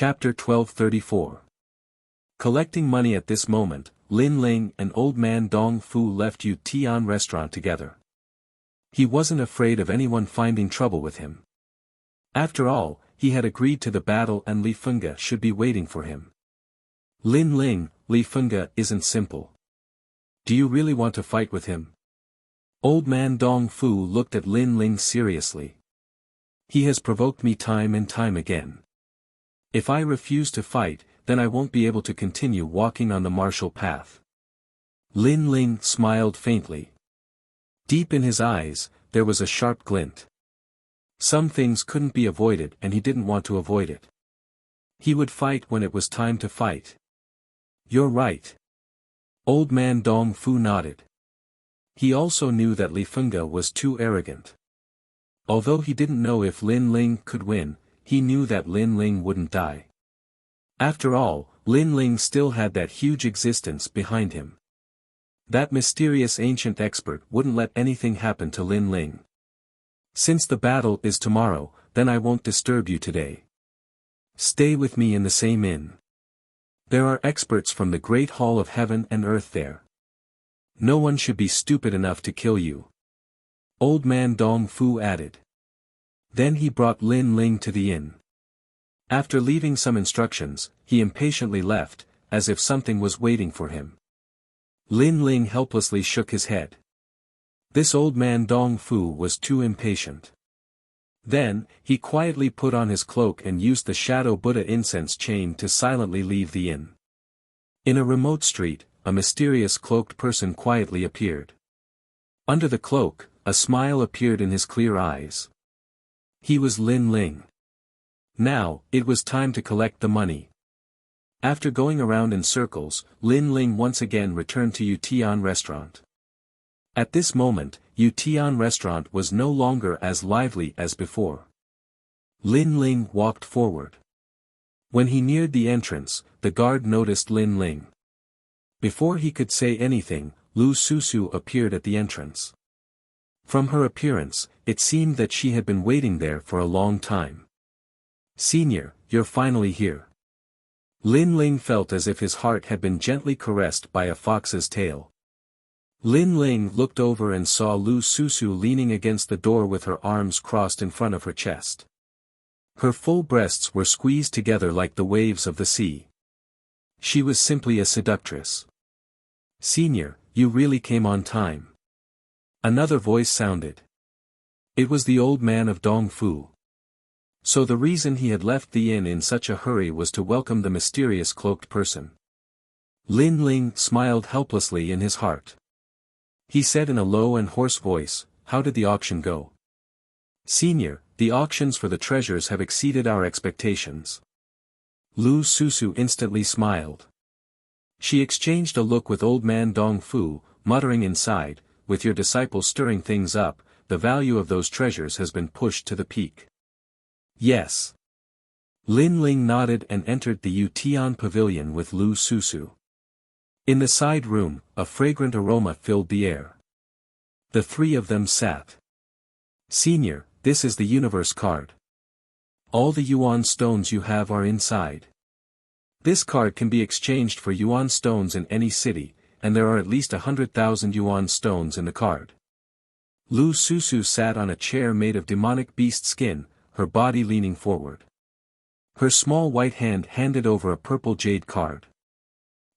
Chapter 1234. Collecting money. At this moment, Lin Ling and old man Dong Fu left Yu Tian restaurant together. He wasn't afraid of anyone finding trouble with him. After all, he had agreed to the battle and Li Fengge should be waiting for him. Lin Ling, Li Fengge isn't simple. Do you really want to fight with him? Old man Dong Fu looked at Lin Ling seriously. He has provoked me time and time again. If I refuse to fight, then I won't be able to continue walking on the martial path. Lin Ling smiled faintly. Deep in his eyes, there was a sharp glint. Some things couldn't be avoided and he didn't want to avoid it. He would fight when it was time to fight. You're right. Old man Dong Fu nodded. He also knew that Li Fengge was too arrogant. Although he didn't know if Lin Ling could win, he knew that Lin Ling wouldn't die. After all, Lin Ling still had that huge existence behind him. That mysterious ancient expert wouldn't let anything happen to Lin Ling. Since the battle is tomorrow, then I won't disturb you today. Stay with me in the same inn. There are experts from the great hall of heaven and earth there. No one should be stupid enough to kill you. Old man Dong Fu added. Then he brought Lin Ling to the inn. After leaving some instructions, he impatiently left, as if something was waiting for him. Lin Ling helplessly shook his head. This old man Dong Fu was too impatient. Then, he quietly put on his cloak and used the Shadow Buddha incense chain to silently leave the inn. In a remote street, a mysterious cloaked person quietly appeared. Under the cloak, a smile appeared in his clear eyes. He was Lin Ling. Now, it was time to collect the money. After going around in circles, Lin Ling once again returned to Yu Tian restaurant. At this moment, Yu Tian restaurant was no longer as lively as before. Lin Ling walked forward. When he neared the entrance, the guard noticed Lin Ling. Before he could say anything, Lu Susu appeared at the entrance. From her appearance, it seemed that she had been waiting there for a long time. Senior, you're finally here. Lin Ling felt as if his heart had been gently caressed by a fox's tail. Lin Ling looked over and saw Lu Susu leaning against the door with her arms crossed in front of her chest. Her full breasts were squeezed together like the waves of the sea. She was simply a seductress. Senior, you really came on time. Another voice sounded. It was the old man of Dong Fu. So the reason he had left the inn in such a hurry was to welcome the mysterious cloaked person. Lin Ling smiled helplessly in his heart. He said in a low and hoarse voice, "How did the auction go?" "Senior, the auctions for the treasures have exceeded our expectations." Lu Susu instantly smiled. She exchanged a look with old man Dong Fu, muttering inside, "With your disciples stirring things up, the value of those treasures has been pushed to the peak." Yes. Lin Ling nodded and entered the Yu Tian pavilion with Lu Susu. In the side room, a fragrant aroma filled the air. The three of them sat. "Senior, this is the universe card. All the yuan stones you have are inside. This card can be exchanged for yuan stones in any city, and there are at least 100,000 yuan stones in the card." Lu Susu sat on a chair made of demonic beast skin, her body leaning forward. Her small white hand handed over a purple jade card.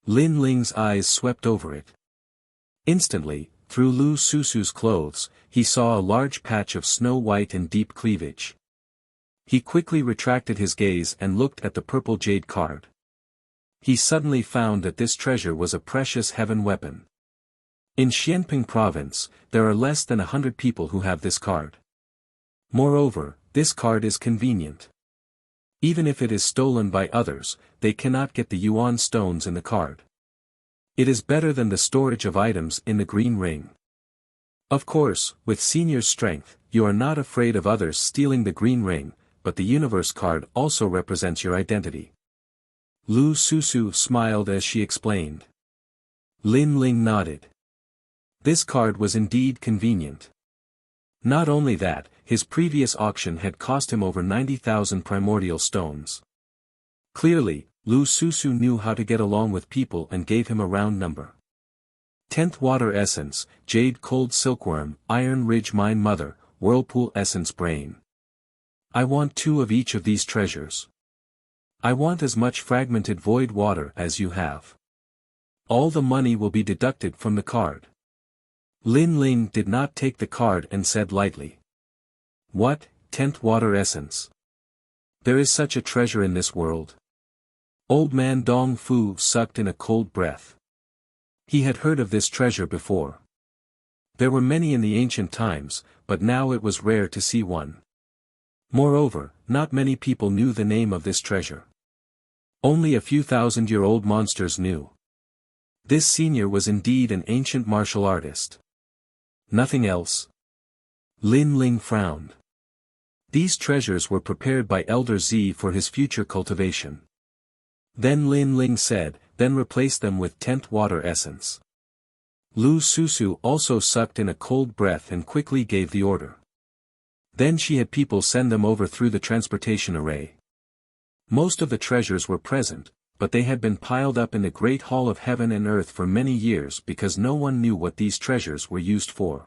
Lin Ling's eyes swept over it. Instantly, through Lu Susu's clothes, he saw a large patch of snow white and deep cleavage. He quickly retracted his gaze and looked at the purple jade card. He suddenly found that this treasure was a precious heaven weapon. In Xianping province, there are less than 100 people who have this card. Moreover, this card is convenient. Even if it is stolen by others, they cannot get the yuan stones in the card. It is better than the storage of items in the green ring. Of course, with Senior's strength, you are not afraid of others stealing the green ring, but the universe card also represents your identity. Lu Susu smiled as she explained. Lin Ling nodded. This card was indeed convenient. Not only that, his previous auction had cost him over 90,000 primordial stones. Clearly, Lu Susu knew how to get along with people and gave him a round number. 10th Water Essence, Jade Cold Silkworm, Iron Ridge Mine Mother, Whirlpool Essence Brain. I want 2 of each of these treasures. I want as much fragmented void water as you have. All the money will be deducted from the card. Lin Ling did not take the card and said lightly. What, 10th Water Essence? There is such a treasure in this world. Old man Dong Fu sucked in a cold breath. He had heard of this treasure before. There were many in the ancient times, but now it was rare to see one. Moreover, not many people knew the name of this treasure. Only a few thousand-year-old monsters knew. This senior was indeed an ancient martial artist. Nothing else? Lin Ling frowned. These treasures were prepared by Elder Z for his future cultivation. Then Lin Ling said, then replace them with 10th Water Essence. Lu Susu also sucked in a cold breath and quickly gave the order. Then she had people send them over through the transportation array. Most of the treasures were present, but they had been piled up in the Great Hall of Heaven and Earth for many years because no one knew what these treasures were used for.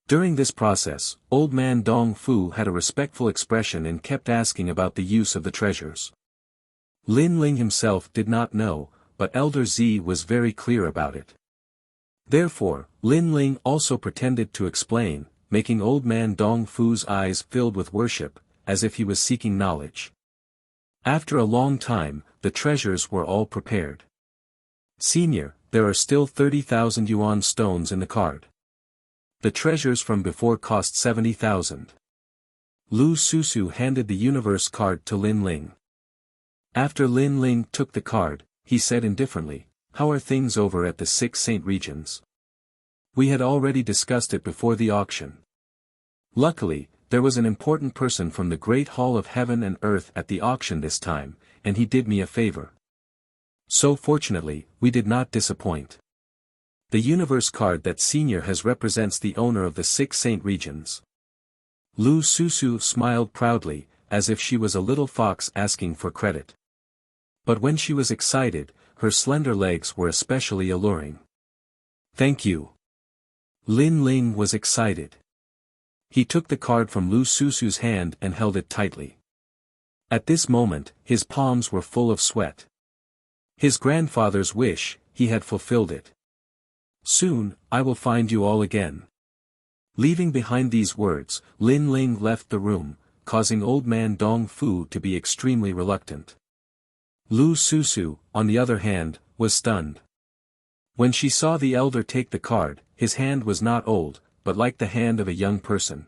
During this process, Old Man Dong Fu had a respectful expression and kept asking about the use of the treasures. Lin Ling himself did not know, but Elder Z was very clear about it. Therefore, Lin Ling also pretended to explain, making Old Man Dong Fu's eyes filled with worship, as if he was seeking knowledge. After a long time, the treasures were all prepared. Senior, there are still 30,000 yuan stones in the card. The treasures from before cost 70,000. Lu Susu handed the universe card to Lin Ling. After Lin Ling took the card, he said indifferently, how are things over at the 6 Saint regions? We had already discussed it before the auction. Luckily, there was an important person from the Great Hall of Heaven and Earth at the auction this time, and he did me a favor. So fortunately, we did not disappoint. The universe card that Senior has represents the owner of the 6 Saint regions. Lu Susu smiled proudly, as if she was a little fox asking for credit. But when she was excited, her slender legs were especially alluring. Thank you. Lin Ling was excited. He took the card from Lu Susu's hand and held it tightly. At this moment, his palms were full of sweat. His grandfather's wish, he had fulfilled it. Soon, I will find you all again. Leaving behind these words, Lin Ling left the room, causing Old Man Dong Fu to be extremely reluctant. Lu Susu, on the other hand, was stunned. When she saw the elder take the card, his hand was not old, but like the hand of a young person.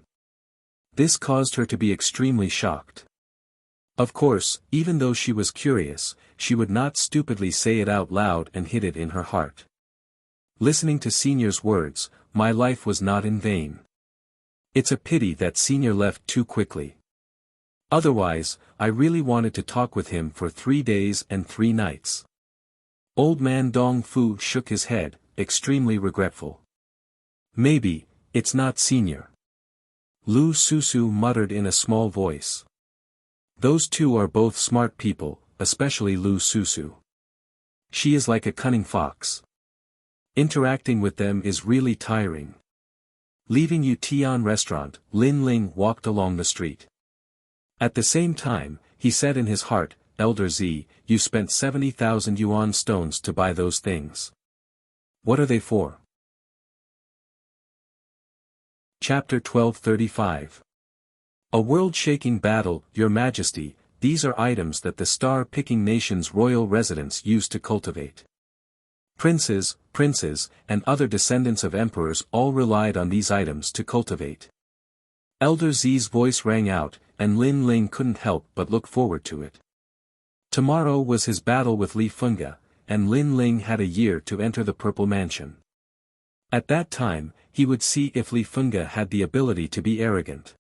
This caused her to be extremely shocked. Of course, even though she was curious, she would not stupidly say it out loud and hid it in her heart. Listening to Senior's words, my life was not in vain. It's a pity that Senior left too quickly. Otherwise, I really wanted to talk with him for 3 days and 3 nights. Old Man Dong Fu shook his head, extremely regretful. Maybe, it's not Senior. Lu Susu muttered in a small voice. Those two are both smart people, especially Lu Susu. She is like a cunning fox. Interacting with them is really tiring. Leaving Yutian restaurant, Lin Ling walked along the street. At the same time, he said in his heart, Elder Z, you spent 70,000 yuan stones to buy those things. What are they for? Chapter 1235. A world-shaking battle, Your Majesty, these are items that the star-picking nation's royal residents used to cultivate. Princes, and other descendants of emperors all relied on these items to cultivate. Elder Z's voice rang out, and Lin Ling couldn't help but look forward to it. Tomorrow was his battle with Li Funga, and Lin Ling had a year to enter the Purple Mansion. At that time, he would see if Li Funga had the ability to be arrogant.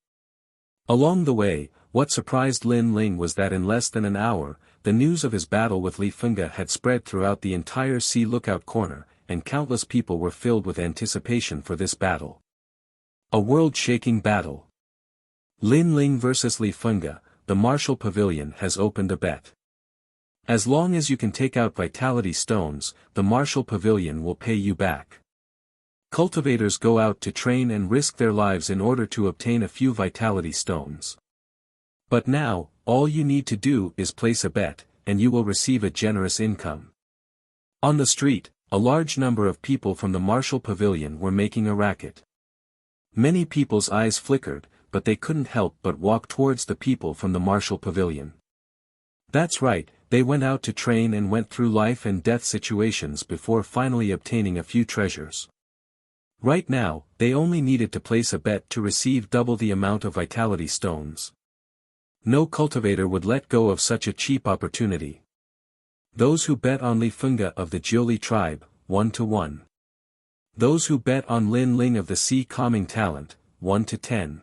Along the way, what surprised Lin Ling was that in less than an hour, the news of his battle with Li Funga had spread throughout the entire Sea Lookout Corner, and countless people were filled with anticipation for this battle. A world-shaking battle. Lin Ling vs. Li Funga, the Martial Pavilion has opened a bet. As long as you can take out vitality stones, the martial pavilion will pay you back. Cultivators go out to train and risk their lives in order to obtain a few vitality stones. But now, all you need to do is place a bet, and you will receive a generous income. On the street, a large number of people from the martial pavilion were making a racket. Many people's eyes flickered, but they couldn't help but walk towards the people from the martial pavilion. That's right, they went out to train and went through life and death situations before finally obtaining a few treasures. Right now, they only needed to place a bet to receive double the amount of vitality stones. No cultivator would let go of such a cheap opportunity. Those who bet on Li Funga of the Jiuli tribe, 1-1. Those who bet on Lin Ling of the Sea calming talent, 1-10.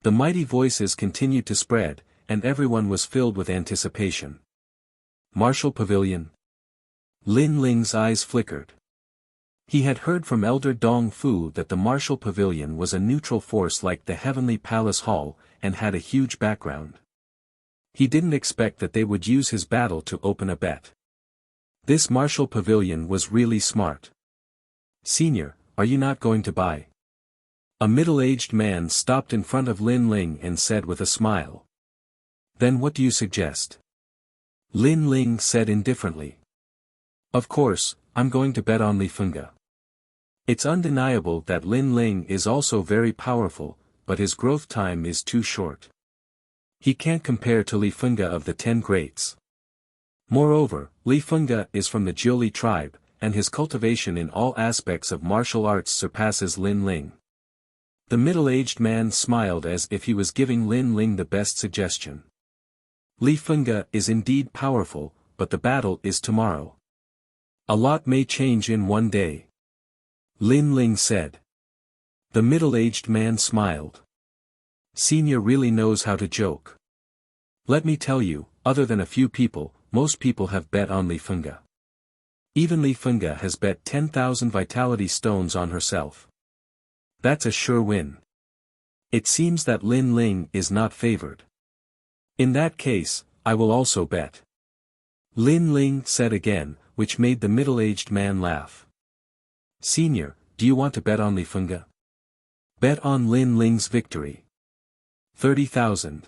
The mighty voices continued to spread, and everyone was filled with anticipation. Martial Pavilion. Lin Ling's eyes flickered. He had heard from Elder Dong Fu that the Martial Pavilion was a neutral force like the Heavenly Palace Hall, and had a huge background. He didn't expect that they would use his battle to open a bet. This Martial Pavilion was really smart. Senior, are you not going to buy? A middle-aged man stopped in front of Lin Ling and said with a smile. Then what do you suggest? Lin Ling said indifferently. Of course, I'm going to bet on Li Funga. It's undeniable that Lin Ling is also very powerful, but his growth time is too short. He can't compare to Li Funga of the 10 Greats. Moreover, Li Funga is from the Jiuli tribe, and his cultivation in all aspects of martial arts surpasses Lin Ling. The middle-aged man smiled as if he was giving Lin Ling the best suggestion. Li Funga is indeed powerful, but the battle is tomorrow. A lot may change in one day. Lin Ling said. The middle-aged man smiled. Senior really knows how to joke. Let me tell you, other than a few people, most people have bet on Li Funga. Even Li Funga has bet 10,000 vitality stones on herself. That's a sure win. It seems that Lin Ling is not favored. In that case, I will also bet. Lin Ling said again, which made the middle-aged man laugh. Senior, do you want to bet on Li Funga? Bet on Lin Ling's victory. 30,000.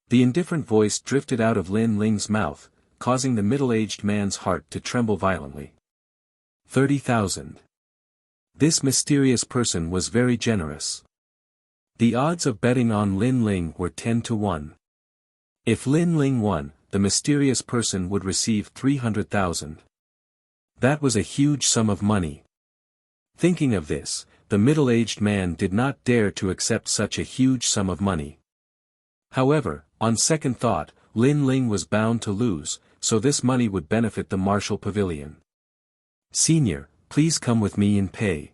The indifferent voice drifted out of Lin Ling's mouth, causing the middle-aged man's heart to tremble violently. 30,000. This mysterious person was very generous. The odds of betting on Lin Ling were 10-1. If Lin Ling won, the mysterious person would receive 300,000. That was a huge sum of money. Thinking of this, the middle-aged man did not dare to accept such a huge sum of money. However, on second thought, Lin Ling was bound to lose, so this money would benefit the martial pavilion. Senior, please come with me and pay.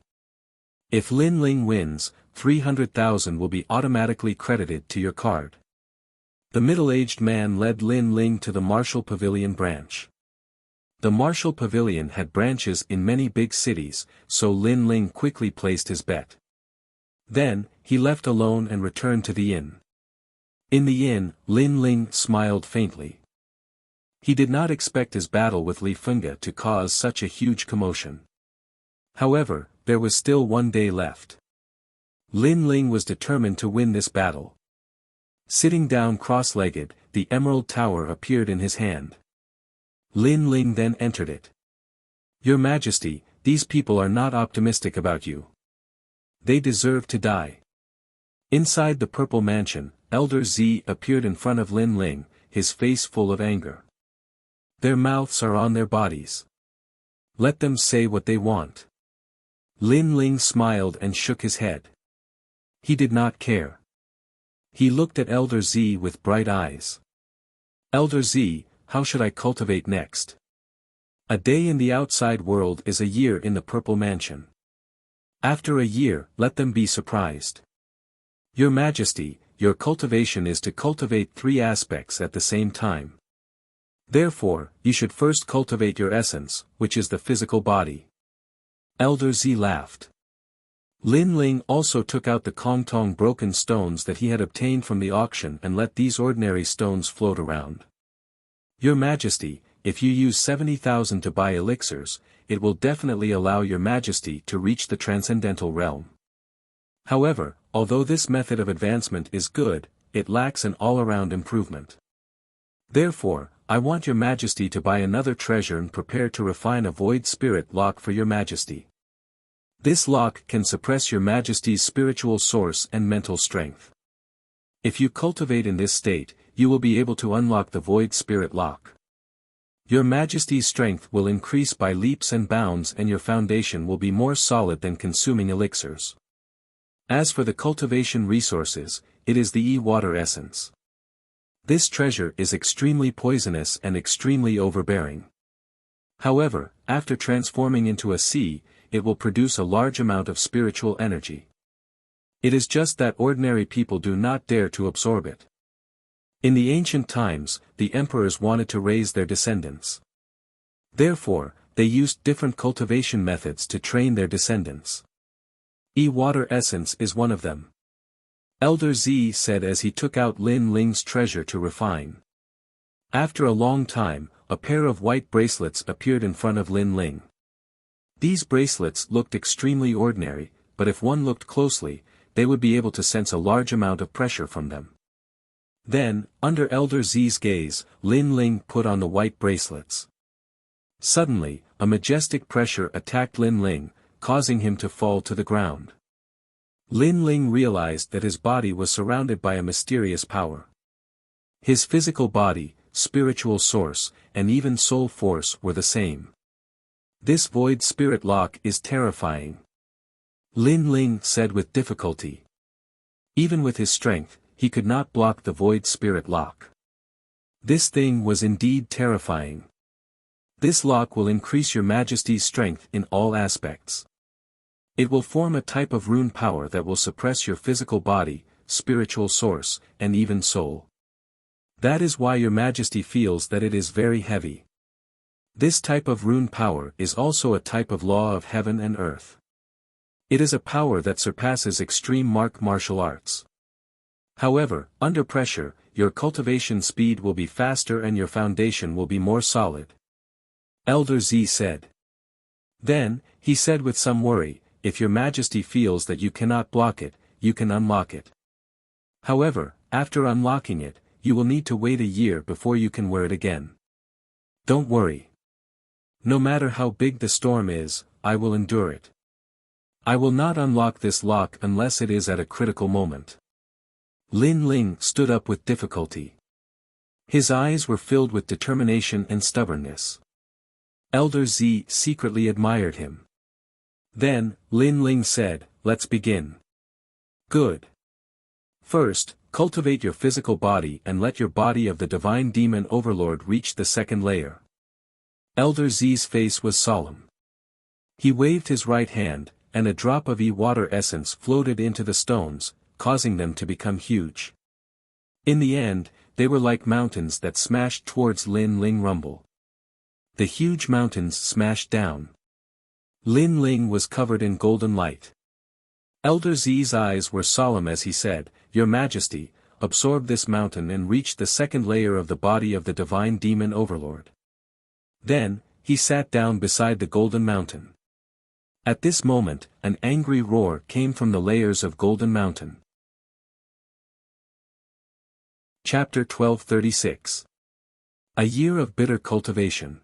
If Lin Ling wins, 300,000 will be automatically credited to your card. The middle-aged man led Lin Ling to the martial pavilion branch. The martial pavilion had branches in many big cities, so Lin Ling quickly placed his bet. Then, he left alone and returned to the inn. In the inn, Lin Ling smiled faintly. He did not expect his battle with Li Funga to cause such a huge commotion. However, there was still one day left. Lin Ling was determined to win this battle. Sitting down cross-legged, the Emerald Tower appeared in his hand. Lin Ling then entered it. Your Majesty, these people are not optimistic about you. They deserve to die. Inside the Purple Mansion, Elder Z appeared in front of Lin Ling, his face full of anger. Their mouths are on their bodies. Let them say what they want. Lin Ling smiled and shook his head. He did not care. He looked at Elder Z with bright eyes. Elder Z, how should I cultivate next? A day in the outside world is a year in the Purple Mansion. After a year, let them be surprised. Your Majesty, your cultivation is to cultivate 3 aspects at the same time. Therefore, you should first cultivate your essence, which is the physical body. Elder Z laughed. Lin Ling also took out the Kongtong broken stones that he had obtained from the auction and let these ordinary stones float around. Your Majesty, if you use 70,000 to buy elixirs, it will definitely allow your Majesty to reach the transcendental realm. However, although this method of advancement is good, it lacks an all-around improvement. Therefore, I want your Majesty to buy another treasure and prepare to refine a void spirit lock for your Majesty. This lock can suppress your Majesty's spiritual source and mental strength. If you cultivate in this state, you will be able to unlock the void spirit lock. Your Majesty's strength will increase by leaps and bounds and your foundation will be more solid than consuming elixirs. As for the cultivation resources, it is the E-water essence. This treasure is extremely poisonous and extremely overbearing. However, after transforming into a sea, it will produce a large amount of spiritual energy. It is just that ordinary people do not dare to absorb it. In the ancient times, the emperors wanted to raise their descendants. Therefore, they used different cultivation methods to train their descendants. E-water essence is one of them. Elder Z said as he took out Lin Ling's treasure to refine. After a long time, a pair of white bracelets appeared in front of Lin Ling. These bracelets looked extremely ordinary, but if one looked closely, they would be able to sense a large amount of pressure from them. Then, under Elder Z's gaze, Lin Ling put on the white bracelets. Suddenly, a majestic pressure attacked Lin Ling, causing him to fall to the ground. Lin Ling realized that his body was surrounded by a mysterious power. His physical body, spiritual source, and even soul force were the same. This void spirit lock is terrifying. Lin Ling said with difficulty. Even with his strength, he could not block the void spirit lock. This thing was indeed terrifying. This lock will increase your Majesty's strength in all aspects. It will form a type of rune power that will suppress your physical body, spiritual source, and even soul. That is why your Majesty feels that it is very heavy. This type of rune power is also a type of law of heaven and earth. It is a power that surpasses extreme martial arts. However, under pressure, your cultivation speed will be faster and your foundation will be more solid. Elder Z said. Then, he said with some worry, if your Majesty feels that you cannot block it, you can unlock it. However, after unlocking it, you will need to wait a year before you can wear it again. Don't worry. No matter how big the storm is, I will endure it. I will not unlock this lock unless it is at a critical moment. Lin Ling stood up with difficulty. His eyes were filled with determination and stubbornness. Elder Z secretly admired him. Then, Lin Ling said, let's begin. Good. First, cultivate your physical body and let your body of the divine demon overlord reach the second layer. Elder Z's face was solemn. He waved his right hand, and a drop of E-water essence floated into the stones, causing them to become huge. In the end, they were like mountains that smashed towards Lin Ling rumble. The huge mountains smashed down. Lin Ling was covered in golden light. Elder Z's eyes were solemn as he said, Your Majesty, absorb this mountain and reach the second layer of the body of the divine demon overlord. Then, he sat down beside the golden mountain. At this moment, an angry roar came from the layers of golden mountain. Chapter 1236. A year of bitter cultivation.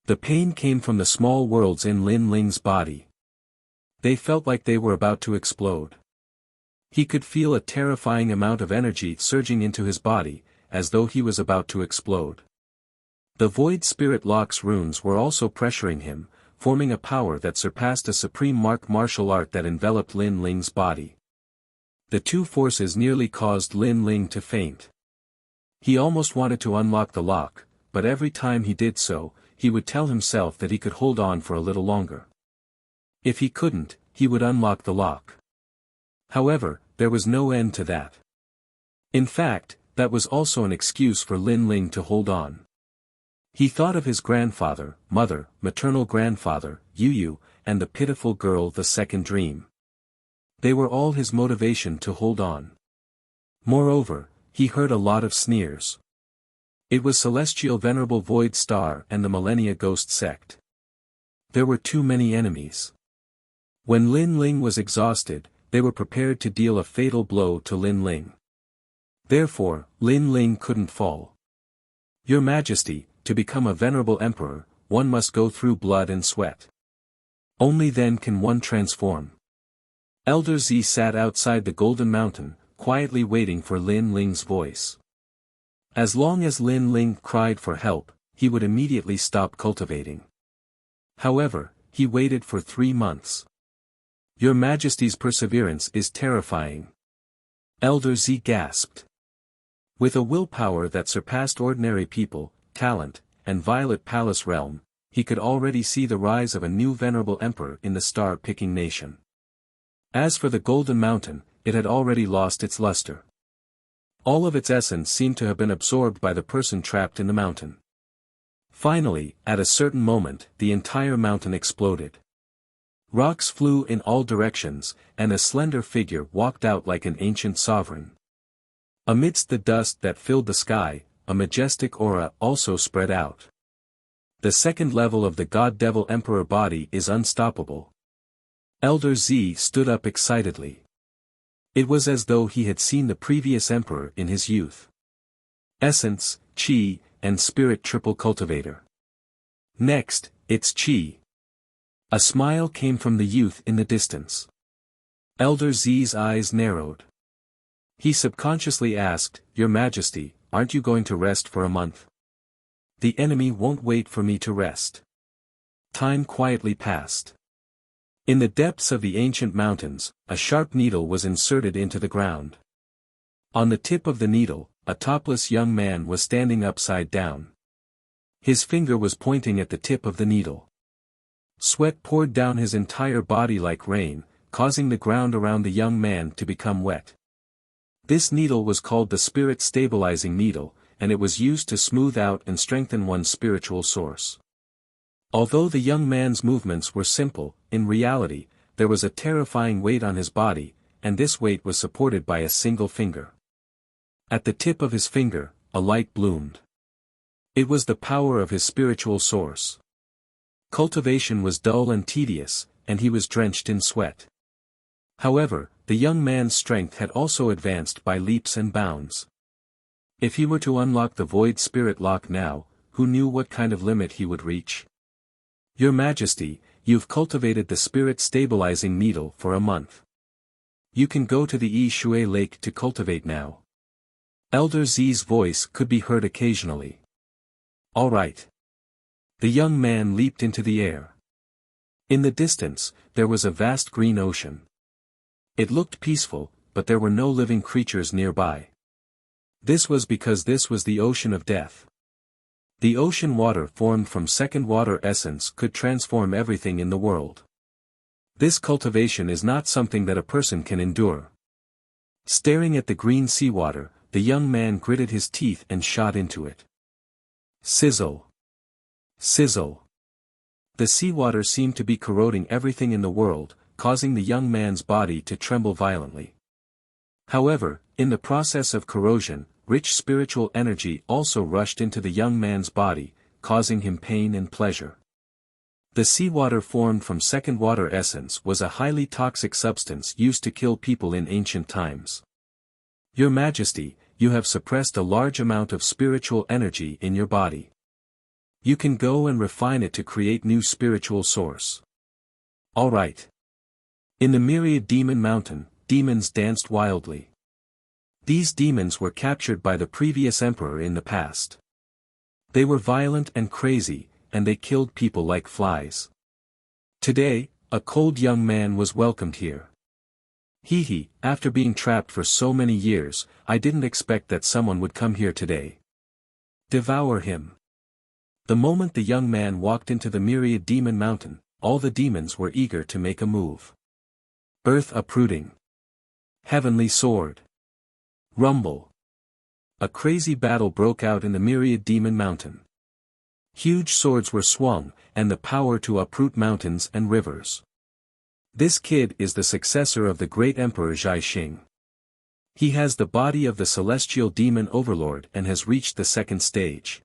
The pain came from the small worlds in Lin Ling's body. They felt like they were about to explode. He could feel a terrifying amount of energy surging into his body, as though he was about to explode. The Void Spirit Lock's runes were also pressuring him, forming a power that surpassed a supreme martial art that enveloped Lin Ling's body. The two forces nearly caused Lin Ling to faint. He almost wanted to unlock the lock, but every time he did so, he would tell himself that he could hold on for a little longer. If he couldn't, he would unlock the lock. However, there was no end to that. In fact, that was also an excuse for Lin Ling to hold on. He thought of his grandfather, mother, maternal grandfather, Yu, and the pitiful girl the second dream. They were all his motivation to hold on. Moreover, he heard a lot of sneers. It was Celestial Venerable Void Star and the Millennia Ghost Sect. There were too many enemies. When Lin Ling was exhausted, they were prepared to deal a fatal blow to Lin Ling. Therefore, Lin Ling couldn't fall. Your Majesty, to become a venerable emperor, one must go through blood and sweat. Only then can one transform. Elder Z sat outside the Golden Mountain, quietly waiting for Lin Ling's voice. As long as Lin Ling cried for help, he would immediately stop cultivating. However, he waited for 3 months. Your Majesty's perseverance is terrifying. Elder Z gasped. With a willpower that surpassed ordinary people, talent, and Violet Palace realm, he could already see the rise of a new venerable emperor in the star-picking nation. As for the Golden Mountain, it had already lost its luster. All of its essence seemed to have been absorbed by the person trapped in the mountain. Finally, at a certain moment, the entire mountain exploded. Rocks flew in all directions, and a slender figure walked out like an ancient sovereign. Amidst the dust that filled the sky, a majestic aura also spread out. The second level of the God-Devil Emperor body is unstoppable. Elder Z stood up excitedly. It was as though he had seen the previous emperor in his youth. Essence, Qi, and Spirit Triple Cultivator. Next, it's Qi. A smile came from the youth in the distance. Elder Z's eyes narrowed. He subconsciously asked, Your Majesty, aren't you going to rest for a month? The enemy won't wait for me to rest. Time quietly passed. In the depths of the ancient mountains, a sharp needle was inserted into the ground. On the tip of the needle, a topless young man was standing upside down. His finger was pointing at the tip of the needle. Sweat poured down his entire body like rain, causing the ground around the young man to become wet. This needle was called the Spirit Stabilizing Needle, and it was used to smooth out and strengthen one's spiritual source. Although the young man's movements were simple, in reality, there was a terrifying weight on his body, and this weight was supported by a single finger. At the tip of his finger, a light bloomed. It was the power of his spiritual source. Cultivation was dull and tedious, and he was drenched in sweat. However, the young man's strength had also advanced by leaps and bounds. If he were to unlock the Void Spirit Lock now, who knew what kind of limit he would reach? Your Majesty, you've cultivated the Spirit Stabilizing Needle for a month. You can go to the Yi Shui Lake to cultivate now. Elder Z's voice could be heard occasionally. All right. The young man leaped into the air. In the distance, there was a vast green ocean. It looked peaceful, but there were no living creatures nearby. This was because this was the ocean of death. The ocean water formed from second water essence could transform everything in the world. This cultivation is not something that a person can endure. Staring at the green seawater, the young man gritted his teeth and shot into it. Sizzle. Sizzle. The seawater seemed to be corroding everything in the world, causing the young man's body to tremble violently. However, in the process of corrosion, rich spiritual energy also rushed into the young man's body, causing him pain and pleasure. The seawater formed from second water essence was a highly toxic substance used to kill people in ancient times. Your Majesty, you have suppressed a large amount of spiritual energy in your body. You can go and refine it to create new spiritual source. All right. In the myriad demon mountain, demons danced wildly. These demons were captured by the previous emperor in the past. They were violent and crazy, and they killed people like flies. Today, a cold young man was welcomed here. Hee, after being trapped for so many years, I didn't expect that someone would come here today. Devour him. The moment the young man walked into the myriad demon mountain, all the demons were eager to make a move. Earth uprooting. Heavenly sword. Rumble. A crazy battle broke out in the myriad demon mountain. Huge swords were swung, and the power to uproot mountains and rivers. This kid is the successor of the great Emperor Zhai Xing. He has the body of the celestial demon overlord and has reached the second stage.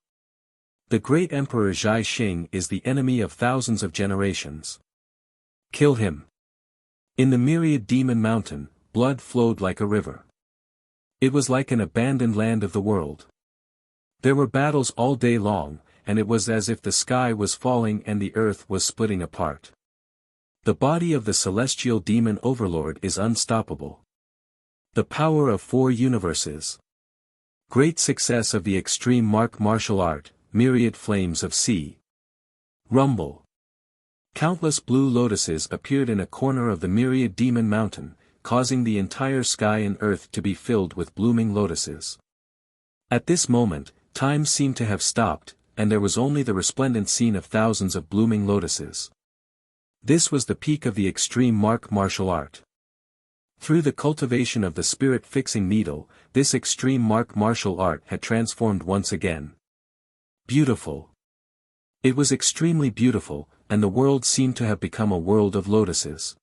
The great Emperor Zhai Xing is the enemy of thousands of generations. Kill him. In the myriad demon mountain, blood flowed like a river. It was like an abandoned land of the world. There were battles all day long, and it was as if the sky was falling and the earth was splitting apart. The body of the celestial demon overlord is unstoppable. The power of 4 universes. Great success of the extreme martial art, myriad flames of sea. Rumble. Countless blue lotuses appeared in a corner of the myriad demon mountain, causing the entire sky and earth to be filled with blooming lotuses. At this moment, time seemed to have stopped, and there was only the resplendent scene of thousands of blooming lotuses. This was the peak of the extreme martial art. Through the cultivation of the spirit-fixing needle, this extreme martial art had transformed once again. Beautiful. It was extremely beautiful, and the world seemed to have become a world of lotuses.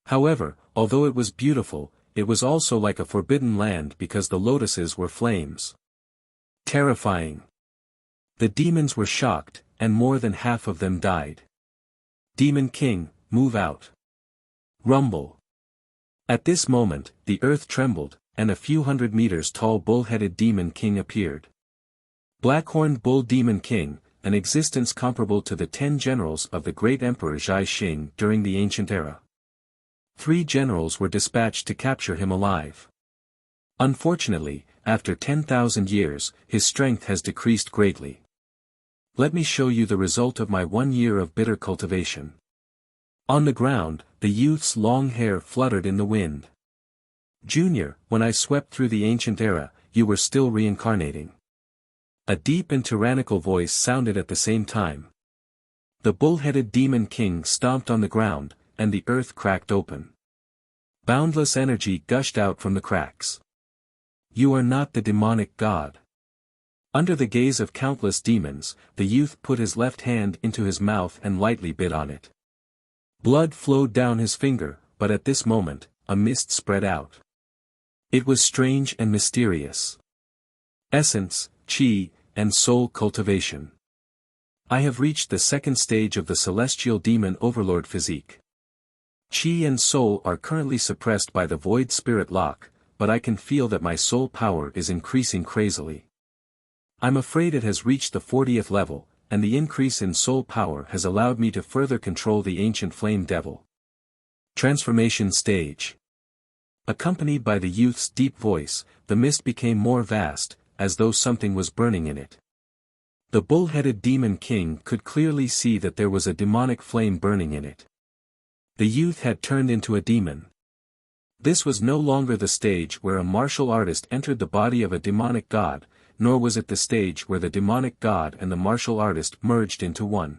However, although it was beautiful, it was also like a forbidden land because the lotuses were flames. Terrifying. The demons were shocked, and more than half of them died. Demon King, move out. Rumble. At this moment, the earth trembled, and a few hundred meters tall bull-headed Demon King appeared. Black-horned Bull Demon King, an existence comparable to the 10 generals of the great Emperor Zhai Xing during the ancient era. 3 generals were dispatched to capture him alive. Unfortunately, after 10,000 years, his strength has decreased greatly. Let me show you the result of my 1 year of bitter cultivation. On the ground, the youth's long hair fluttered in the wind. Junior, when I swept through the ancient era, you were still reincarnating. A deep and tyrannical voice sounded at the same time. The bull-headed Demon King stomped on the ground, and the earth cracked open. Boundless energy gushed out from the cracks. You are not the demonic god. Under the gaze of countless demons, the youth put his left hand into his mouth and lightly bit on it. Blood flowed down his finger, but at this moment, a mist spread out. It was strange and mysterious. Essence, Qi, and soul cultivation. I have reached the second stage of the celestial demon overlord physique. Qi and soul are currently suppressed by the void spirit lock, but I can feel that my soul power is increasing crazily. I'm afraid it has reached the 40th level, and the increase in soul power has allowed me to further control the ancient flame devil. Transformation stage. Accompanied by the youth's deep voice, the mist became more vast, as though something was burning in it. The bull-headed Demon King could clearly see that there was a demonic flame burning in it. The youth had turned into a demon. This was no longer the stage where a martial artist entered the body of a demonic god, nor was it the stage where the demonic god and the martial artist merged into one.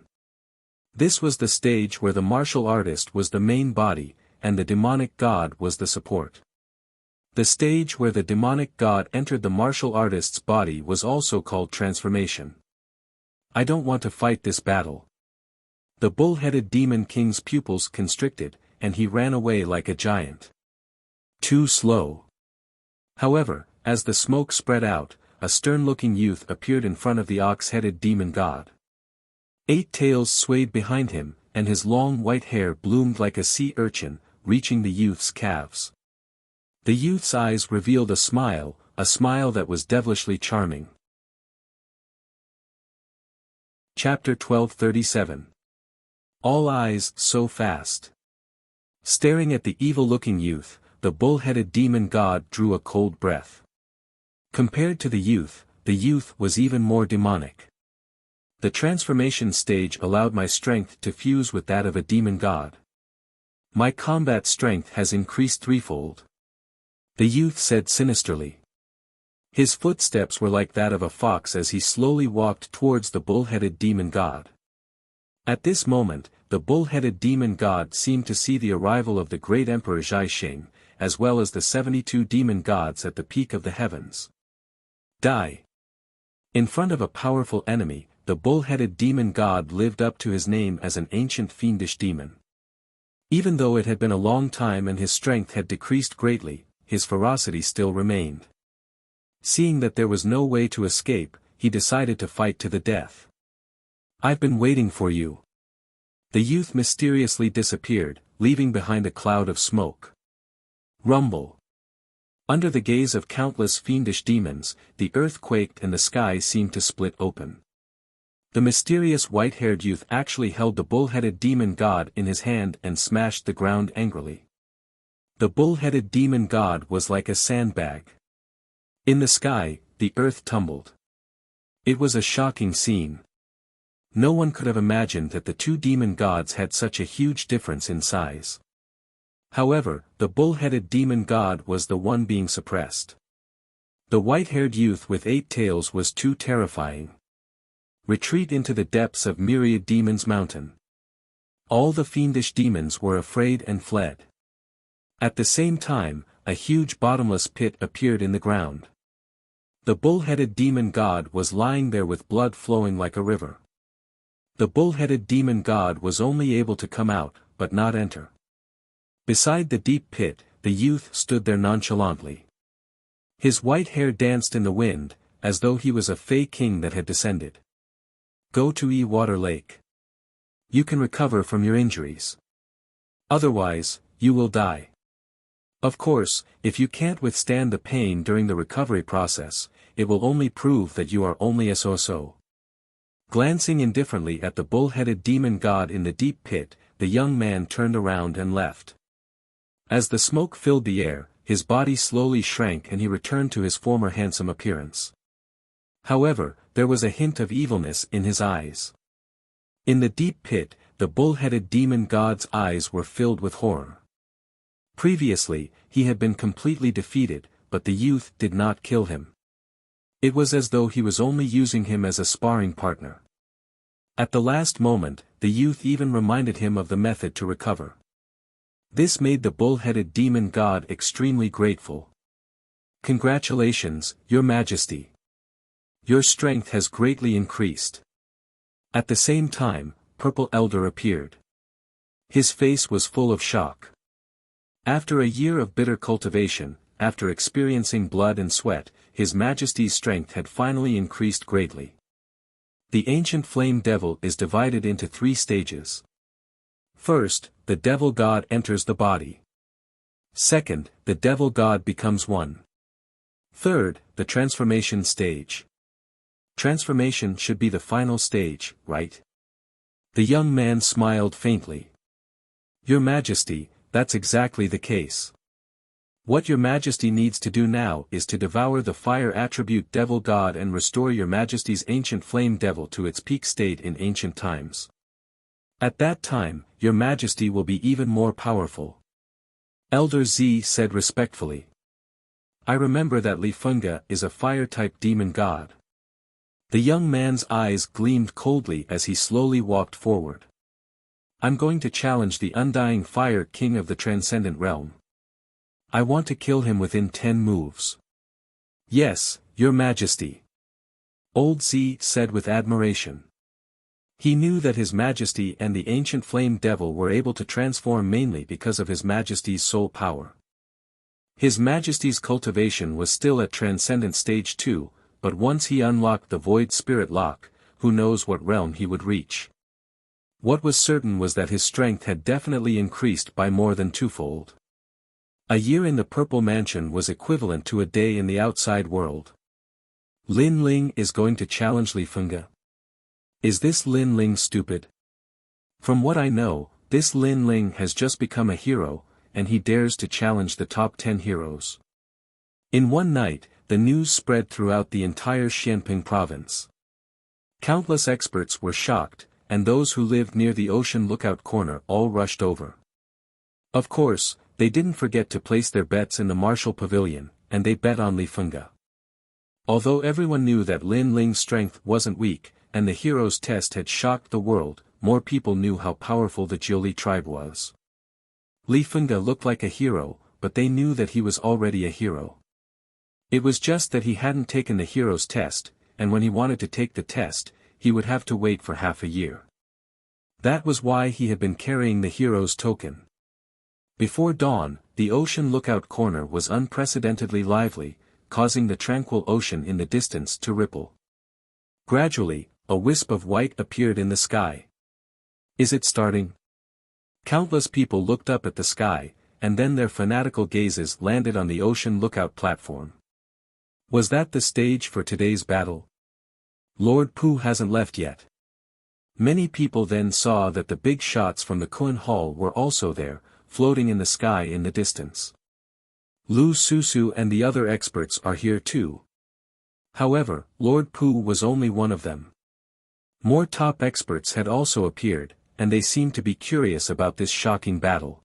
This was the stage where the martial artist was the main body, and the demonic god was the support. The stage where the demonic god entered the martial artist's body was also called transformation. I don't want to fight this battle. The bull-headed Demon King's pupils constricted, and he ran away like a giant. Too slow. However, as the smoke spread out, a stern-looking youth appeared in front of the ox-headed demon god. 8 tails swayed behind him, and his long white hair bloomed like a sea urchin, reaching the youth's calves. The youth's eyes revealed a smile that was devilishly charming. Chapter 1237. All eyes so fast. Staring at the evil-looking youth, the bull-headed demon god drew a cold breath. Compared to the youth was even more demonic. The transformation stage allowed my strength to fuse with that of a demon god. My combat strength has increased threefold. The youth said sinisterly. His footsteps were like that of a fox as he slowly walked towards the bull-headed demon god. At this moment, the bull-headed demon god seemed to see the arrival of the great Emperor Zhai Xing, as well as the 72 demon gods at the peak of the heavens. Die. In front of a powerful enemy, the bull-headed demon god lived up to his name as an ancient fiendish demon. Even though it had been a long time and his strength had decreased greatly, his ferocity still remained. Seeing that there was no way to escape, he decided to fight to the death. "I've been waiting for you." The youth mysteriously disappeared, leaving behind a cloud of smoke. Rumble. Under the gaze of countless fiendish demons, the earth quaked and the sky seemed to split open. The mysterious white-haired youth actually held the bull-headed demon god in his hand and smashed the ground angrily. The bull-headed demon god was like a sandbag. In the sky, the earth tumbled. It was a shocking scene. No one could have imagined that the two demon gods had such a huge difference in size. However, the bull-headed demon god was the one being suppressed. The white-haired youth with 8 tails was too terrifying. Retreat into the depths of Myriad Demons Mountain. All the fiendish demons were afraid and fled. At the same time, a huge bottomless pit appeared in the ground. The bull-headed demon god was lying there with blood flowing like a river. The bull-headed demon god was only able to come out, but not enter. Beside the deep pit, the youth stood there nonchalantly. His white hair danced in the wind, as though he was a fey king that had descended. "Go to Water Lake. You can recover from your injuries. Otherwise, you will die. Of course, if you can't withstand the pain during the recovery process, it will only prove that you are only a so-so." Glancing indifferently at the bull-headed demon god in the deep pit, the young man turned around and left. As the smoke filled the air, his body slowly shrank and he returned to his former handsome appearance. However, there was a hint of evilness in his eyes. In the deep pit, the bull-headed demon god's eyes were filled with horror. Previously, he had been completely defeated, but the youth did not kill him. It was as though he was only using him as a sparring partner. At the last moment, the youth even reminded him of the method to recover. This made the bull-headed demon god extremely grateful. "Congratulations, Your Majesty. Your strength has greatly increased." At the same time, Purple Elder appeared. His face was full of shock. After a year of bitter cultivation, after experiencing blood and sweat, His Majesty's strength had finally increased greatly. The ancient flame devil is divided into 3 stages. First, the devil god enters the body. Second, the devil god becomes one. Third, the transformation stage. Transformation should be the final stage, right? The young man smiled faintly. "Your Majesty, that's exactly the case. What Your Majesty needs to do now is to devour the fire attribute devil god and restore Your Majesty's ancient flame devil to its peak state in ancient times. At that time, Your Majesty will be even more powerful." Elder Z said respectfully. "I remember that Li Funga is a fire-type demon god." The young man's eyes gleamed coldly as he slowly walked forward. "I'm going to challenge the undying fire king of the transcendent realm. I want to kill him within 10 moves. "Yes, Your Majesty." Old Z said with admiration. He knew that His Majesty and the ancient flame devil were able to transform mainly because of His Majesty's soul power. His Majesty's cultivation was still at Transcendent Stage 2, but once he unlocked the Void Spirit Lock, who knows what realm he would reach. What was certain was that his strength had definitely increased by more than 2-fold. A year in the Purple Mansion was equivalent to a day in the outside world. Lin Ling is going to challenge Li Funga. Is this Lin Ling stupid? From what I know, this Lin Ling has just become a hero, and he dares to challenge the top 10 heroes. In one night, the news spread throughout the entire Xianping province. Countless experts were shocked, and those who lived near the ocean lookout corner all rushed over. Of course, they didn't forget to place their bets in the Martial Pavilion, and they bet on Li Funga. Although everyone knew that Lin Ling's strength wasn't weak, and the hero's test had shocked the world, more people knew how powerful the Jiuli tribe was. Li Funga looked like a hero, but they knew that he was already a hero. It was just that he hadn't taken the hero's test, and when he wanted to take the test, he would have to wait for half a year. That was why he had been carrying the hero's token. Before dawn, The ocean lookout corner was unprecedentedly lively, causing the tranquil ocean in the distance to ripple. Gradually, a wisp of white appeared in the sky. Is it starting? Countless people looked up at the sky, and then their fanatical gazes landed on the ocean lookout platform. Was that the stage for today's battle? Lord Pu hasn't left yet. Many people then saw that the big shots from the Kun Hall were also there, floating in the sky in the distance. Lu Susu and the other experts are here too. However, Lord Pu was only one of them. More top experts had also appeared, and they seemed to be curious about this shocking battle.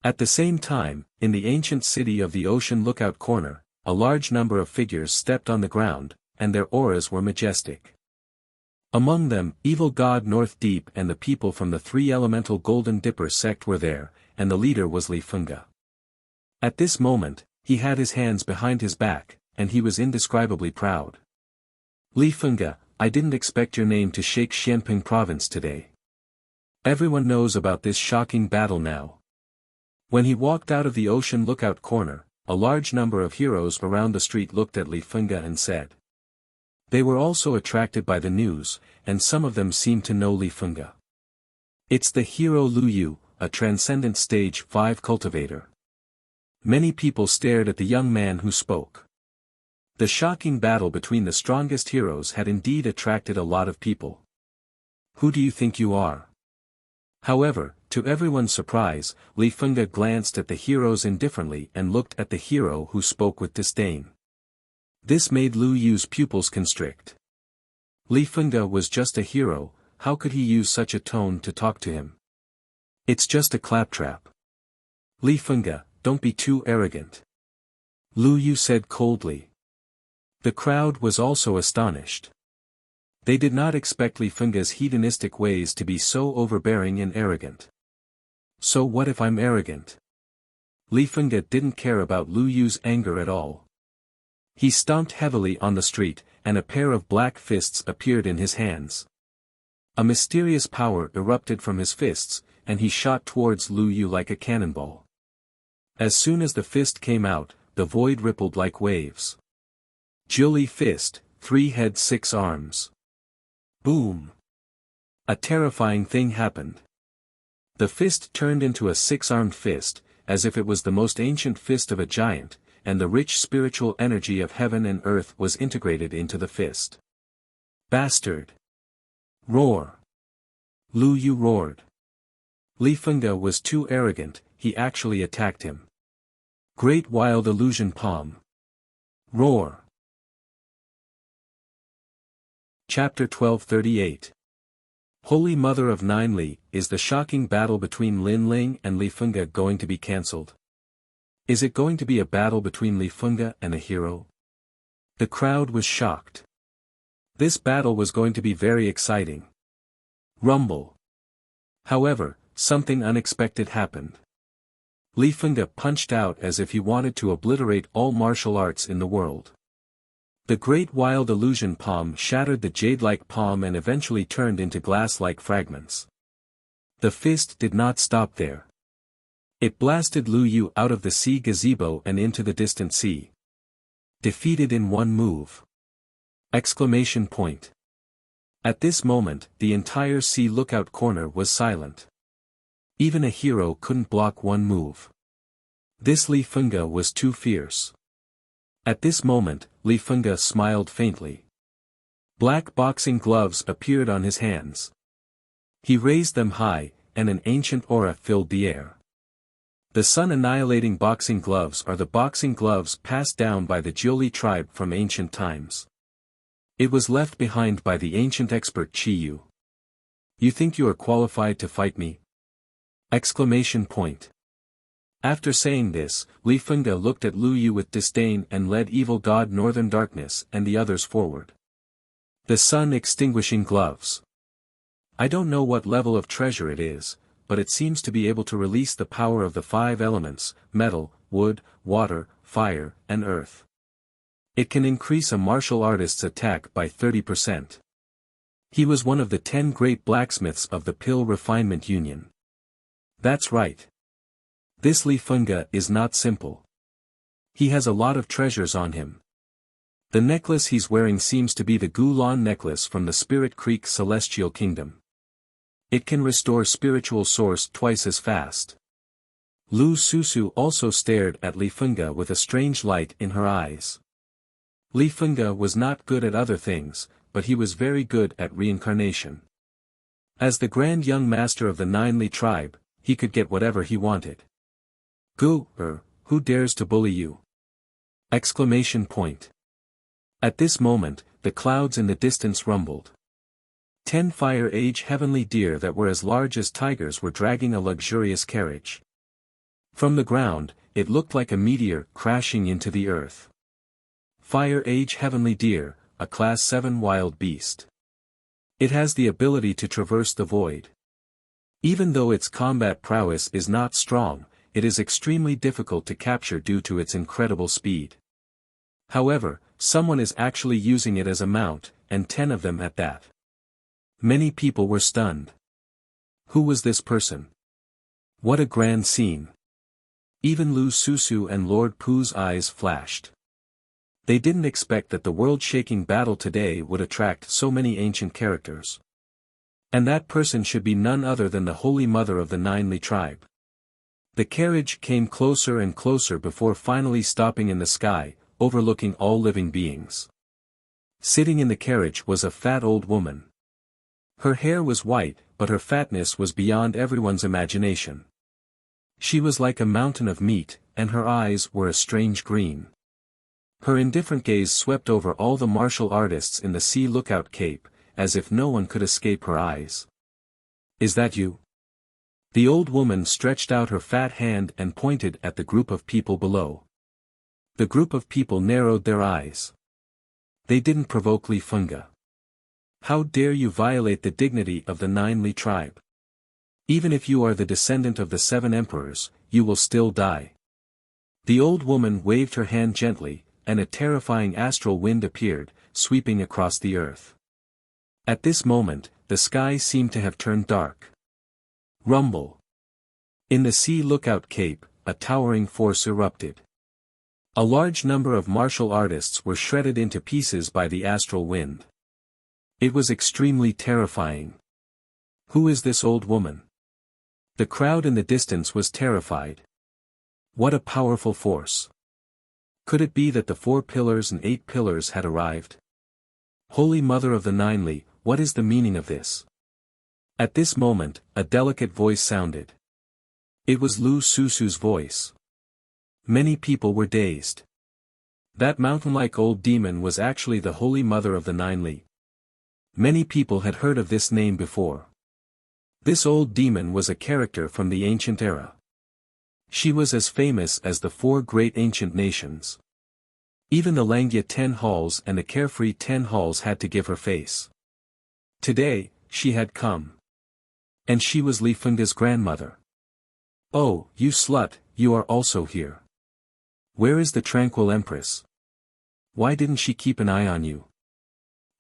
At the same time, in the ancient city of the ocean lookout corner, a large number of figures stepped on the ground, and their auras were majestic. Among them, evil god North Deep and the people from the three-elemental Golden Dipper sect were there, and the leader was Li Fengge. At this moment, he had his hands behind his back, and he was indescribably proud. Li Fengge, I didn't expect your name to shake Xianping province today. Everyone knows about this shocking battle now. When he walked out of the ocean lookout corner, a large number of heroes around the street looked at Li Fengge and said. They were also attracted by the news, and some of them seemed to know Li Fengge. It's the hero Lu Yu, a transcendent stage 5 cultivator. Many people stared at the young man who spoke. The shocking battle between the strongest heroes had indeed attracted a lot of people. Who do you think you are? However, to everyone's surprise, Li Fengge glanced at the heroes indifferently and looked at the hero who spoke with disdain. This made Lu Yu's pupils constrict. Li Fengge was just a hero, how could he use such a tone to talk to him? It's just a claptrap. Li Fengge, don't be too arrogant. Lu Yu said coldly. The crowd was also astonished. They did not expect Li Fengge's hedonistic ways to be so overbearing and arrogant. So what if I'm arrogant? Li Fengge didn't care about Lu Yu's anger at all. He stomped heavily on the street, and a pair of black fists appeared in his hands. A mysterious power erupted from his fists, and he shot towards Lu Yu like a cannonball. As soon as the fist came out, the void rippled like waves. Jiuli fist, 3 heads 6 arms. Boom! A terrifying thing happened. The fist turned into a 6-armed fist, as if it was the most ancient fist of a giant, and the rich spiritual energy of heaven and earth was integrated into the fist. Bastard! Roar! Lu Yu roared. Li Fengge was too arrogant, he actually attacked him. Great wild illusion palm. Roar! Chapter 1238. Holy Mother of Nine Li, is the shocking battle between Lin Ling and Li Fengge going to be cancelled? Is it going to be a battle between Li Fengge and a hero? The crowd was shocked. This battle was going to be very exciting. Rumble. However, something unexpected happened. Li Fengge punched out as if he wanted to obliterate all martial arts in the world. The great wild illusion palm shattered the jade-like palm and eventually turned into glass-like fragments. The fist did not stop there. It blasted Lu Yu out of the sea gazebo and into the distant sea. Defeated in one move! Exclamation point. At this moment, the entire sea lookout corner was silent. Even a hero couldn't block one move. This Li Fengge was too fierce. At this moment, Li Fengge smiled faintly. Black boxing gloves appeared on his hands. He raised them high, and an ancient aura filled the air. The sun-annihilating boxing gloves are the boxing gloves passed down by the Jiuli tribe from ancient times. It was left behind by the ancient expert Qi Yu. You think you are qualified to fight me? Exclamation point. After saying this, Li Fengge looked at Lu Yu with disdain and led evil god Northern Darkness and the others forward. The sun-extinguishing gloves. I don't know what level of treasure it is, but it seems to be able to release the power of the 5 elements, metal, wood, water, fire, and earth. It can increase a martial artist's attack by 30%. He was one of the 10 great blacksmiths of the Pill Refinement Union. That's right. This Li Fengge is not simple. He has a lot of treasures on him. The necklace he's wearing seems to be the Gulan necklace from the Spirit Creek Celestial Kingdom. It can restore spiritual source twice as fast. Lu Susu also stared at Li Fengge with a strange light in her eyes. Li Fengge was not good at other things, but he was very good at reincarnation. As the grand young master of the Nine Li tribe, he could get whatever he wanted. Who dares to bully you? Exclamation point. At this moment, the clouds in the distance rumbled. 10 Fire Age heavenly deer that were as large as tigers were dragging a luxurious carriage. From the ground, it looked like a meteor crashing into the earth. Fire Age heavenly deer, a Class 7 wild beast. It has the ability to traverse the void. Even though its combat prowess is not strong, it is extremely difficult to capture due to its incredible speed. However, someone is actually using it as a mount, and 10 of them at that. Many people were stunned. Who was this person? What a grand scene. Even Lu Susu and Lord Pu's eyes flashed. They didn't expect that the world-shaking battle today would attract so many ancient characters. And that person should be none other than the Holy Mother of the Nine Li tribe. The carriage came closer and closer before finally stopping in the sky, overlooking all living beings. Sitting in the carriage was a fat old woman. Her hair was white, but her fatness was beyond everyone's imagination. She was like a mountain of meat, and her eyes were a strange green. Her indifferent gaze swept over all the martial artists in the Sea Lookout Cape, as if no one could escape her eyes. Is that you? The old woman stretched out her fat hand and pointed at the group of people below. The group of people narrowed their eyes. They didn't provoke Li Fengge. How dare you violate the dignity of the Nine Li tribe? Even if you are the descendant of the 7 emperors, you will still die. The old woman waved her hand gently, and a terrifying astral wind appeared, sweeping across the earth. At this moment, the sky seemed to have turned dark. Rumble. In the Sea Lookout Cape, a towering force erupted. A large number of martial artists were shredded into pieces by the astral wind. It was extremely terrifying. Who is this old woman? The crowd in the distance was terrified. What a powerful force. Could it be that the 4 pillars and 8 pillars had arrived? Holy Mother of the Nine Li, what is the meaning of this? At this moment, a delicate voice sounded. It was Lu Susu's voice. Many people were dazed. That mountain-like old demon was actually the Holy Mother of the Nine Li. Many people had heard of this name before. This old demon was a character from the ancient era. She was as famous as the 4 great ancient nations. Even the Langya 10 halls and the Carefree 10 halls had to give her face. Today, she had come. And she was Li Fengge's grandmother. Oh, you slut, you are also here. Where is the tranquil empress? Why didn't she keep an eye on you?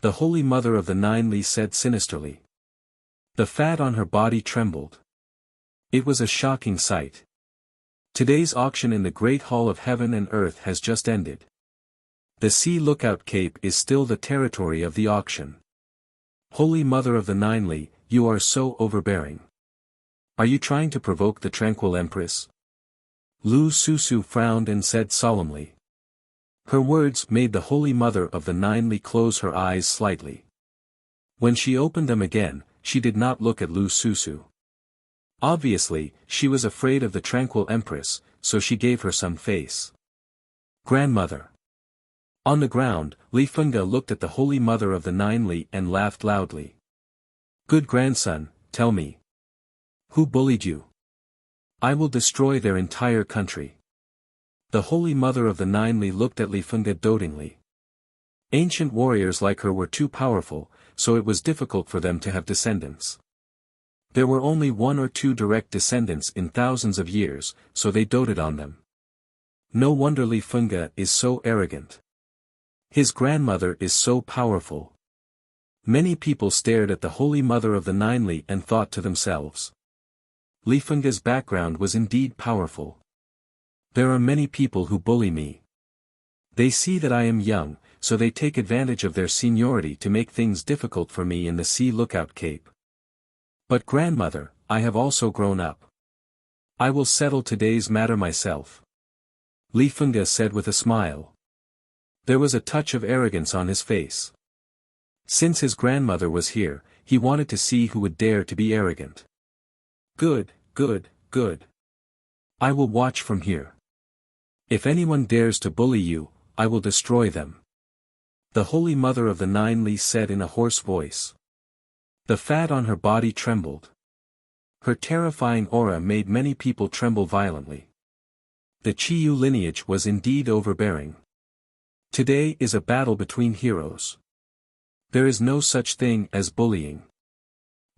The Holy Mother of the Nine Li said sinisterly. The fat on her body trembled. It was a shocking sight. Today's auction in the Great Hall of Heaven and Earth has just ended. The Sea Lookout Cape is still the territory of the auction. Holy Mother of the Nine Li, you are so overbearing. Are you trying to provoke the tranquil empress? Lu Susu frowned and said solemnly. Her words made the Holy Mother of the Nine Li close her eyes slightly. When she opened them again, she did not look at Lu Susu. Obviously, she was afraid of the tranquil empress, so she gave her some face. Grandmother. On the ground, Li Fengge looked at the Holy Mother of the Nine Li and laughed loudly. Good grandson, tell me. Who bullied you? I will destroy their entire country. The Holy Mother of the Nine Li looked at Li Fengge dotingly. Ancient warriors like her were too powerful, so it was difficult for them to have descendants. There were only 1 or 2 direct descendants in thousands of years, so they doted on them. No wonder Li Fengge is so arrogant. His grandmother is so powerful. Many people stared at the Holy Mother of the Nine Li and thought to themselves. Li Fengge's background was indeed powerful. There are many people who bully me. They see that I am young, so they take advantage of their seniority to make things difficult for me in the Sea Lookout Cape. But grandmother, I have also grown up. I will settle today's matter myself. Li Fengge said with a smile. There was a touch of arrogance on his face. Since his grandmother was here, he wanted to see who would dare to be arrogant. Good, good, good. I will watch from here. If anyone dares to bully you, I will destroy them. The Holy Mother of the Nine Li said in a hoarse voice. The fat on her body trembled. Her terrifying aura made many people tremble violently. The Qiyu lineage was indeed overbearing. Today is a battle between heroes. There is no such thing as bullying.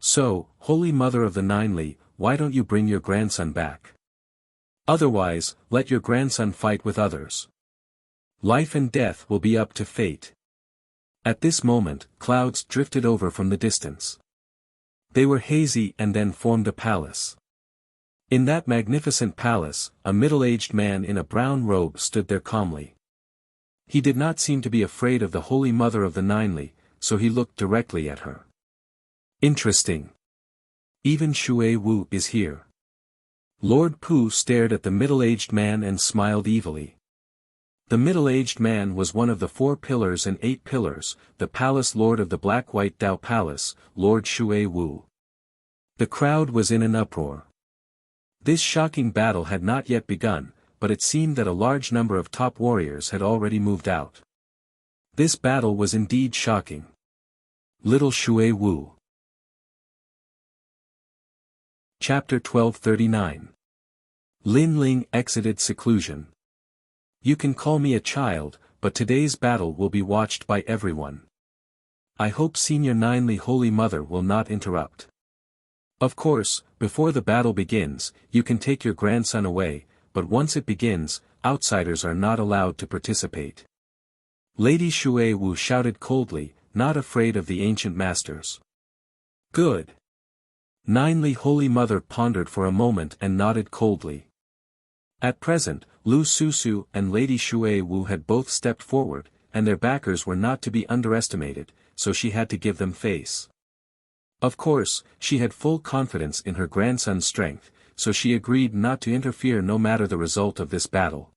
So, Holy Mother of the Nine Li, why don't you bring your grandson back? Otherwise, let your grandson fight with others. Life and death will be up to fate. At this moment, clouds drifted over from the distance. They were hazy and then formed a palace. In that magnificent palace, a middle-aged man in a brown robe stood there calmly. He did not seem to be afraid of the Holy Mother of the Nine Li, so he looked directly at her. Interesting. Even Shui Wu is here. Lord Pu stared at the middle-aged man and smiled evilly. The middle-aged man was one of the 4 pillars and 8 pillars, the palace lord of the Black-White Dao Palace, Lord Shui Wu. The crowd was in an uproar. This shocking battle had not yet begun, but it seemed that a large number of top warriors had already moved out. This battle was indeed shocking. Little Shui Wu. Chapter 1239. Lin Ling exited seclusion. You can call me a child, but today's battle will be watched by everyone. I hope Senior Nine Li Holy Mother will not interrupt. Of course, before the battle begins, you can take your grandson away, but once it begins, outsiders are not allowed to participate. Lady Shui Wu shouted coldly, not afraid of the ancient masters. Good. Nine Li Holy Mother pondered for a moment and nodded coldly. At present, Lu Susu and Lady Shui Wu had both stepped forward, and their backers were not to be underestimated, so she had to give them face. Of course, she had full confidence in her grandson's strength, so she agreed not to interfere no matter the result of this battle.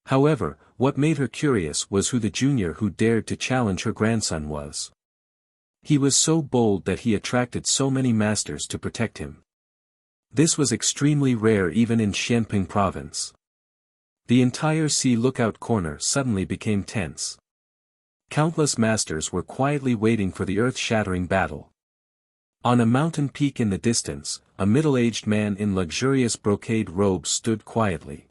However, what made her curious was who the junior who dared to challenge her grandson was. He was so bold that he attracted so many masters to protect him. This was extremely rare even in Xianping province. The entire Sea Lookout corner suddenly became tense. Countless masters were quietly waiting for the earth-shattering battle. On a mountain peak in the distance, a middle-aged man in luxurious brocade robes stood quietly.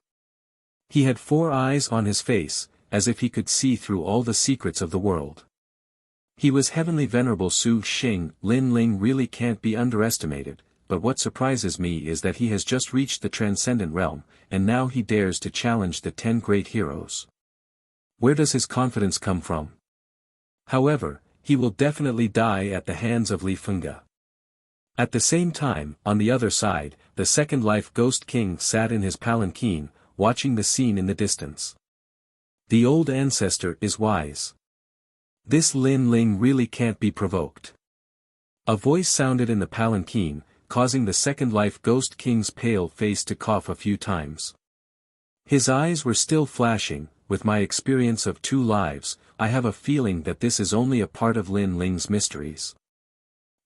He had 4 eyes on his face, as if he could see through all the secrets of the world. He was Heavenly Venerable Su Xing. Lin Ling really can't be underestimated, but what surprises me is that he has just reached the Transcendent Realm, and now he dares to challenge the 10 great heroes. Where does his confidence come from? However, he will definitely die at the hands of Li Fengge. At the same time, on the other side, the Second Life Ghost King sat in his palanquin, watching the scene in the distance. The old ancestor is wise. This Lin Ling really can't be provoked. A voice sounded in the palanquin, causing the Second Life Ghost King's pale face to cough a few times. His eyes were still flashing. With my experience of 2 lives, I have a feeling that this is only a part of Lin Ling's mysteries.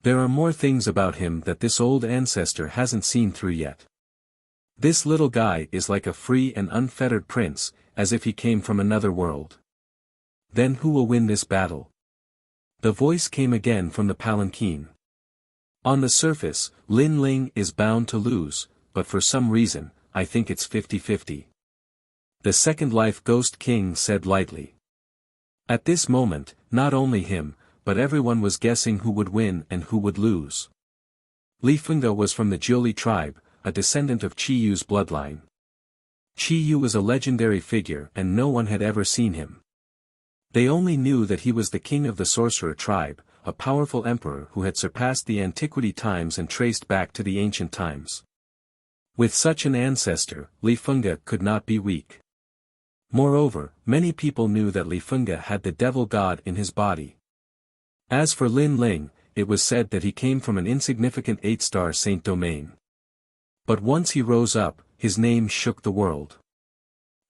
There are more things about him that this old ancestor hasn't seen through yet. This little guy is like a free and unfettered prince, as if he came from another world. Then who will win this battle? The voice came again from the palanquin. On the surface, Lin Ling is bound to lose, but for some reason, I think it's 50-50. The Second Life Ghost King said lightly. At this moment, not only him, but everyone was guessing who would win and who would lose. Li Fengge was from the Jiuli tribe, a descendant of Qiyu's bloodline. Qiyu was a legendary figure and no one had ever seen him. They only knew that he was the king of the sorcerer tribe, a powerful emperor who had surpassed the antiquity times and traced back to the ancient times. With such an ancestor, Li Fengge could not be weak. Moreover, many people knew that Li Fengge had the devil god in his body. As for Lin Ling, it was said that he came from an insignificant 8-star saint domain. But once he rose up, his name shook the world.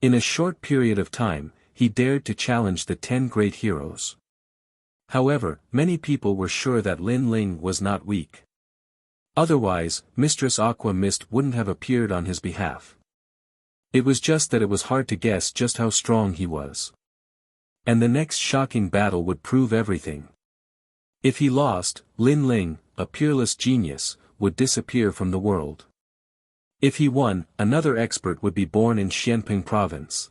In a short period of time, he dared to challenge the 10 great heroes. However, many people were sure that Lin Ling was not weak. Otherwise, Mistress Aqua Mist wouldn't have appeared on his behalf. It was just that it was hard to guess just how strong he was. And the next shocking battle would prove everything. If he lost, Lin Ling, a peerless genius, would disappear from the world. If he won, another expert would be born in Xianping province.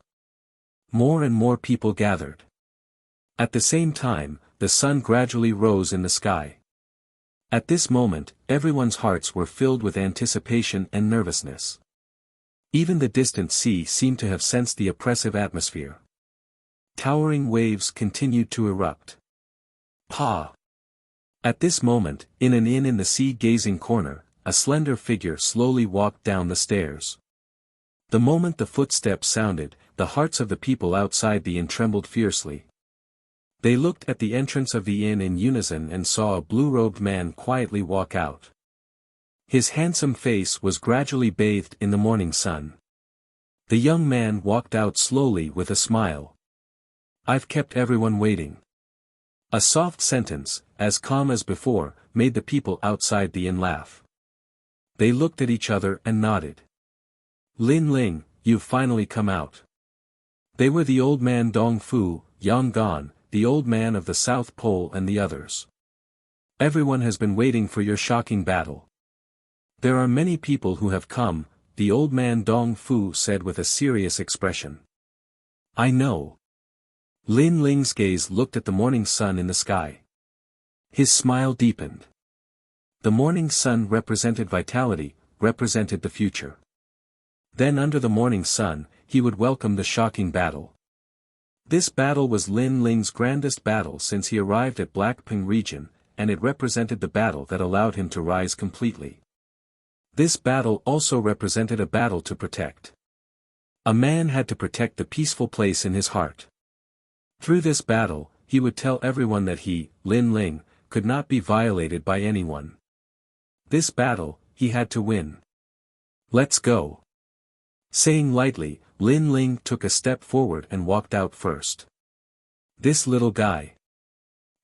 More and more people gathered. At the same time, the sun gradually rose in the sky. At this moment, everyone's hearts were filled with anticipation and nervousness. Even the distant sea seemed to have sensed the oppressive atmosphere. Towering waves continued to erupt. Pa! At this moment, in an inn in the sea-gazing corner, a slender figure slowly walked down the stairs. The moment the footsteps sounded, the hearts of the people outside the inn trembled fiercely. They looked at the entrance of the inn in unison and saw a blue-robed man quietly walk out. His handsome face was gradually bathed in the morning sun. The young man walked out slowly with a smile. "I've kept everyone waiting." A soft sentence, as calm as before, made the people outside the inn laugh. They looked at each other and nodded. "Lin Ling, you've finally come out." They were the old man Dong Fu, Yang Gan, the old man of the South Pole and the others. "Everyone has been waiting for your shocking battle. There are many people who have come," the old man Dong Fu said with a serious expression. "I know." Lin Ling's gaze looked at the morning sun in the sky. His smile deepened. The morning sun represented vitality, represented the future. Then under the morning sun, he would welcome the shocking battle. This battle was Lin Ling's grandest battle since he arrived at Blackping region, and it represented the battle that allowed him to rise completely. This battle also represented a battle to protect. A man had to protect the peaceful place in his heart. Through this battle, he would tell everyone that he, Lin Ling, could not be violated by anyone. This battle, he had to win. "Let's go." Saying lightly, Lin Ling took a step forward and walked out first. This little guy.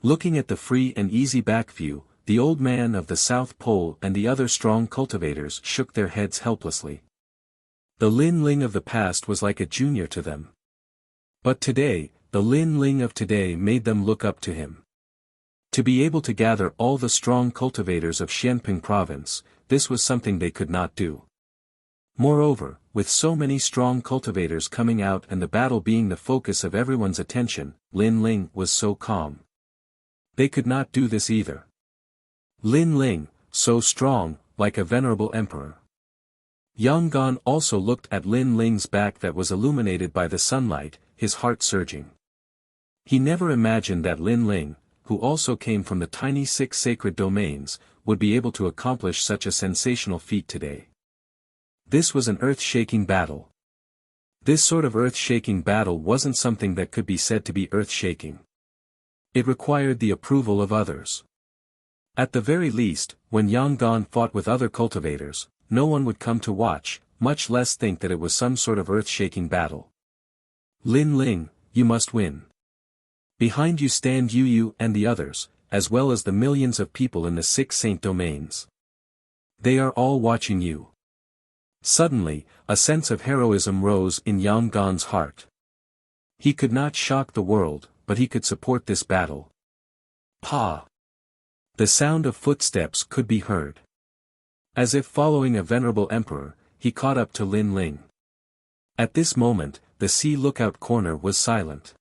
Looking at the free and easy back view, the old man of the South Pole and the other strong cultivators shook their heads helplessly. The Lin Ling of the past was like a junior to them. But today, the Lin Ling of today made them look up to him. To be able to gather all the strong cultivators of Xianping province, this was something they could not do. Moreover, with so many strong cultivators coming out and the battle being the focus of everyone's attention, Lin Ling was so calm. They could not do this either. Lin Ling, so strong, like a venerable emperor. Yang Gan also looked at Lin Ling's back that was illuminated by the sunlight, his heart surging. He never imagined that Lin Ling, who also came from the tiny 6 sacred domains, would be able to accomplish such a sensational feat today. This was an earth-shaking battle. This sort of earth-shaking battle wasn't something that could be said to be earth-shaking. It required the approval of others. At the very least, when Yang Gan fought with other cultivators, no one would come to watch, much less think that it was some sort of earth-shaking battle. "Lin Ling, you must win. Behind you stand you and the others, as well as the millions of people in the 6 saint domains. They are all watching you." Suddenly, a sense of heroism rose in Yang Gan's heart. He could not shock the world, but he could support this battle. Pa! The sound of footsteps could be heard. As if following a venerable emperor, he caught up to Lin Ling. At this moment, the sea lookout corner was silent.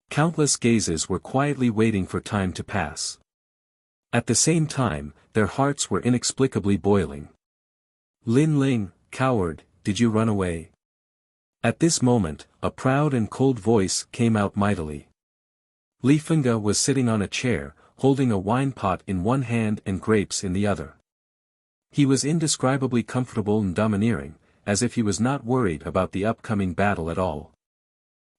Countless gazes were quietly waiting for time to pass. At the same time, their hearts were inexplicably boiling. "Lin Ling, coward, did you run away?" At this moment, a proud and cold voice came out mightily. Li Fengge was sitting on a chair, holding a wine pot in one hand and grapes in the other. He was indescribably comfortable and domineering, as if he was not worried about the upcoming battle at all.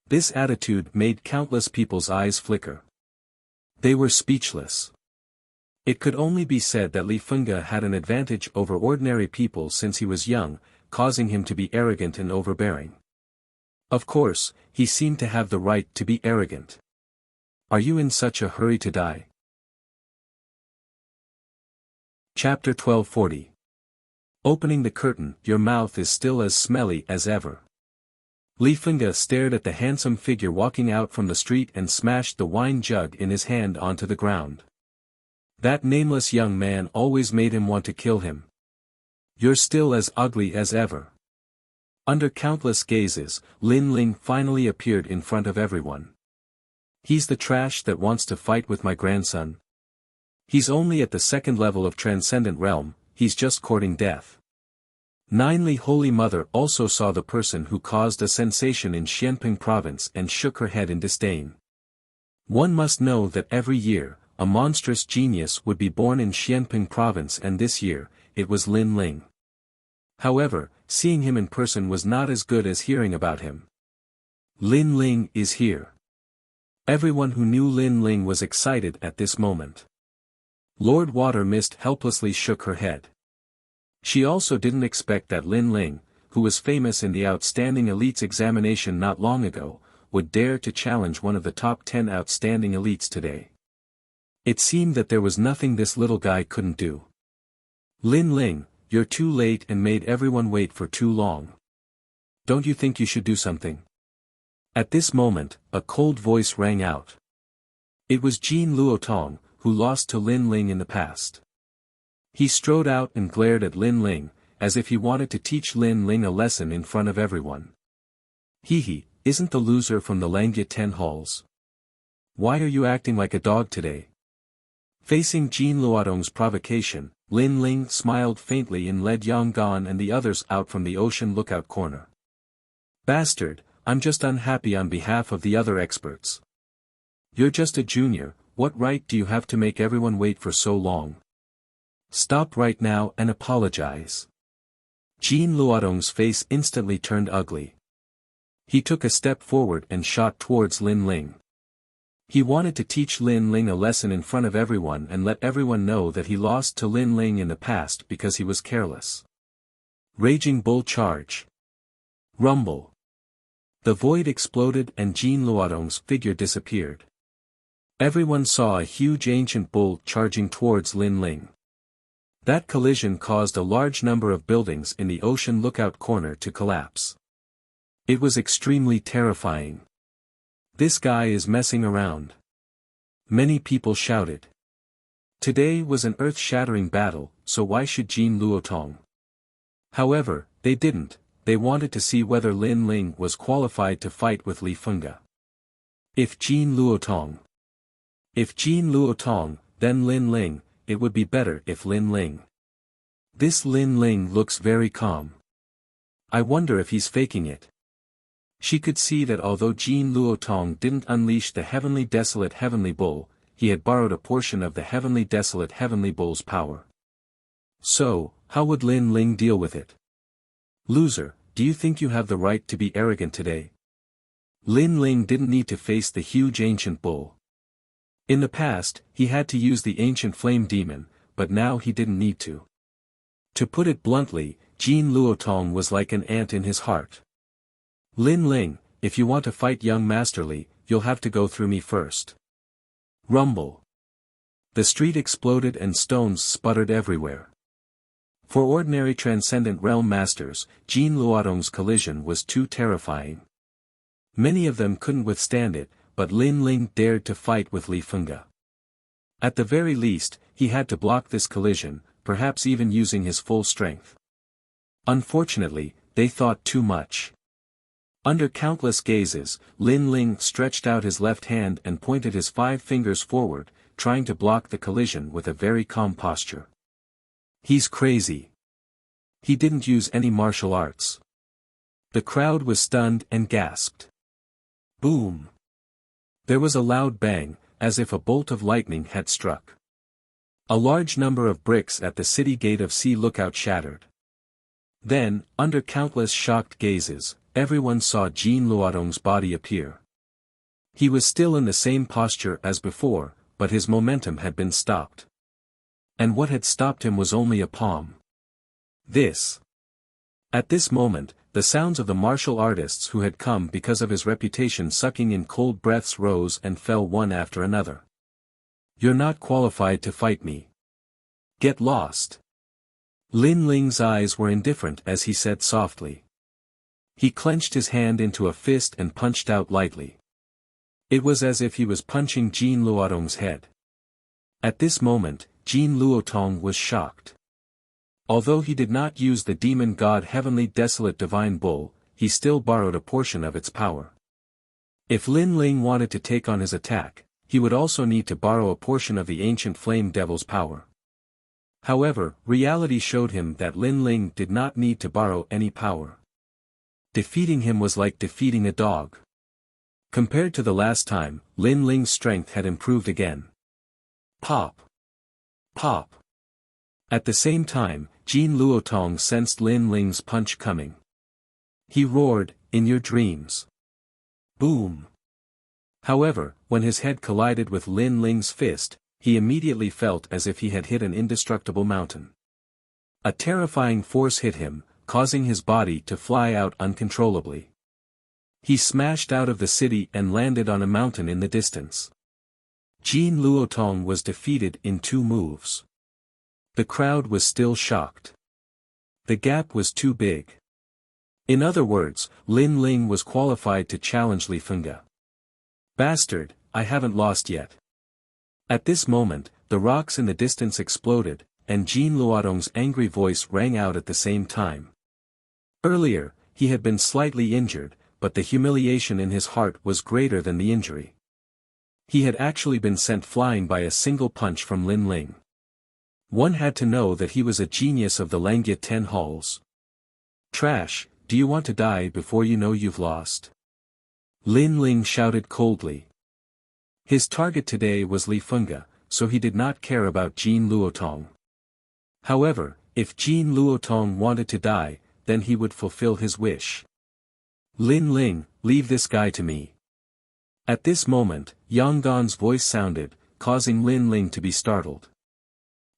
This attitude made countless people's eyes flicker. They were speechless. It could only be said that Li Fengge had an advantage over ordinary people since he was young, causing him to be arrogant and overbearing. Of course, he seemed to have the right to be arrogant. Are you in such a hurry to die? Chapter 1240. Opening the curtain, your mouth is still as smelly as ever. Li Fengge stared at the handsome figure walking out from the street and smashed the wine jug in his hand onto the ground. That nameless young man always made him want to kill him. You're still as ugly as ever. Under countless gazes, Lin Ling finally appeared in front of everyone. He's the trash that wants to fight with my grandson. He's only at the second level of Transcendent Realm, he's just courting death. Li Holy Mother also saw the person who caused a sensation in Xianping Province and shook her head in disdain. One must know that every year, a monstrous genius would be born in Xianping Province, and this year, it was Lin Ling. However, seeing him in person was not as good as hearing about him. Lin Ling is here. Everyone who knew Lin Ling was excited at this moment. Lord Water Mist helplessly shook her head. She also didn't expect that Lin Ling, who was famous in the Outstanding Elites examination not long ago, would dare to challenge one of the top 10 Outstanding Elites today. It seemed that there was nothing this little guy couldn't do. Lin Ling, you're too late and made everyone wait for too long. Don't you think you should do something? At this moment, a cold voice rang out. It was Jin Luotong, who lost to Lin Ling in the past. He strode out and glared at Lin Ling, as if he wanted to teach Lin Ling a lesson in front of everyone. He isn't the loser from the Langya 10 halls. Why are you acting like a dog today? Facing Jin Luotong's provocation, Lin Ling smiled faintly and led Yang Gan and the others out from the ocean lookout corner. Bastard, I'm just unhappy on behalf of the other experts. You're just a junior, what right do you have to make everyone wait for so long? Stop right now and apologize. Jin Luotong's face instantly turned ugly. He took a step forward and shot towards Lin Ling. He wanted to teach Lin Ling a lesson in front of everyone and let everyone know that he lost to Lin Ling in the past because he was careless. Raging Bull Charge. Rumble. The void exploded and Jin Luotong's figure disappeared. Everyone saw a huge ancient bull charging towards Lin Ling. That collision caused a large number of buildings in the ocean lookout corner to collapse. It was extremely terrifying. This guy is messing around. Many people shouted. Today was an earth-shattering battle, so why should Jin Luotong? However, they didn't, they wanted to see whether Lin Ling was qualified to fight with Li Fengge. If Jin Luotong, then Lin Ling, it would be better if Lin Ling. This Lin Ling looks very calm. I wonder if he's faking it. She could see that although Jin Luotong didn't unleash the Heavenly Desolate Heavenly Bull, he had borrowed a portion of the Heavenly Desolate Heavenly Bull's power. So, how would Lin Ling deal with it? Loser, do you think you have the right to be arrogant today? Lin Ling didn't need to face the huge ancient bull. In the past, he had to use the ancient flame demon, but now he didn't need to. To put it bluntly, Jin Luotong was like an ant in his heart. Lin Ling, if you want to fight young Master Li, you'll have to go through me first. Rumble. The street exploded and stones sputtered everywhere. For ordinary Transcendent Realm Masters, Jin Luotong's collision was too terrifying. Many of them couldn't withstand it, but Lin Ling dared to fight with Li Fengge. At the very least, he had to block this collision, perhaps even using his full strength. Unfortunately, they thought too much. Under countless gazes, Lin Ling stretched out his left hand and pointed his 5 fingers forward, trying to block the collision with a very calm posture. He's crazy. He didn't use any martial arts. The crowd was stunned and gasped. Boom! There was a loud bang, as if a bolt of lightning had struck. A large number of bricks at the city gate of Sea Lookout shattered. Then, under countless shocked gazes, everyone saw Jean Luodong's body appear. He was still in the same posture as before, but his momentum had been stopped. And what had stopped him was only a palm. This. At this moment, the sounds of the martial artists who had come because of his reputation sucking in cold breaths rose and fell one after another. You're not qualified to fight me. Get lost. Lin Ling's eyes were indifferent as he said softly. He clenched his hand into a fist and punched out lightly. It was as if he was punching Jean Luodong's head. At this moment, Jean Luotong was shocked. Although he did not use the demon god Heavenly Desolate Divine Bull, he still borrowed a portion of its power. If Lin Ling wanted to take on his attack, he would also need to borrow a portion of the ancient Flame Devil's power. However, reality showed him that Lin Ling did not need to borrow any power. Defeating him was like defeating a dog. Compared to the last time, Lin Ling's strength had improved again. Pop! Pop! At the same time, Jean Luotong sensed Lin Ling's punch coming. He roared, "In your dreams." Boom! However, when his head collided with Lin Ling's fist, he immediately felt as if he had hit an indestructible mountain. A terrifying force hit him, causing his body to fly out uncontrollably. He smashed out of the city and landed on a mountain in the distance. Jean Luotong was defeated in 2 moves. The crowd was still shocked. The gap was too big. In other words, Lin Ling was qualified to challenge Li Fengge. Bastard, I haven't lost yet. At this moment, the rocks in the distance exploded, and Jean Luodong's angry voice rang out at the same time. Earlier, he had been slightly injured, but the humiliation in his heart was greater than the injury. He had actually been sent flying by a single punch from Lin Ling. One had to know that he was a genius of the Langya 10 halls. Trash, do you want to die before you know you've lost? Lin Ling shouted coldly. His target today was Li Fengge, so he did not care about Jean Luotong. However, if Jean Luotong wanted to die, then he would fulfill his wish. Lin Ling, leave this guy to me. At this moment, Yang Gan's voice sounded, causing Lin Ling to be startled.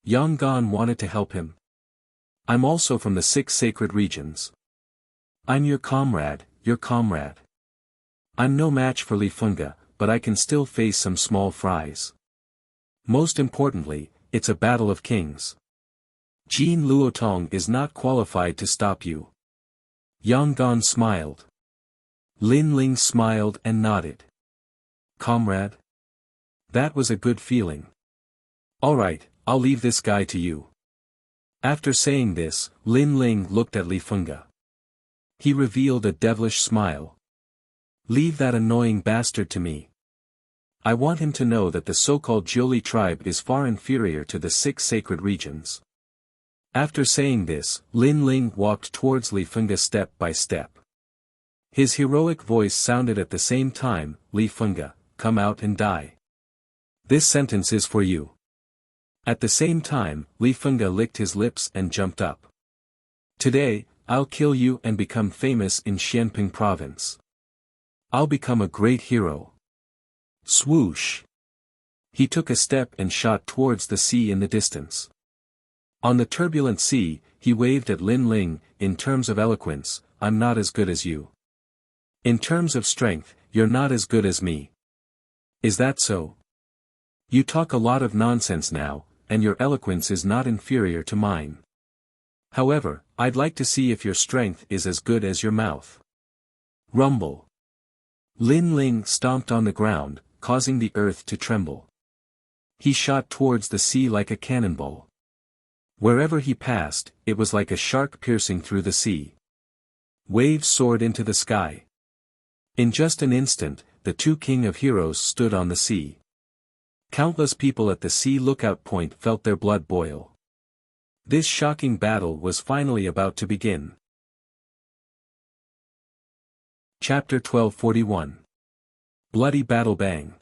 Yang Gan wanted to help him. I'm also from the 6 sacred regions. I'm your comrade, your comrade. I'm no match for Li Fengge, but I can still face some small fries. Most importantly, it's a battle of kings. Jean Luotong is not qualified to stop you. Yang Gan smiled. Lin Ling smiled and nodded. Comrade? That was a good feeling. Alright, I'll leave this guy to you. After saying this, Lin Ling looked at Li Fengge. He revealed a devilish smile. Leave that annoying bastard to me. I want him to know that the so-called Jiuli tribe is far inferior to the 6 sacred regions. After saying this, Lin Ling walked towards Li Fengge step by step. His heroic voice sounded at the same time, Li Fengge, come out and die. This sentence is for you. At the same time, Li Fengge licked his lips and jumped up. Today, I'll kill you and become famous in Xianping province. I'll become a great hero. Swoosh! He took a step and shot towards the sea in the distance. On the turbulent sea, he waved at Lin Ling, in terms of eloquence, I'm not as good as you. In terms of strength, you're not as good as me. Is that so? You talk a lot of nonsense now, and your eloquence is not inferior to mine. However, I'd like to see if your strength is as good as your mouth. Rumble. Lin Ling stomped on the ground, causing the earth to tremble. He shot towards the sea like a cannonball. Wherever he passed, it was like a shark piercing through the sea. Waves soared into the sky. In just an instant, the 2 King of Heroes stood on the sea. Countless people at the sea lookout point felt their blood boil. This shocking battle was finally about to begin. Chapter 1241. Bloody Battle. Bang!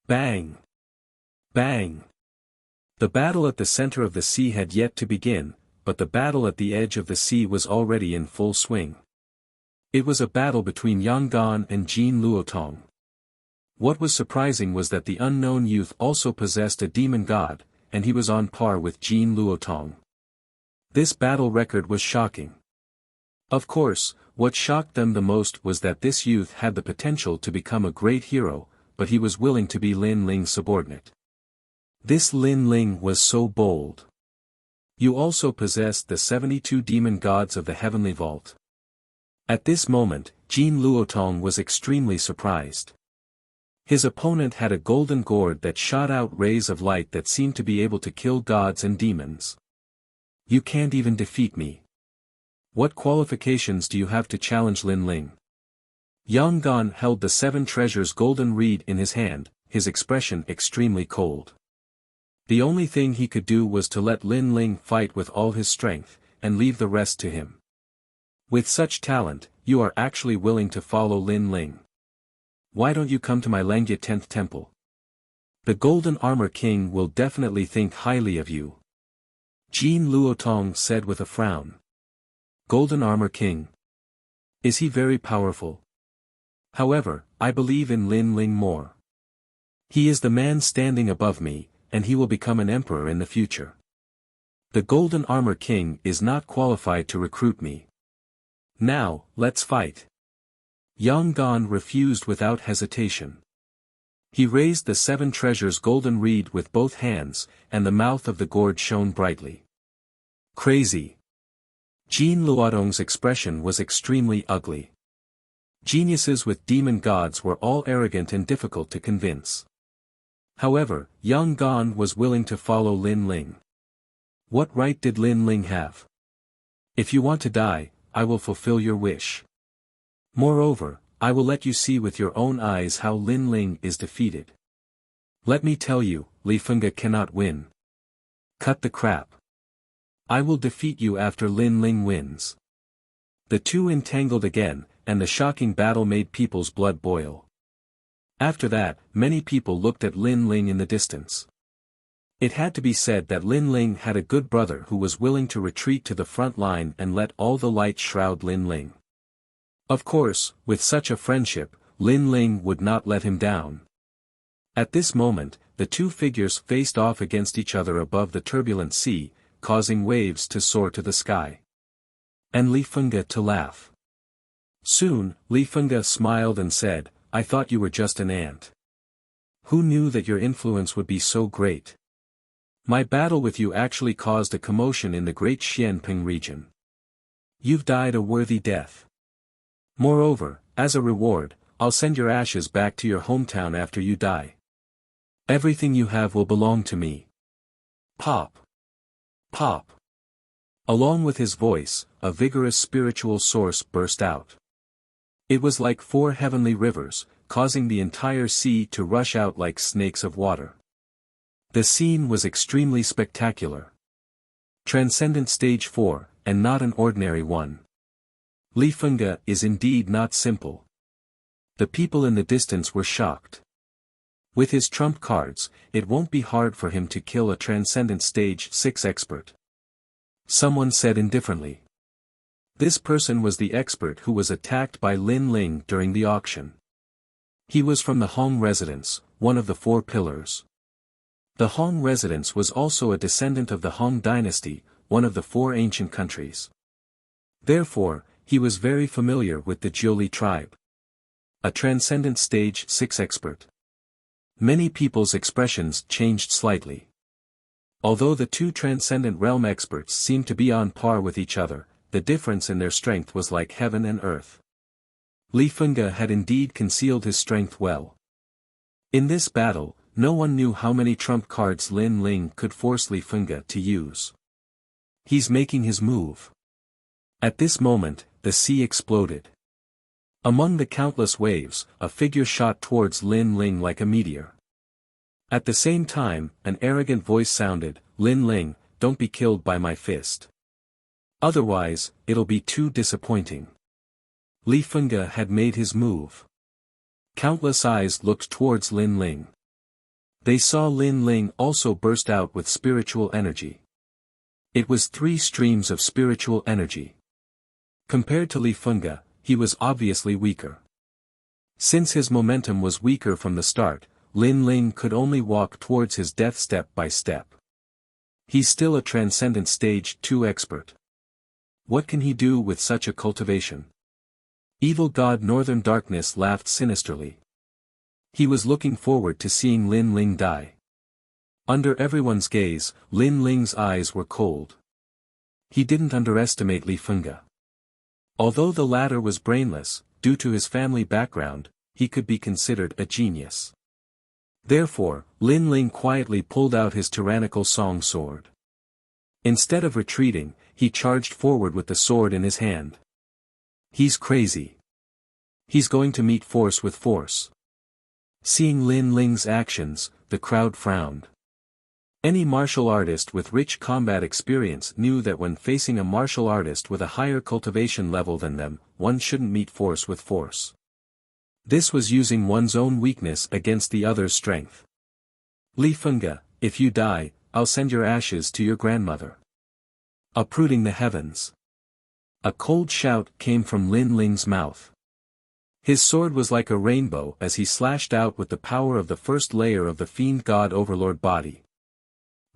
Bang! Bang! The battle at the center of the sea had yet to begin, but the battle at the edge of the sea was already in full swing. It was a battle between Yang Gan and Jin Luotong. What was surprising was that the unknown youth also possessed a demon god, and he was on par with Jin Luotong. This battle record was shocking. Of course, what shocked them the most was that this youth had the potential to become a great hero, but he was willing to be Lin Ling's subordinate. This Lin Ling was so bold. You also possessed the 72 demon gods of the heavenly vault. At this moment, Jin Luotong was extremely surprised. His opponent had a golden gourd that shot out rays of light that seemed to be able to kill gods and demons. You can't even defeat me. What qualifications do you have to challenge Lin Ling? Yang Gan held the 7 treasures golden reed in his hand, his expression extremely cold. The only thing he could do was to let Lin Ling fight with all his strength, and leave the rest to him. With such talent, you are actually willing to follow Lin Ling. Why don't you come to my Langya 10th temple? The Golden Armor King will definitely think highly of you. Jin Luotong said with a frown. Golden Armor King. Is he very powerful? However, I believe in Lin Ling more. He is the man standing above me, and he will become an emperor in the future. The Golden Armor King is not qualified to recruit me. Now, let's fight. Yang Gan refused without hesitation. He raised the 7 treasures golden reed with both hands, and the mouth of the gourd shone brightly. Crazy. Jin Luotong's expression was extremely ugly. Geniuses with demon gods were all arrogant and difficult to convince. However, Yang Gan was willing to follow Lin Ling. What right did Lin Ling have? If you want to die, I will fulfill your wish. Moreover, I will let you see with your own eyes how Lin Ling is defeated. Let me tell you, Li Fengge cannot win. Cut the crap. I will defeat you after Lin Ling wins. The two entangled again, and the shocking battle made people's blood boil. After that, many people looked at Lin Ling in the distance. It had to be said that Lin Ling had a good brother who was willing to retreat to the front line and let all the light shroud Lin Ling. Of course, with such a friendship, Lin Ling would not let him down. At this moment, the two figures faced off against each other above the turbulent sea, causing waves to soar to the sky. And Li Fengge to laugh. Soon, Li Fengge smiled and said, I thought you were just an ant. Who knew that your influence would be so great? My battle with you actually caused a commotion in the great Xianping region. You've died a worthy death. Moreover, as a reward, I'll send your ashes back to your hometown after you die. Everything you have will belong to me. Pop. Pop. Along with his voice, a vigorous spiritual source burst out. It was like 4 heavenly rivers, causing the entire sea to rush out like snakes of water. The scene was extremely spectacular. Transcendent Stage 4, and not an ordinary one. Li Fengge is indeed not simple. The people in the distance were shocked. With his trump cards, it won't be hard for him to kill a Transcendent Stage 6 expert. Someone said indifferently. This person was the expert who was attacked by Lin Ling during the auction. He was from the Hong residence, one of the 4 pillars. The Hong residence was also a descendant of the Hong dynasty, one of the 4 ancient countries. Therefore, he was very familiar with the Jiuli tribe. A Transcendent Stage 6 expert. Many people's expressions changed slightly. Although the 2 Transcendent Realm experts seemed to be on par with each other, the difference in their strength was like heaven and earth. Li Fengge had indeed concealed his strength well. In this battle, no one knew how many trump cards Lin Ling could force Li Fengge to use. He's making his move. At this moment, the sea exploded. Among the countless waves, a figure shot towards Lin Ling like a meteor. At the same time, an arrogant voice sounded, Lin Ling, don't be killed by my fist. Otherwise, it'll be too disappointing. Li Fengge had made his move. Countless eyes looked towards Lin Ling. They saw Lin Ling also burst out with spiritual energy. It was 3 streams of spiritual energy. Compared to Li Fengge, he was obviously weaker. Since his momentum was weaker from the start, Lin Ling could only walk towards his death step by step. He's still a Transcendent Stage 2 expert. What can he do with such a cultivation? Evil God Northern Darkness laughed sinisterly. He was looking forward to seeing Lin Ling die. Under everyone's gaze, Lin Ling's eyes were cold. He didn't underestimate Li Fengge. Although the latter was brainless, due to his family background, he could be considered a genius. Therefore, Lin Ling quietly pulled out his tyrannical song sword. Instead of retreating, he charged forward with the sword in his hand. He's crazy. He's going to meet force with force. Seeing Lin Ling's actions, the crowd frowned. Any martial artist with rich combat experience knew that when facing a martial artist with a higher cultivation level than them, one shouldn't meet force with force. This was using one's own weakness against the other's strength. Li Fengge, if you die, I'll send your ashes to your grandmother. Uprooting the heavens. A cold shout came from Lin Ling's mouth. His sword was like a rainbow as he slashed out with the power of the first layer of the Fiend God Overlord body.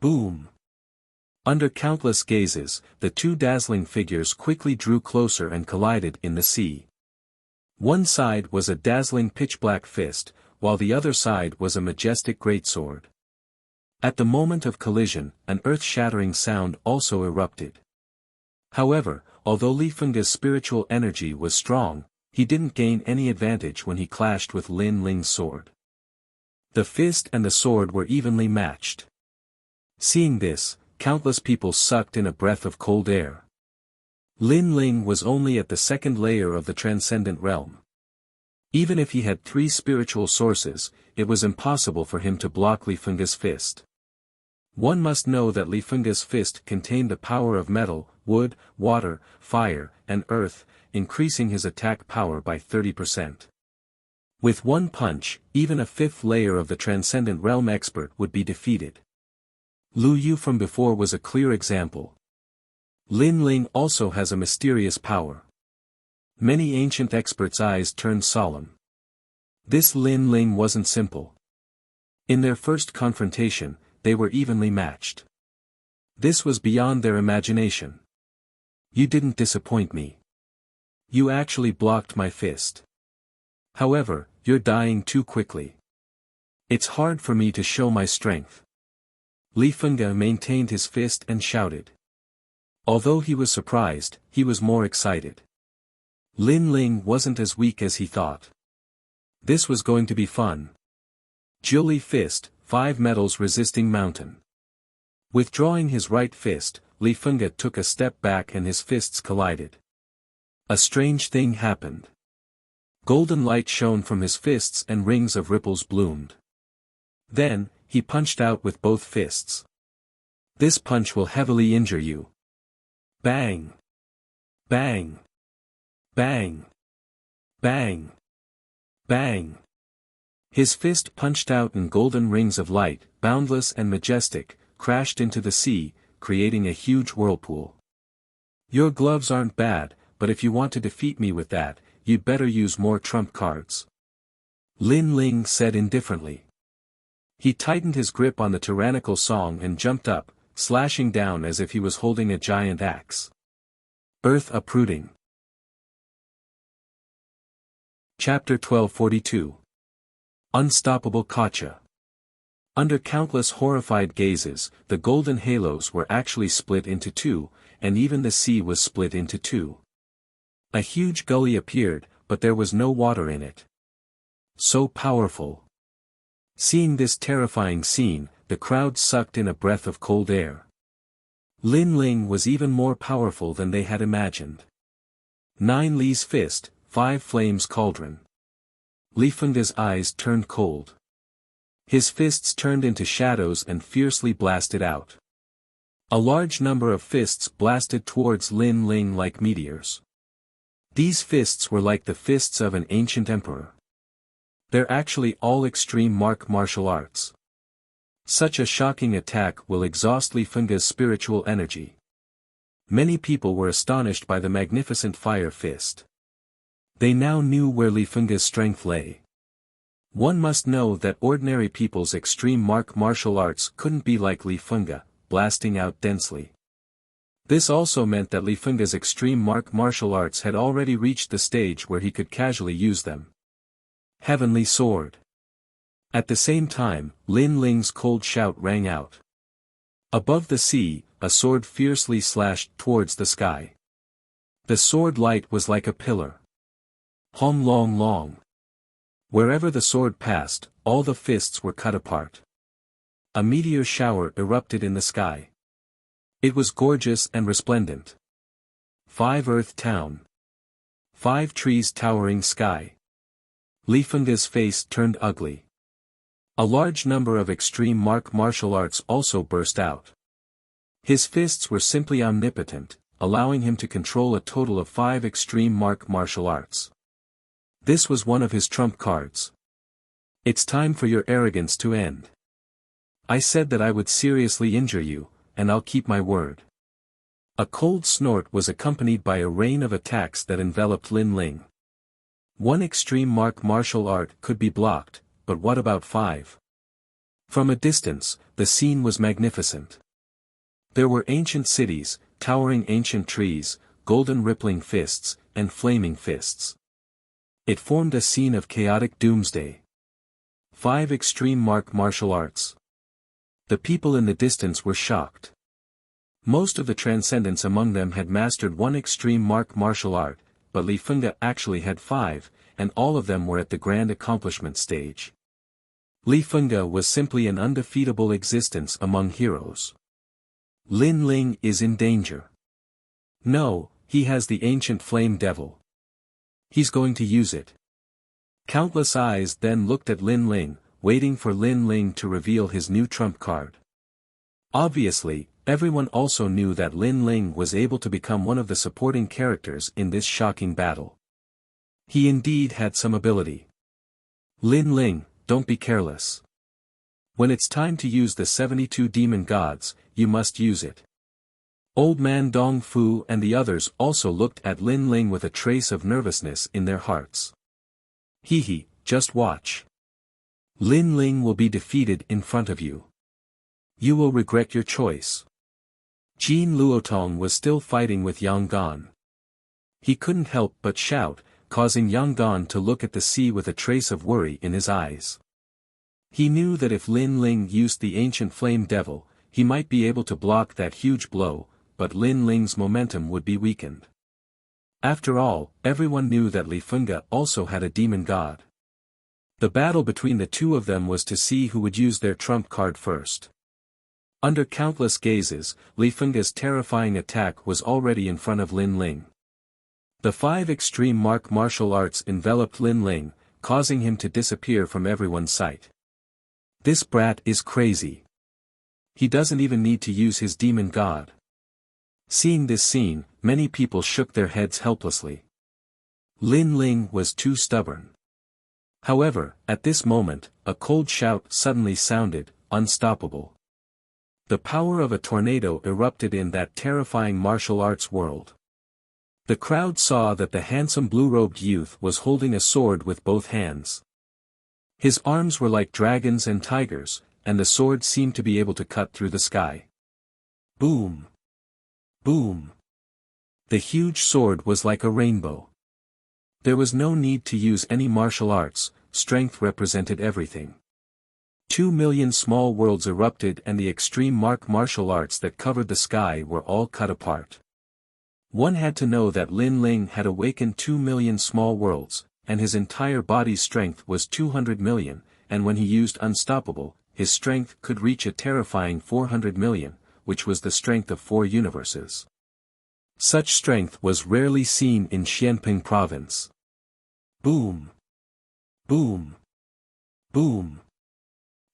Boom! Under countless gazes, the 2 dazzling figures quickly drew closer and collided in the sea. One side was a dazzling pitch-black fist, while the other side was a majestic greatsword. At the moment of collision, an earth-shattering sound also erupted. However, although Li Fengge's spiritual energy was strong, he didn't gain any advantage when he clashed with Lin Ling's sword. The fist and the sword were evenly matched. Seeing this, countless people sucked in a breath of cold air. Lin Ling was only at the 2nd layer of the Transcendent Realm. Even if he had 3 spiritual sources, it was impossible for him to block Li Fengge's fist. One must know that Li Fengge's fist contained the power of metal, wood, water, fire, and earth, increasing his attack power by 30%. With one punch, even a 5th layer of the Transcendent Realm expert would be defeated. Lu Yu from before was a clear example. Lin Ling also has a mysterious power. Many ancient experts' eyes turned solemn. This Lin Ling wasn't simple. In their first confrontation, they were evenly matched. This was beyond their imagination. You didn't disappoint me. You actually blocked my fist. However, you're dying too quickly. It's hard for me to show my strength. Li Fengge maintained his fist and shouted. Although he was surprised, he was more excited. Lin Ling wasn't as weak as he thought. This was going to be fun. Jiuli Fist, 5 metals resisting mountain. Withdrawing his right fist, Li Fengge took a step back and his fists collided. A strange thing happened. Golden light shone from his fists and rings of ripples bloomed. Then, he punched out with both fists. This punch will heavily injure you. Bang! Bang! Bang! Bang! Bang! His fist punched out in golden rings of light, boundless and majestic, crashed into the sea, creating a huge whirlpool. Your gloves aren't bad, but if you want to defeat me with that, you'd better use more trump cards. Lin Ling said indifferently. He tightened his grip on the tyrannical song and jumped up, slashing down as if he was holding a giant axe. Earth uprooting. Chapter 1242. Unstoppable Kacha. Under countless horrified gazes, the golden halos were actually split into 2, and even the sea was split into 2. A huge gully appeared, but there was no water in it. So powerful. Seeing this terrifying scene, the crowd sucked in a breath of cold air. Lin Ling was even more powerful than they had imagined. 9 Li's fist, 5 flames cauldron. Li Fengge's eyes turned cold. His fists turned into shadows and fiercely blasted out. A large number of fists blasted towards Lin Ling like meteors. These fists were like the fists of an ancient emperor. They're actually all extreme martial arts. Such a shocking attack will exhaust Li Fengge's spiritual energy. Many people were astonished by the magnificent fire fist. They now knew where Li Fengge's strength lay. One must know that ordinary people's extreme martial arts couldn't be like Li Fengge, blasting out densely. This also meant that Li Fengge's extreme martial arts had already reached the stage where he could casually use them. Heavenly Sword. At the same time, Lin Ling's cold shout rang out. Above the sea, a sword fiercely slashed towards the sky. The sword light was like a pillar. Hong long long. Wherever the sword passed, all the fists were cut apart. A meteor shower erupted in the sky. It was gorgeous and resplendent. 5 Earth Town. 5 trees towering sky. Li Fengge's face turned ugly. A large number of extreme martial arts also burst out. His fists were simply omnipotent, allowing him to control a total of 5 extreme martial arts. This was one of his trump cards. It's time for your arrogance to end. I said that I would seriously injure you, and I'll keep my word. A cold snort was accompanied by a rain of attacks that enveloped Lin Ling. One extreme martial art could be blocked, but what about 5? From a distance, the scene was magnificent. There were ancient cities, towering ancient trees, golden rippling fists, and flaming fists. It formed a scene of chaotic doomsday. 5 extreme martial arts. The people in the distance were shocked. Most of the transcendents among them had mastered one extreme martial art, but Li Fengge actually had 5, and all of them were at the grand accomplishment stage. Li Fengge was simply an undefeatable existence among heroes. Lin Ling is in danger. No, he has the ancient flame devil. He's going to use it. Countless eyes then looked at Lin Ling, waiting for Lin Ling to reveal his new trump card. Obviously, everyone also knew that Lin Ling was able to become one of the supporting characters in this shocking battle. He indeed had some ability. Lin Ling, don't be careless. When it's time to use the 72 demon gods, you must use it. Old Man Dong Fu and the others also looked at Lin Ling with a trace of nervousness in their hearts. Hee, just watch. Lin Ling will be defeated in front of you. You will regret your choice. Jin Luotong was still fighting with Yang Gan. He couldn't help but shout, causing Yang Gan to look at the sea with a trace of worry in his eyes. He knew that if Lin Ling used the ancient flame devil, he might be able to block that huge blow, but Lin Ling's momentum would be weakened. After all, everyone knew that Li Fengge also had a demon god. The battle between the two of them was to see who would use their trump card first. Under countless gazes, Li Fengge's terrifying attack was already in front of Lin Ling. The 5 extreme martial arts enveloped Lin Ling, causing him to disappear from everyone's sight. This brat is crazy. He doesn't even need to use his demon god. Seeing this scene, many people shook their heads helplessly. Lin Ling was too stubborn. However, at this moment, a cold shout suddenly sounded, unstoppable. The power of a tornado erupted in that terrifying martial arts world. The crowd saw that the handsome blue-robed youth was holding a sword with both hands. His arms were like dragons and tigers, and the sword seemed to be able to cut through the sky. Boom! Boom! The huge sword was like a rainbow. There was no need to use any martial arts, strength represented everything. 2 million small worlds erupted and the extreme martial arts that covered the sky were all cut apart. One had to know that Lin Ling had awakened 2 million small worlds, and his entire body's strength was 200 million, and when he used Unstoppable, his strength could reach a terrifying 400 million, which was the strength of 4 universes. Such strength was rarely seen in Xianping province. Boom! Boom! Boom!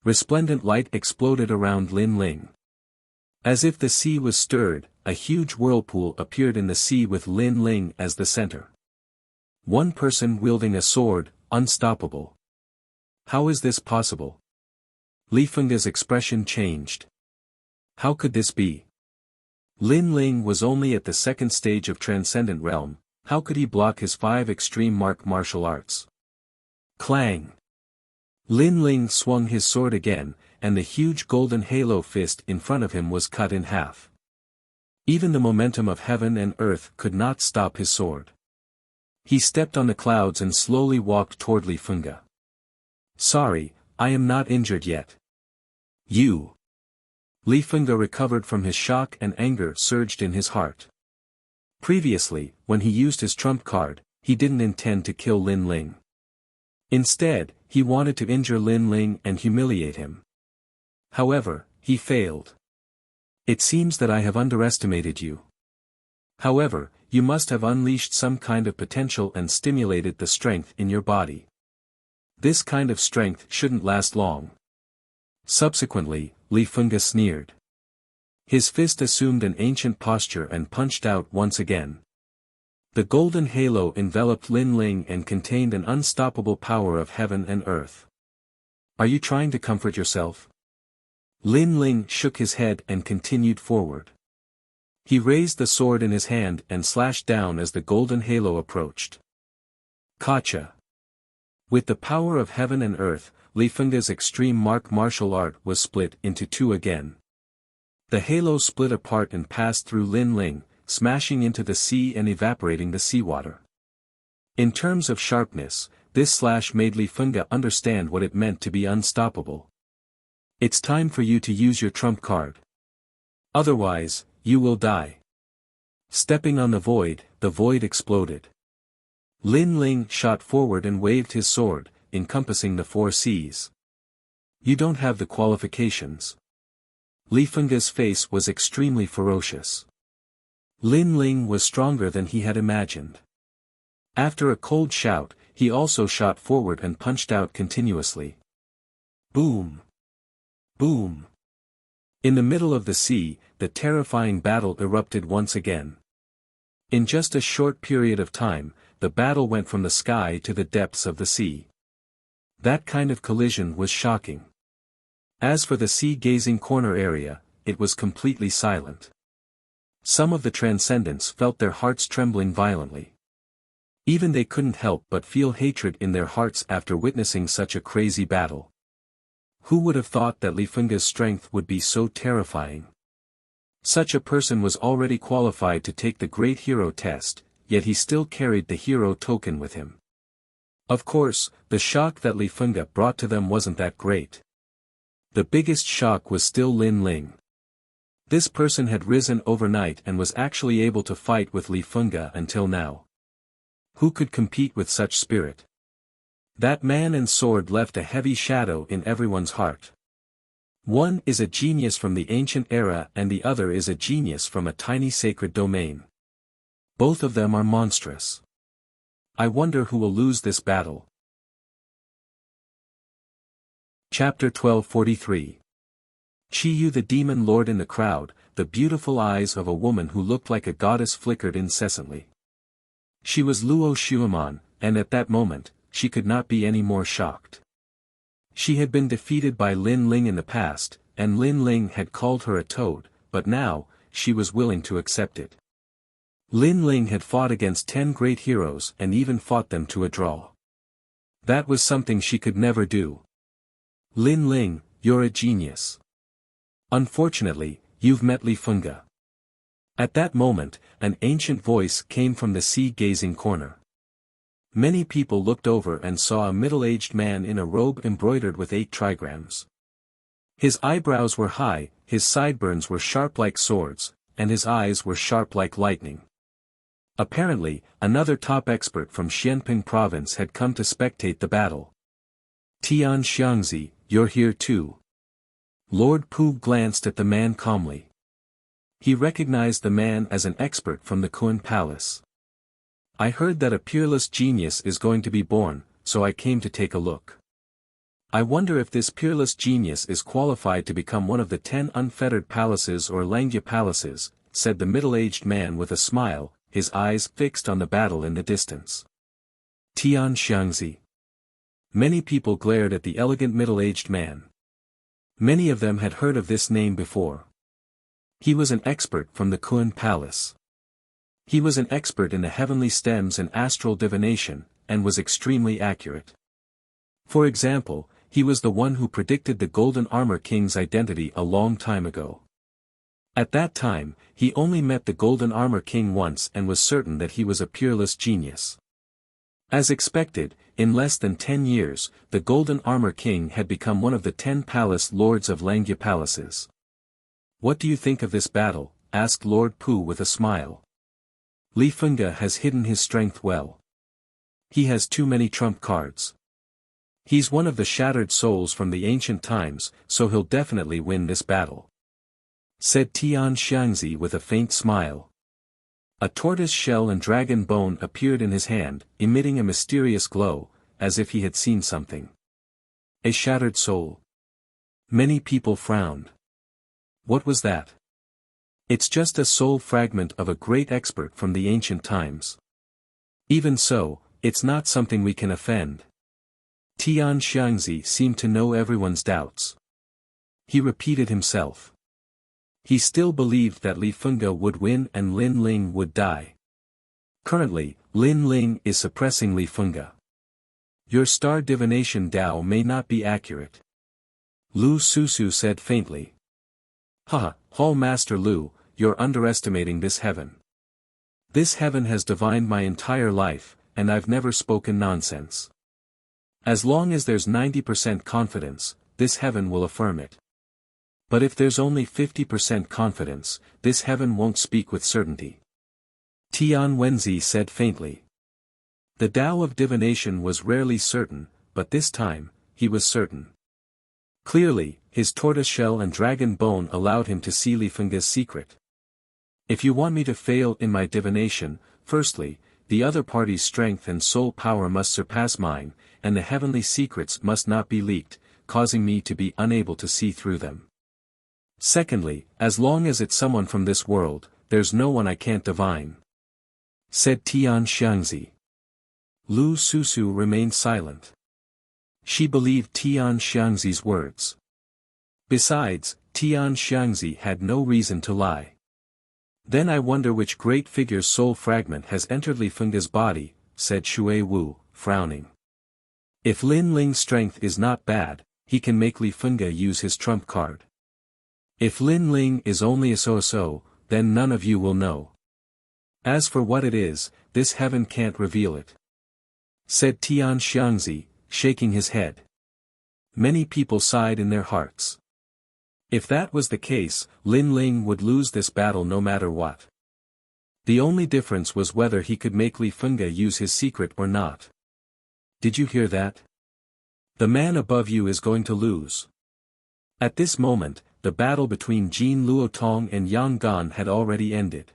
Resplendent light exploded around Lin Ling. As if the sea was stirred, a huge whirlpool appeared in the sea with Lin Ling as the center. One person wielding a sword, unstoppable. How is this possible? Li Fengge's expression changed. How could this be? Lin Ling was only at the second stage of Transcendent Realm, how could he block his 5 extreme martial arts? Clang! Lin Ling swung his sword again, and the huge golden halo fist in front of him was cut in half. Even the momentum of heaven and earth could not stop his sword. He stepped on the clouds and slowly walked toward Li Fengge. Sorry, I am not injured yet. You. Li Fengge recovered from his shock and anger surged in his heart. Previously, when he used his trump card, he didn't intend to kill Lin Ling. Instead, he wanted to injure Lin Ling and humiliate him. However, he failed. It seems that I have underestimated you. However, you must have unleashed some kind of potential and stimulated the strength in your body. This kind of strength shouldn't last long. Subsequently, Li Fengge sneered. His fist assumed an ancient posture and punched out once again. The golden halo enveloped Lin Ling and contained an unstoppable power of heaven and earth. Are you trying to comfort yourself? Lin Ling shook his head and continued forward. He raised the sword in his hand and slashed down as the golden halo approached. Gotcha! With the power of heaven and earth, Li Fengge's extreme martial art was split into 2 again. The halo split apart and passed through Lin Ling, smashing into the sea and evaporating the seawater. In terms of sharpness, this slash made Li Fengge understand what it meant to be unstoppable. It's time for you to use your trump card. Otherwise, you will die. Stepping on the void exploded. Lin Ling shot forward and waved his sword, encompassing the 4 seas. You don't have the qualifications. Li Fengge's face was extremely ferocious. Lin Ling was stronger than he had imagined. After a cold shout, he also shot forward and punched out continuously. Boom! Boom! In the middle of the sea, the terrifying battle erupted once again. In just a short period of time, the battle went from the sky to the depths of the sea. That kind of collision was shocking. As for the sea-gazing corner area, it was completely silent. Some of the Transcendents felt their hearts trembling violently. Even they couldn't help but feel hatred in their hearts after witnessing such a crazy battle. Who would have thought that Li Fengge's strength would be so terrifying? Such a person was already qualified to take the Great Hero test, yet he still carried the hero token with him. Of course, the shock that Li Fengge brought to them wasn't that great. The biggest shock was still Lin Ling. This person had risen overnight and was actually able to fight with Li Fengge until now. Who could compete with such spirit? That man and sword left a heavy shadow in everyone's heart. One is a genius from the ancient era and the other is a genius from a tiny sacred domain. Both of them are monstrous. I wonder who will lose this battle. Chapter 1243. Qiyu the demon lord in the crowd, the beautiful eyes of a woman who looked like a goddess flickered incessantly. She was Luo Xueman, and at that moment, she could not be any more shocked. She had been defeated by Lin Ling in the past, and Lin Ling had called her a toad, but now, she was willing to accept it. Lin Ling had fought against 10 great heroes and even fought them to a draw. That was something she could never do. Lin Ling, you're a genius. Unfortunately, you've met Li Fengge. At that moment, an ancient voice came from the sea-gazing corner. Many people looked over and saw a middle-aged man in a robe embroidered with 8 trigrams. His eyebrows were high, his sideburns were sharp like swords, and his eyes were sharp like lightning. Apparently, another top expert from Xianping province had come to spectate the battle. Tian Xiangzi, you're here too. Lord Pu glanced at the man calmly. He recognized the man as an expert from the Kun Palace. I heard that a peerless genius is going to be born, so I came to take a look. I wonder if this peerless genius is qualified to become one of the 10 unfettered palaces or Langya palaces, said the middle-aged man with a smile, his eyes fixed on the battle in the distance. Tian Xiangzi. Many people glared at the elegant middle-aged man. Many of them had heard of this name before. He was an expert from the Kun Palace. He was an expert in the heavenly stems and astral divination, and was extremely accurate. For example, he was the one who predicted the Golden Armor King's identity a long time ago. At that time, he only met the Golden Armor King once and was certain that he was a peerless genius. As expected, in less than 10 years, the Golden Armor King had become one of the 10 palace lords of Langya palaces. "What do you think of this battle?" asked Lord Pu with a smile. "Li Fengge has hidden his strength well. He has too many trump cards. He's one of the shattered souls from the ancient times, so he'll definitely win this battle," said Tian Xiangzi with a faint smile. A tortoise shell and dragon bone appeared in his hand, emitting a mysterious glow, as if he had seen something. A shattered soul. Many people frowned. What was that? It's just a soul fragment of a great expert from the ancient times. Even so, it's not something we can offend. Tian Xiangzi seemed to know everyone's doubts. He repeated himself. He still believed that Li Fengge would win and Lin Ling would die. Currently, Lin Ling is suppressing Li Fengge. Your star divination Dao may not be accurate, Lu Susu said faintly. Haha, Hall Master Lu, you're underestimating this heaven. This heaven has divined my entire life, and I've never spoken nonsense. As long as there's 90% confidence, this heaven will affirm it. But if there's only 50% confidence, this heaven won't speak with certainty. Tian Wenzi said faintly. The Tao of divination was rarely certain, but this time, he was certain. Clearly, his tortoiseshell and dragon bone allowed him to see Li Fengge's secret. If you want me to fail in my divination, firstly, the other party's strength and soul power must surpass mine, and the heavenly secrets must not be leaked, causing me to be unable to see through them. Secondly, as long as it's someone from this world, there's no one I can't divine, said Tian Xiangzi. Lu Susu remained silent. She believed Tian Xiangzi's words. Besides, Tian Xiangzi had no reason to lie. Then I wonder which great figure's soul fragment has entered Li Fengge's body, said Shui Wu, frowning. If Lin Ling's strength is not bad, he can make Li Fengge use his trump card. If Lin Ling is only a so-so, then none of you will know. As for what it is, this heaven can't reveal it, said Tian Xiangzi, shaking his head. Many people sighed in their hearts. If that was the case, Lin Ling would lose this battle no matter what. The only difference was whether he could make Li Fengge use his secret or not. Did you hear that? The man above you is going to lose. At this moment, the battle between Jin Luotong and Yang Gan had already ended.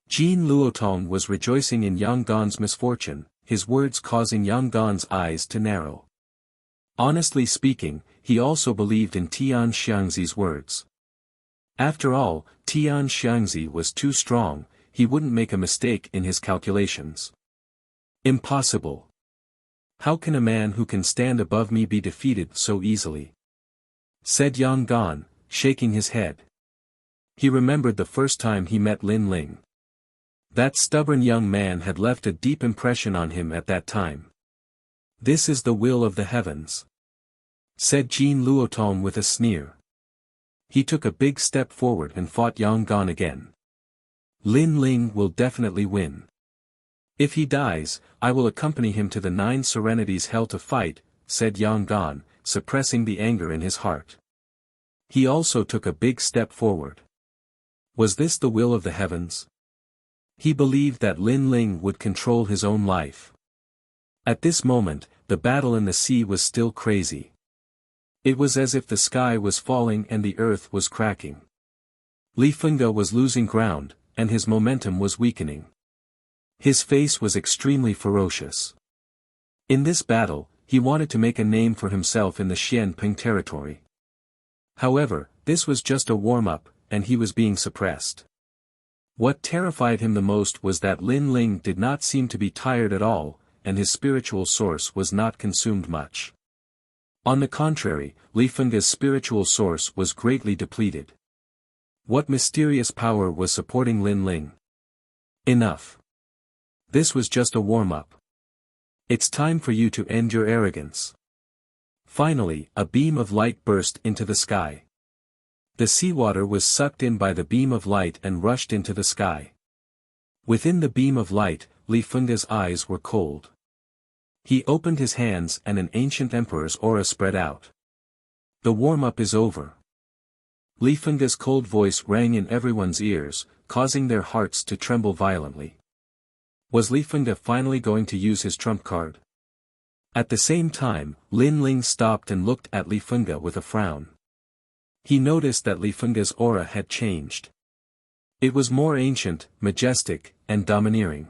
Jin Luotong was rejoicing in Yang Gan's misfortune, his words causing Yang Gan's eyes to narrow. Honestly speaking, he also believed in Tian Xiangzi's words. After all, Tian Xiangzi was too strong, he wouldn't make a mistake in his calculations. Impossible. How can a man who can stand above me be defeated so easily? Said Yang Gan, shaking his head. He remembered the first time he met Lin Ling. That stubborn young man had left a deep impression on him at that time. This is the will of the heavens, said Jin Luotong with a sneer. He took a big step forward and fought Yang Gan again. Lin Ling will definitely win. If he dies, I will accompany him to the 9 Serenities Hell to fight, said Yang Gan, suppressing the anger in his heart. He also took a big step forward. Was this the will of the heavens? He believed that Lin Ling would control his own life. At this moment, the battle in the sea was still crazy. It was as if the sky was falling and the earth was cracking. Li Fengge was losing ground, and his momentum was weakening. His face was extremely ferocious. In this battle, he wanted to make a name for himself in the Xianping territory. However, this was just a warm-up, and he was being suppressed. What terrified him the most was that Lin Ling did not seem to be tired at all, and his spiritual source was not consumed much. On the contrary, Li Fengge's spiritual source was greatly depleted. What mysterious power was supporting Lin Ling? Enough. This was just a warm-up. It's time for you to end your arrogance. Finally, a beam of light burst into the sky. The seawater was sucked in by the beam of light and rushed into the sky. Within the beam of light, Li Fengge's eyes were cold. He opened his hands and an ancient emperor's aura spread out. The warm-up is over. Li Fengge's cold voice rang in everyone's ears, causing their hearts to tremble violently. Was Li Fengge finally going to use his trump card? At the same time, Lin Ling stopped and looked at Li Fengge with a frown. He noticed that Li Fengge's aura had changed. It was more ancient, majestic, and domineering.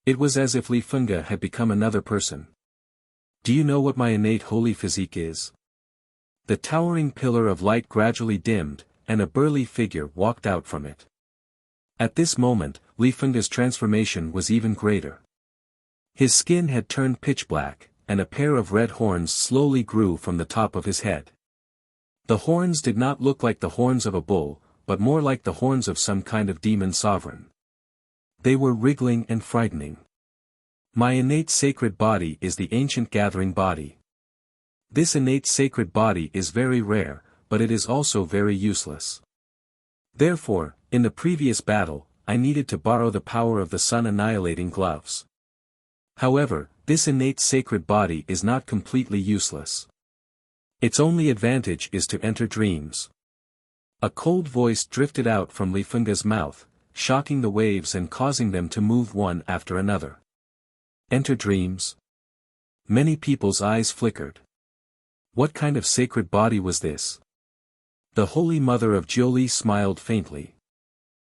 It was as if Li Fengge had become another person. Do you know what my innate holy physique is? The towering pillar of light gradually dimmed, and a burly figure walked out from it. At this moment, Li Fengge's transformation was even greater. His skin had turned pitch black, and a pair of red horns slowly grew from the top of his head. The horns did not look like the horns of a bull, but more like the horns of some kind of demon sovereign. They were wriggling and frightening. My innate sacred body is the ancient gathering body. This innate sacred body is very rare, but it is also very useless. Therefore, in the previous battle, I needed to borrow the power of the sun annihilating gloves. However, this innate sacred body is not completely useless. Its only advantage is to enter dreams. A cold voice drifted out from Li Fengge's mouth, shocking the waves and causing them to move one after another. Enter dreams? Many people's eyes flickered. What kind of sacred body was this? The Holy Mother of Jiuli smiled faintly.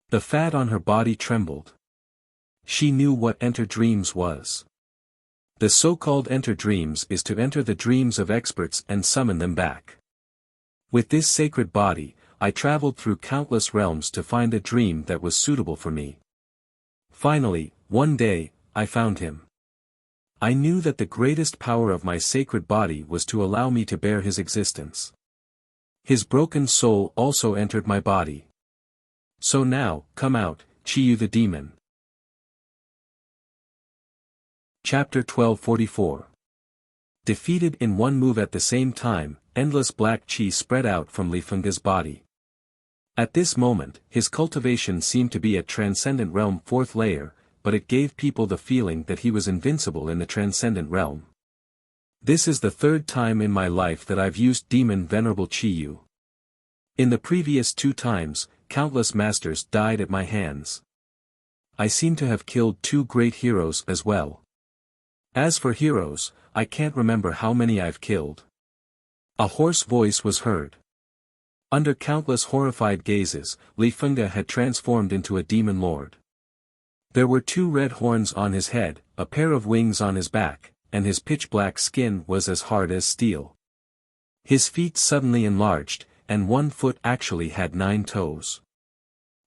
The fat on her body trembled. She knew what enter dreams was. The so-called enter dreams is to enter the dreams of experts and summon them back. With this sacred body, I traveled through countless realms to find a dream that was suitable for me. Finally, one day, I found him. I knew that the greatest power of my sacred body was to allow me to bear his existence. His broken soul also entered my body. So now, come out, Qiyu the demon. Chapter 1244. Defeated in one move at the same time, endless black qi spread out from Li Fengge's body. At this moment, his cultivation seemed to be at Transcendent Realm 4th layer, but it gave people the feeling that he was invincible in the Transcendent Realm. This is the third time in my life that I've used Demon Venerable Qiyu. In the previous 2 times, countless masters died at my hands. I seem to have killed 2 great heroes as well. As for heroes, I can't remember how many I've killed. A hoarse voice was heard. Under countless horrified gazes, Li Fengge had transformed into a demon lord. There were 2 red horns on his head, a pair of wings on his back, and his pitch-black skin was as hard as steel. His feet suddenly enlarged, and one foot actually had 9 toes.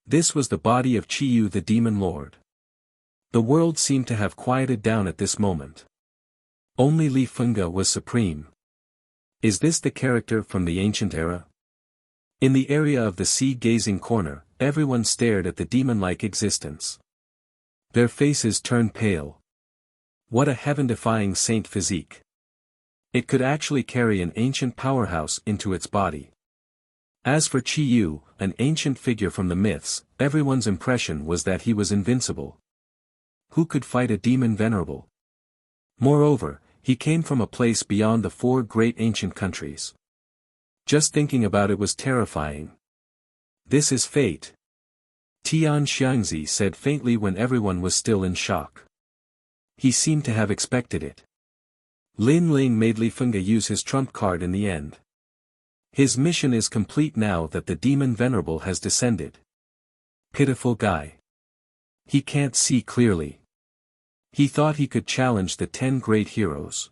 This was the body of Qiyu the demon lord. The world seemed to have quieted down at this moment. Only Li Fengge was supreme. Is this the character from the ancient era? In the area of the sea-gazing corner, everyone stared at the demon-like existence. Their faces turned pale. What a heaven-defying saint physique. It could actually carry an ancient powerhouse into its body. As for Qiyu, an ancient figure from the myths, everyone's impression was that he was invincible. Who could fight a demon venerable? Moreover, he came from a place beyond the 4 great ancient countries. Just thinking about it was terrifying. This is fate. Tian Xiangzi said faintly when everyone was still in shock. He seemed to have expected it. Lin Ling made Li Fengge use his trump card in the end. His mission is complete now that the demon venerable has descended. Pitiful guy. He can't see clearly. He thought he could challenge the 10 great heroes.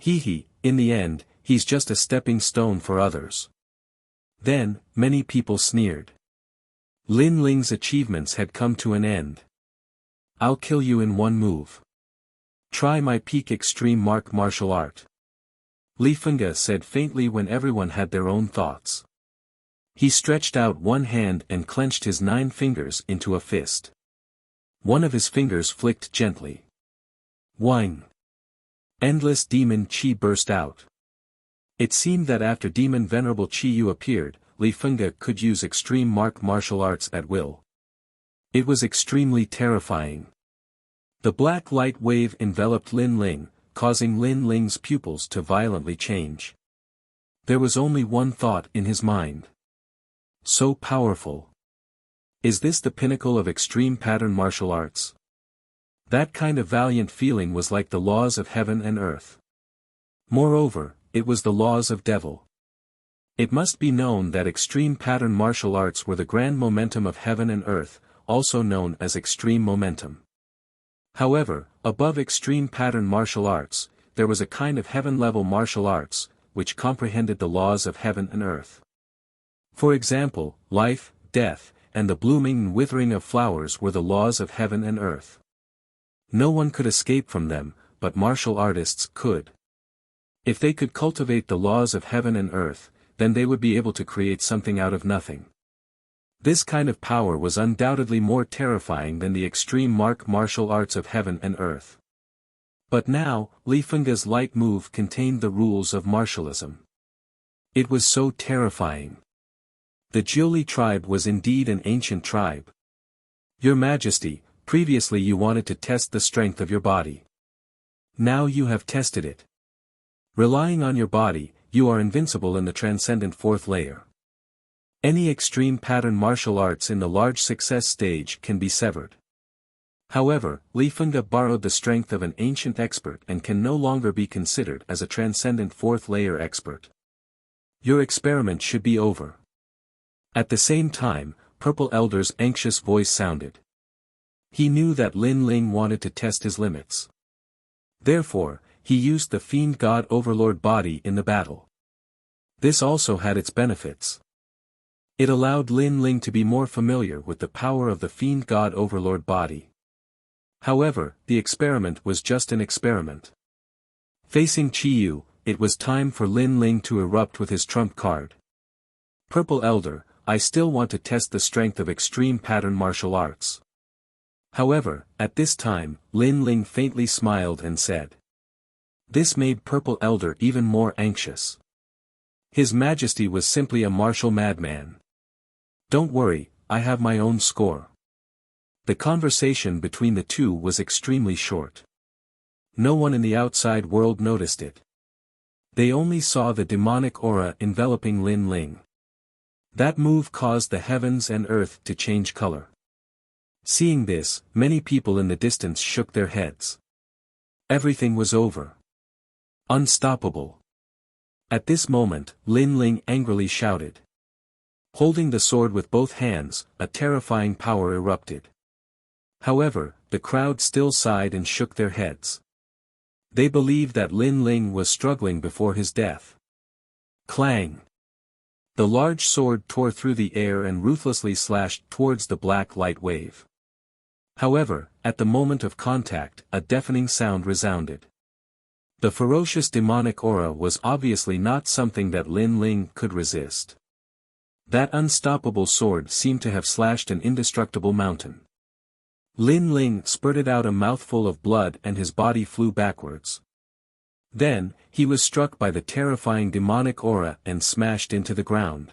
In the end, he's just a stepping stone for others. Then, many people sneered. Lin Ling's achievements had come to an end. I'll kill you in one move. Try my peak extreme martial art. Li Fengge said faintly when everyone had their own thoughts. He stretched out one hand and clenched his 9 fingers into a fist. One of his fingers flicked gently. Whing! Endless demon chi burst out. It seemed that after demon venerable Chi Yu appeared, Li Fengge could use extreme martial arts at will. It was extremely terrifying. The black light wave enveloped Lin Ling, causing Lin Ling's pupils to violently change. There was only one thought in his mind. So powerful. Is this the pinnacle of extreme pattern martial arts? That kind of valiant feeling was like the laws of heaven and earth. Moreover, it was the laws of devil. It must be known that extreme pattern martial arts were the grand momentum of heaven and earth, also known as extreme momentum. However, above extreme pattern martial arts, there was a kind of heaven-level martial arts, which comprehended the laws of heaven and earth. For example, life, death, and the blooming and withering of flowers were the laws of heaven and earth. No one could escape from them, but martial artists could. If they could cultivate the laws of heaven and earth, then they would be able to create something out of nothing. This kind of power was undoubtedly more terrifying than the extreme martial arts of heaven and earth. But now, Li Fengge's light move contained the rules of martialism. It was so terrifying. The Jiuli tribe was indeed an ancient tribe. Your Majesty, previously you wanted to test the strength of your body. Now you have tested it. Relying on your body, you are invincible in the transcendent 4th layer. Any extreme pattern martial arts in the large success stage can be severed. However, Li Fengge borrowed the strength of an ancient expert and can no longer be considered as a transcendent 4th layer expert. Your experiment should be over. At the same time, Purple Elder's anxious voice sounded. He knew that Lin Ling wanted to test his limits. Therefore, he used the Fiend God Overlord body in the battle. This also had its benefits. It allowed Lin Ling to be more familiar with the power of the Fiend God Overlord body. However, the experiment was just an experiment. Facing Chi Yu, it was time for Lin Ling to erupt with his trump card. Purple Elder, I still want to test the strength of extreme pattern martial arts. However, at this time, Lin Ling faintly smiled and said. This made Purple Elder even more anxious. His Majesty was simply a martial madman. Don't worry, I have my own score. The conversation between the two was extremely short. No one in the outside world noticed it. They only saw the demonic aura enveloping Lin Ling. That move caused the heavens and earth to change color. Seeing this, many people in the distance shook their heads. Everything was over. Unstoppable. At this moment, Lin Ling angrily shouted. Holding the sword with both hands, a terrifying power erupted. However, the crowd still sighed and shook their heads. They believed that Lin Ling was struggling before his death. Clang! The large sword tore through the air and ruthlessly slashed towards the black light wave. However, at the moment of contact, a deafening sound resounded. The ferocious demonic aura was obviously not something that Lin Ling could resist. That unstoppable sword seemed to have slashed an indestructible mountain. Lin Ling spurted out a mouthful of blood and his body flew backwards. Then, he was struck by the terrifying demonic aura and smashed into the ground.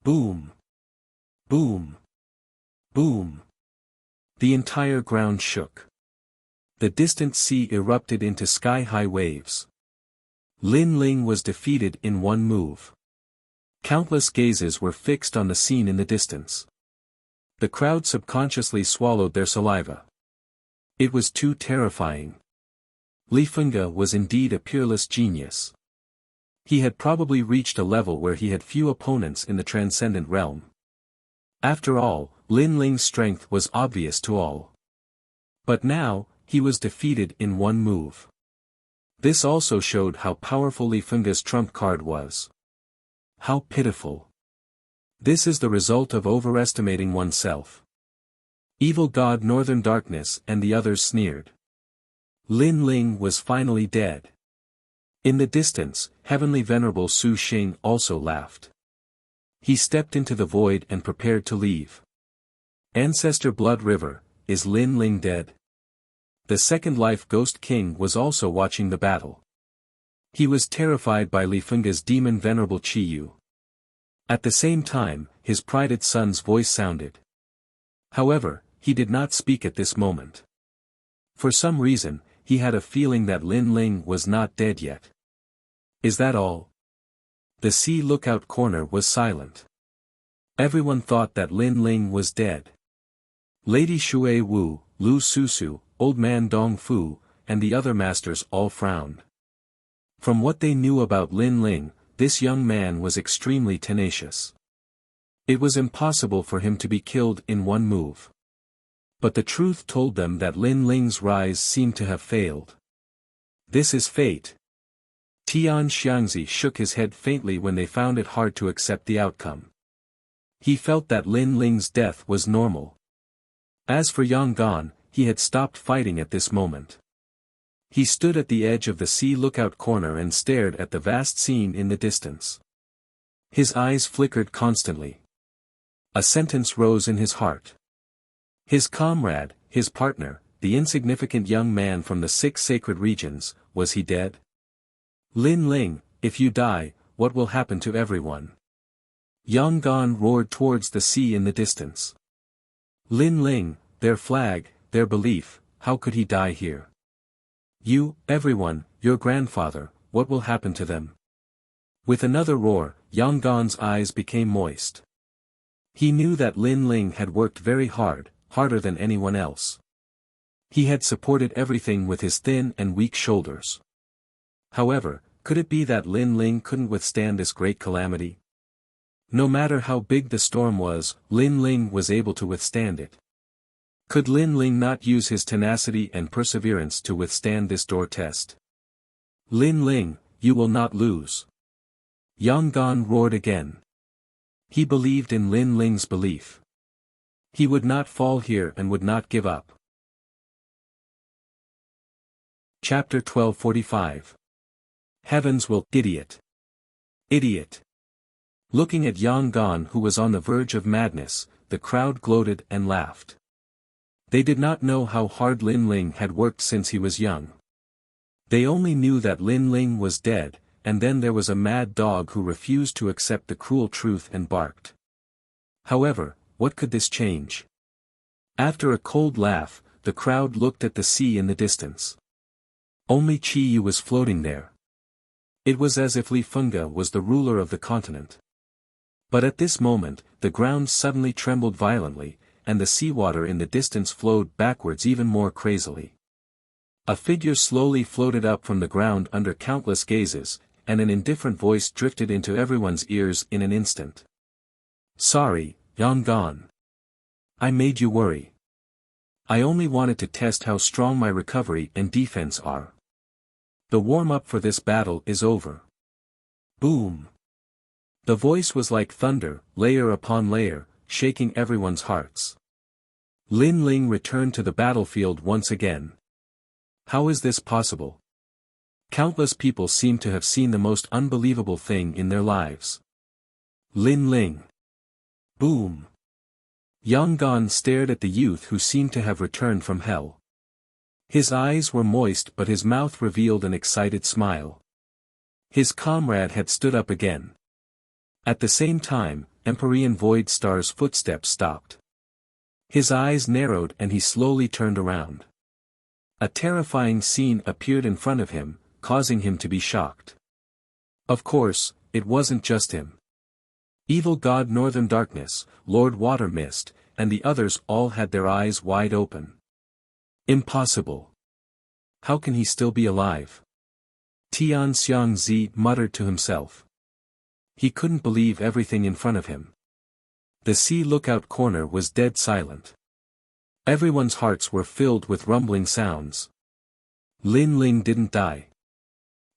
Boom! Boom! Boom! The entire ground shook. The distant sea erupted into sky-high waves. Lin Ling was defeated in one move. Countless gazes were fixed on the scene in the distance. The crowd subconsciously swallowed their saliva. It was too terrifying. Li Fengge was indeed a peerless genius. He had probably reached a level where he had few opponents in the transcendent realm. After all, Lin Ling's strength was obvious to all. But now, he was defeated in one move. This also showed how powerful Li Fengge's trump card was. How pitiful. This is the result of overestimating oneself. Evil God Northern Darkness and the others sneered. Lin Ling was finally dead. In the distance, Heavenly Venerable Su Xing also laughed. He stepped into the void and prepared to leave. Ancestor Blood River, is Lin Ling dead? The Second Life Ghost King was also watching the battle. He was terrified by Li Fengge's demon Venerable Qi Yu. At the same time, his prided son's voice sounded. However, he did not speak at this moment. For some reason, he had a feeling that Lin Ling was not dead yet. Is that all? The sea lookout corner was silent. Everyone thought that Lin Ling was dead. Lady Shui Wu, Lu Susu, Old Man Dong Fu, and the other masters all frowned. From what they knew about Lin Ling, this young man was extremely tenacious. It was impossible for him to be killed in one move. But the truth told them that Lin Ling's rise seemed to have failed. This is fate. Tian Xiangzi shook his head faintly when they found it hard to accept the outcome. He felt that Lin Ling's death was normal. As for Yang Gan, he had stopped fighting at this moment. He stood at the edge of the sea lookout corner and stared at the vast scene in the distance. His eyes flickered constantly. A sentence rose in his heart. His comrade, his partner, the insignificant young man from the 6 sacred regions, was he dead? Lin Ling, if you die, what will happen to everyone? Yang Gan roared towards the sea in the distance. Lin Ling, their flag, their belief, how could he die here? You, everyone, your grandfather, what will happen to them? With another roar, Yang Gan's eyes became moist. He knew that Lin Ling had worked very hard, harder than anyone else. He had supported everything with his thin and weak shoulders. However, could it be that Lin Ling couldn't withstand this great calamity? No matter how big the storm was, Lin Ling was able to withstand it. Could Lin Ling not use his tenacity and perseverance to withstand this door test? Lin Ling, you will not lose. Yang Gan roared again. He believed in Lin Ling's belief. He would not fall here and would not give up. Chapter 1245. Heavens will, idiot. Idiot. Looking at Yang Gan, who was on the verge of madness, the crowd gloated and laughed. They did not know how hard Lin Ling had worked since he was young. They only knew that Lin Ling was dead, and then there was a mad dog who refused to accept the cruel truth and barked. However, what could this change? After a cold laugh, the crowd looked at the sea in the distance. Only Qi Yu was floating there. It was as if Li Fengge was the ruler of the continent. But at this moment, the ground suddenly trembled violently, and the seawater in the distance flowed backwards even more crazily. A figure slowly floated up from the ground under countless gazes, and an indifferent voice drifted into everyone's ears in an instant. Sorry, Yang Gan. I made you worry. I only wanted to test how strong my recovery and defense are. The warm-up for this battle is over. Boom. The voice was like thunder, layer upon layer, shaking everyone's hearts. Lin Ling returned to the battlefield once again. How is this possible? Countless people seem to have seen the most unbelievable thing in their lives. Lin Ling. Boom. Yang Gan stared at the youth who seemed to have returned from hell. His eyes were moist but his mouth revealed an excited smile. His comrade had stood up again. At the same time, Empyrean Void Star's footsteps stopped. His eyes narrowed and he slowly turned around. A terrifying scene appeared in front of him, causing him to be shocked. Of course, it wasn't just him. Evil God Northern Darkness, Lord Water Mist, and the others all had their eyes wide open. Impossible. How can he still be alive? Tian Xiangzi muttered to himself. He couldn't believe everything in front of him. The sea lookout corner was dead silent. Everyone's hearts were filled with rumbling sounds. Lin Ling didn't die.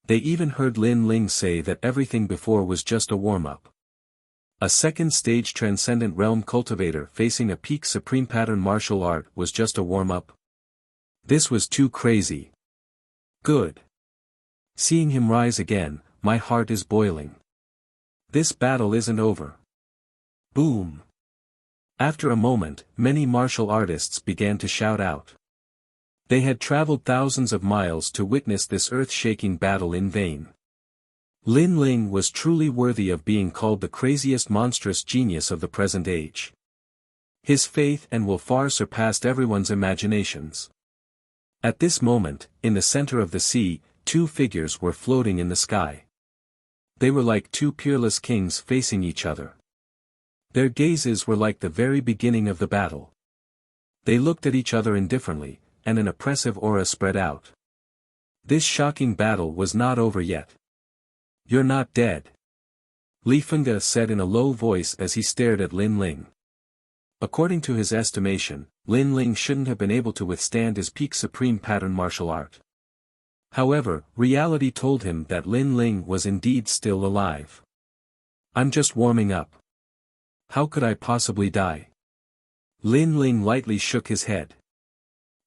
They even heard Lin Ling say that everything before was just a warm-up. A second-stage transcendent realm cultivator facing a peak supreme pattern martial art was just a warm-up. This was too crazy. Good. Seeing him rise again, my heart is boiling. This battle isn't over. Boom! After a moment, many martial artists began to shout out. They had traveled thousands of miles to witness this earth-shaking battle in vain. Lin Ling was truly worthy of being called the craziest monstrous genius of the present age. His faith and will far surpassed everyone's imaginations. At this moment, in the center of the sea, two figures were floating in the sky. They were like two peerless kings facing each other. Their gazes were like the very beginning of the battle. They looked at each other indifferently, and an oppressive aura spread out. This shocking battle was not over yet. "You're not dead," Li Fengge said in a low voice as he stared at Lin Ling. According to his estimation, Lin Ling shouldn't have been able to withstand his peak supreme pattern martial art. However, reality told him that Lin Ling was indeed still alive. "I'm just warming up. How could I possibly die?" Lin Ling lightly shook his head.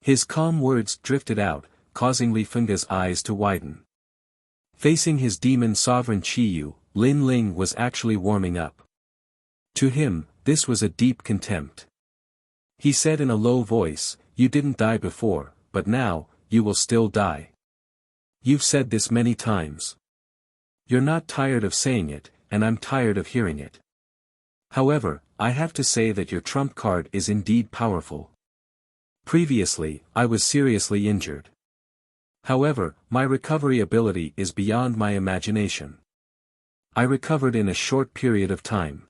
His calm words drifted out, causing Li Fengge's eyes to widen. Facing his demon sovereign Qiyu, Lin Ling was actually warming up. To him, this was a deep contempt. He said in a low voice, "You didn't die before, but now, you will still die. You've said this many times. You're not tired of saying it, and I'm tired of hearing it. However, I have to say that your trump card is indeed powerful. Previously, I was seriously injured. However, my recovery ability is beyond my imagination. I recovered in a short period of time."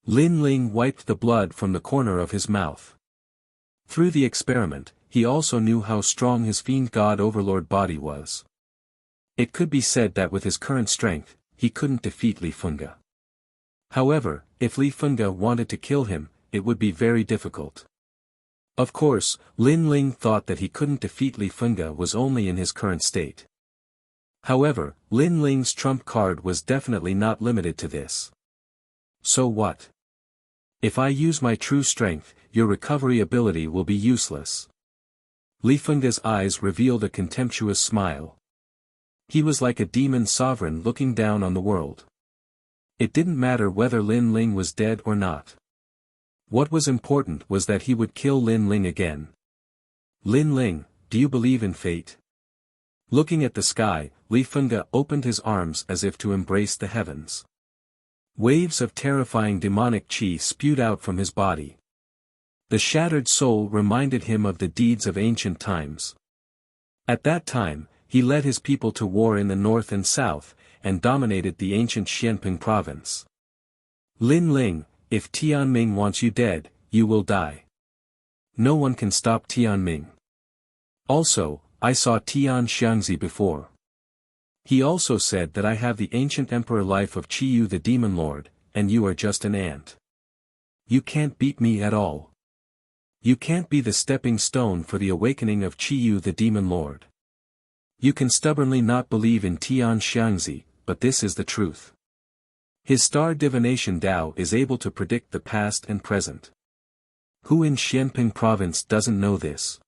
Lin Ling wiped the blood from the corner of his mouth. Through the experiment, he also knew how strong his fiend god overlord body was. It could be said that with his current strength, he couldn't defeat Li Fengge. However, if Li Fengge wanted to kill him, it would be very difficult. Of course, Lin Ling thought that he couldn't defeat Li Fengge was only in his current state. However, Lin Ling's trump card was definitely not limited to this. "So what? If I use my true strength, your recovery ability will be useless." Li Fengge's eyes revealed a contemptuous smile. He was like a demon sovereign looking down on the world. It didn't matter whether Lin Ling was dead or not. What was important was that he would kill Lin Ling again. "Lin Ling, do you believe in fate?" Looking at the sky, Li Fengge opened his arms as if to embrace the heavens. Waves of terrifying demonic qi spewed out from his body. The shattered soul reminded him of the deeds of ancient times. At that time, he led his people to war in the north and south, and dominated the ancient Xianping province. "Lin Ling, if Tianming wants you dead, you will die. No one can stop Tianming. Also, I saw Tian Xiangzi before. He also said that I have the ancient emperor life of Qiyu the demon lord, and you are just an ant. You can't beat me at all. You can't be the stepping stone for the awakening of Qiyu the demon lord. You can stubbornly not believe in Tian Xiangzi, but this is the truth. His star divination Dao is able to predict the past and present. Who in Xianping province doesn't know this?"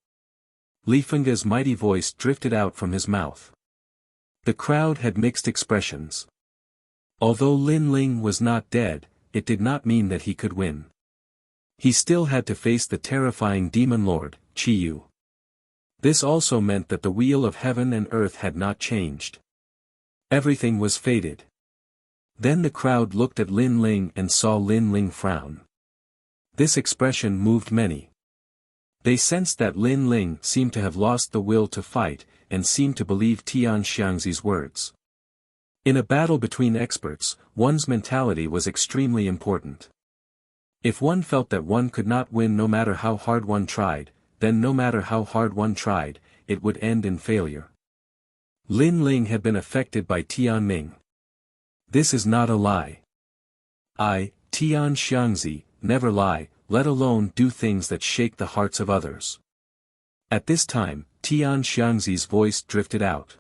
Li Fengge's mighty voice drifted out from his mouth. The crowd had mixed expressions. Although Lin Ling was not dead, it did not mean that he could win. He still had to face the terrifying demon lord, Qiyu. This also meant that the wheel of heaven and earth had not changed. Everything was fated. Then the crowd looked at Lin Ling and saw Lin Ling frown. This expression moved many. They sensed that Lin Ling seemed to have lost the will to fight, and seemed to believe Tian Xiangzi's words. In a battle between experts, one's mentality was extremely important. If one felt that one could not win no matter how hard one tried, then no matter how hard one tried, it would end in failure. Lin Ling had been affected by Tianming. This is not a lie. I, Tian Xiangzi, never lie, let alone do things that shake the hearts of others. At this time, Tian Xiangzi's voice drifted out.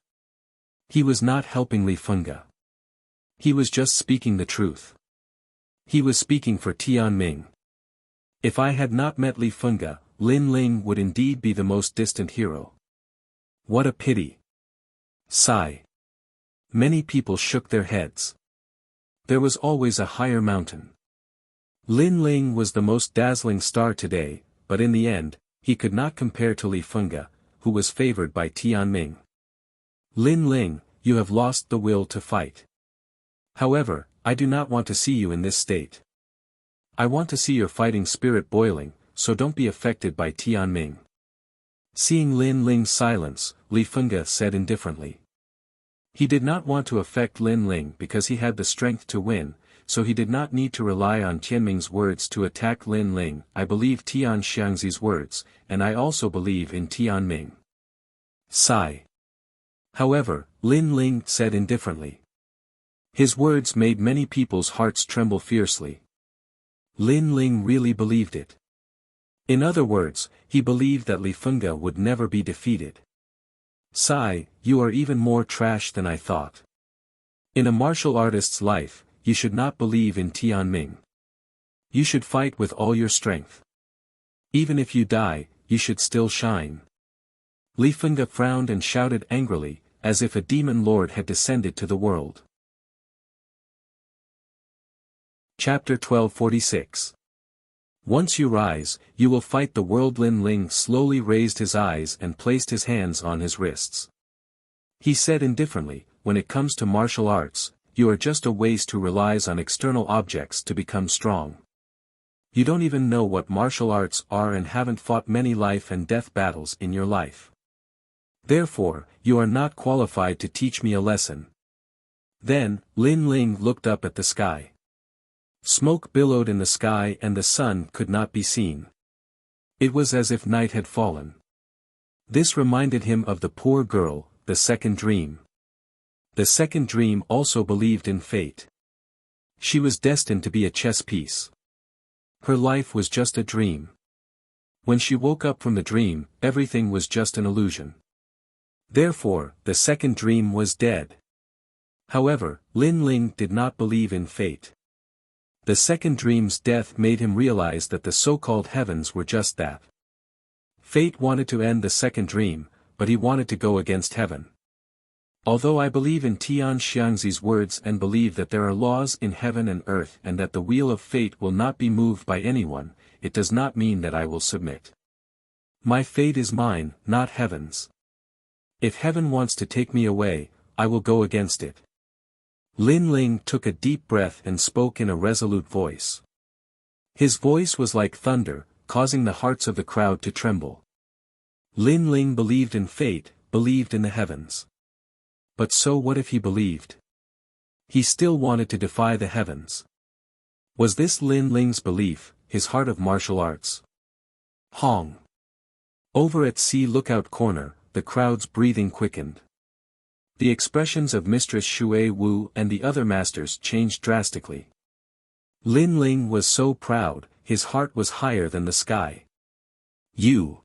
He was not helping Li Fengge. He was just speaking the truth. He was speaking for Tianming. If I had not met Li Fengge, Lin Ling would indeed be the most distant hero. What a pity. Sigh. Many people shook their heads. There was always a higher mountain. Lin Ling was the most dazzling star today, but in the end, he could not compare to Li Fengge, who was favored by Tianming. Lin Ling, you have lost the will to fight. However, I do not want to see you in this state. I want to see your fighting spirit boiling, so don't be affected by Tianming. Seeing Lin Ling's silence, Li Fengge said indifferently. He did not want to affect Lin Ling because he had the strength to win, so he did not need to rely on Tianming's words to attack Lin Ling. I believe Tian Xiangzi's words, and I also believe in Tianming. Sigh. However, Lin Ling said indifferently. His words made many people's hearts tremble fiercely. Lin Ling really believed it. In other words, he believed that Li Fengge would never be defeated. Sigh, you are even more trash than I thought. In a martial artist's life, you should not believe in Tianming. You should fight with all your strength. Even if you die, you should still shine. Li Fengge frowned and shouted angrily, as if a demon lord had descended to the world. Chapter 1246. Once you rise, you will fight the world. Lin Ling slowly raised his eyes and placed his hands on his wrists. He said indifferently, when it comes to martial arts, you are just a waste who relies on external objects to become strong. You don't even know what martial arts are and haven't fought many life and death battles in your life. Therefore, you are not qualified to teach me a lesson. Then, Lin Ling looked up at the sky. Smoke billowed in the sky and the sun could not be seen. It was as if night had fallen. This reminded him of the poor girl, the second dream. The second dream also believed in fate. She was destined to be a chess piece. Her life was just a dream. When she woke up from the dream, everything was just an illusion. Therefore, the second dream was dead. However, Lin Ling did not believe in fate. The second dream's death made him realize that the so-called heavens were just that. Fate wanted to end the second dream, but he wanted to go against heaven. Although I believe in Tian Xiangzi's words and believe that there are laws in heaven and earth and that the wheel of fate will not be moved by anyone, it does not mean that I will submit. My fate is mine, not heaven's. If heaven wants to take me away, I will go against it. Lin Ling took a deep breath and spoke in a resolute voice. His voice was like thunder, causing the hearts of the crowd to tremble. Lin Ling believed in fate, believed in the heavens. But so what if he believed? He still wanted to defy the heavens. Was this Lin Ling's belief, his heart of martial arts? Hong. Over at Sea Lookout Corner, the crowd's breathing quickened. The expressions of Mistress Xue Wu and the other masters changed drastically. Lin Ling was so proud, his heart was higher than the sky. You!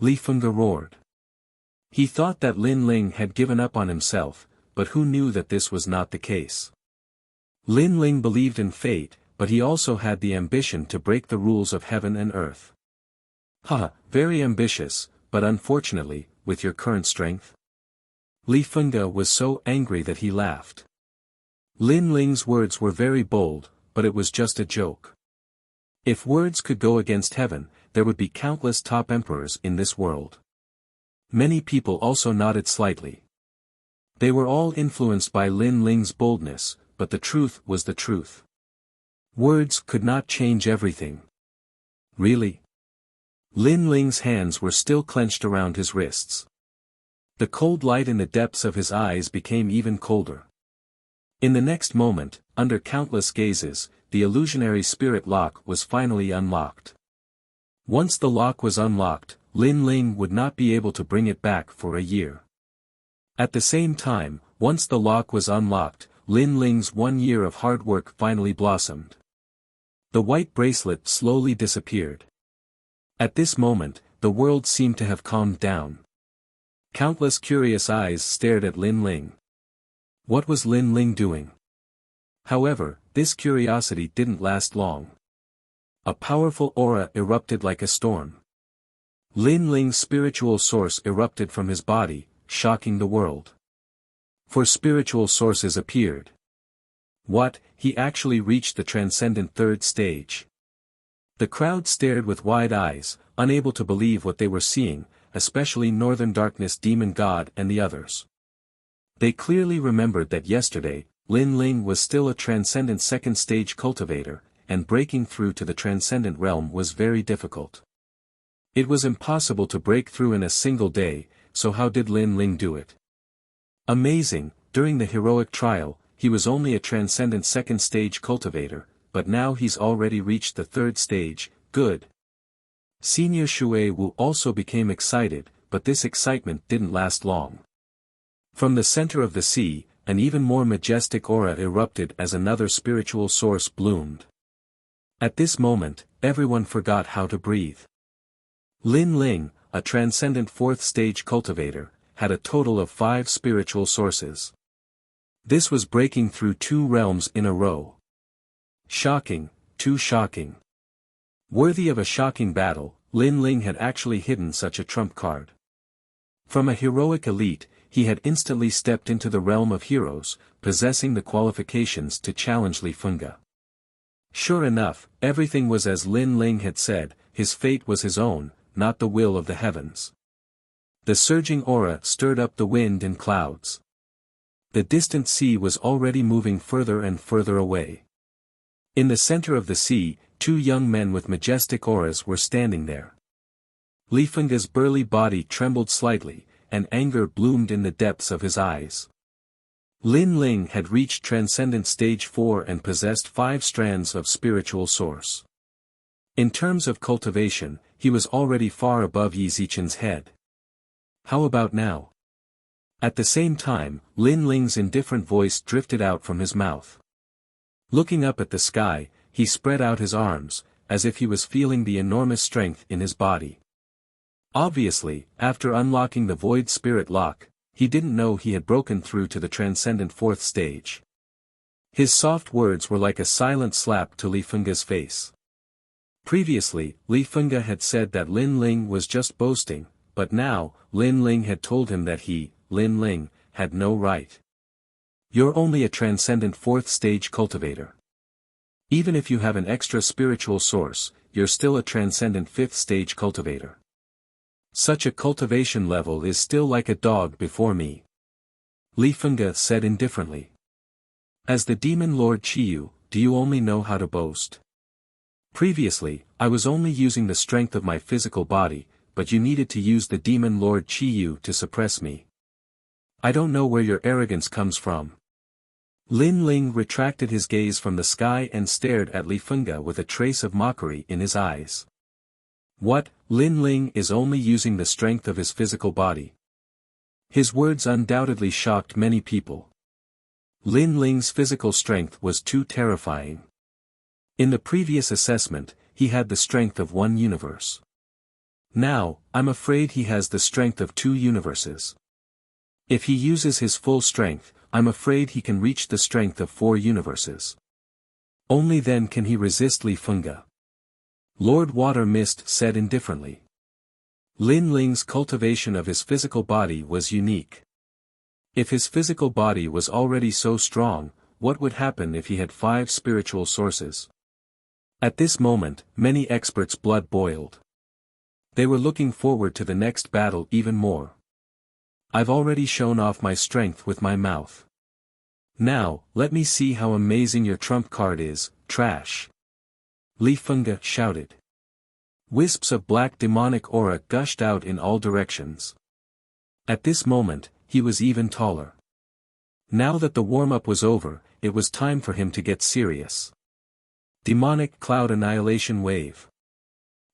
Li Fengge roared. He thought that Lin Ling had given up on himself, but who knew that this was not the case? Lin Ling believed in fate, but he also had the ambition to break the rules of heaven and earth. Very ambitious, but unfortunately, with your current strength? Li Fengge was so angry that he laughed. Lin Ling's words were very bold, but it was just a joke. If words could go against heaven, there would be countless top emperors in this world. Many people also nodded slightly. They were all influenced by Lin Ling's boldness, but the truth was the truth. Words could not change everything. Really? Lin Ling's hands were still clenched around his wrists. The cold light in the depths of his eyes became even colder. In the next moment, under countless gazes, the illusionary spirit lock was finally unlocked. Once the lock was unlocked, Lin Ling would not be able to bring it back for a year. At the same time, once the lock was unlocked, Lin Ling's 1 year of hard work finally blossomed. The white bracelet slowly disappeared. At this moment, the world seemed to have calmed down. Countless curious eyes stared at Lin Ling. What was Lin Ling doing? However, this curiosity didn't last long. A powerful aura erupted like a storm. Lin Ling's spiritual source erupted from his body, shocking the world. For spiritual sources appeared. What, he actually reached the transcendent third stage. The crowd stared with wide eyes, unable to believe what they were seeing, especially Northern Darkness Demon God and the others. They clearly remembered that yesterday, Lin Ling was still a transcendent second stage cultivator, and breaking through to the transcendent realm was very difficult. It was impossible to break through in a single day, so how did Lin Ling do it? Amazing, during the heroic trial, he was only a transcendent second stage cultivator, but now he's already reached the third stage. Good. Senior Shui Wu also became excited, but this excitement didn't last long. From the center of the sea, an even more majestic aura erupted as another spiritual source bloomed. At this moment, everyone forgot how to breathe. Lin Ling, a transcendent fourth stage cultivator, had a total of 5 spiritual sources. This was breaking through 2 realms in a row. Shocking, too shocking. Worthy of a shocking battle, Lin Ling had actually hidden such a trump card. From a heroic elite, he had instantly stepped into the realm of heroes, possessing the qualifications to challenge Li Fengge. Sure enough, everything was as Lin Ling had said, his fate was his own, not the will of the heavens. The surging aura stirred up the wind and clouds. The distant sea was already moving further and further away. In the center of the sea, 2 young men with majestic auras were standing there. Li Fengge's burly body trembled slightly, and anger bloomed in the depths of his eyes. Lin Ling had reached Transcendent Stage 4 and possessed 5 strands of spiritual source. In terms of cultivation, he was already far above Yi Zichen's head. How about now? At the same time, Lin Ling's indifferent voice drifted out from his mouth. Looking up at the sky, he spread out his arms, as if he was feeling the enormous strength in his body. Obviously, after unlocking the Void Spirit Lock, he didn't know he had broken through to the Transcendent 4th stage. His soft words were like a silent slap to Li Fengge's face. Previously, Li Fengge had said that Lin Ling was just boasting, but now, Lin Ling had told him that he, Lin Ling, had no right. You're only a Transcendent 4th stage cultivator. Even if you have an extra spiritual source, you're still a Transcendent 5th stage cultivator. Such a cultivation level is still like a dog before me. Li Fengge said indifferently. As the Demon Lord Qiyu, do you only know how to boast? Previously, I was only using the strength of my physical body, but you needed to use the Demon Lord Qiyu to suppress me. I don't know where your arrogance comes from. Lin Ling retracted his gaze from the sky and stared at Li Fengge with a trace of mockery in his eyes. What, Lin Ling is only using the strength of his physical body? His words undoubtedly shocked many people. Lin Ling's physical strength was too terrifying. In the previous assessment, he had the strength of 1 universe. Now, I'm afraid he has the strength of 2 universes. If he uses his full strength, I'm afraid he can reach the strength of 4 universes. Only then can he resist Li Fengge. Lord Water Mist said indifferently. Lin Ling's cultivation of his physical body was unique. If his physical body was already so strong, what would happen if he had 5 spiritual sources? At this moment, many experts' blood boiled. They were looking forward to the next battle even more. I've already shown off my strength with my mouth. Now, let me see how amazing your trump card is, trash. Li Fengge shouted. Wisps of black demonic aura gushed out in all directions. At this moment, he was even taller. Now that the warm-up was over, it was time for him to get serious. Demonic Cloud Annihilation Wave.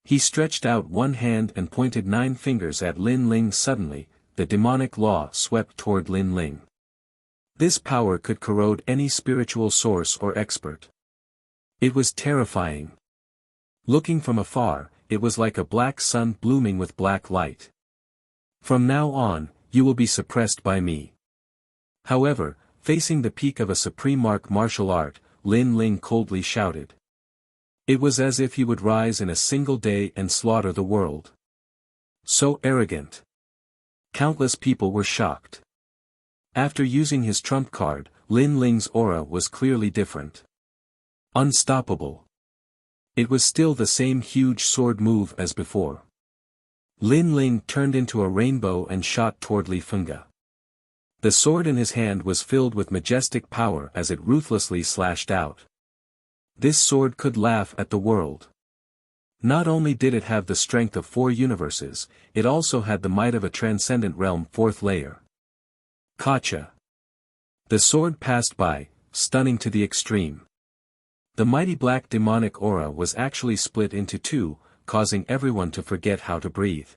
He stretched out one hand and pointed 9 fingers at Lin Ling. Suddenly, the demonic law swept toward Lin Ling. This power could corrode any spiritual source or expert. It was terrifying. Looking from afar, it was like a black sun blooming with black light. From now on, you will be suppressed by me. However, facing the peak of a supreme martial art, Lin Ling coldly shouted. It was as if he would rise in a single day and slaughter the world. So arrogant. Countless people were shocked. After using his trump card, Lin Ling's aura was clearly different. Unstoppable. It was still the same huge sword move as before. Lin Ling turned into a rainbow and shot toward Li Fengge. The sword in his hand was filled with majestic power as it ruthlessly slashed out. This sword could laugh at the world. Not only did it have the strength of 4 universes, it also had the might of a transcendent realm 4th layer. Gotcha. The sword passed by, stunning to the extreme. The mighty black demonic aura was actually split into 2, causing everyone to forget how to breathe.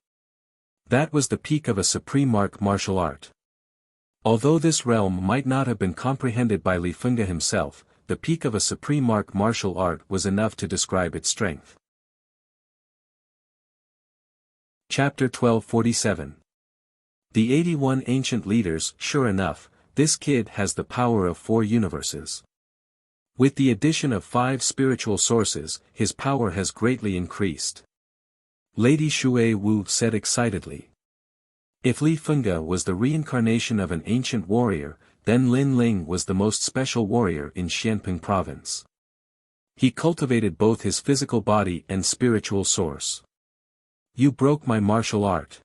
That was the peak of a supreme martial art. Although this realm might not have been comprehended by Li Fengge himself, the peak of a supreme martial art was enough to describe its strength. Chapter 1247. The 81 Ancient Leaders. Sure enough, this kid has the power of 4 universes. With the addition of 5 spiritual sources, his power has greatly increased. Lady Shui Wu said excitedly. If Li Fengge was the reincarnation of an ancient warrior, then Lin Ling was the most special warrior in Xianping province. He cultivated both his physical body and spiritual source. You broke my martial art.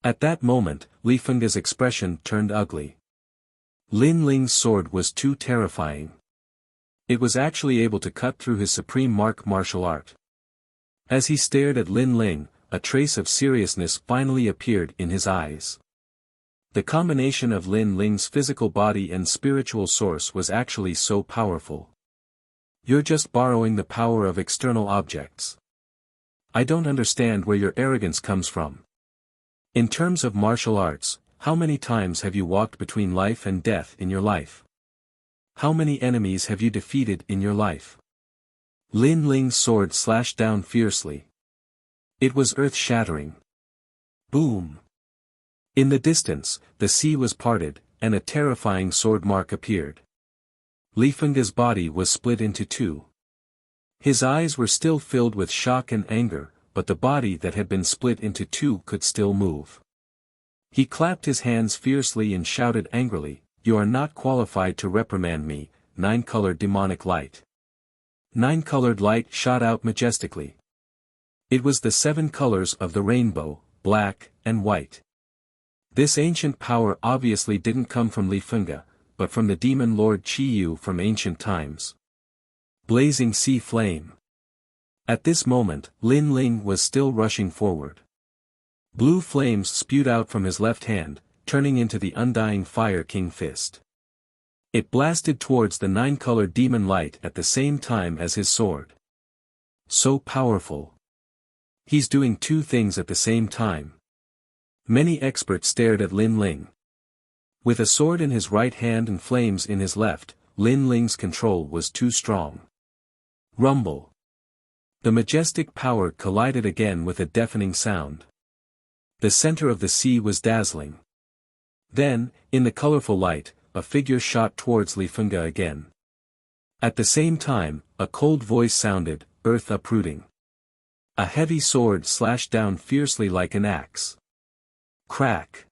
At that moment, Li Fengge's expression turned ugly. Lin Ling's sword was too terrifying. It was actually able to cut through his supreme martial art. As he stared at Lin Ling, a trace of seriousness finally appeared in his eyes. The combination of Lin Ling's physical body and spiritual source was actually so powerful. You're just borrowing the power of external objects. I don't understand where your arrogance comes from. In terms of martial arts, how many times have you walked between life and death in your life? How many enemies have you defeated in your life? Lin Ling's sword slashed down fiercely. It was earth-shattering. Boom! In the distance, the sea was parted, and a terrifying sword mark appeared. Li Fengge's body was split into 2. His eyes were still filled with shock and anger, but the body that had been split into 2 could still move. He clapped his hands fiercely and shouted angrily, "You are not qualified to reprimand me, 9-colored demonic light." 9-colored light shot out majestically. It was the 7 colors of the rainbow, black and white. This ancient power obviously didn't come from Li Fengge, but from the demon lord Qiyu from ancient times. Blazing sea flame. At this moment, Lin Ling was still rushing forward. Blue flames spewed out from his left hand, turning into the undying Fire King fist. It blasted towards the 9-colored demon light at the same time as his sword. So powerful. He's doing 2 things at the same time. Many experts stared at Lin Ling. With a sword in his right hand and flames in his left, Lin Ling's control was too strong. Rumble. The majestic power collided again with a deafening sound. The center of the sea was dazzling. Then, in the colorful light, a figure shot towards Li Fengge again. At the same time, a cold voice sounded, earth uprooting. A heavy sword slashed down fiercely like an axe. Crack.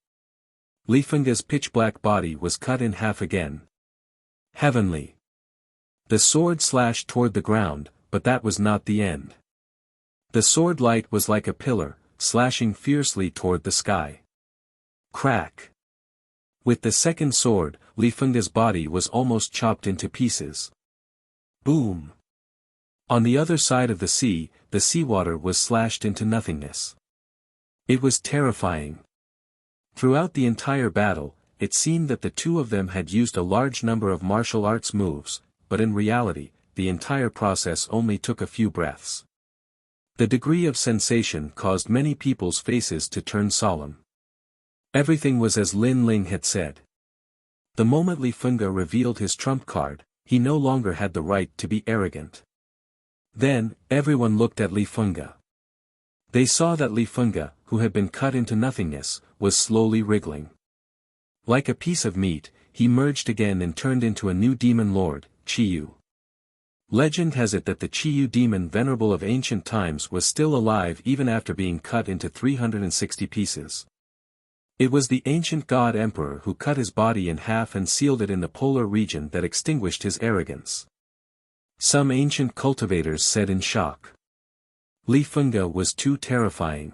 Li Fengge's pitch-black body was cut in half again. Heavenly. The sword slashed toward the ground, but that was not the end. The sword light was like a pillar, slashing fiercely toward the sky. Crack. With the second sword, Li Fengge's body was almost chopped into pieces. Boom. On the other side of the seawater was slashed into nothingness. It was terrifying. Throughout the entire battle, it seemed that the 2 of them had used a large number of martial arts moves, but in reality, the entire process only took a few breaths. The degree of sensation caused many people's faces to turn solemn. Everything was as Lin Ling had said. The moment Li Fengge revealed his trump card, he no longer had the right to be arrogant. Then, everyone looked at Li Fengge. They saw that Li Fengge, who had been cut into nothingness, was slowly wriggling. Like a piece of meat, he merged again and turned into a new demon lord, Qiyu. Legend has it that the Qiyu demon venerable of ancient times was still alive even after being cut into 360 pieces. It was the ancient god emperor who cut his body in half and sealed it in the polar region that extinguished his arrogance. Some ancient cultivators said in shock. Li Fengge was too terrifying.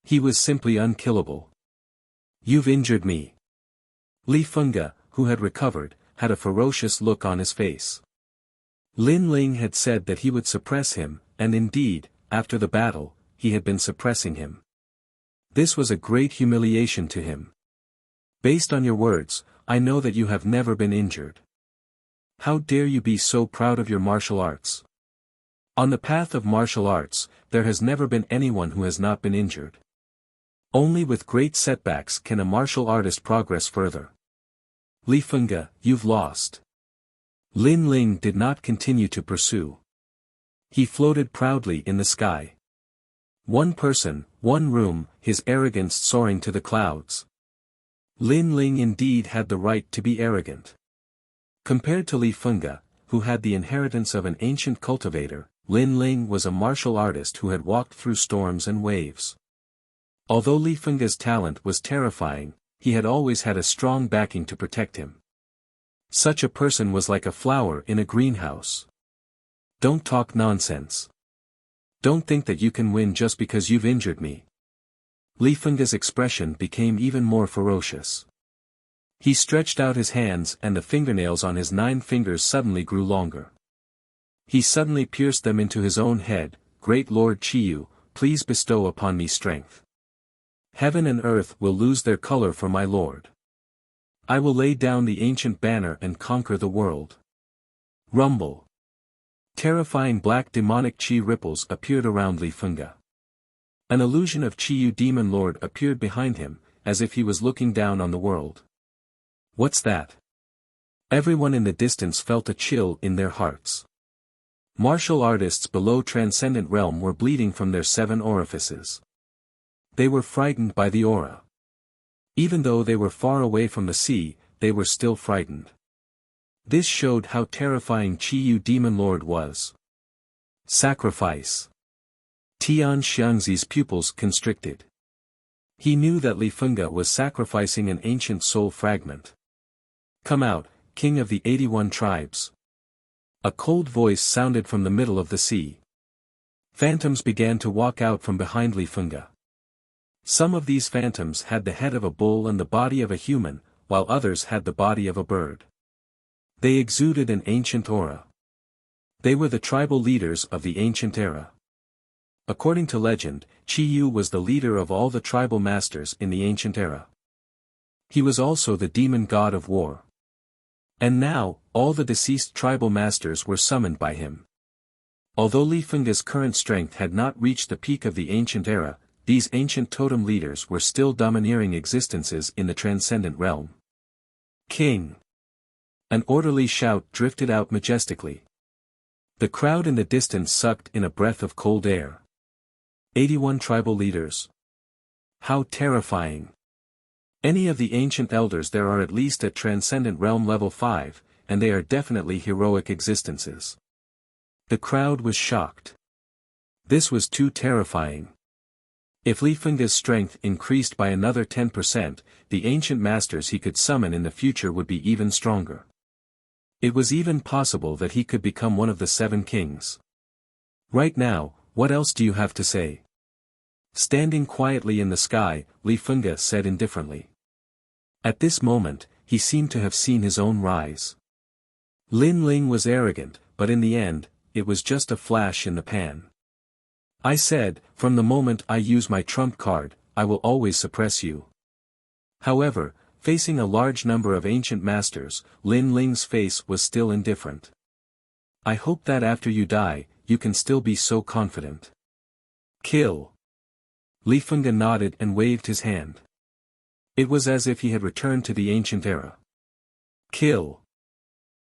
He was simply unkillable. You've injured me. Li Fengge, who had recovered, had a ferocious look on his face. Lin Ling had said that he would suppress him, and indeed, after the battle, he had been suppressing him. This was a great humiliation to him. Based on your words, I know that you have never been injured. How dare you be so proud of your martial arts? On the path of martial arts, there has never been anyone who has not been injured. Only with great setbacks can a martial artist progress further. Li Fengge, you've lost. Lin Ling did not continue to pursue. He floated proudly in the sky. One person, one room, his arrogance soaring to the clouds. Lin Ling indeed had the right to be arrogant. Compared to Li Fengge, who had the inheritance of an ancient cultivator, Lin Ling was a martial artist who had walked through storms and waves. Although Li Fengge's talent was terrifying, he had always had a strong backing to protect him. Such a person was like a flower in a greenhouse. Don't talk nonsense. Don't think that you can win just because you've injured me. Li Fengge's expression became even more ferocious. He stretched out his hands and the fingernails on his 9 fingers suddenly grew longer. He suddenly pierced them into his own head. Great Lord Qiyu, please bestow upon me strength. Heaven and earth will lose their color for my lord. I will lay down the ancient banner and conquer the world. Rumble. Terrifying black demonic chi ripples appeared around Li Fengge. An illusion of Qiyu Demon Lord appeared behind him, as if he was looking down on the world. What's that? Everyone in the distance felt a chill in their hearts. Martial artists below Transcendent Realm were bleeding from their 7 orifices. They were frightened by the aura. Even though they were far away from the sea, they were still frightened. This showed how terrifying Qiyu Demon Lord was. Sacrifice. Tian Xiangzi's pupils constricted. He knew that Li Fengge was sacrificing an ancient soul fragment. Come out, king of the 81 tribes. A cold voice sounded from the middle of the sea. Phantoms began to walk out from behind Li Fengge. Some of these phantoms had the head of a bull and the body of a human, while others had the body of a bird. They exuded an ancient aura. They were the tribal leaders of the ancient era. According to legend, Qiyu was the leader of all the tribal masters in the ancient era. He was also the demon god of war. And now, all the deceased tribal masters were summoned by him. Although Li Fengge's current strength had not reached the peak of the ancient era, these ancient totem leaders were still domineering existences in the Transcendent Realm. King! An orderly shout drifted out majestically. The crowd in the distance sucked in a breath of cold air. 81 tribal leaders. How terrifying! Any of the ancient elders there are at least at Transcendent Realm level 5, and they are definitely heroic existences. The crowd was shocked. This was too terrifying. If Li Fengge's strength increased by another 10%, the ancient masters he could summon in the future would be even stronger. It was even possible that he could become one of the 7 kings. Right now, what else do you have to say? Standing quietly in the sky, Li Fengge said indifferently. At this moment, he seemed to have seen his own rise. Lin Ling was arrogant, but in the end, it was just a flash in the pan. I said, from the moment I use my trump card, I will always suppress you. However, facing a large number of ancient masters, Lin Ling's face was still indifferent. I hope that after you die, you can still be so confident. Kill. Li Fengge nodded and waved his hand. It was as if he had returned to the ancient era. Kill.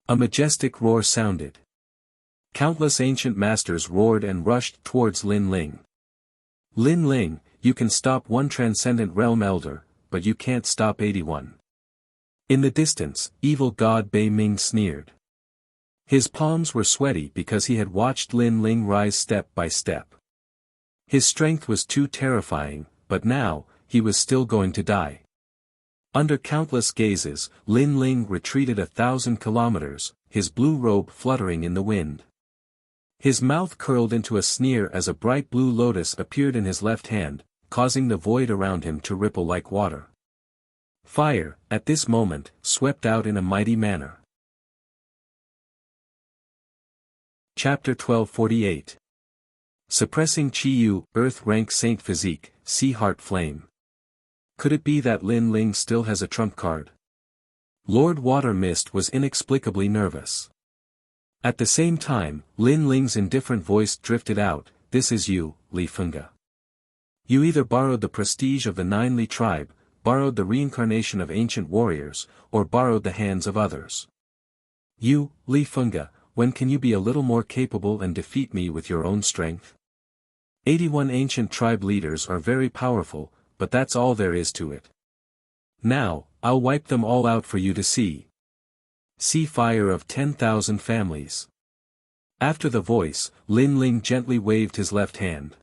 A majestic roar sounded. Countless ancient masters roared and rushed towards Lin Ling. Lin Ling, you can stop one Transcendent Realm elder, but you can't stop 81. In the distance, evil god Bei Ming sneered. His palms were sweaty because he had watched Lin Ling rise step by step. His strength was too terrifying, but now, he was still going to die. Under countless gazes, Lin Ling retreated 1,000 kilometers, his blue robe fluttering in the wind. His mouth curled into a sneer as a bright blue lotus appeared in his left hand, causing the void around him to ripple like water. Fire, at this moment, swept out in a mighty manner. Chapter 1248. Suppressing Chi-Yu, Earth Rank Saint Physique, Sea Heart Flame. Could it be that Lin Ling still has a trump card? Lord Water Mist was inexplicably nervous. At the same time, Lin Ling's indifferent voice drifted out, "This is you, Li Fengge. You either borrowed the prestige of the Nine Li tribe, borrowed the reincarnation of ancient warriors, or borrowed the hands of others. You, Li Fengge, when can you be a little more capable and defeat me with your own strength? 81 ancient tribe leaders are very powerful, but that's all there is to it. Now, I'll wipe them all out for you to see. See fire of 10,000 families." After the voice, Lin Ling gently waved his left hand.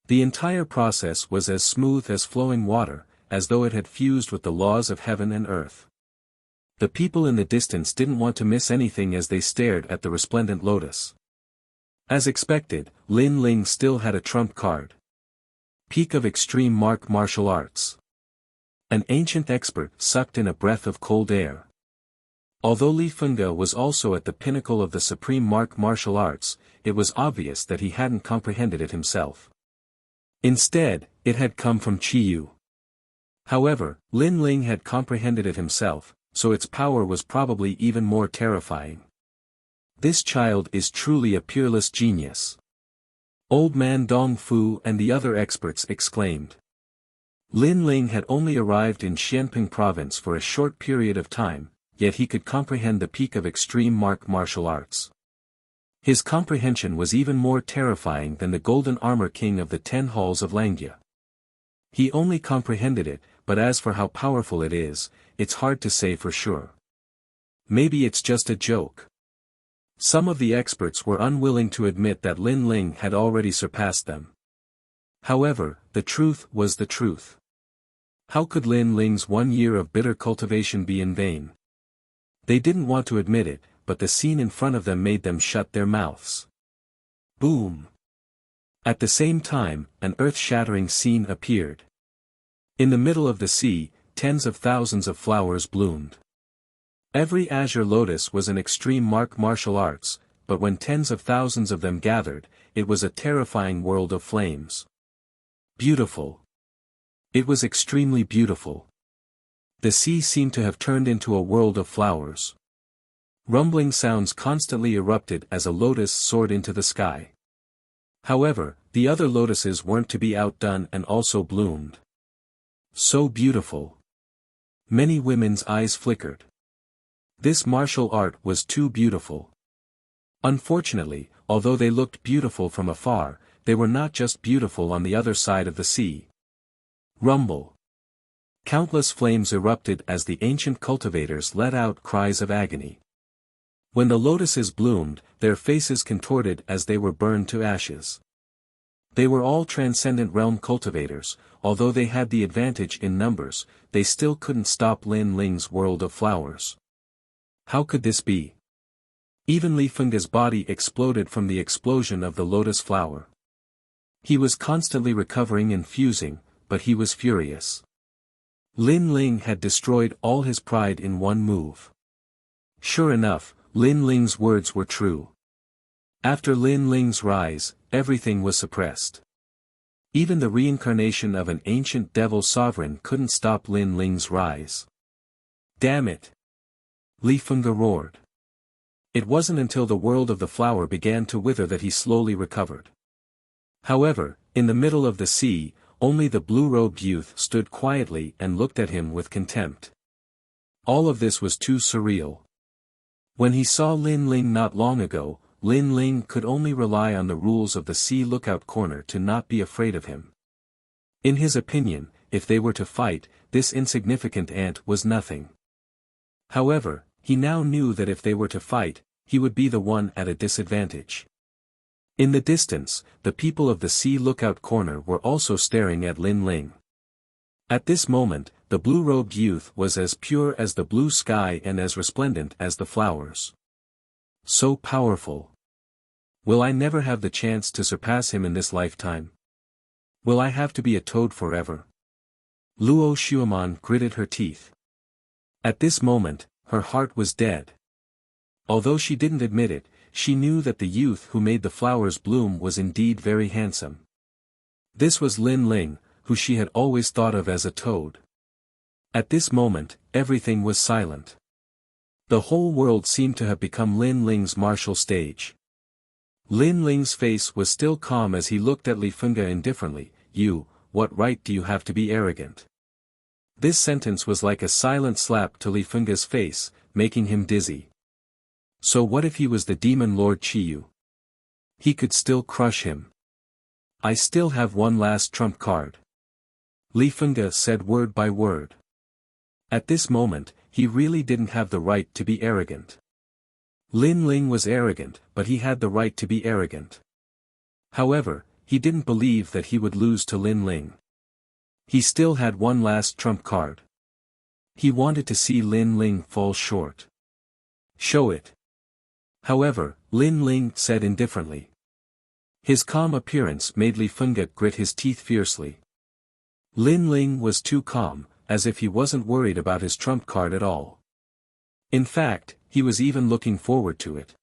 The entire process was as smooth as flowing water, as though it had fused with the laws of heaven and earth. The people in the distance didn't want to miss anything as they stared at the resplendent lotus. As expected, Lin Ling still had a trump card. Peak of extreme martial arts. An ancient expert sucked in a breath of cold air. Although Li Fengge was also at the pinnacle of the supreme martial arts, it was obvious that he hadn't comprehended it himself. Instead, it had come from Chi-Yu. However, Lin Ling had comprehended it himself, so its power was probably even more terrifying. This child is truly a peerless genius. Old Man Dong Fu and the other experts exclaimed. Lin Ling had only arrived in Xianping province for a short period of time, yet he could comprehend the peak of extreme martial arts. His comprehension was even more terrifying than the golden armor king of the 10 halls of Langya. He only comprehended it, but as for how powerful it is, it's hard to say for sure. Maybe it's just a joke. Some of the experts were unwilling to admit that Lin Ling had already surpassed them. However, the truth was the truth. How could Lin Ling's 1 year of bitter cultivation be in vain? They didn't want to admit it, but the scene in front of them made them shut their mouths. Boom! At the same time, an earth-shattering scene appeared. In the middle of the sea, tens of thousands of flowers bloomed. Every azure lotus was an extreme martial arts, but when tens of thousands of them gathered, it was a terrifying world of flames. Beautiful. It was extremely beautiful. The sea seemed to have turned into a world of flowers. Rumbling sounds constantly erupted as a lotus soared into the sky. However, the other lotuses weren't to be outdone and also bloomed. So beautiful. Many women's eyes flickered. This martial art was too beautiful. Unfortunately, although they looked beautiful from afar, they were not just beautiful on the other side of the sea. Rumble. Countless flames erupted as the ancient cultivators let out cries of agony. When the lotuses bloomed, their faces contorted as they were burned to ashes. They were all transcendent realm cultivators, although they had the advantage in numbers, they still couldn't stop Lin Ling's world of flowers. How could this be? Even Li Fengge's body exploded from the explosion of the lotus flower. He was constantly recovering and fusing, but he was furious. Lin Ling had destroyed all his pride in one move. Sure enough, Lin Ling's words were true. After Lin Ling's rise, everything was suppressed. Even the reincarnation of an ancient devil sovereign couldn't stop Lin Ling's rise. Damn it! Li Fengge roared. It wasn't until the world of the flower began to wither that he slowly recovered. However, in the middle of the sea, only the blue-robed youth stood quietly and looked at him with contempt. All of this was too surreal. When he saw Lin Ling not long ago, Lin Ling could only rely on the rules of the sea lookout corner to not be afraid of him. In his opinion, if they were to fight, this insignificant ant was nothing. However, he now knew that if they were to fight, he would be the one at a disadvantage. In the distance, the people of the sea lookout corner were also staring at Lin Ling. At this moment, the blue-robed youth was as pure as the blue sky and as resplendent as the flowers. So powerful. Will I never have the chance to surpass him in this lifetime? Will I have to be a toad forever? Luo Xueman gritted her teeth. At this moment, her heart was dead. Although she didn't admit it, she knew that the youth who made the flowers bloom was indeed very handsome. This was Lin Ling, who she had always thought of as a toad. At this moment, everything was silent. The whole world seemed to have become Lin Ling's martial stage. Lin Ling's face was still calm as he looked at Li Fengge indifferently. You, what right do you have to be arrogant? This sentence was like a silent slap to Li Fengge's face, making him dizzy. So what if he was the demon Lord Qiyu? He could still crush him. I still have one last trump card. Li Fengge said word by word. At this moment, he really didn't have the right to be arrogant. Lin Ling was arrogant, but he had the right to be arrogant. However, he didn't believe that he would lose to Lin Ling. He still had one last trump card. He wanted to see Lin Ling fall short. Show it. However, Lin Ling said indifferently. His calm appearance made Li Fengge grit his teeth fiercely. Lin Ling was too calm, as if he wasn't worried about his trump card at all. In fact, he was even looking forward to it.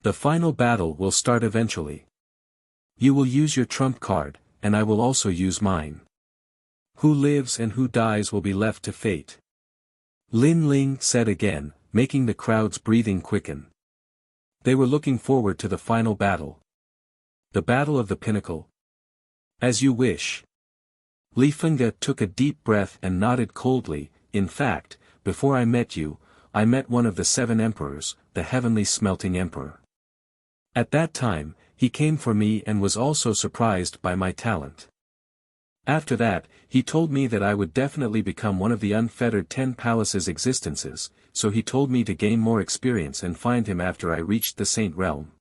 The final battle will start eventually. You will use your trump card, and I will also use mine. Who lives and who dies will be left to fate. Lin Ling said again, making the crowd's breathing quicken. They were looking forward to the final battle. The Battle of the Pinnacle. As you wish. Li Fengge took a deep breath and nodded coldly. In fact, before I met you, I met one of the 7 emperors, the heavenly smelting emperor. At that time, he came for me and was also surprised by my talent. After that, he told me that I would definitely become one of the unfettered 10 palaces existences, so he told me to gain more experience and find him after I reached the Saint Realm.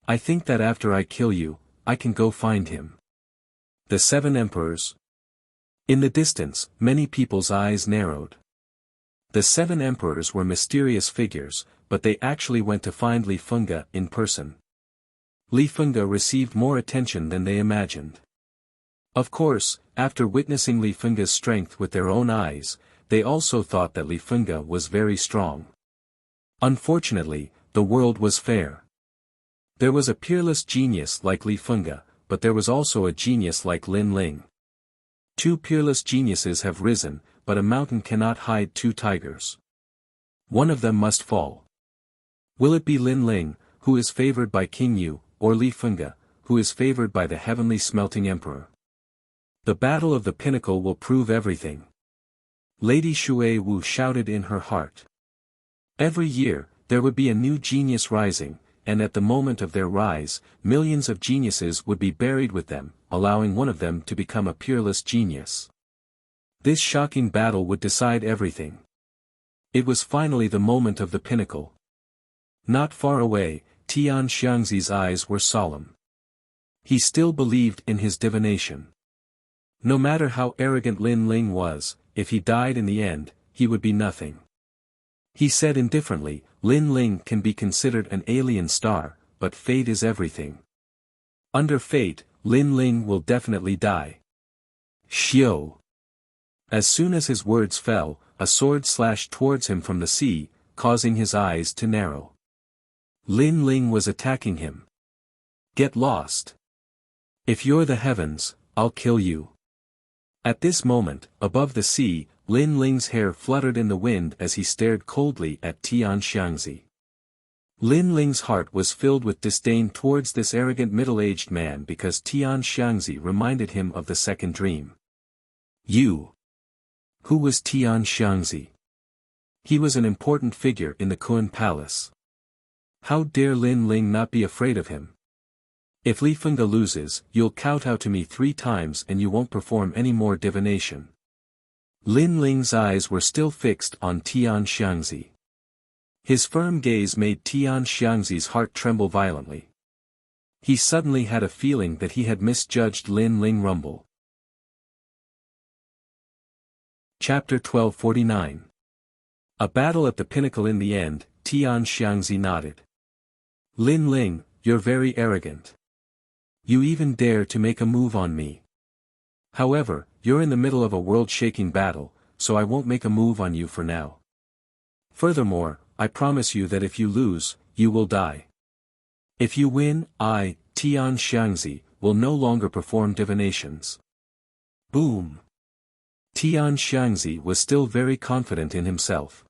I think that after I kill you, I can go find him. The 7 emperors. In the distance, many people's eyes narrowed. The 7 emperors were mysterious figures, but they actually went to find Li Fengge in person. Li Fengge received more attention than they imagined. Of course, after witnessing Li Fengge's strength with their own eyes, they also thought that Li Fengge was very strong. Unfortunately, the world was fair. There was a peerless genius like Li Fengge, but there was also a genius like Lin Ling. 2 peerless geniuses have risen, but a mountain cannot hide 2 tigers. One of them must fall. Will it be Lin Ling, who is favored by King Yu, or Li Fengge, who is favored by the heavenly smelting emperor? The Battle of the Pinnacle will prove everything. Lady Shui Wu shouted in her heart. Every year, there would be a new genius rising, and at the moment of their rise, millions of geniuses would be buried with them, allowing one of them to become a peerless genius. This shocking battle would decide everything. It was finally the moment of the pinnacle. Not far away, Tian Xiangzi's eyes were solemn. He still believed in his divination. No matter how arrogant Lin Ling was, if he died in the end, he would be nothing. He said indifferently, Lin Ling can be considered an alien star, but fate is everything. Under fate, Lin Ling will definitely die. Xiao. As soon as his words fell, a sword slashed towards him from the sea, causing his eyes to narrow. Lin Ling was attacking him. Get lost. If you're the heavens, I'll kill you. At this moment, above the sea, Lin Ling's hair fluttered in the wind as he stared coldly at Tian Xiangzi. Lin Ling's heart was filled with disdain towards this arrogant middle-aged man because Tian Xiangzi reminded him of the second dream. You. Who was Tian Xiangzi? He was an important figure in the Kun Palace. How dare Lin Ling not be afraid of him? If Li Fengge loses, you'll kowtow to me 3 times and you won't perform any more divination. Lin Ling's eyes were still fixed on Tian Xiangzi. His firm gaze made Tian Xiangzi's heart tremble violently. He suddenly had a feeling that he had misjudged Lin Ling Rumble. Chapter 1249. A battle at the pinnacle. In the end, Tian Xiangzi nodded. Lin Ling, you're very arrogant. You even dare to make a move on me. However, you're in the middle of a world-shaking battle, so I won't make a move on you for now. Furthermore, I promise you that if you lose, you will die. If you win, I, Tian Xiangzi, will no longer perform divinations. Boom. Tian Xiangzi was still very confident in himself.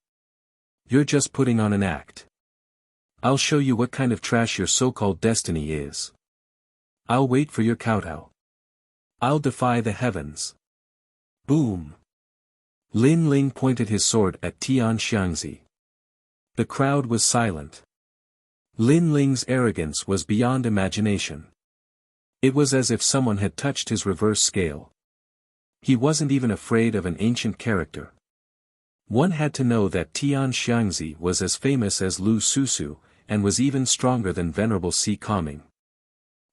You're just putting on an act. I'll show you what kind of trash your so-called destiny is. I'll wait for your kowtow. I'll defy the heavens. Boom. Lin Ling pointed his sword at Tian Xiangzi. The crowd was silent. Lin Ling's arrogance was beyond imagination. It was as if someone had touched his reverse scale. He wasn't even afraid of an ancient character. One had to know that Tian Xiangzi was as famous as Lu Susu, and was even stronger than Venerable Si Kaming.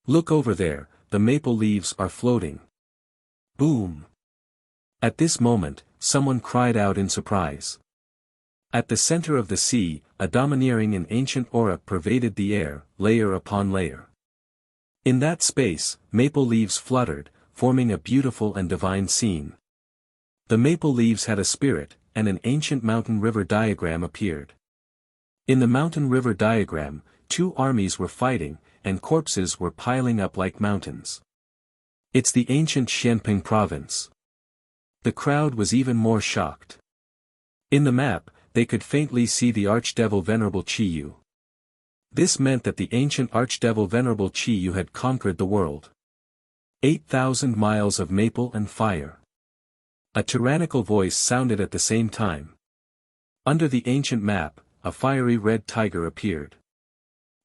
Look over there, the maple leaves are floating. Boom. At this moment, someone cried out in surprise. At the center of the sea, a domineering and ancient aura pervaded the air, layer upon layer. In that space, maple leaves fluttered, forming a beautiful and divine scene. The maple leaves had a spirit, and an ancient mountain river diagram appeared. In the mountain river diagram, two armies were fighting, and corpses were piling up like mountains. It's the ancient Xianping province. The crowd was even more shocked. In the map, they could faintly see the archdevil Venerable Qiyu. This meant that the ancient archdevil Venerable Qiyu had conquered the world. 8,000 miles of maple and fire. A tyrannical voice sounded at the same time. Under the ancient map, a fiery red tiger appeared.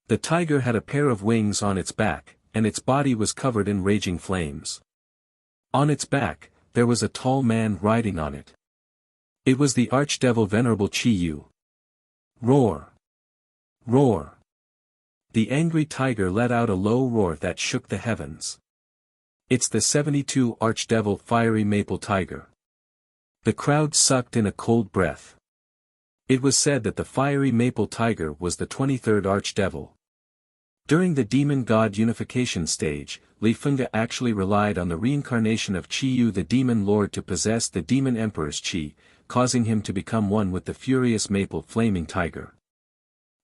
The tiger had a pair of wings on its back, and its body was covered in raging flames. On its back, there was a tall man riding on it. It was the archdevil Venerable Qiyu. Roar! Roar! The angry tiger let out a low roar that shook the heavens. It's the 72 archdevil fiery maple tiger. The crowd sucked in a cold breath. It was said that the fiery maple tiger was the 23rd archdevil. During the demon god unification stage, Li Fengge actually relied on the reincarnation of Qiyu the demon lord to possess the demon emperor's qi, causing him to become one with the furious maple flaming tiger.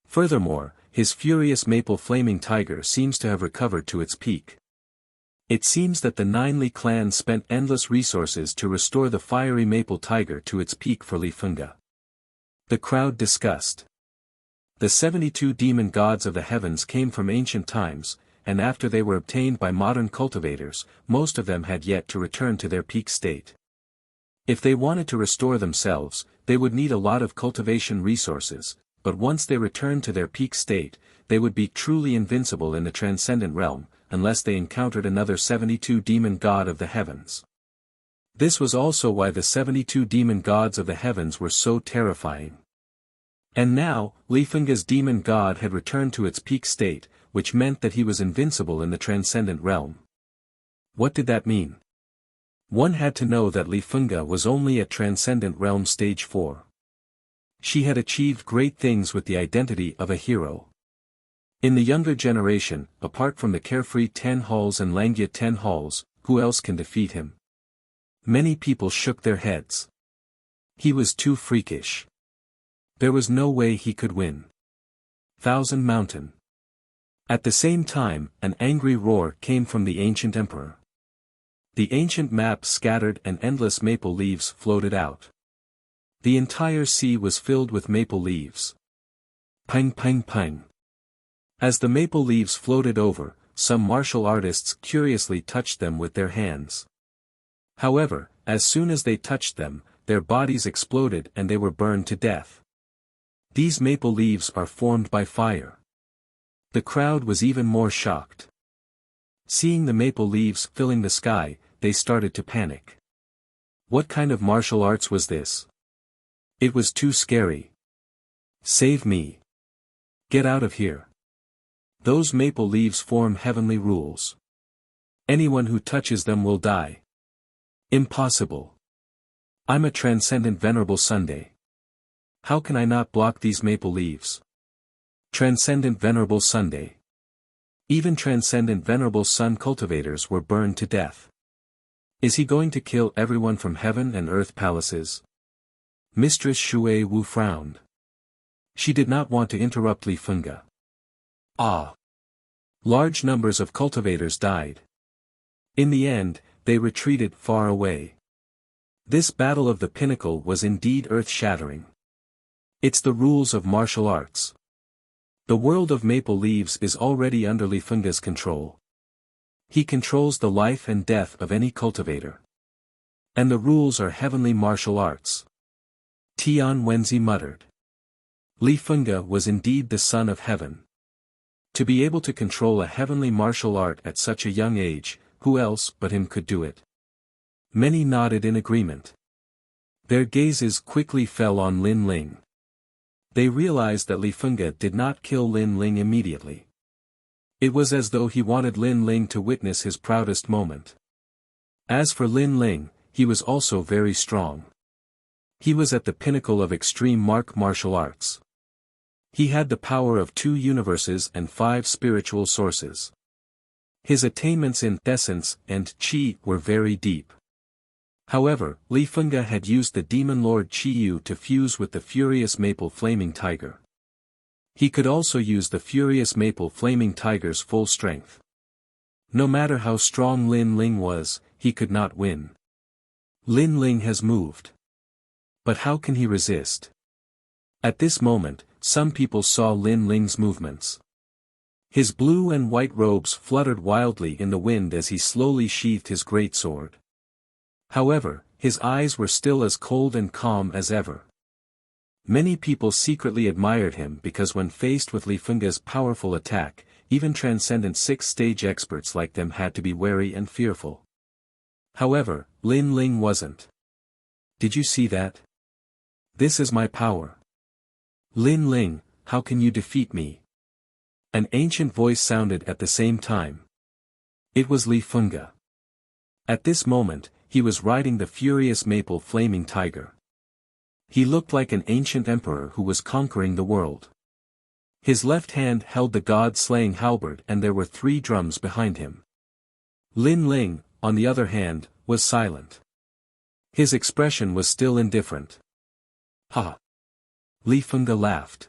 Furthermore, his furious maple flaming tiger seems to have recovered to its peak. It seems that the Nine Li clan spent endless resources to restore the fiery maple tiger to its peak for Li Fengge. The crowd discussed. The 72 demon gods of the heavens came from ancient times, and after they were obtained by modern cultivators, most of them had yet to return to their peak state. If they wanted to restore themselves, they would need a lot of cultivation resources, but once they returned to their peak state, they would be truly invincible in the transcendent realm, unless they encountered another 72 demon god of the heavens. This was also why the 72 demon gods of the heavens were so terrifying. And now, Li Fengge's demon god had returned to its peak state, which meant that he was invincible in the transcendent realm. What did that mean? One had to know that Li Fengge was only at transcendent realm stage 4. She had achieved great things with the identity of a hero. In the younger generation, apart from the carefree 10 halls and Langya 10 halls, who else can defeat him? Many people shook their heads. He was too freakish. There was no way he could win. Thousand Mountain. At the same time, an angry roar came from the ancient emperor. The ancient map scattered and endless maple leaves floated out. The entire sea was filled with maple leaves. Pang pang pang. As the maple leaves floated over, some martial artists curiously touched them with their hands. However, as soon as they touched them, their bodies exploded and they were burned to death. These maple leaves are formed by fire. The crowd was even more shocked. Seeing the maple leaves filling the sky, they started to panic. What kind of martial arts was this? It was too scary. Save me. Get out of here. Those maple leaves form heavenly rules. Anyone who touches them will die. Impossible. I'm a transcendent venerable Sunday. How can I not block these maple leaves? Transcendent venerable Sunday. Even transcendent venerable sun cultivators were burned to death. Is he going to kill everyone from heaven and earth palaces? Mistress Shui Wu frowned. She did not want to interrupt Li Fengge. Ah! Large numbers of cultivators died. In the end, they retreated far away. This battle of the pinnacle was indeed earth-shattering. It's the rules of martial arts. The world of maple leaves is already under Li Fengge's control. He controls the life and death of any cultivator. And the rules are heavenly martial arts. Tian Wenzi muttered. Li Fengge was indeed the son of heaven. To be able to control a heavenly martial art at such a young age, who else but him could do it? Many nodded in agreement. Their gazes quickly fell on Lin Ling. They realized that Li Fengge did not kill Lin Ling immediately. It was as though he wanted Lin Ling to witness his proudest moment. As for Lin Ling, he was also very strong. He was at the pinnacle of extreme martial arts. He had the power of 2 universes and 5 spiritual sources. His attainments in essence and qi were very deep. However, Li Fengge had used the demon lord Qiyu to fuse with the furious maple flaming tiger. He could also use the furious maple flaming tiger's full strength. No matter how strong Lin Ling was, he could not win. Lin Ling has moved. But how can he resist? At this moment, some people saw Lin Ling's movements. His blue and white robes fluttered wildly in the wind as he slowly sheathed his great sword. However, his eyes were still as cold and calm as ever. Many people secretly admired him because when faced with Li Fengge's powerful attack, even transcendent 6th-stage experts like them had to be wary and fearful. However, Lin Ling wasn't. Did you see that? This is my power. Lin Ling, how can you defeat me? An ancient voice sounded at the same time. It was Li Fengge. At this moment, he was riding the furious maple flaming tiger. He looked like an ancient emperor who was conquering the world. His left hand held the god-slaying halberd and there were 3 drums behind him. Lin Ling, on the other hand, was silent. His expression was still indifferent. Ha! Li Fengge laughed.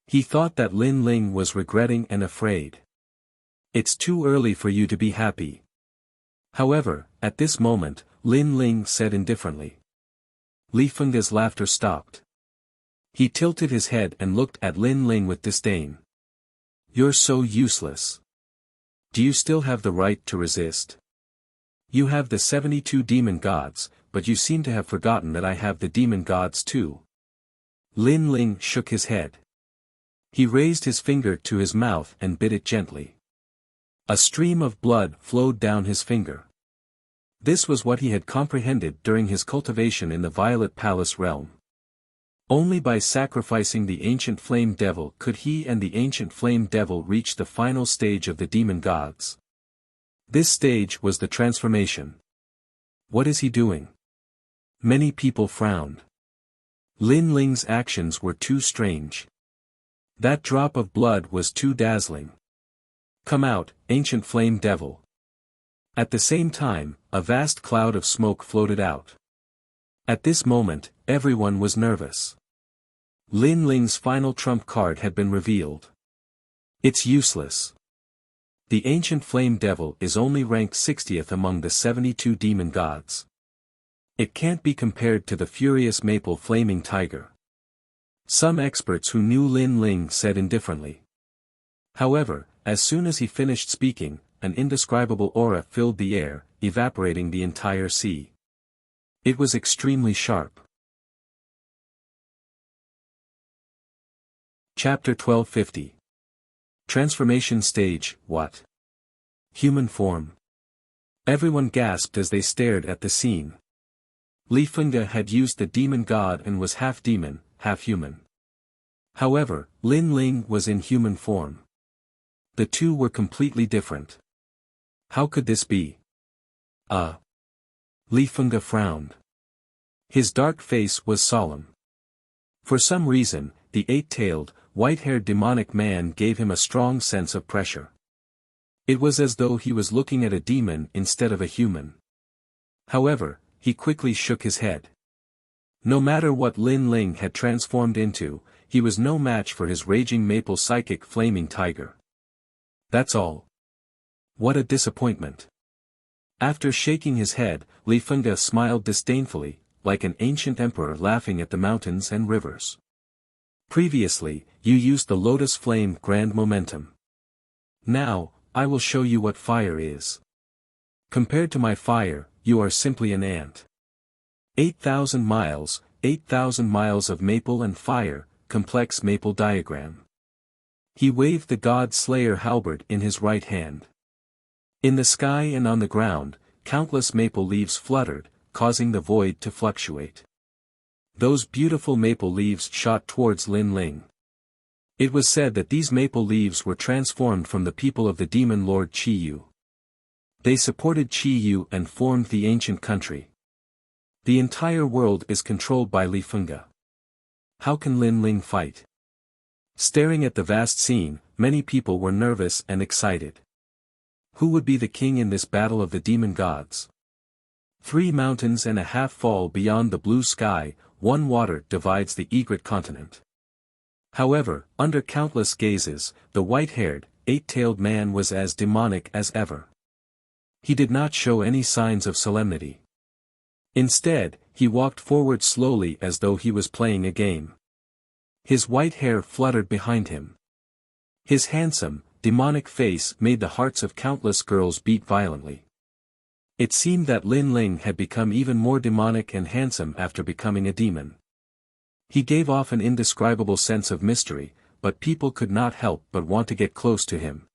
He thought that Lin Ling was regretting and afraid. It's too early for you to be happy. However, at this moment, Lin Ling said indifferently. Li Fengge's laughter stopped. He tilted his head and looked at Lin Ling with disdain. You're so useless. Do you still have the right to resist? You have the 72 demon gods, but you seem to have forgotten that I have the demon gods too. Lin Ling shook his head. He raised his finger to his mouth and bit it gently. A stream of blood flowed down his finger. This was what he had comprehended during his cultivation in the Violet Palace realm. Only by sacrificing the ancient flame devil could he and the ancient flame devil reach the final stage of the demon gods. This stage was the transformation. What is he doing? Many people frowned. Lin Ling's actions were too strange. That drop of blood was too dazzling. Come out, ancient flame devil. At the same time, a vast cloud of smoke floated out. At this moment, everyone was nervous. Lin Ling's final trump card had been revealed. It's useless. The ancient flame devil is only ranked 60th among the 72 demon gods. It can't be compared to the furious maple flaming tiger. Some experts who knew Lin Ling said indifferently. However, as soon as he finished speaking, an indescribable aura filled the air, evaporating the entire sea. It was extremely sharp. Chapter 1250. Transformation Stage, what? Human form. Everyone gasped as they stared at the scene. Li Fengge had used the demon god and was half demon, half human. However, Lin Ling was in human form. The two were completely different. How could this be? Li Fengge frowned. His dark face was solemn. For some reason, the eight-tailed, white-haired demonic man gave him a strong sense of pressure. It was as though he was looking at a demon instead of a human. However, he quickly shook his head. No matter what Lin Ling had transformed into, he was no match for his raging maple psychic flaming tiger. That's all. What a disappointment. After shaking his head, Li Fengge smiled disdainfully, like an ancient emperor laughing at the mountains and rivers. Previously, you used the lotus flame grand momentum. Now, I will show you what fire is. Compared to my fire, you are simply an ant. 8,000 miles of maple and fire, complex maple diagram. He waved the god slayer halberd in his right hand. In the sky and on the ground, countless maple leaves fluttered, causing the void to fluctuate. Those beautiful maple leaves shot towards Lin Ling. It was said that these maple leaves were transformed from the people of the demon lord Qi Yu. They supported Qi Yu and formed the ancient country. The entire world is controlled by Li Fengge. How can Lin Ling fight? Staring at the vast scene, many people were nervous and excited. Who would be the king in this battle of the demon gods? 3 mountains and a half fall beyond the blue sky, 1 water divides the egret continent. However, under countless gazes, the white-haired, 8-tailed man was as demonic as ever. He did not show any signs of solemnity. Instead, he walked forward slowly as though he was playing a game. His white hair fluttered behind him. His handsome, demonic face made the hearts of countless girls beat violently. It seemed that Lin Ling had become even more demonic and handsome after becoming a demon. He gave off an indescribable sense of mystery, but people could not help but want to get close to him.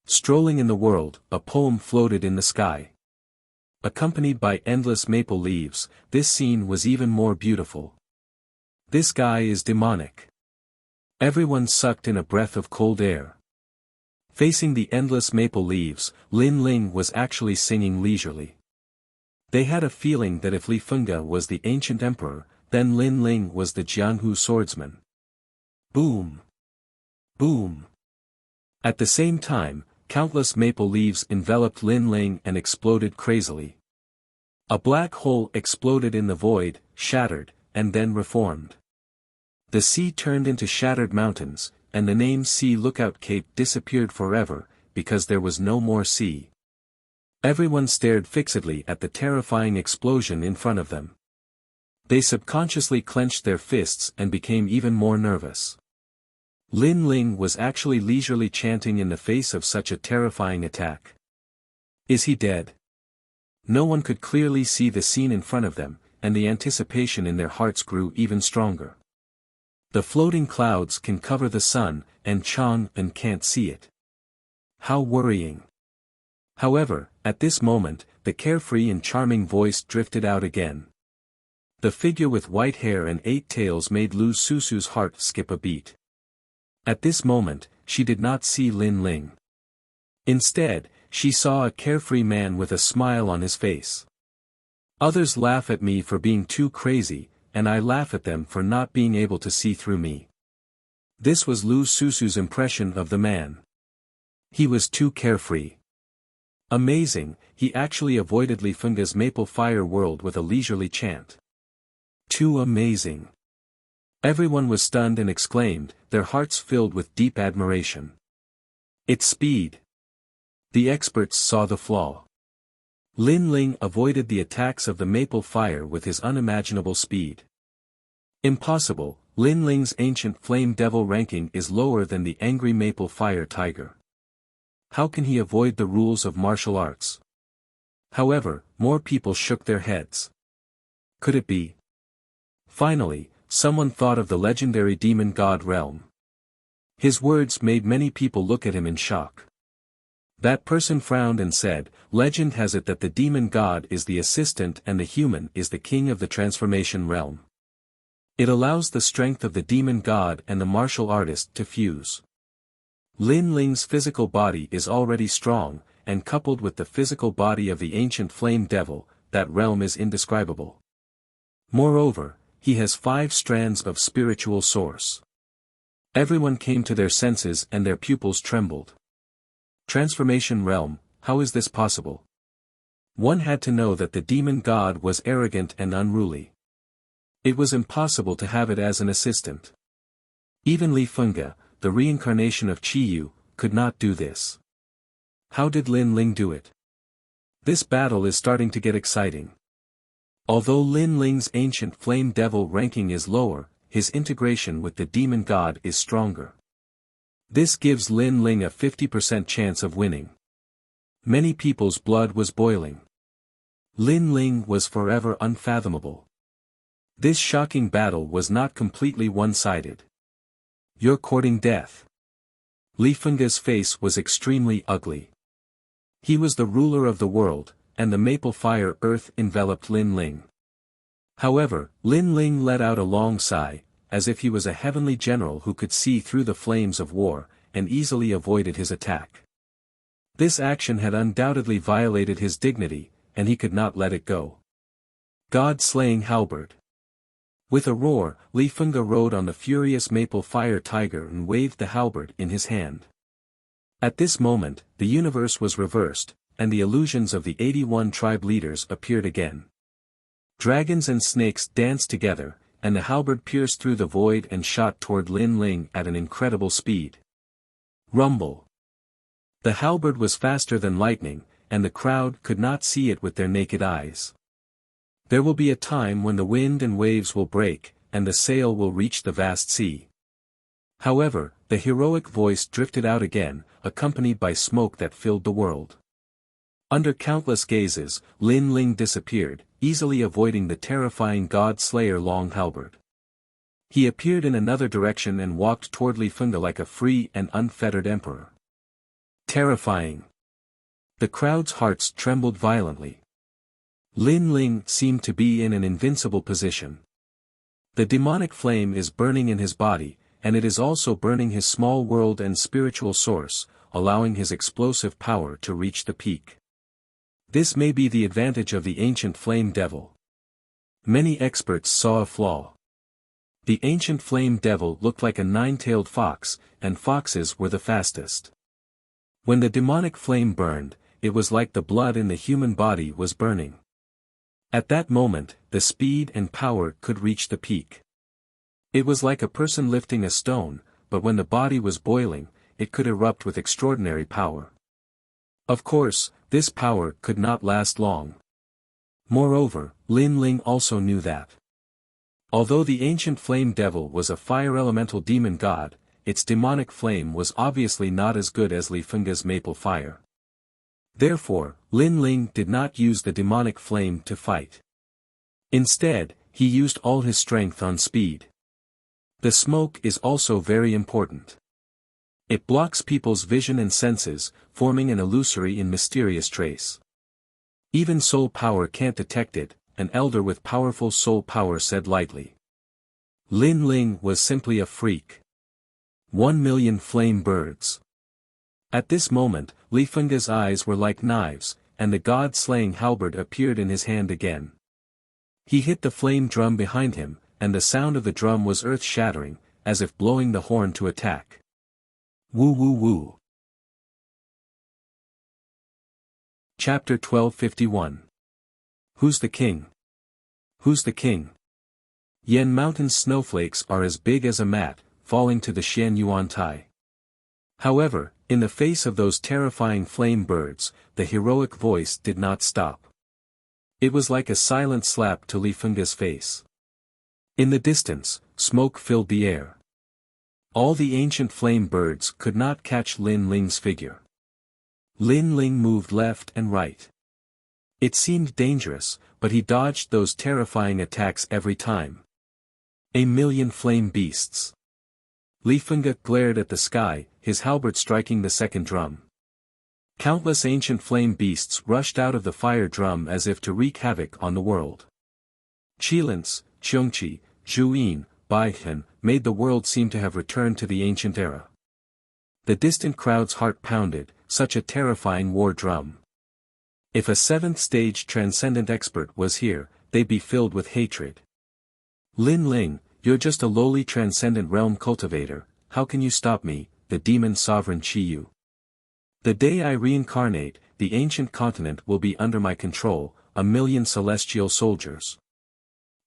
Strolling in the world, a poem floated in the sky. Accompanied by endless maple leaves, this scene was even more beautiful. This guy is demonic. Everyone sucked in a breath of cold air. Facing the endless maple leaves, Lin Ling was actually singing leisurely. They had a feeling that if Li Fengge was the ancient emperor, then Lin Ling was the Jianghu swordsman. Boom! Boom! At the same time, countless maple leaves enveloped Lin Ling and exploded crazily. A black hole exploded in the void, shattered, and then reformed. The sea turned into shattered mountains, and the name Sea Lookout Cape disappeared forever, because there was no more sea. Everyone stared fixedly at the terrifying explosion in front of them. They subconsciously clenched their fists and became even more nervous. Lin Ling was actually leisurely chanting in the face of such a terrifying attack. Is he dead? No one could clearly see the scene in front of them, and the anticipation in their hearts grew even stronger. The floating clouds can cover the sun, and Chang'an can't see it. How worrying. However, at this moment, the carefree and charming voice drifted out again. The figure with white hair and 8 tails made Lu Susu's heart skip a beat. At this moment, she did not see Lin Ling. Instead, she saw a carefree man with a smile on his face. Others laugh at me for being too crazy, and I laugh at them for not being able to see through me. This was Lu Susu's impression of the man. He was too carefree. Amazing, he actually avoided Li Fengge's maple fire world with a leisurely chant. Too amazing. Everyone was stunned and exclaimed, their hearts filled with deep admiration. Its speed. The experts saw the flaw. Lin Ling avoided the attacks of the maple fire with his unimaginable speed. Impossible, Lin Ling's ancient flame devil ranking is lower than the angry maple fire tiger. How can he avoid the rules of martial arts? However, more people shook their heads. Could it be? Finally, someone thought of the legendary demon god Realm. His words made many people look at him in shock. That person frowned and said, legend has it that the demon god is the assistant and the human is the king of the transformation realm. It allows the strength of the demon god and the martial artist to fuse. Lin Ling's physical body is already strong, and coupled with the physical body of the ancient flame devil, that realm is indescribable. Moreover, he has 5 strands of spiritual source. Everyone came to their senses and their pupils trembled. Transformation realm, how is this possible? One had to know that the demon god was arrogant and unruly. It was impossible to have it as an assistant. Even Li Fengge, the reincarnation of Qiyu, could not do this. How did Lin Ling do it? This battle is starting to get exciting. Although Lin Ling's ancient flame devil ranking is lower, his integration with the demon god is stronger. This gives Lin Ling a 50% chance of winning. Many people's blood was boiling. Lin Ling was forever unfathomable. This shocking battle was not completely one-sided. You're courting death. Li Fengge's face was extremely ugly. He was the ruler of the world, and the maple fire earth enveloped Lin Ling. However, Lin Ling let out a long sigh, as if he was a heavenly general who could see through the flames of war, and easily avoided his attack. This action had undoubtedly violated his dignity, and he could not let it go. God-slaying halberd. With a roar, Li Fengge rode on the furious maple fire tiger and waved the halberd in his hand. At this moment, the universe was reversed, and the illusions of the 81 tribe leaders appeared again. Dragons and snakes danced together, and the halberd pierced through the void and shot toward Lin Ling at an incredible speed. Rumble. The halberd was faster than lightning, and the crowd could not see it with their naked eyes. There will be a time when the wind and waves will break, and the sail will reach the vast sea. However, the heroic voice drifted out again, accompanied by smoke that filled the world. Under countless gazes, Lin Ling disappeared, easily avoiding the terrifying god-slayer long halberd. He appeared in another direction and walked toward Li Fengge like a free and unfettered emperor. Terrifying. The crowd's hearts trembled violently. Lin Ling seemed to be in an invincible position. The demonic flame is burning in his body, and it is also burning his small world and spiritual source, allowing his explosive power to reach the peak. This may be the advantage of the ancient flame devil. Many experts saw a flaw. The ancient flame devil looked like a 9-tailed fox, and foxes were the fastest. When the demonic flame burned, it was like the blood in the human body was burning. At that moment, the speed and power could reach the peak. It was like a person lifting a stone, but when the body was boiling, it could erupt with extraordinary power. Of course, this power could not last long. Moreover, Lin Ling also knew that. Although the ancient flame devil was a fire elemental demon god, its demonic flame was obviously not as good as Li Fengge's maple fire. Therefore, Lin Ling did not use the demonic flame to fight. Instead, he used all his strength on speed. The smoke is also very important. It blocks people's vision and senses, forming an illusory and mysterious trace. Even soul power can't detect it, an elder with powerful soul power said lightly. Lin Ling was simply a freak. 1,000,000 flame birds. At this moment, Li Fengge's eyes were like knives, and the god-slaying halberd appeared in his hand again. He hit the flame drum behind him, and the sound of the drum was earth-shattering, as if blowing the horn to attack. Woo woo woo. Chapter 1251. Who's the king? Who's the king? Yan Mountain's snowflakes are as big as a mat, falling to the Xian Yuan Tai. However, in the face of those terrifying flame birds, the heroic voice did not stop. It was like a silent slap to Li Fengge's face. In the distance, smoke filled the air. All the ancient flame birds could not catch Lin Ling's figure. Lin Ling moved left and right. It seemed dangerous, but he dodged those terrifying attacks every time. 1,000,000 flame beasts. Li Fengge glared at the sky, his halberd striking the second drum. Countless ancient flame beasts rushed out of the fire drum as if to wreak havoc on the world. Qilins, Qiongqi, Zhuyin, Baihen, made the world seem to have returned to the ancient era. The distant crowd's heart pounded, such a terrifying war drum. If a 7th stage transcendent expert was here, they'd be filled with hatred. Lin Ling, you're just a lowly transcendent realm cultivator, how can you stop me, the demon sovereign Qi Yu? The day I reincarnate, the ancient continent will be under my control, 1,000,000 celestial soldiers.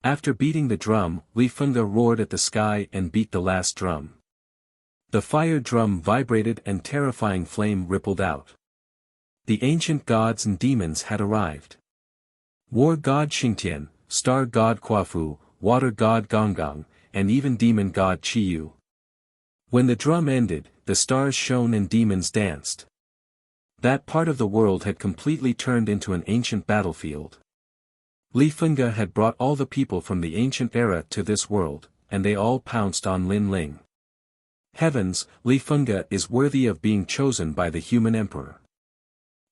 After beating the drum, Li Fengge roared at the sky and beat the last drum. The fire drum vibrated and terrifying flame rippled out. The ancient gods and demons had arrived. War god Xingtian, star god Kuafu, water god Gonggang, and even demon god Qi Yu. When the drum ended, the stars shone and demons danced. That part of the world had completely turned into an ancient battlefield. Li Fengge had brought all the people from the ancient era to this world, and they all pounced on Lin Ling. Heavens, Li Fengge is worthy of being chosen by the human emperor.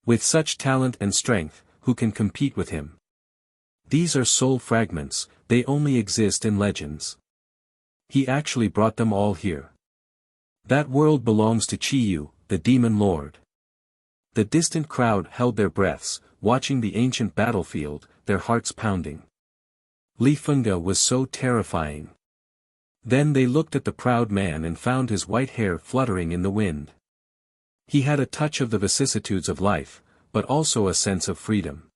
With such talent and strength, who can compete with him? These are soul fragments, they only exist in legends. He actually brought them all here. That world belongs to Qi Yu, the demon lord. The distant crowd held their breaths, watching the ancient battlefield, their hearts pounding. Li Fengge was so terrifying. Then they looked at the proud man and found his white hair fluttering in the wind. He had a touch of the vicissitudes of life, but also a sense of freedom.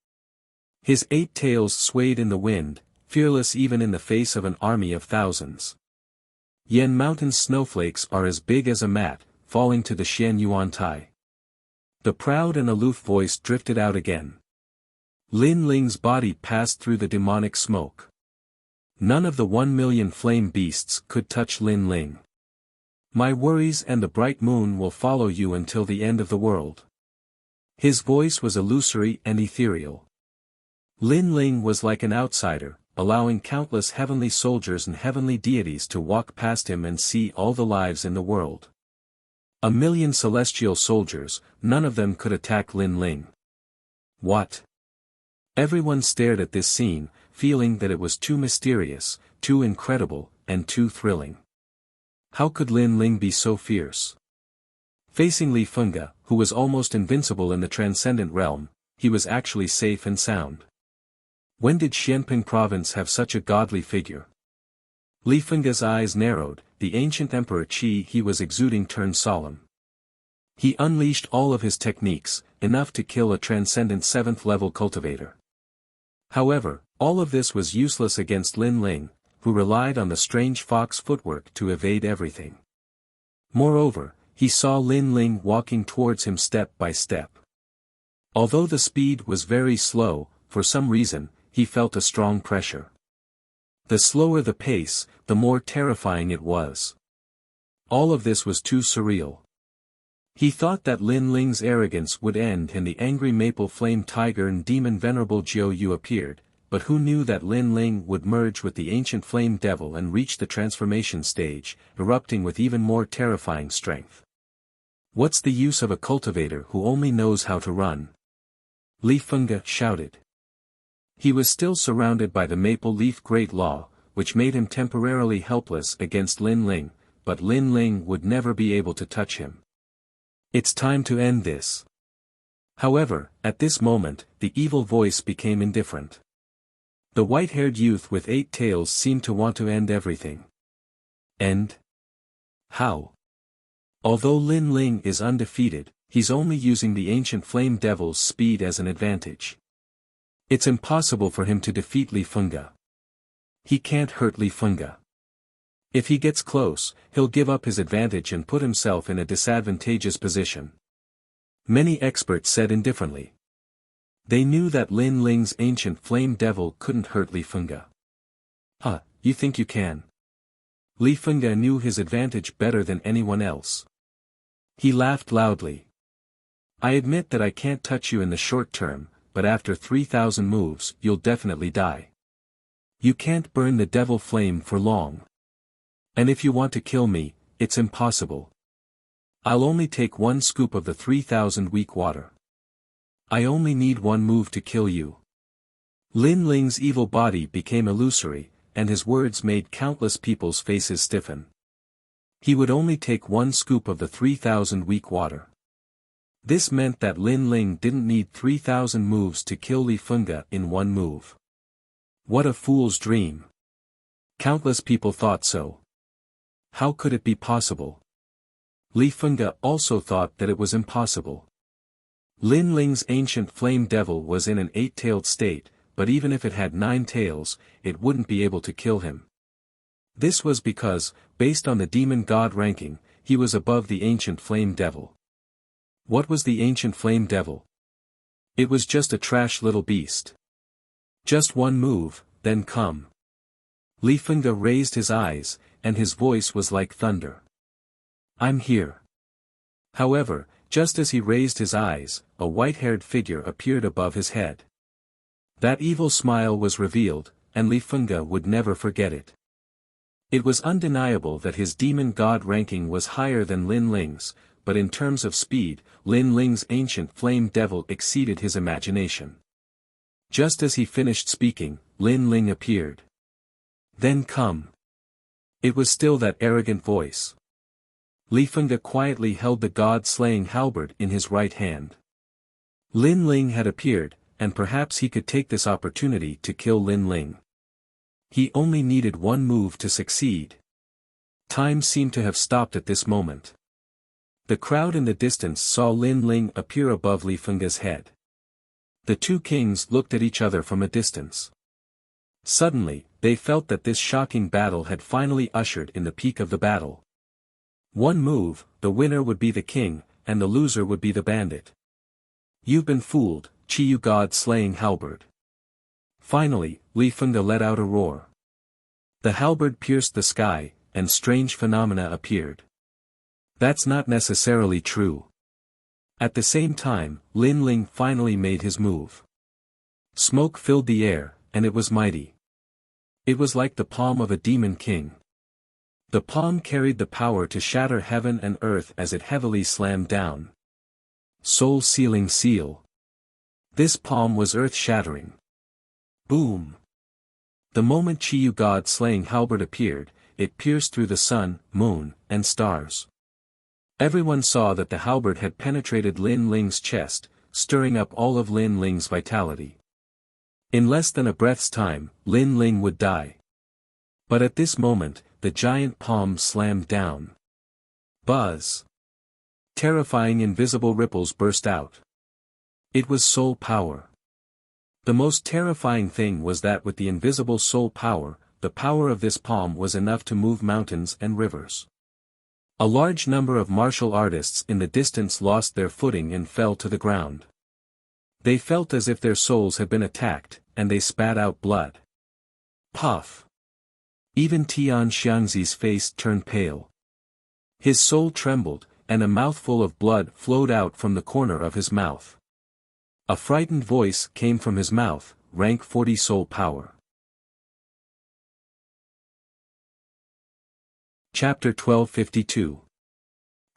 His 8 tails swayed in the wind, fearless even in the face of an army of thousands. Yan Mountain's snowflakes are as big as a mat, falling to the Xian Yuan Tai. The proud and aloof voice drifted out again. Lin Ling's body passed through the demonic smoke. None of the 1,000,000 flame beasts could touch Lin Ling. My worries and the bright moon will follow you until the end of the world. His voice was illusory and ethereal. Lin Ling was like an outsider, allowing countless heavenly soldiers and heavenly deities to walk past him and see all the lives in the world. 1,000,000 celestial soldiers, none of them could attack Lin Ling. What? Everyone stared at this scene, feeling that it was too mysterious, too incredible, and too thrilling. How could Lin Ling be so fierce? Facing Li Fengge, who was almost invincible in the transcendent realm, he was actually safe and sound. When did Xianping province have such a godly figure? Li Fengge's eyes narrowed, the ancient emperor Qi he was exuding turned solemn. He unleashed all of his techniques, enough to kill a transcendent 7th level cultivator. However, all of this was useless against Lin Ling, who relied on the strange fox footwork to evade everything. Moreover, he saw Lin Ling walking towards him step by step. Although the speed was very slow, for some reason, he felt a strong pressure. The slower the pace, the more terrifying it was. All of this was too surreal. He thought that Lin Ling's arrogance would end and the angry maple flame tiger and demon venerable Jiu Yu appeared, but who knew that Lin Ling would merge with the ancient flame devil and reach the transformation stage, erupting with even more terrifying strength. What's the use of a cultivator who only knows how to run? Li Fengge shouted. He was still surrounded by the maple leaf great law, which made him temporarily helpless against Lin Ling, but Lin Ling would never be able to touch him. It's time to end this. However, at this moment, the evil voice became indifferent. The white-haired youth with 8 tails seemed to want to end everything. End? How? Although Lin Ling is undefeated, he's only using the ancient flame devil's speed as an advantage. It's impossible for him to defeat Li Fengge. He can't hurt Li Fengge. If he gets close, he'll give up his advantage and put himself in a disadvantageous position. Many experts said indifferently. They knew that Lin Ling's ancient flame devil couldn't hurt Li Fengge. Huh, you think you can? Li Fengge knew his advantage better than anyone else. He laughed loudly. I admit that I can't touch you in the short term, but after 3,000 moves you'll definitely die. You can't burn the devil flame for long. And if you want to kill me, it's impossible. I'll only take 1 scoop of the 3,000 weak water. I only need 1 move to kill you. Lin Ling's evil body became illusory, and his words made countless people's faces stiffen. He would only take 1 scoop of the 3,000 weak water. This meant that Lin Ling didn't need 3,000 moves to kill Li Fengge in 1 move. What a fool's dream. Countless people thought so. How could it be possible? Li Fengge also thought that it was impossible. Lin Ling's ancient flame devil was in an 8-tailed state, but even if it had 9 tails, it wouldn't be able to kill him. This was because, based on the demon god ranking, he was above the ancient flame devil. What was the ancient flame devil? It was just a trash little beast. Just one move, then come. Li Fengge raised his eyes, and his voice was like thunder. I'm here. However, just as he raised his eyes, a white-haired figure appeared above his head. That evil smile was revealed, and Li Fengge would never forget it. It was undeniable that his demon god ranking was higher than Lin Ling's, but in terms of speed, Lin Ling's ancient flame devil exceeded his imagination. Just as he finished speaking, Lin Ling appeared. Then come. It was still that arrogant voice. Li Fengge quietly held the god-slaying halberd in his right hand. Lin Ling had appeared, and perhaps he could take this opportunity to kill Lin Ling. He only needed one move to succeed. Time seemed to have stopped at this moment. The crowd in the distance saw Lin Ling appear above Li Fengge's head. The two kings looked at each other from a distance. Suddenly, they felt that this shocking battle had finally ushered in the peak of the battle. One move, the winner would be the king, and the loser would be the bandit. You've been fooled, Chiyu god-slaying halberd. Finally, Li Fengge let out a roar. The halberd pierced the sky, and strange phenomena appeared. That's not necessarily true. At the same time, Lin Ling finally made his move. Smoke filled the air, and it was mighty. It was like the palm of a demon king. The palm carried the power to shatter heaven and earth as it heavily slammed down. Soul-sealing seal. This palm was earth-shattering. Boom! The moment Chiyu god-slaying halberd appeared, it pierced through the sun, moon, and stars. Everyone saw that the halberd had penetrated Lin Ling's chest, stirring up all of Lin Ling's vitality. In less than a breath's time, Lin Ling would die. But at this moment, the giant palm slammed down. Buzz! Terrifying invisible ripples burst out. It was soul power. The most terrifying thing was that with the invisible soul power, the power of this palm was enough to move mountains and rivers. A large number of martial artists in the distance lost their footing and fell to the ground. They felt as if their souls had been attacked, and they spat out blood. Puff! Even Tian Xiangzi's face turned pale. His soul trembled, and a mouthful of blood flowed out from the corner of his mouth. A frightened voice came from his mouth, rank 40 soul power. Chapter 1252.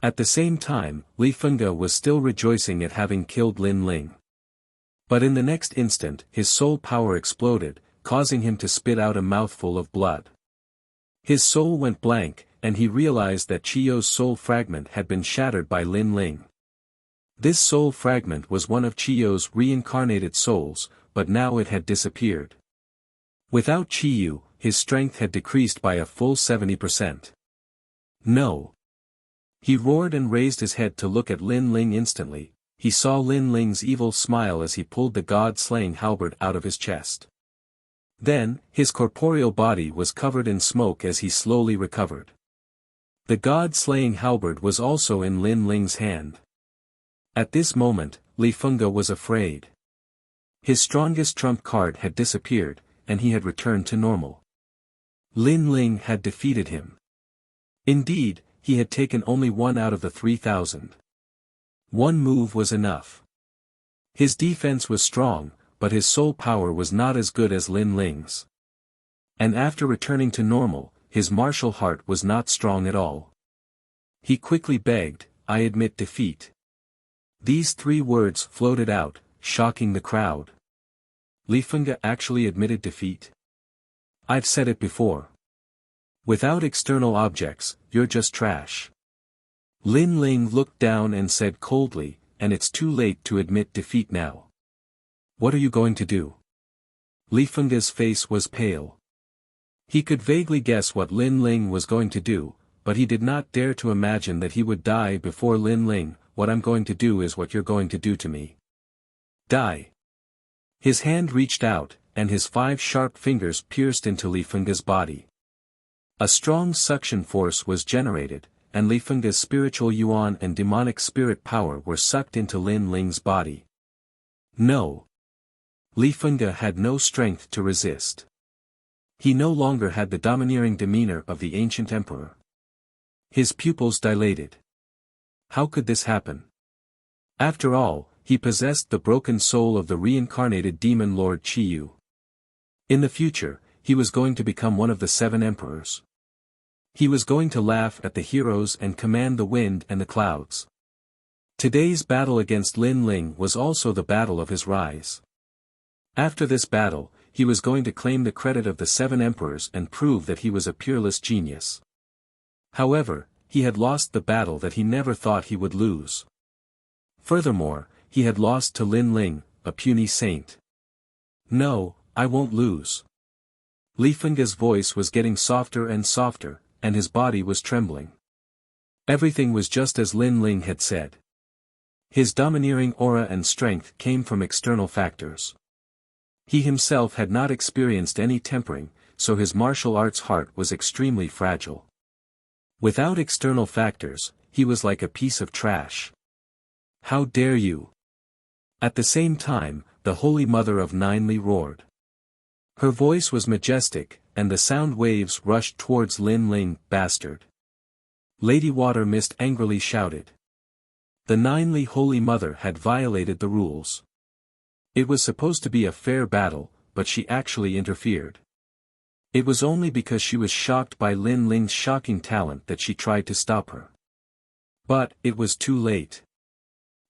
At the same time, Li Fengge was still rejoicing at having killed Lin Ling. But in the next instant, his soul power exploded, causing him to spit out a mouthful of blood. His soul went blank, and he realized that Chiyo's soul fragment had been shattered by Lin Ling. This soul fragment was one of Chiyo's reincarnated souls, but now it had disappeared. Without Chiyu, his strength had decreased by a full 70%. No! He roared and raised his head to look at Lin Ling instantly. He saw Lin Ling's evil smile as he pulled the god-slaying halberd out of his chest. Then, his corporeal body was covered in smoke as he slowly recovered. The god-slaying halberd was also in Lin Ling's hand. At this moment, Li Fengge was afraid. His strongest trump card had disappeared, and he had returned to normal. Lin Ling had defeated him. Indeed, he had taken only one out of the 3,000. One move was enough. His defense was strong, but his soul power was not as good as Lin Ling's. And after returning to normal, his martial heart was not strong at all. He quickly begged, "I admit defeat." These 3 words floated out, shocking the crowd. Li Fengge actually admitted defeat? I've said it before. Without external objects, you're just trash. Lin Ling looked down and said coldly, "And it's too late to admit defeat now. What are you going to do?" Li Fengge's face was pale. He could vaguely guess what Lin Ling was going to do, but he did not dare to imagine that he would die before Lin Ling. What I'm going to do is what you're going to do to me. Die. His hand reached out, and his 5 sharp fingers pierced into Li Fengge's body. A strong suction force was generated, and Li Fengge's spiritual yuan and demonic spirit power were sucked into Lin Ling's body. No. Li Fengge had no strength to resist. He no longer had the domineering demeanor of the ancient emperor. His pupils dilated. How could this happen? After all, he possessed the broken soul of the reincarnated demon Lord Qiyu. In the future, he was going to become one of the 7 emperors. He was going to laugh at the heroes and command the wind and the clouds. Today's battle against Lin Ling was also the battle of his rise. After this battle, he was going to claim the credit of the 7 emperors and prove that he was a peerless genius. However, he had lost the battle that he never thought he would lose. Furthermore, he had lost to Lin Ling, a puny saint. No, I won't lose. Li Fengge's voice was getting softer and softer, and his body was trembling. Everything was just as Lin Ling had said. His domineering aura and strength came from external factors. He himself had not experienced any tempering, so his martial arts heart was extremely fragile. Without external factors, he was like a piece of trash. How dare you! At the same time, the Holy Mother of Ninely roared. Her voice was majestic, and the sound waves rushed towards Lin Ling. Bastard! Lady Water Mist angrily shouted. The Ninely Holy Mother had violated the rules. It was supposed to be a fair battle, but she actually interfered. It was only because she was shocked by Lin Ling's shocking talent that she tried to stop her. But, it was too late.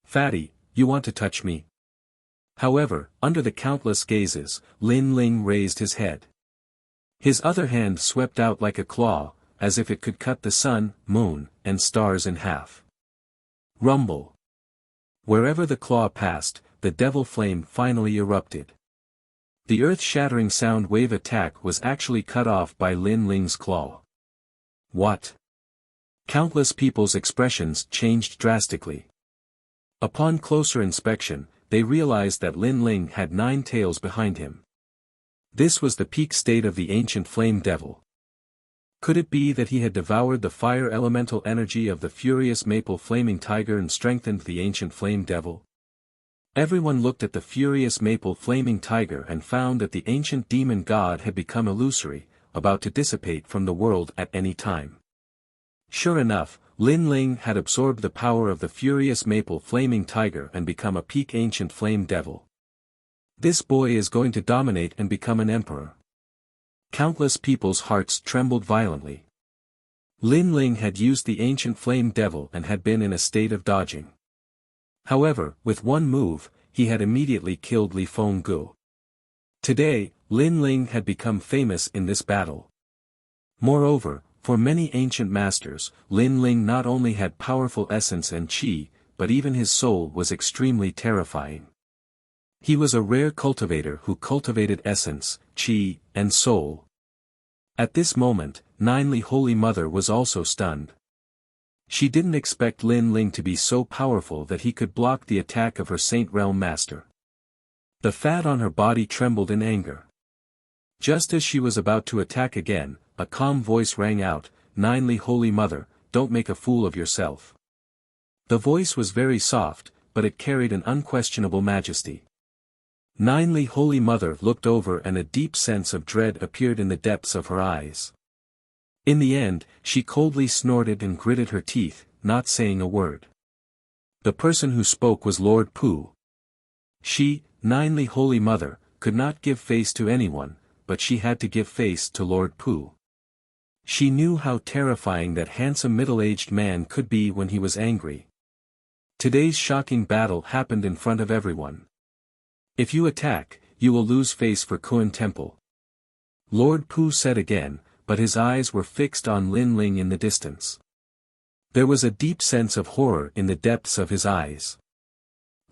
Fatty, you want to touch me? However, under the countless gazes, Lin Ling raised his head. His other hand swept out like a claw, as if it could cut the sun, moon, and stars in half. Rumble. Wherever the claw passed, the devil flame finally erupted. The earth-shattering sound wave attack was actually cut off by Lin Ling's claw. What? Countless people's expressions changed drastically. Upon closer inspection, they realized that Lin Ling had 9 tails behind him. This was the peak state of the ancient flame devil. Could it be that he had devoured the fire elemental energy of the furious maple flaming tiger and strengthened the ancient flame devil? Everyone looked at the furious maple flaming tiger and found that the ancient demon god had become illusory, about to dissipate from the world at any time. Sure enough, Lin Ling had absorbed the power of the furious maple flaming tiger and become a peak ancient flame devil. This boy is going to dominate and become an emperor. Countless people's hearts trembled violently. Lin Ling had used the ancient flame devil and had been in a state of dodging. However, with one move, he had immediately killed Li Fengge. Today, Lin Ling had become famous in this battle. Moreover, for many ancient masters, Lin Ling not only had powerful essence and qi, but even his soul was extremely terrifying. He was a rare cultivator who cultivated essence, qi, and soul. At this moment, Ninely Holy Mother was also stunned. She didn't expect Lin Ling to be so powerful that he could block the attack of her Saint Realm Master. The fat on her body trembled in anger. Just as she was about to attack again, a calm voice rang out, "Ninely Holy Mother, don't make a fool of yourself." The voice was very soft, but it carried an unquestionable majesty. Ninely Holy Mother looked over and a deep sense of dread appeared in the depths of her eyes. In the end, she coldly snorted and gritted her teeth, not saying a word. The person who spoke was Lord Pu. She, Ninely Holy Mother, could not give face to anyone, but she had to give face to Lord Pu. She knew how terrifying that handsome middle-aged man could be when he was angry. Today's shocking battle happened in front of everyone. If you attack, you will lose face for Kun Temple. Lord Pu said again, but his eyes were fixed on Lin Ling in the distance. There was a deep sense of horror in the depths of his eyes.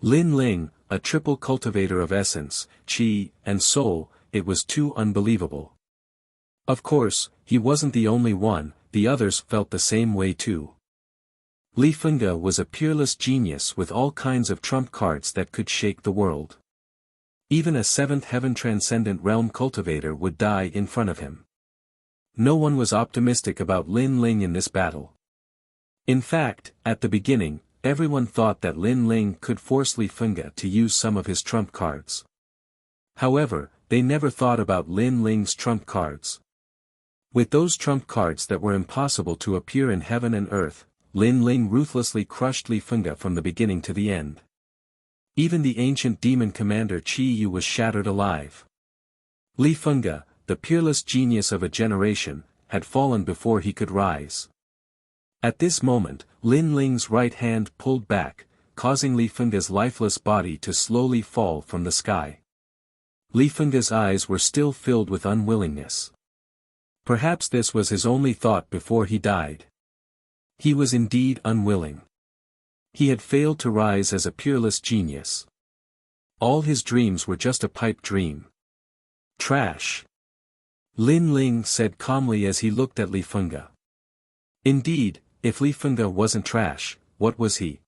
Lin Ling, a triple cultivator of essence, qi, and soul, it was too unbelievable. Of course, he wasn't the only one, the others felt the same way too. Li Fengge was a peerless genius with all kinds of trump cards that could shake the world. Even a seventh heaven transcendent realm cultivator would die in front of him. No one was optimistic about Lin Ling in this battle. In fact, at the beginning, everyone thought that Lin Ling could force Li Fengge to use some of his trump cards. However, they never thought about Lin Ling's trump cards. With those trump cards that were impossible to appear in heaven and earth, Lin Ling ruthlessly crushed Li Fengge from the beginning to the end. Even the ancient demon commander Qi Yu was shattered alive. Li Fengge, the peerless genius of a generation, had fallen before he could rise. At this moment, Lin Ling's right hand pulled back, causing Li Fengge's lifeless body to slowly fall from the sky. Li Fengge's eyes were still filled with unwillingness. Perhaps this was his only thought before he died. He was indeed unwilling. He had failed to rise as a peerless genius. All his dreams were just a pipe dream. Trash. Lin Ling said calmly as he looked at Li Fengge. Indeed, if Li Fengge wasn't trash, what was he?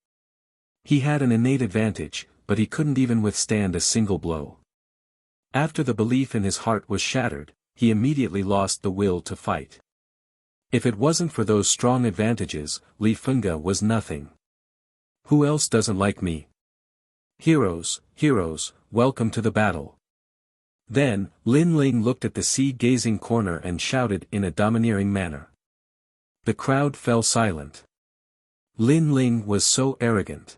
He had an innate advantage, but he couldn't even withstand a single blow. After the belief in his heart was shattered, he immediately lost the will to fight. If it wasn't for those strong advantages, Li Fengge was nothing. Who else doesn't like me? Heroes, heroes, welcome to the battle. Then, Lin Ling looked at the sea-gazing corner and shouted in a domineering manner. The crowd fell silent. Lin Ling was so arrogant.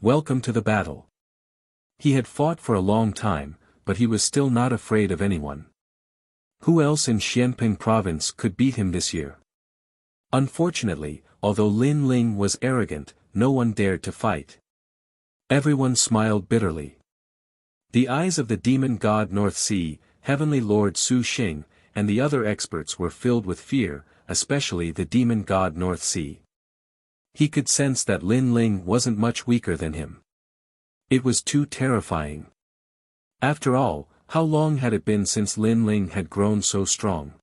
Welcome to the battle. He had fought for a long time, but he was still not afraid of anyone. Who else in Xianping province could beat him this year? Unfortunately, although Lin Ling was arrogant, no one dared to fight. Everyone smiled bitterly. The eyes of the demon god North Sea, Heavenly Lord Su Xing, and the other experts were filled with fear, especially the demon god North Sea. He could sense that Lin Ling wasn't much weaker than him. It was too terrifying. After all, how long had it been since Lin Ling had grown so strong?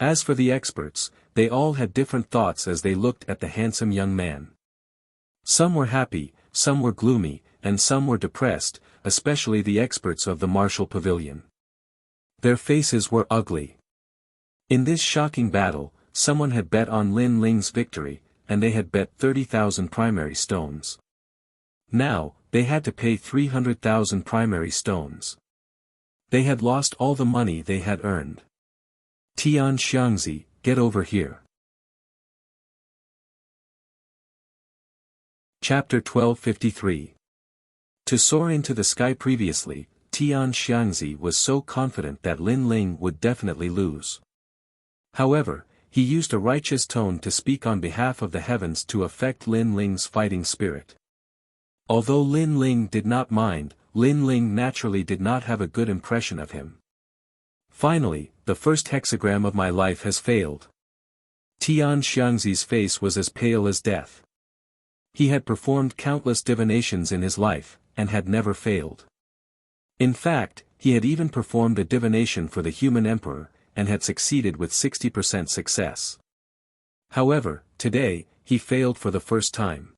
As for the experts, they all had different thoughts as they looked at the handsome young man. Some were happy, some were gloomy, and some were depressed, especially the experts of the martial pavilion. Their faces were ugly. In this shocking battle, someone had bet on Lin Ling's victory, and they had bet 30,000 primary stones. Now, they had to pay 300,000 primary stones. They had lost all the money they had earned. Tian Xiangzi, get over here. Chapter 1253. To soar into the sky. Previously, Tian Xiangzi was so confident that Lin Ling would definitely lose. However, he used a righteous tone to speak on behalf of the heavens to affect Lin Ling's fighting spirit. Although Lin Ling did not mind, Lin Ling naturally did not have a good impression of him. Finally, the first hexagram of my life has failed. Tian Xiangzi's face was as pale as death. He had performed countless divinations in his life, and had never failed. In fact, he had even performed a divination for the human emperor, and had succeeded with 60% success. However, today, he failed for the first time.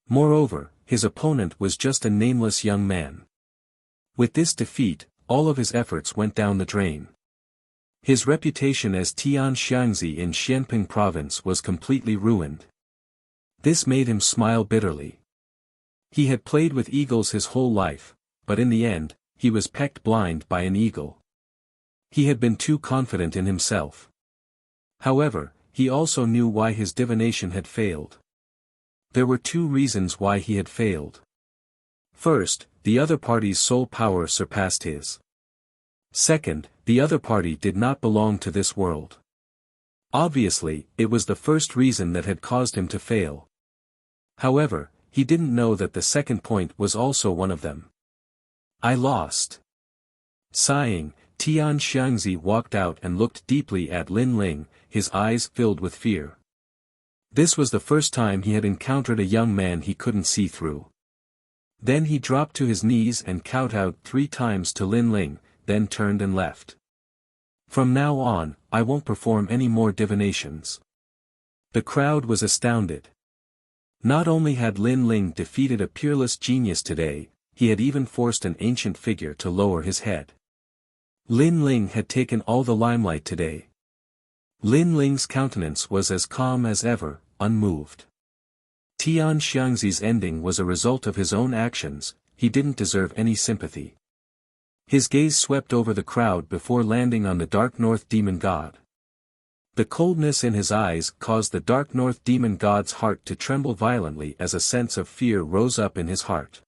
Moreover, his opponent was just a nameless young man. With this defeat, all of his efforts went down the drain. His reputation as Tian Xiangzi in Xianping province was completely ruined. This made him smile bitterly. He had played with eagles his whole life, but in the end, he was pecked blind by an eagle. He had been too confident in himself. However, he also knew why his divination had failed. There were two reasons why he had failed. First, the other party's soul power surpassed his. Second, the other party did not belong to this world. Obviously, it was the first reason that had caused him to fail. However, he didn't know that the second point was also one of them. I lost. Sighing, Tian Xiangzi walked out and looked deeply at Lin Ling, his eyes filled with fear. This was the first time he had encountered a young man he couldn't see through. Then he dropped to his knees and kowtowed 3 times to Lin Ling, then turned and left. From now on, I won't perform any more divinations. The crowd was astounded. Not only had Lin Ling defeated a peerless genius today, he had even forced an ancient figure to lower his head. Lin Ling had taken all the limelight today. Lin Ling's countenance was as calm as ever, unmoved. Tian Xiangzi's ending was a result of his own actions, he didn't deserve any sympathy. His gaze swept over the crowd before landing on the Dark North Demon God. The coldness in his eyes caused the Dark North Demon God's heart to tremble violently as a sense of fear rose up in his heart.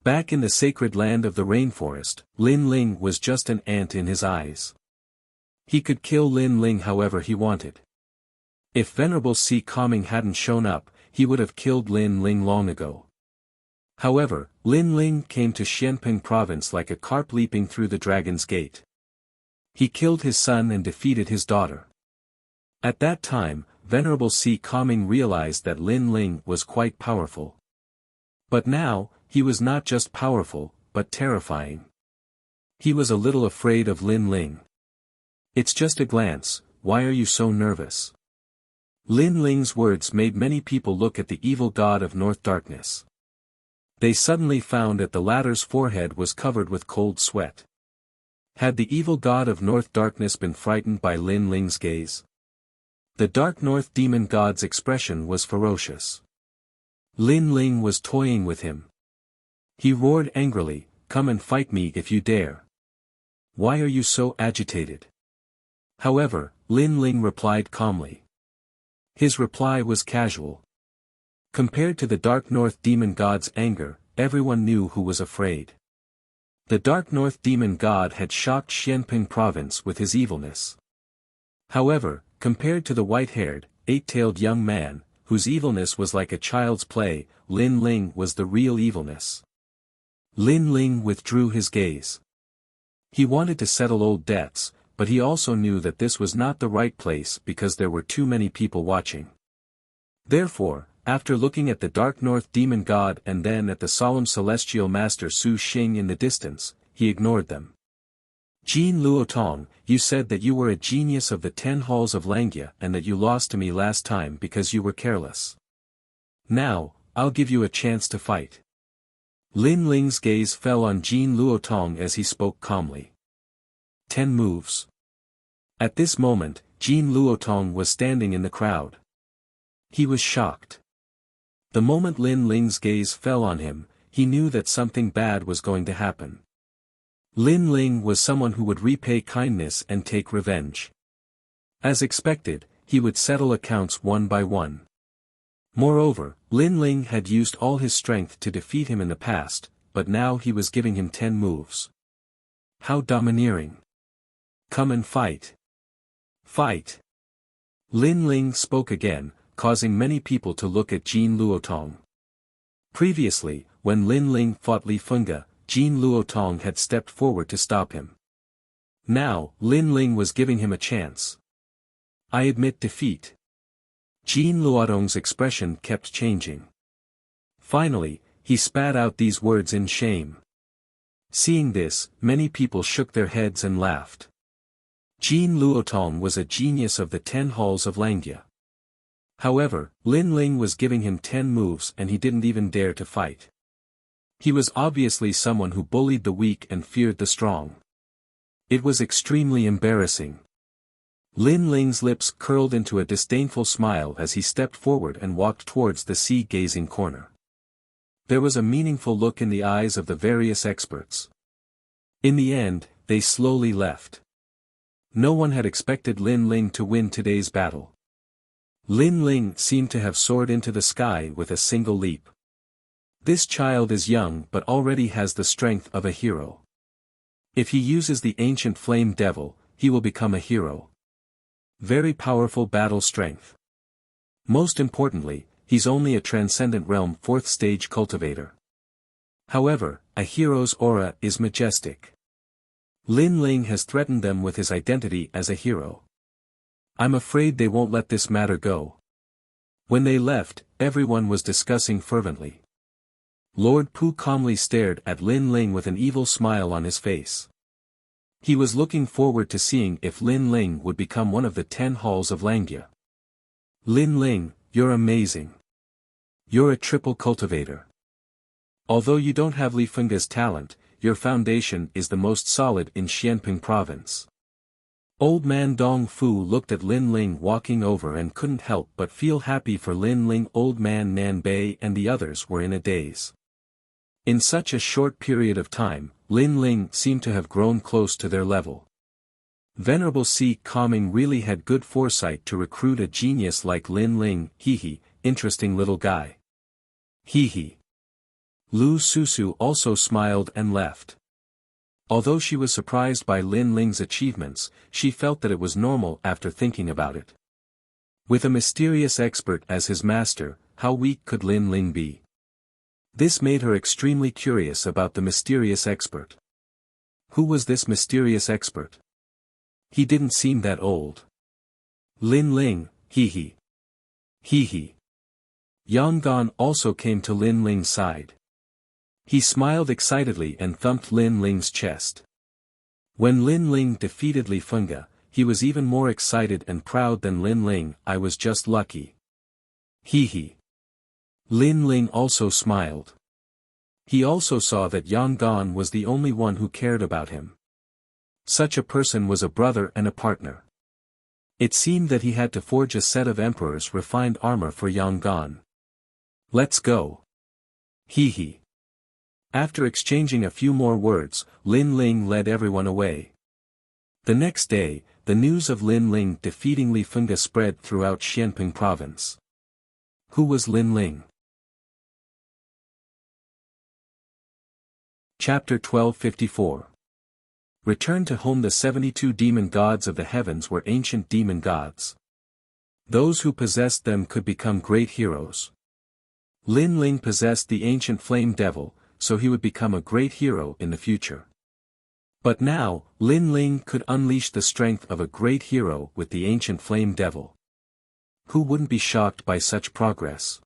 Back in the sacred land of the rainforest, Lin Ling was just an ant in his eyes. He could kill Lin Ling however he wanted. If Venerable Si Kongming hadn't shown up, he would have killed Lin Ling long ago. However, Lin Ling came to Xianping province like a carp leaping through the dragon's gate. He killed his son and defeated his daughter. At that time, Venerable Si Kongming realized that Lin Ling was quite powerful. But now, he was not just powerful, but terrifying. He was a little afraid of Lin Ling. It's just a glance, why are you so nervous? Lin Ling's words made many people look at the evil god of North Darkness. They suddenly found that the latter's forehead was covered with cold sweat. Had the evil god of North Darkness been frightened by Lin Ling's gaze? The Dark North Demon God's expression was ferocious. Lin Ling was toying with him. He roared angrily, "Come and fight me if you dare. Why are you so agitated?" However, Lin Ling replied calmly. His reply was casual. Compared to the Dark North Demon God's anger, everyone knew who was afraid. The Dark North Demon God had shocked Xianping province with his evilness. However, compared to the white-haired, eight-tailed young man, whose evilness was like a child's play, Lin Ling was the real evilness. Lin Ling withdrew his gaze. He wanted to settle old debts, but he also knew that this was not the right place because there were too many people watching. Therefore, after looking at the Dark North Demon God and then at the solemn celestial master Su Xing in the distance, he ignored them. Jin Luotong, you said that you were a genius of the 10 halls of Langya and that you lost to me last time because you were careless. Now, I'll give you a chance to fight. Lin Ling's gaze fell on Jin Luotong as he spoke calmly. 10 moves. At this moment, Jin Luotong was standing in the crowd. He was shocked. The moment Lin Ling's gaze fell on him, he knew that something bad was going to happen. Lin Ling was someone who would repay kindness and take revenge. As expected, he would settle accounts one by one. Moreover, Lin Ling had used all his strength to defeat him in the past, but now he was giving him 10 moves. How domineering. Come and fight. Fight. Lin Ling spoke again, causing many people to look at Jin Luotong. Previously, when Lin Ling fought Li Funga, Jin Luotong had stepped forward to stop him. Now, Lin Ling was giving him a chance. I admit defeat. Jin Luotong's expression kept changing. Finally, he spat out these words in shame. Seeing this, many people shook their heads and laughed. Jin Luotong was a genius of the 10 halls of Langya. However, Lin Ling was giving him 10 moves and he didn't even dare to fight. He was obviously someone who bullied the weak and feared the strong. It was extremely embarrassing. Lin Ling's lips curled into a disdainful smile as he stepped forward and walked towards the sea-gazing corner. There was a meaningful look in the eyes of the various experts. In the end, they slowly left. No one had expected Lin Ling to win today's battle. Lin Ling seemed to have soared into the sky with a single leap. This child is young but already has the strength of a hero. If he uses the ancient flame devil, he will become a hero. Very powerful battle strength. Most importantly, he's only a transcendent realm 4th stage cultivator. However, a hero's aura is majestic. Lin Ling has threatened them with his identity as a hero. I'm afraid they won't let this matter go. When they left, everyone was discussing fervently. Lord Pu calmly stared at Lin Ling with an evil smile on his face. He was looking forward to seeing if Lin Ling would become one of the 10 halls of Langia. Lin Ling, you're amazing. You're a triple cultivator. Although you don't have Li Fengge's talent, your foundation is the most solid in Xianping province. Old man Dong Fu looked at Lin Ling walking over and couldn't help but feel happy for Lin Ling. Old man Nan Bei and the others were in a daze. In such a short period of time, Lin Ling seemed to have grown close to their level. Venerable Si Kaming really had good foresight to recruit a genius like Lin Ling. Hee, interesting little guy. Hee. Lu Susu also smiled and left. Although she was surprised by Lin Ling's achievements, she felt that it was normal after thinking about it. With a mysterious expert as his master, how weak could Lin Ling be? This made her extremely curious about the mysterious expert. Who was this mysterious expert? He didn't seem that old. Lin Ling, hee. Yang Gan also came to Lin Ling's side. He smiled excitedly and thumped Lin Ling's chest. When Lin Ling defeated Li Fengge, he was even more excited and proud than Lin Ling. I was just lucky. Hee. Lin Ling also smiled. He also saw that Yang Gan was the only one who cared about him. Such a person was a brother and a partner. It seemed that he had to forge a set of Emperor's refined armor for Yang Gan. Let's go. Hee. After exchanging a few more words, Lin Ling led everyone away. The next day, the news of Lin Ling defeating Li Fengge spread throughout Xianping province. Who was Lin Ling? Chapter 1254. Return to home. The 72 demon gods of the heavens were ancient demon gods. Those who possessed them could become great heroes. Lin Ling possessed the ancient flame devil, so he would become a great hero in the future. But now, Lin Ling could unleash the strength of a great hero with the ancient flame devil. Who wouldn't be shocked by such progress?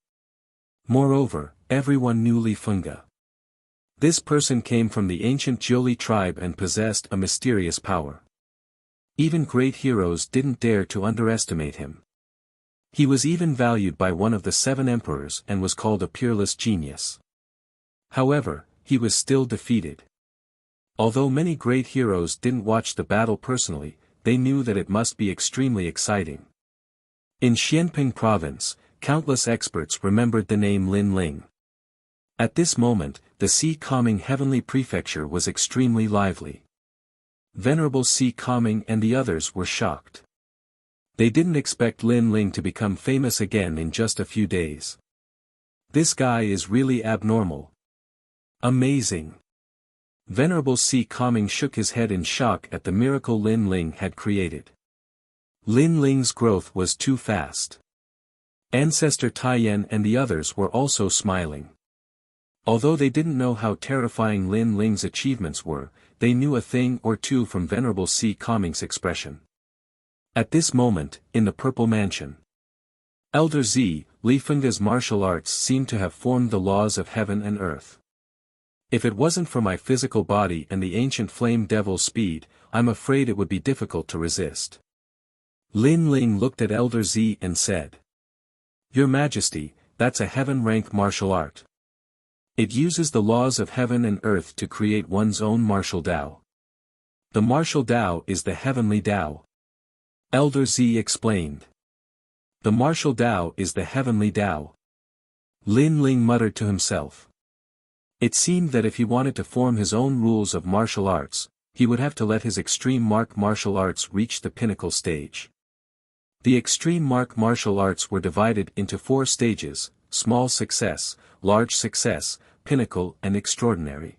Moreover, everyone knew Li Fengge. This person came from the ancient Jiuli tribe and possessed a mysterious power. Even great heroes didn't dare to underestimate him. He was even valued by one of the 7 emperors and was called a peerless genius. However, he was still defeated. Although many great heroes didn't watch the battle personally, they knew that it must be extremely exciting. In Xianping province, countless experts remembered the name Lin Ling. At this moment, the Si Kaming Heavenly Prefecture was extremely lively. Venerable Si Kaming and the others were shocked. They didn't expect Lin Ling to become famous again in just a few days. This guy is really abnormal. Amazing. Venerable Si Kaming shook his head in shock at the miracle Lin Ling had created. Lin Ling's growth was too fast. Ancestor Taiyan and the others were also smiling. Although they didn't know how terrifying Lin Ling's achievements were, they knew a thing or two from Venerable Si Kaming's expression. At this moment, in the Purple Mansion, Elder Z, Li Fengge's martial arts seemed to have formed the laws of heaven and earth. If it wasn't for my physical body and the ancient flame devil's speed, I'm afraid it would be difficult to resist. Lin Ling looked at Elder Z and said, Your Majesty, that's a heaven-rank martial art. It uses the laws of heaven and earth to create one's own martial Tao. The martial Tao is the heavenly Tao. Elder Z explained. The martial Tao is the heavenly Tao. Lin Ling muttered to himself. It seemed that if he wanted to form his own rules of martial arts, he would have to let his extreme martial arts reach the pinnacle stage. The extreme martial arts were divided into 4 stages: small success, large success, pinnacle and extraordinary.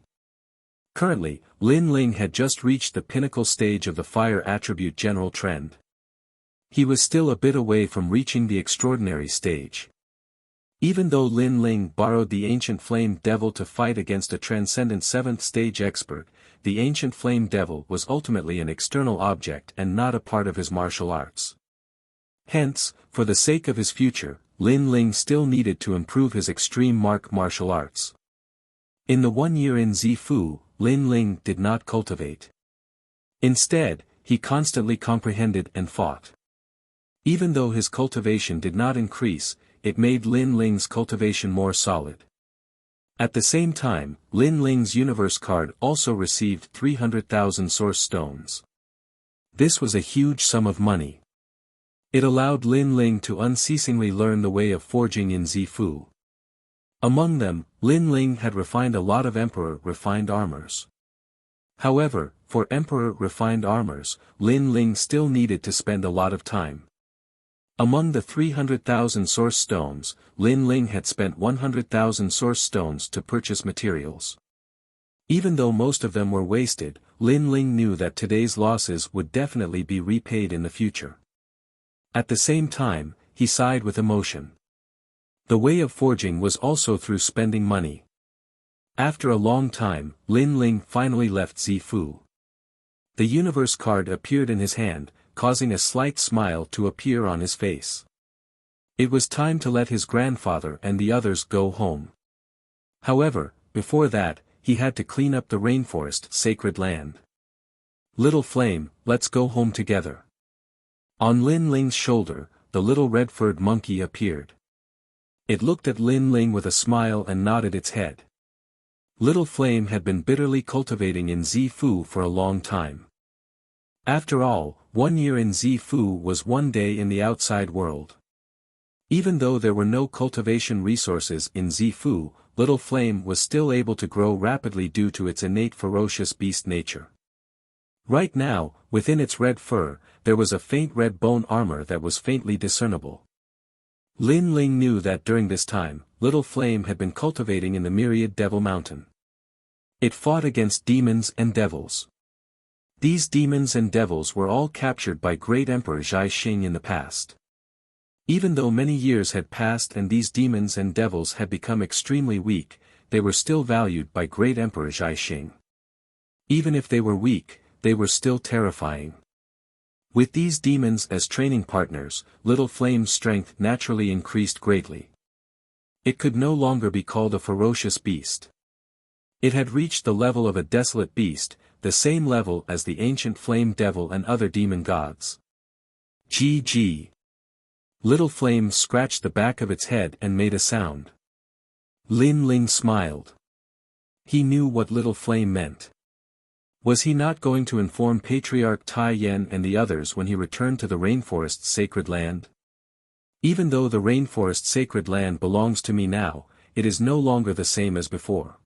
Currently, Lin Ling had just reached the pinnacle stage of the fire attribute general trend. He was still a bit away from reaching the extraordinary stage. Even though Lin Ling borrowed the ancient flame devil to fight against a transcendent 7th stage expert, the ancient flame devil was ultimately an external object and not a part of his martial arts. Hence, for the sake of his future, Lin Ling still needed to improve his extreme martial arts. In the 1 year in Zifu, Lin Ling did not cultivate. Instead, he constantly comprehended and fought. Even though his cultivation did not increase, it made Lin Ling's cultivation more solid. At the same time, Lin Ling's universe card also received 300,000 source stones. This was a huge sum of money. It allowed Lin Ling to unceasingly learn the way of forging in Zifu. Among them, Lin Ling had refined a lot of Emperor refined armors. However, for Emperor refined armors, Lin Ling still needed to spend a lot of time. Among the 300,000 source stones, Lin Ling had spent 100,000 source stones to purchase materials. Even though most of them were wasted, Lin Ling knew that today's losses would definitely be repaid in the future. At the same time, he sighed with emotion. The way of forging was also through spending money. After a long time, Lin Ling finally left Zifu. The universe card appeared in his hand, causing a slight smile to appear on his face. It was time to let his grandfather and the others go home. However, before that, he had to clean up the rainforest sacred land. Little Flame, let's go home together. On Lin Ling's shoulder, the little red-furred monkey appeared. It looked at Lin Ling with a smile and nodded its head. Little Flame had been bitterly cultivating in Zifu for a long time. After all, 1 year in Zifu was 1 day in the outside world. Even though there were no cultivation resources in Zifu, Little Flame was still able to grow rapidly due to its innate ferocious beast nature. Right now, within its red fur, there was a faint red bone armor that was faintly discernible. Lin Ling knew that during this time, Little Flame had been cultivating in the myriad Devil Mountain. It fought against demons and devils. These demons and devils were all captured by Great Emperor Zhai Xing in the past. Even though many years had passed and these demons and devils had become extremely weak, they were still valued by Great Emperor Zhai Xing. Even if they were weak, they were still terrifying. With these demons as training partners, Little Flame's strength naturally increased greatly. It could no longer be called a ferocious beast. It had reached the level of a desolate beast, the same level as the ancient flame devil and other demon gods. GG. Little Flame scratched the back of its head and made a sound. Lin Ling smiled. He knew what Little Flame meant. Was he not going to inform Patriarch Tai Yen and the others when he returned to the rainforest's sacred land? Even though the rainforest sacred land belongs to me now, it is no longer the same as before.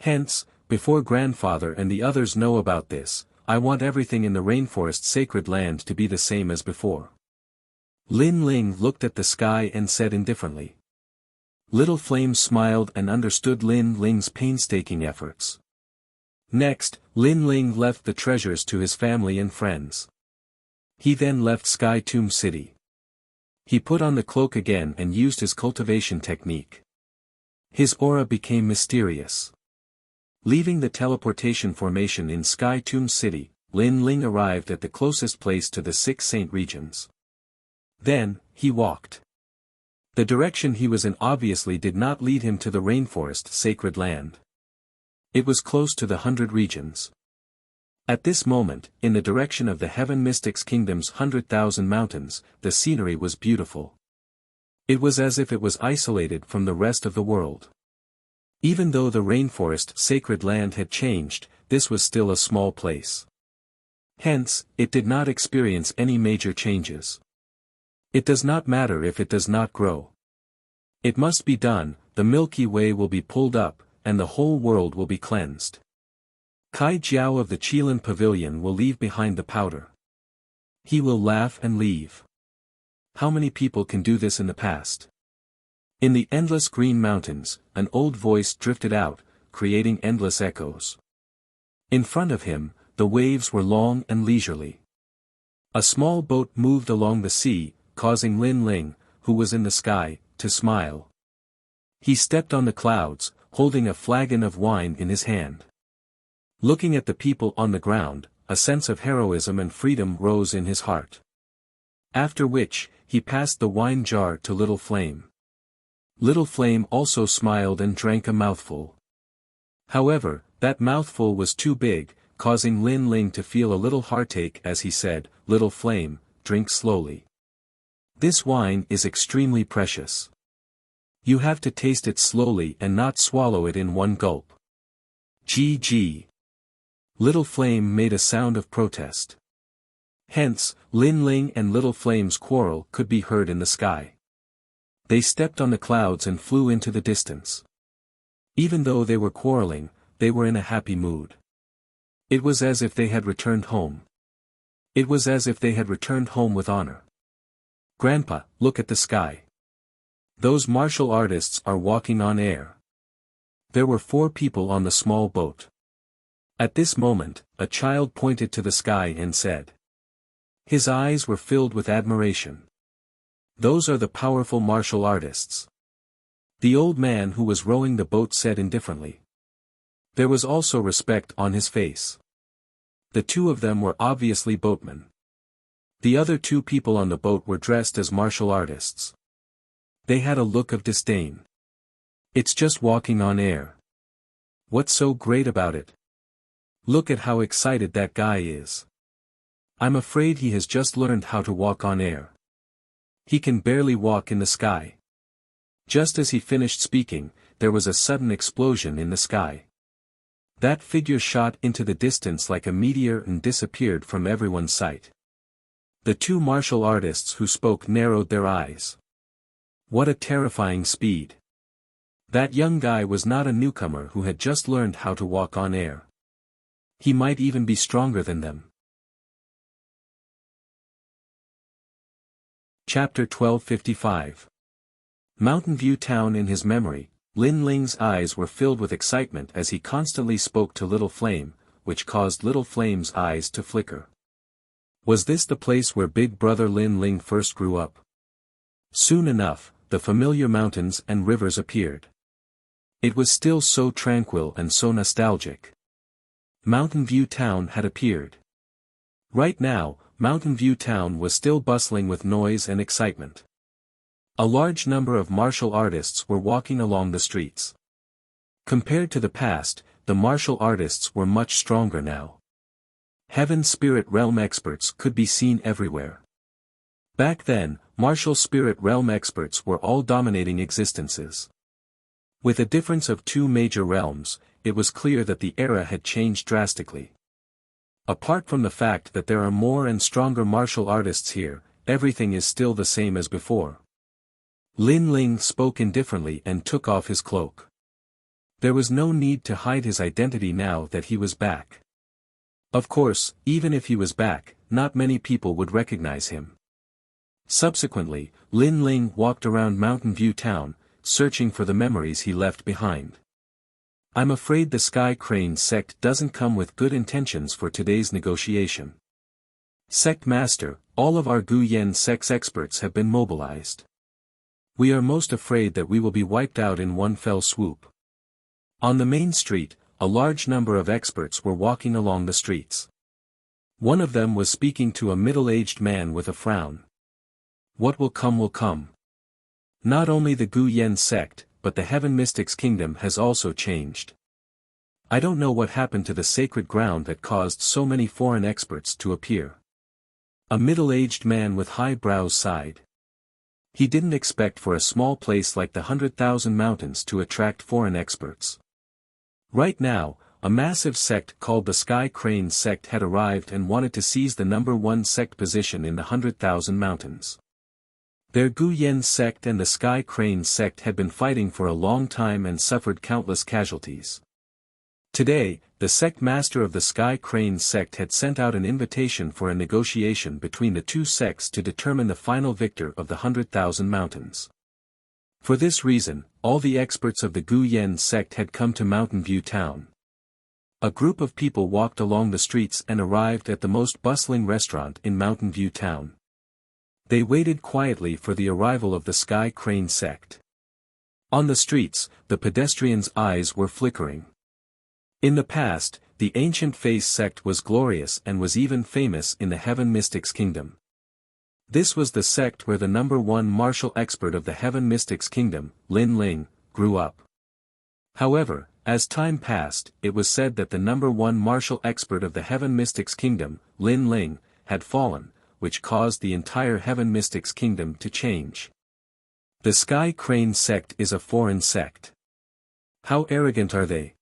Hence, before grandfather and the others know about this, I want everything in the rainforest sacred land to be the same as before. Lin Ling looked at the sky and said indifferently. Little Flame smiled and understood Lin Ling's painstaking efforts. Next, Lin Ling left the treasures to his family and friends. He then left Sky Tomb City. He put on the cloak again and used his cultivation technique. His aura became mysterious. Leaving the teleportation formation in Sky Tomb City, Lin Ling arrived at the closest place to the 6 Saint regions. Then, he walked. The direction he was in obviously did not lead him to the rainforest sacred land. It was close to the 100 regions. At this moment, in the direction of the Heaven Mystics Kingdom's 100,000 mountains, the scenery was beautiful. It was as if it was isolated from the rest of the world. Even though the rainforest sacred land had changed, this was still a small place. Hence, it did not experience any major changes. It does not matter if it does not grow. It must be done, the Milky Way will be pulled up, and the whole world will be cleansed. Kai Jiao of the Qilin Pavilion will leave behind the powder. He will laugh and leave. How many people can do this in the past? In the endless green mountains, an old voice drifted out, creating endless echoes. In front of him, the waves were long and leisurely. A small boat moved along the sea, causing Lin Ling, who was in the sky, to smile. He stepped on the clouds, holding a flagon of wine in his hand. Looking at the people on the ground, a sense of heroism and freedom rose in his heart. After which, he passed the wine jar to Little Flame. Little Flame also smiled and drank a mouthful. However, that mouthful was too big, causing Lin Ling to feel a little heartache as he said, "Little flame, drink slowly. This wine is extremely precious. You have to taste it slowly and not swallow it in one gulp." Gee. Little Flame made a sound of protest. Hence, Lin Ling and Little Flame's quarrel could be heard in the sky. They stepped on the clouds and flew into the distance. Even though they were quarreling, they were in a happy mood. It was as if they had returned home. It was as if they had returned home with honor. "Grandpa, look at the sky. Those martial artists are walking on air." There were 4 people on the small boat. At this moment, a child pointed to the sky and said. His eyes were filled with admiration. "Those are the powerful martial artists." The old man who was rowing the boat said indifferently. There was also respect on his face. The 2 of them were obviously boatmen. The other 2 people on the boat were dressed as martial artists. They had a look of disdain. "It's just walking on air. What's so great about it? Look at how excited that guy is. I'm afraid he has just learned how to walk on air. He can barely walk in the sky." Just as he finished speaking, there was a sudden explosion in the sky. That figure shot into the distance like a meteor and disappeared from everyone's sight. The 2 martial artists who spoke narrowed their eyes. What a terrifying speed. That young guy was not a newcomer who had just learned how to walk on air. He might even be stronger than them. Chapter 1255. Mountain View Town. In his memory, Lin Ling's eyes were filled with excitement as he constantly spoke to Little Flame, which caused Little Flame's eyes to flicker. Was this the place where Big Brother Lin Ling first grew up? Soon enough, the familiar mountains and rivers appeared. It was still so tranquil and so nostalgic. Mountain View Town had appeared. Right now, Mountain View Town was still bustling with noise and excitement. A large number of martial artists were walking along the streets. Compared to the past, the martial artists were much stronger now. Heaven Spirit Realm experts could be seen everywhere. Back then, martial spirit realm experts were all dominating existences. With a difference of 2 major realms, it was clear that the era had changed drastically. Apart from the fact that there are more and stronger martial artists here, everything is still the same as before. Lin Ling spoke indifferently and took off his cloak. There was no need to hide his identity now that he was back. Of course, even if he was back, not many people would recognize him. Subsequently, Lin Ling walked around Mountain View Town, searching for the memories he left behind. I'm afraid the Sky Crane sect doesn't come with good intentions for today's negotiation. Sect Master, all of our Gu Yen sect's experts have been mobilized. We are most afraid that we will be wiped out in one fell swoop. On the main street, a large number of experts were walking along the streets. One of them was speaking to a middle-aged man with a frown. What will come will come. Not only the Gu Yen sect, but the Heaven Mystics Kingdom has also changed. I don't know what happened to the sacred ground that caused so many foreign experts to appear. A middle-aged man with high brows sighed. He didn't expect for a small place like the 100,000 Mountains to attract foreign experts. Right now, a massive sect called the Sky Crane sect had arrived and wanted to seize the number 1 sect position in the 100,000 Mountains. Their Gu Yen sect and the Sky Crane sect had been fighting for a long time and suffered countless casualties. Today, the sect master of the Sky Crane sect had sent out an invitation for a negotiation between the 2 sects to determine the final victor of the 100,000 Mountains. For this reason, all the experts of the Gu Yen sect had come to Mountain View Town. A group of people walked along the streets and arrived at the most bustling restaurant in Mountain View Town. They waited quietly for the arrival of the Sky Crane sect. On the streets, the pedestrians' eyes were flickering. In the past, the Ancient Face sect was glorious and was even famous in the Heaven Mystics Kingdom. This was the sect where the number 1 martial expert of the Heaven Mystics Kingdom, Lin Ling, grew up. However, As time passed, it was said that the number one martial expert of the Heaven Mystics Kingdom, Lin Ling, had fallen, which caused the entire Heaven Mystics Kingdom to change. The Sky Crane sect is a foreign sect. How arrogant are they?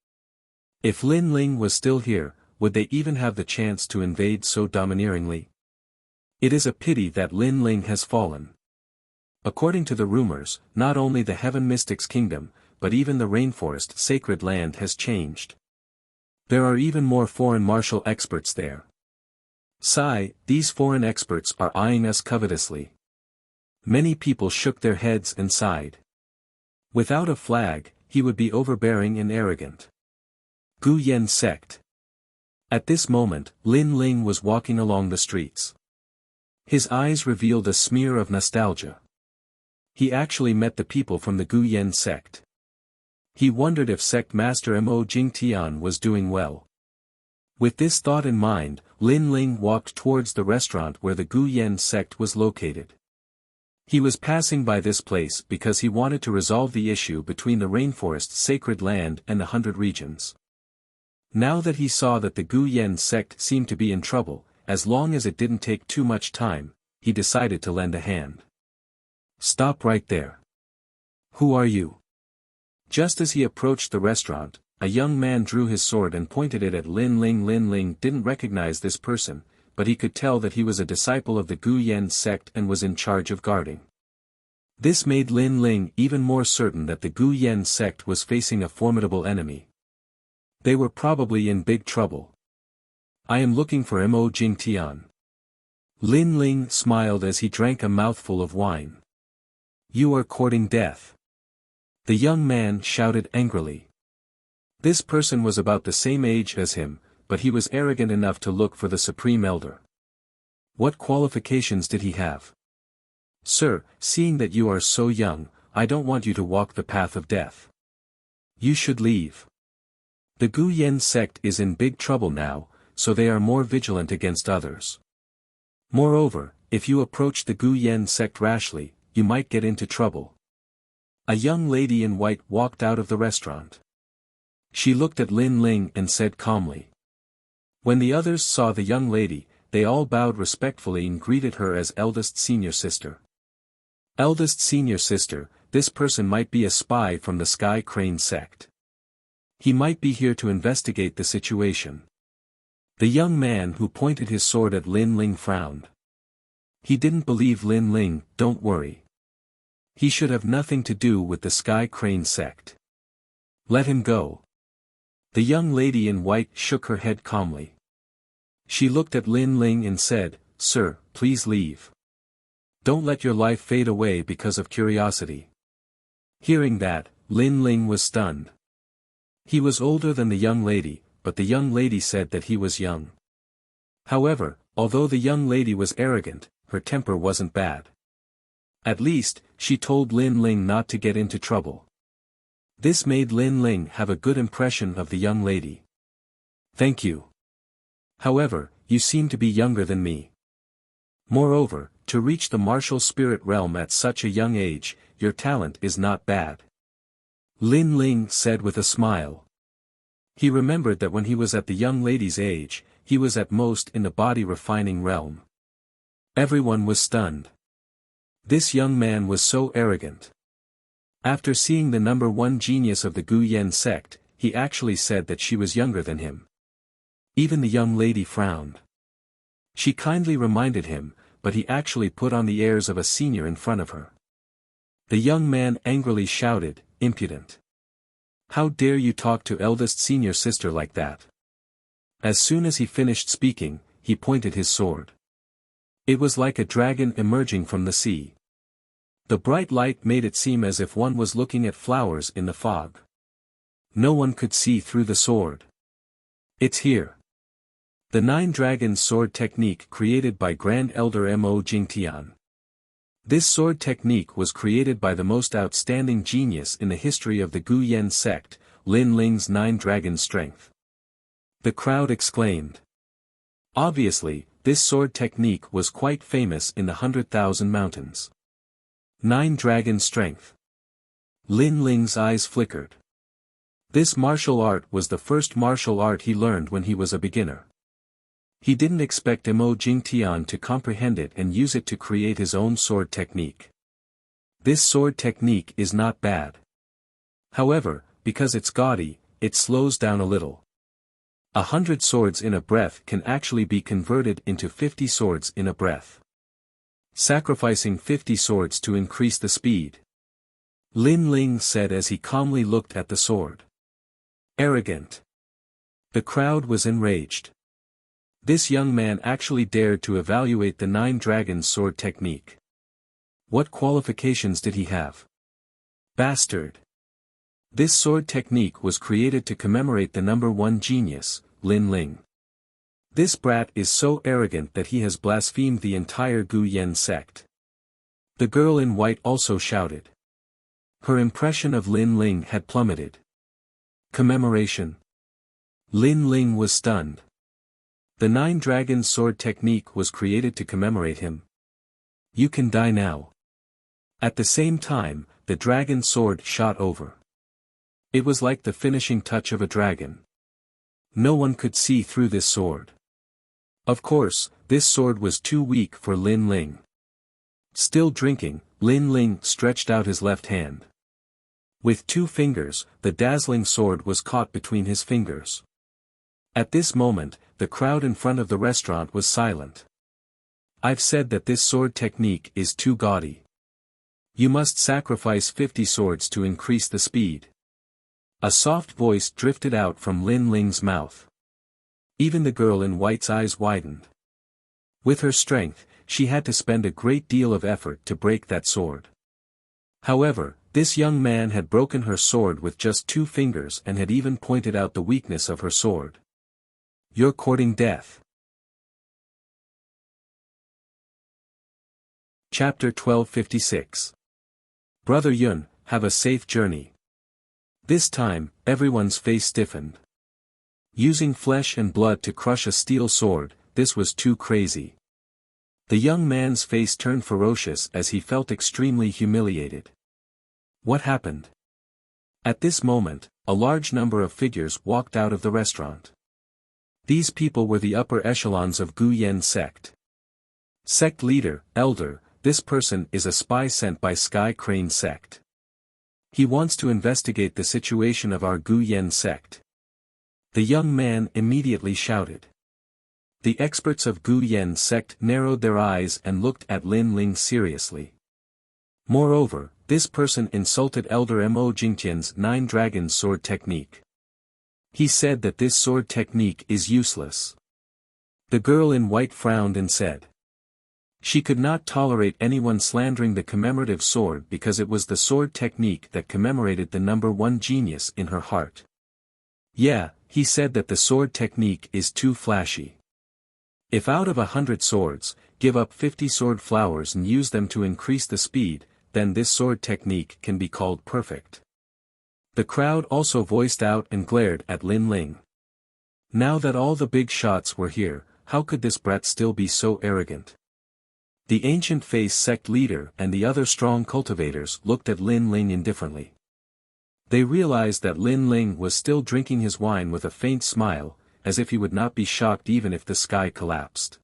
If Lin Ling was still here, would they even have the chance to invade so domineeringly? It is a pity that Lin Ling has fallen. According to the rumors, not only the Heaven Mystics Kingdom, but even the rainforest sacred land has changed. There are even more foreign martial experts there. Sigh, these foreign experts are eyeing us covetously. Many people shook their heads and sighed. Without a flag, he would be overbearing and arrogant. Gu Yen sect. At this moment, Lin Ling was walking along the streets. His eyes revealed a smear of nostalgia. He actually met the people from the Gu Yen sect. He wondered if sect master Mo Jingtian was doing well. With this thought in mind, Lin Ling walked towards the restaurant where the Gu Yen sect was located. He was passing by this place because he wanted to resolve the issue between the rainforest sacred land and the 100 regions. Now that he saw that the Gu Yen sect seemed to be in trouble, as long as it didn't take too much time, he decided to lend a hand. Stop right there. Who are you? Just as he approached the restaurant, a young man drew his sword and pointed it at Lin Ling. Lin Ling didn't recognize this person, but he could tell that he was a disciple of the Gu Yen sect and was in charge of guarding. This made Lin Ling even more certain that the Gu Yen sect was facing a formidable enemy. They were probably in big trouble. I am looking for Mo Jingtian. Lin Ling smiled as he drank a mouthful of wine. You are courting death. The young man shouted angrily. This person was about the same age as him, but he was arrogant enough to look for the Supreme Elder. What qualifications did he have? Sir, seeing that you are so young, I don't want you to walk the path of death. You should leave. The Gu Yen sect is in big trouble now, so they are more vigilant against others. Moreover, if you approach the Gu Yen sect rashly, you might get into trouble. A young lady in white walked out of the restaurant. She looked at Lin Ling and said calmly. When the others saw the young lady, they all bowed respectfully and greeted her as eldest senior sister. Eldest senior sister, this person might be a spy from the Sky Crane sect. He might be here to investigate the situation. The young man who pointed his sword at Lin Ling frowned. He didn't believe Lin Ling. Don't worry. He should have nothing to do with the Sky Crane sect. Let him go. The young lady in white shook her head calmly. She looked at Lin Ling and said, Sir, please leave. Don't let your life fade away because of curiosity. Hearing that, Lin Ling was stunned. He was older than the young lady, but the young lady said that he was young. However, although the young lady was arrogant, her temper wasn't bad. At least, she told Lin Ling not to get into trouble. This made Lin Ling have a good impression of the young lady. Thank you. However, you seem to be younger than me. Moreover, to reach the martial spirit realm at such a young age, your talent is not bad. Lin Ling said with a smile. He remembered that when he was at the young lady's age, he was at most in the body refining realm. Everyone was stunned. This young man was so arrogant. After seeing the number one genius of the Gu Yen sect, he actually said that she was younger than him. Even the young lady frowned. She kindly reminded him, but he actually put on the airs of a senior in front of her. The young man angrily shouted, impudent. How dare you talk to eldest senior sister like that? As soon as he finished speaking, he pointed his sword. It was like a dragon emerging from the sea. The bright light made it seem as if one was looking at flowers in the fog. No one could see through the sword. It's here. The 9 Dragons Sword Technique created by Grand Elder Mo Jingtian. This sword technique was created by the most outstanding genius in the history of the Gu Yen sect, Lin Ling's 9 Dragon Strength. The crowd exclaimed. Obviously, this sword technique was quite famous in the 100,000 mountains. 9 Dragon Strength. Lin Ling's eyes flickered. This martial art was the first martial art he learned when he was a beginner. He didn't expect Mo Jingtian to comprehend it and use it to create his own sword technique. This sword technique is not bad. However, because it's gaudy, it slows down a little. 100 swords in a breath can actually be converted into 50 swords in a breath. Sacrificing 50 swords to increase the speed. Lin Ling said as he calmly looked at the sword. Arrogant. The crowd was enraged. This young man actually dared to evaluate the 9 Dragons sword technique. What qualifications did he have? Bastard. This sword technique was created to commemorate the number 1 genius, Lin Ling. This brat is so arrogant that he has blasphemed the entire Gu Yen sect. The girl in white also shouted. Her impression of Lin Ling had plummeted. Commemoration. Lin Ling was stunned. The 9 Dragons sword technique was created to commemorate him. You can die now. At the same time, the dragon sword shot over. It was like the finishing touch of a dragon. No one could see through this sword. Of course, this sword was too weak for Lin Ling. Still drinking, Lin Ling stretched out his left hand. With 2 fingers, the dazzling sword was caught between his fingers. At this moment, the crowd in front of the restaurant was silent. I've said that this sword technique is too gaudy. You must sacrifice 50 swords to increase the speed. A soft voice drifted out from Lin Ling's mouth. Even the girl in white's eyes widened. With her strength, she had to spend a great deal of effort to break that sword. However, this young man had broken her sword with just 2 fingers and had even pointed out the weakness of her sword. You're courting death. Chapter 1256. Brother Yun, have a safe journey. This time, everyone's face stiffened. Using flesh and blood to crush a steel sword, this was too crazy. The young man's face turned ferocious as he felt extremely humiliated. What happened? At this moment, a large number of figures walked out of the restaurant. These people were the upper echelons of Gu Yen sect. Sect leader, elder, this person is a spy sent by Sky Crane sect. He wants to investigate the situation of our Gu Yen sect. The young man immediately shouted. The experts of Gu Yen sect narrowed their eyes and looked at Lin Ling seriously. Moreover, this person insulted Elder Mo Jingtian's 9 Dragons sword technique. He said that this sword technique is useless. The girl in white frowned and said. She could not tolerate anyone slandering the commemorative sword because it was the sword technique that commemorated the number 1 genius in her heart. Yeah, he said that the sword technique is too flashy. If out of 100 swords, give up 50 sword flowers and use them to increase the speed, then this sword technique can be called perfect. The crowd also voiced out and glared at Lin Ling. Now that all the big shots were here, how could this brat still be so arrogant? The ancient face sect leader and the other strong cultivators looked at Lin Ling indifferently. They realized that Lin Ling was still drinking his wine with a faint smile, as if he would not be shocked even if the sky collapsed.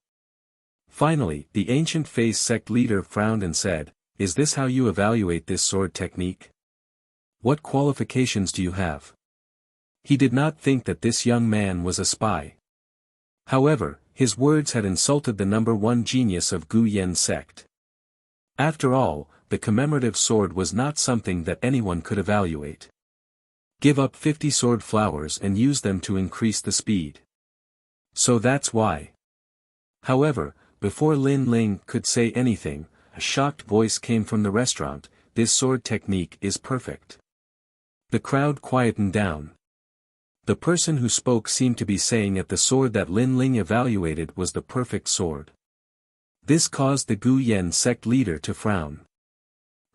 Finally, the ancient face sect leader frowned and said, "Is this how you evaluate this sword technique? What qualifications do you have?" He did not think that this young man was a spy. However, his words had insulted the number 1 genius of Gu Yen sect. After all, the commemorative sword was not something that anyone could evaluate. Give up 50 sword flowers and use them to increase the speed. So that's why. However, before Lin Ling could say anything, a shocked voice came from the restaurant, "This sword technique is perfect." The crowd quietened down. The person who spoke seemed to be saying that the sword that Lin Ling evaluated was the perfect sword. This caused the Gu Yen sect leader to frown.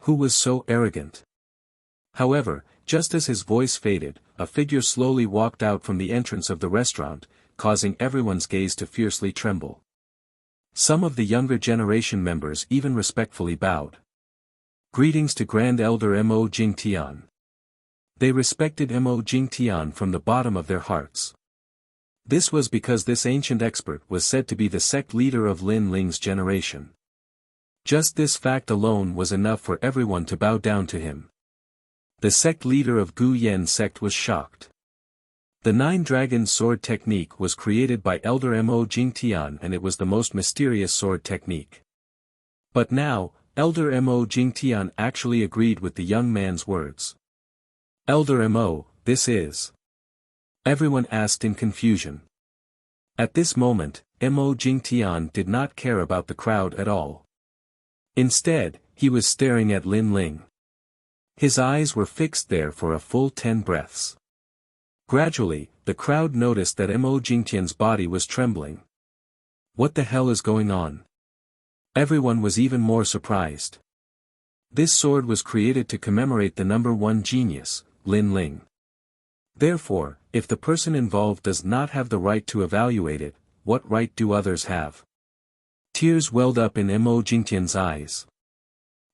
Who was so arrogant? However, just as his voice faded, a figure slowly walked out from the entrance of the restaurant, causing everyone's gaze to fiercely tremble. Some of the younger generation members even respectfully bowed. Greetings to Grand Elder Mo Jingtian. They respected Mo Jingtian from the bottom of their hearts. This was because this ancient expert was said to be the sect leader of Lin Ling's generation. Just this fact alone was enough for everyone to bow down to him. The sect leader of Gu Yen sect was shocked. The Nine Dragons sword technique was created by Elder Mo Jingtian, and it was the most mysterious sword technique. But now, Elder Mo Jingtian actually agreed with the young man's words. Elder Mo, this is... Everyone asked in confusion. At this moment, Mo Jingtian did not care about the crowd at all. Instead, he was staring at Lin Ling. His eyes were fixed there for a full 10 breaths. Gradually, the crowd noticed that Mo Jingtian's body was trembling. What the hell is going on? Everyone was even more surprised. This sword was created to commemorate the number one genius, Lin Ling. Therefore, if the person involved does not have the right to evaluate it, what right do others have? Tears welled up in Mo Jingtian's eyes.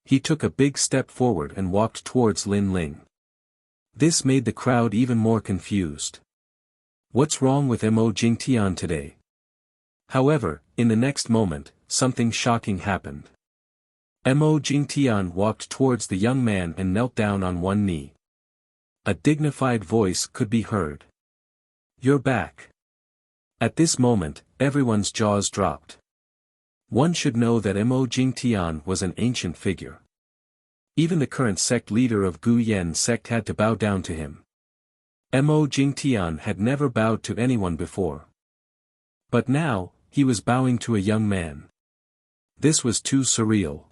He took a big step forward and walked towards Lin Ling. This made the crowd even more confused. What's wrong with Mo Jingtian today? However, in the next moment, something shocking happened. Mo Jingtian walked towards the young man and knelt down on one knee. A dignified voice could be heard. You're back. At this moment, everyone's jaws dropped. One should know that Mo Jingtian was an ancient figure. Even the current sect leader of Gu Yen sect had to bow down to him. Mo Jingtian had never bowed to anyone before. But now, he was bowing to a young man. This was too surreal.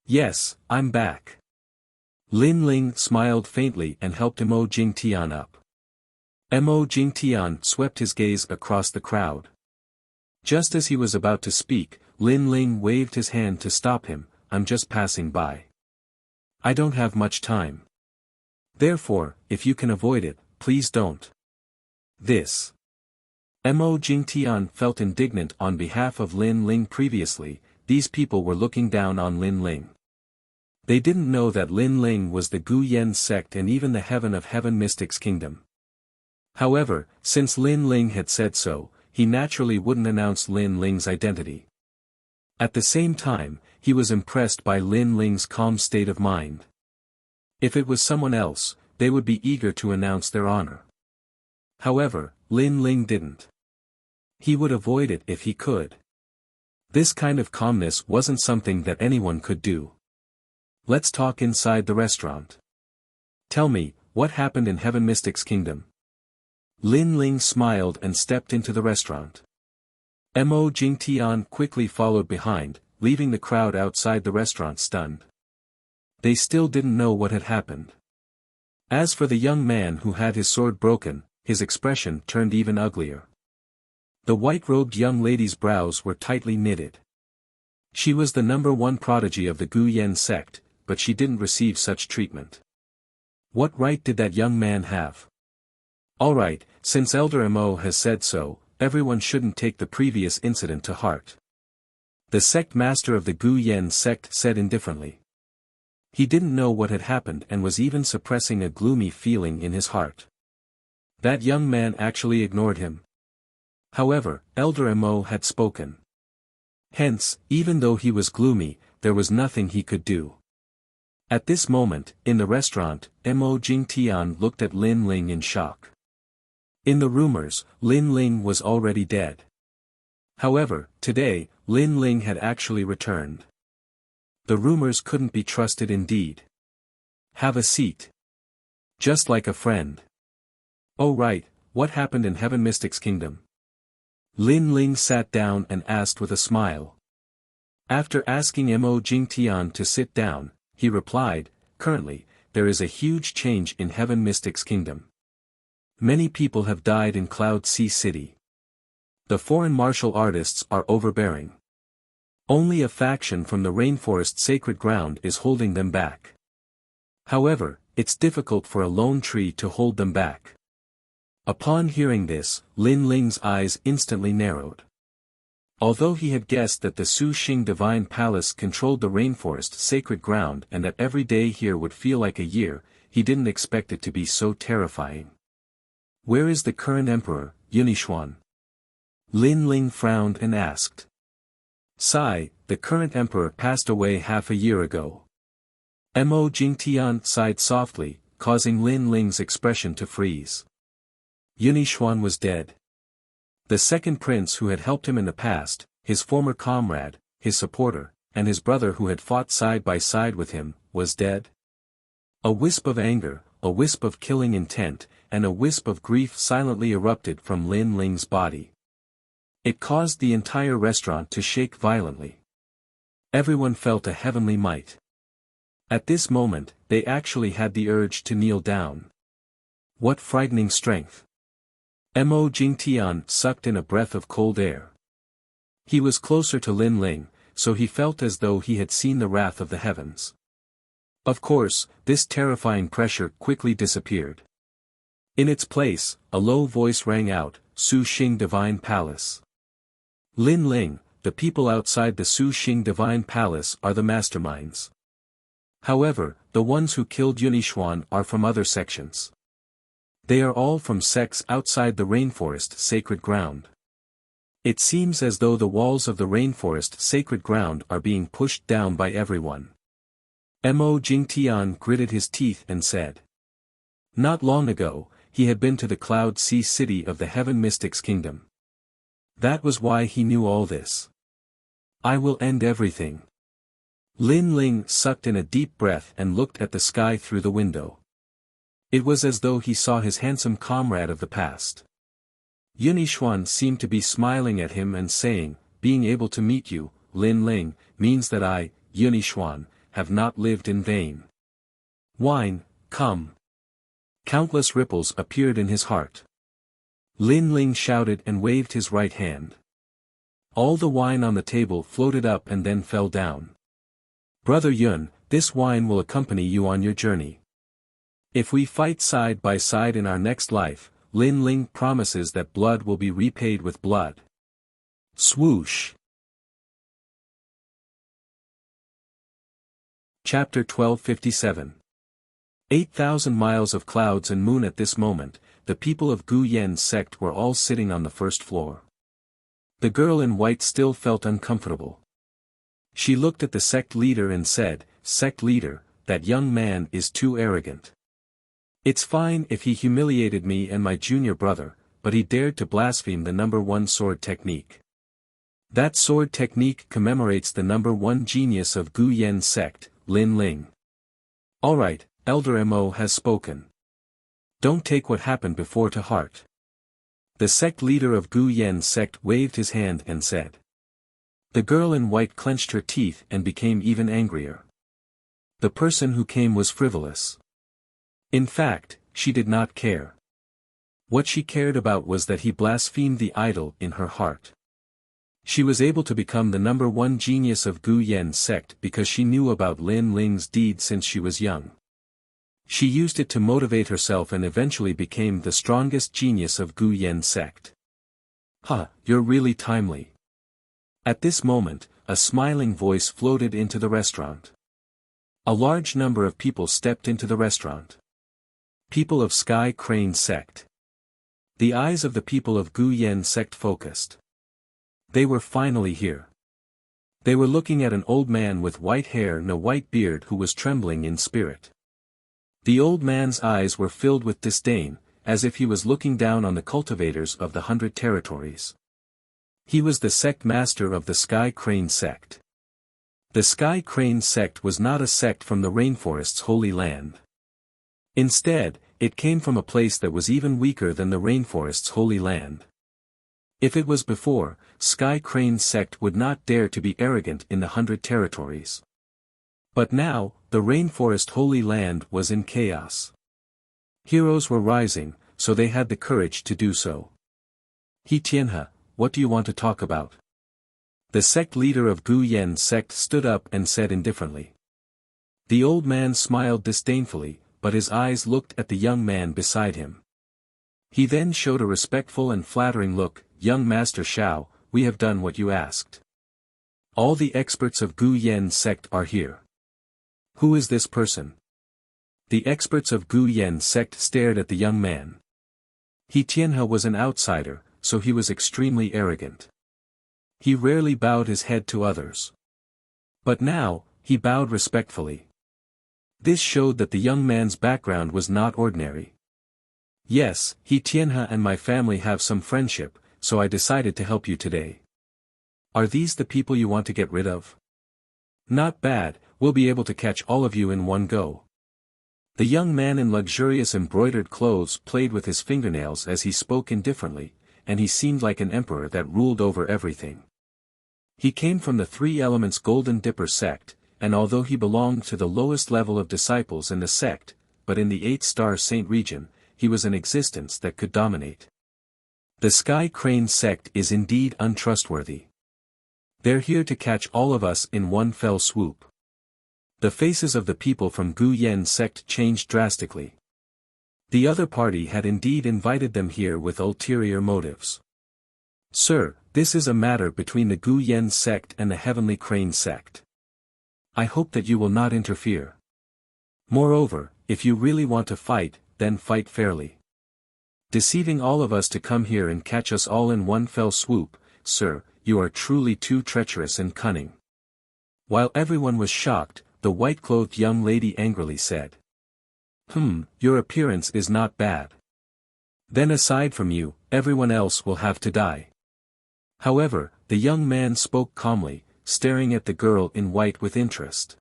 Yes, I'm back. Lin Ling smiled faintly and helped Mo Jingtian up. Mo Jingtian swept his gaze across the crowd. Just as he was about to speak, Lin Ling waved his hand to stop him. I'm just passing by. I don't have much time. Therefore, if you can avoid it, please don't. This. Mo Jingtian felt indignant on behalf of Lin Ling previously. These people were looking down on Lin Ling. They didn't know that Lin Ling was the Gu Yen sect and even the Heaven of Heaven Mystics Kingdom. However, since Lin Ling had said so, he naturally wouldn't announce Lin Ling's identity. At the same time, he was impressed by Lin Ling's calm state of mind. If it was someone else, they would be eager to announce their honor. However, Lin Ling didn't. He would avoid it if he could. This kind of calmness wasn't something that anyone could do. Let's talk inside the restaurant. Tell me, what happened in Heaven Mystics Kingdom? Lin Ling smiled and stepped into the restaurant. Mo Jingtian quickly followed behind, leaving the crowd outside the restaurant stunned. They still didn't know what had happened. As for the young man who had his sword broken, his expression turned even uglier. The white-robed young lady's brows were tightly knitted. She was the number one prodigy of the Gu Yen sect, but she didn't receive such treatment. What right did that young man have? Alright, since Elder Mo has said so, everyone shouldn't take the previous incident to heart. The sect master of the Gu Yen sect said indifferently. He didn't know what had happened and was even suppressing a gloomy feeling in his heart. That young man actually ignored him. However, Elder Mo had spoken. Hence, even though he was gloomy, there was nothing he could do. At this moment, in the restaurant, Mo Jingtian looked at Lin Ling in shock. In the rumors, Lin Ling was already dead. However, today, Lin Ling had actually returned. The rumors couldn't be trusted indeed. Have a seat. Just like a friend. Oh right, what happened in Heaven Mystics Kingdom? Lin Ling sat down and asked with a smile. After asking Mo Jingtian to sit down, he replied, currently, there is a huge change in Heaven Mystics Kingdom. Many people have died in Cloud Sea City. The foreign martial artists are overbearing. Only a faction from the rainforest sacred ground is holding them back. However, it's difficult for a lone tree to hold them back. Upon hearing this, Lin Ling's eyes instantly narrowed. Although he had guessed that the Su Xing Divine Palace controlled the rainforest sacred ground and that every day here would feel like a year, he didn't expect it to be so terrifying. Where is the current emperor, Yunixuan? Lin Ling frowned and asked. Sigh, the current emperor passed away half a year ago. Mo Jingtian sighed softly, causing Lin Ling's expression to freeze. Yunixuan was dead. The second prince who had helped him in the past, his former comrade, his supporter, and his brother who had fought side by side with him, was dead. A wisp of anger, a wisp of killing intent, and a wisp of grief silently erupted from Lin Ling's body. It caused the entire restaurant to shake violently. Everyone felt a heavenly might. At this moment, they actually had the urge to kneel down. What frightening strength! Mo Jingtian sucked in a breath of cold air. He was closer to Lin Ling, so he felt as though he had seen the wrath of the heavens. Of course, this terrifying pressure quickly disappeared. In its place, a low voice rang out, Su Xing Divine Palace. Lin Ling, the people outside the Su Xing Divine Palace are the masterminds. However, the ones who killed Yunixuan are from other sections. They are all from sects outside the rainforest sacred ground. It seems as though the walls of the rainforest sacred ground are being pushed down by everyone. Mo Jingtian gritted his teeth and said. Not long ago, he had been to the Cloud Sea city of the Heaven Mystics Kingdom. That was why he knew all this. I will end everything. Lin Ling sucked in a deep breath and looked at the sky through the window. It was as though he saw his handsome comrade of the past. Yunixuan seemed to be smiling at him and saying, being able to meet you, Lin Ling, means that I, Yunixuan, have not lived in vain. Wine, come. Countless ripples appeared in his heart. Lin Ling shouted and waved his right hand. All the wine on the table floated up and then fell down. Brother Yun, this wine will accompany you on your journey. If we fight side by side in our next life, Lin Ling promises that blood will be repaid with blood. Swoosh. Chapter 1257. 8,000 miles of clouds and moon. At this moment, the people of Gu Yen's sect were all sitting on the first floor. The girl in white still felt uncomfortable. She looked at the sect leader and said, Sect leader, that young man is too arrogant. It's fine if he humiliated me and my junior brother, but he dared to blaspheme the number one sword technique. That sword technique commemorates the number one genius of Gu Yen's sect, Lin Ling. Alright, Elder Mo has spoken. Don't take what happened before to heart. The sect leader of Gu Yen's sect waved his hand and said. The girl in white clenched her teeth and became even angrier. The person who came was frivolous. In fact, she did not care. What she cared about was that he blasphemed the idol in her heart. She was able to become the number one genius of Gu Yen's sect because she knew about Lin Ling's deed since she was young. She used it to motivate herself and eventually became the strongest genius of Gu Yen's sect. You're really timely. At this moment, a smiling voice floated into the restaurant. A large number of people stepped into the restaurant. People of Sky Crane sect. The eyes of the people of Gu Yen sect focused. They were finally here. They were looking at an old man with white hair and a white beard who was trembling in spirit. The old man's eyes were filled with disdain, as if he was looking down on the cultivators of the 100 territories. He was the sect master of the Sky Crane sect. The Sky Crane sect was not a sect from the rainforest's holy land. Instead, it came from a place that was even weaker than the rainforest's holy land. If it was before, Sky Crane's sect would not dare to be arrogant in the 100 territories. But now, the rainforest holy land was in chaos. Heroes were rising, so they had the courage to do so. He Tianhe, what do you want to talk about? The sect leader of Gu Yen's sect stood up and said indifferently. The old man smiled disdainfully, but his eyes looked at the young man beside him. He then showed a respectful and flattering look. Young Master Shao, we have done what you asked. All the experts of Gu Yen's sect are here. Who is this person? The experts of Gu Yen sect stared at the young man. He Tianhe was an outsider, so he was extremely arrogant. He rarely bowed his head to others. But now, he bowed respectfully. This showed that the young man's background was not ordinary. Yes, He Tianhe and my family have some friendship, so I decided to help you today. Are these the people you want to get rid of? Not bad, we'll be able to catch all of you in one go. The young man in luxurious embroidered clothes played with his fingernails as he spoke indifferently, and he seemed like an emperor that ruled over everything. He came from the Three Elements Golden Dipper sect, and although he belonged to the lowest level of disciples in the sect, but in the 8-star Saint region, he was an existence that could dominate. The Sky Crane sect is indeed untrustworthy. They're here to catch all of us in one fell swoop. The faces of the people from Gu Yen sect changed drastically. The other party had indeed invited them here with ulterior motives. Sir, this is a matter between the Gu Yen sect and the Heavenly Crane sect. I hope that you will not interfere. Moreover, if you really want to fight, then fight fairly. Deceiving all of us to come here and catch us all in one fell swoop, sir, you are truly too treacherous and cunning. While everyone was shocked, the white-clothed young lady angrily said. Your appearance is not bad. Then aside from you, everyone else will have to die. However, the young man spoke calmly, staring at the girl in white with interest.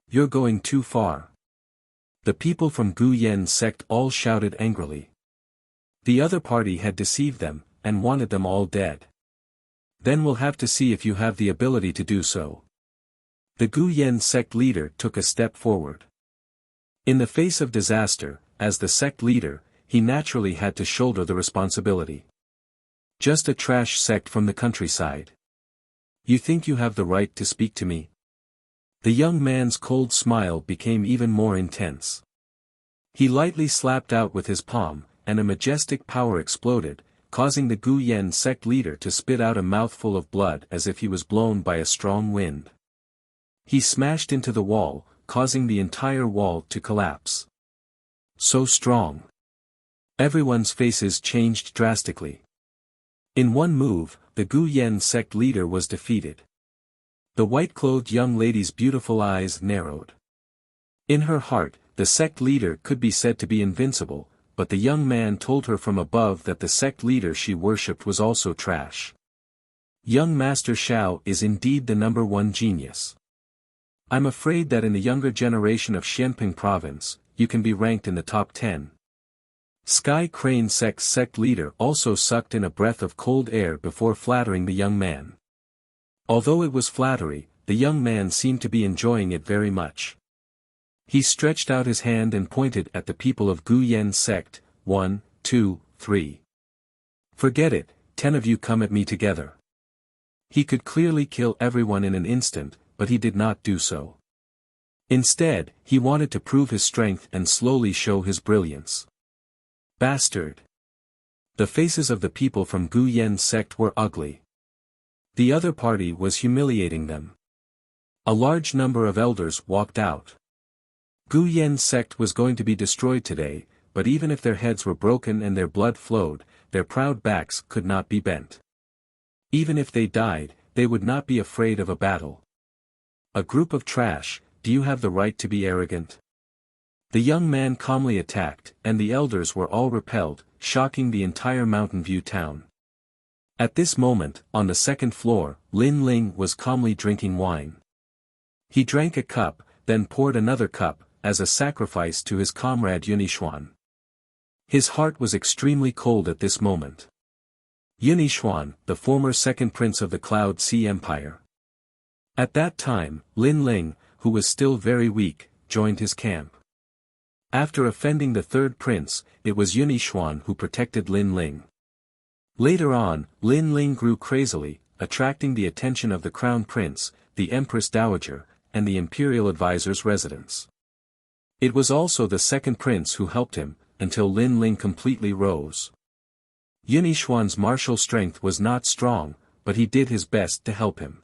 You're going too far. The people from Gu Yen sect all shouted angrily. The other party had deceived them, and wanted them all dead. Then we'll have to see if you have the ability to do so. The Gu Yen sect leader took a step forward. In the face of disaster, as the sect leader, he naturally had to shoulder the responsibility. Just a trash sect from the countryside. You think you have the right to speak to me? The young man's cold smile became even more intense. He lightly slapped out with his palm, and a majestic power exploded, causing the Gu Yen sect leader to spit out a mouthful of blood as if he was blown by a strong wind. He smashed into the wall, causing the entire wall to collapse. So strong. Everyone's faces changed drastically. In one move, the Gu Yen sect leader was defeated. The white-clothed young lady's beautiful eyes narrowed. In her heart, the sect leader could be said to be invincible, but the young man told her from above that the sect leader she worshipped was also trash. Young Master Xiao is indeed the #1 genius. I'm afraid that in the younger generation of Xianping province, you can be ranked in the top 10. Sky Crane sect leader also sucked in a breath of cold air before flattering the young man. Although it was flattery, the young man seemed to be enjoying it very much. He stretched out his hand and pointed at the people of Gu Yen sect. 1, 2, 3. Forget it, 10 of you come at me together. He could clearly kill everyone in an instant, but he did not do so. Instead, he wanted to prove his strength and slowly show his brilliance. Bastard! The faces of the people from Gu Yen sect were ugly. The other party was humiliating them. A large number of elders walked out. Gu Yen sect was going to be destroyed today, but even if their heads were broken and their blood flowed, their proud backs could not be bent. Even if they died, they would not be afraid of a battle. A group of trash, do you have the right to be arrogant? The young man calmly attacked, and the elders were all repelled, shocking the entire Mountain View town. At this moment, on the second floor, Lin Ling was calmly drinking wine. He drank a cup, then poured another cup, as a sacrifice to his comrade Yunishuan. His heart was extremely cold at this moment. Yunishuan, the former second prince of the Cloud Sea Empire. At that time, Lin Ling, who was still very weak, joined his camp. After offending the third prince, it was Yunishuan who protected Lin Ling. Later on, Lin Ling grew crazily, attracting the attention of the crown prince, the empress dowager, and the imperial advisor's residence. It was also the second prince who helped him, until Lin Ling completely rose. Yunishuan's martial strength was not strong, but he did his best to help him.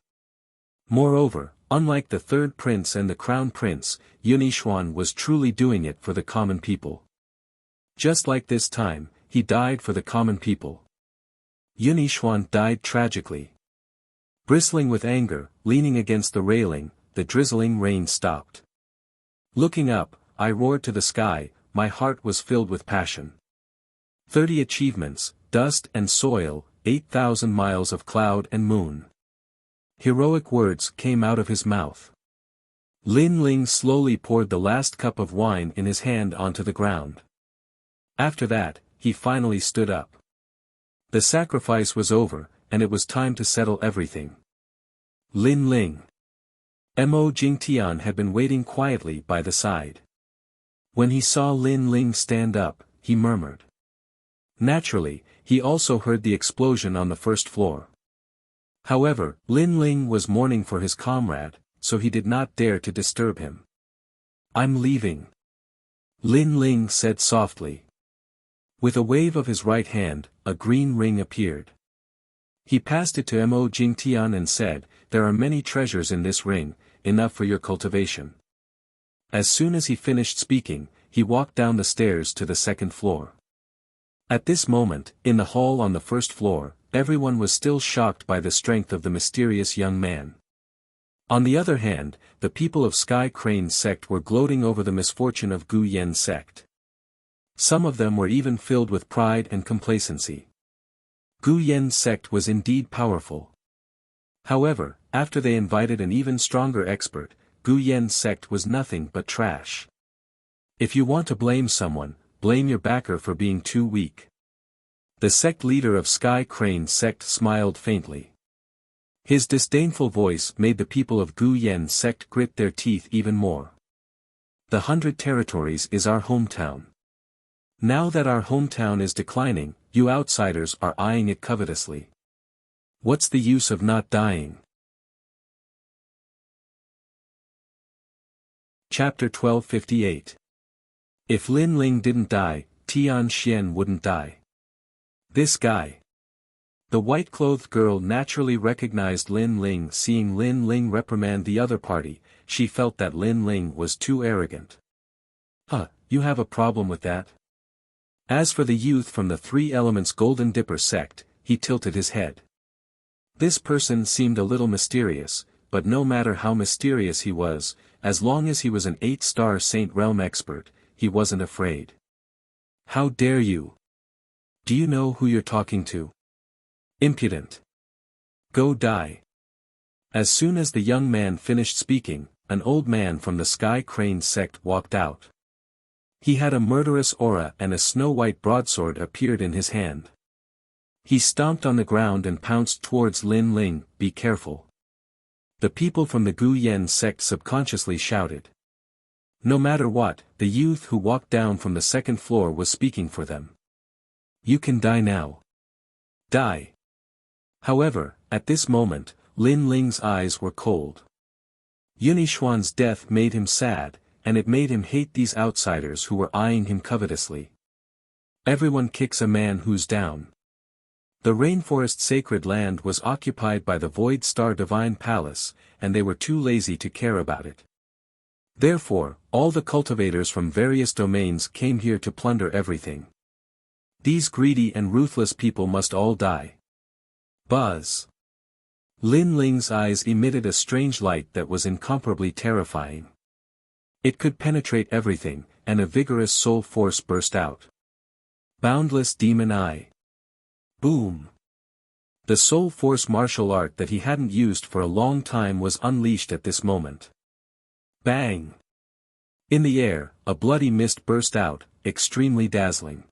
Moreover, Unlike the third prince and the crown prince, Yunixuan was truly doing it for the common people. Just like this time, he died for the common people. Yunixuan died tragically. Bristling with anger, leaning against the railing, the drizzling rain stopped. Looking up, I roared to the sky, my heart was filled with passion. 30 achievements, dust and soil, 8,000 miles of cloud and moon. Heroic words came out of his mouth. Lin Ling slowly poured the last cup of wine in his hand onto the ground. After that, he finally stood up. The sacrifice was over, and it was time to settle everything. Lin Ling. Mo Jingtian had been waiting quietly by the side. When he saw Lin Ling stand up, he murmured. Naturally, he also heard the explosion on the first floor. However, Lin Ling was mourning for his comrade, so he did not dare to disturb him. "I'm leaving," Lin Ling said softly. With a wave of his right hand, a green ring appeared. He passed it to Mo Jingtian and said, "There are many treasures in this ring, enough for your cultivation." As soon as he finished speaking, he walked down the stairs to the second floor. At this moment, in the hall on the first floor, everyone was still shocked by the strength of the mysterious young man. On the other hand, the people of Sky Crane's sect were gloating over the misfortune of Gu Yen's sect. Some of them were even filled with pride and complacency. Gu Yen's sect was indeed powerful. However, after they invited an even stronger expert, Gu Yen's sect was nothing but trash. If you want to blame someone, blame your backer for being too weak. The sect leader of Sky Crane's sect smiled faintly. His disdainful voice made the people of Gu Yen's sect grit their teeth even more. The 100 Territories is our hometown. Now that our hometown is declining, you outsiders are eyeing it covetously. What's the use of not dying? Chapter 1258. If Lin Ling didn't die, Tian Xian wouldn't die. This guy. The white-clothed girl naturally recognized Lin Ling. Seeing Lin Ling reprimand the other party, she felt that Lin Ling was too arrogant. You have a problem with that? As for the youth from the Three Elements Golden Dipper sect, he tilted his head. This person seemed a little mysterious, but no matter how mysterious he was, as long as he was an 8-star Saint Realm expert, he wasn't afraid. How dare you? Do you know who you're talking to? Impudent. Go die. As soon as the young man finished speaking, an old man from the Sky Crane sect walked out. He had a murderous aura and a snow-white broadsword appeared in his hand. He stomped on the ground and pounced towards Lin Ling. Be careful. The people from the Gu Yen sect subconsciously shouted. No matter what, the youth who walked down from the second floor was speaking for them. You can die now. Die. However, at this moment, Lin Ling's eyes were cold. Yunixuan's death made him sad, and it made him hate these outsiders who were eyeing him covetously. Everyone kicks a man who's down. The rainforest sacred land was occupied by the Void Star Divine Palace, and they were too lazy to care about it. Therefore, all the cultivators from various domains came here to plunder everything. These greedy and ruthless people must all die. Buzz. Lin Ling's eyes emitted a strange light that was incomparably terrifying. It could penetrate everything, and a vigorous soul force burst out. Boundless Demon Eye. Boom. The soul force martial art that he hadn't used for a long time was unleashed at this moment. Bang! In the air, a bloody mist burst out, extremely dazzling.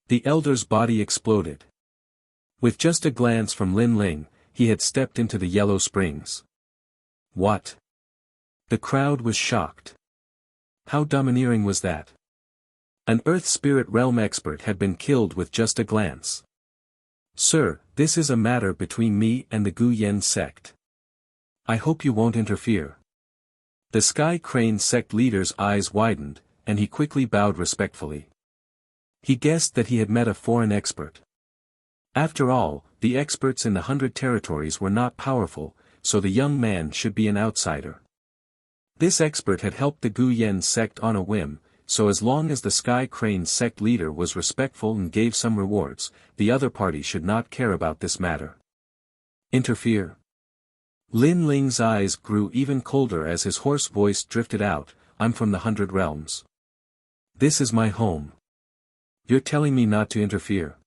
The elder's body exploded. With just a glance from Lin Ling, he had stepped into the Yellow Springs. What? The crowd was shocked. How domineering was that? An Earth Spirit Realm expert had been killed with just a glance. Sir, this is a matter between me and the Gu Yen sect. I hope you won't interfere. The Sky Crane sect leader's eyes widened, and he quickly bowed respectfully. He guessed that he had met a foreign expert. After all, the experts in the 100 Territories were not powerful, so the young man should be an outsider. This expert had helped the Gu Yen sect on a whim, so as long as the Sky Crane sect leader was respectful and gave some rewards, the other party should not care about this matter. Interfere. Lin Ling's eyes grew even colder as his hoarse voice drifted out, I'm from the 100 Realms. This is my home. You're telling me not to interfere?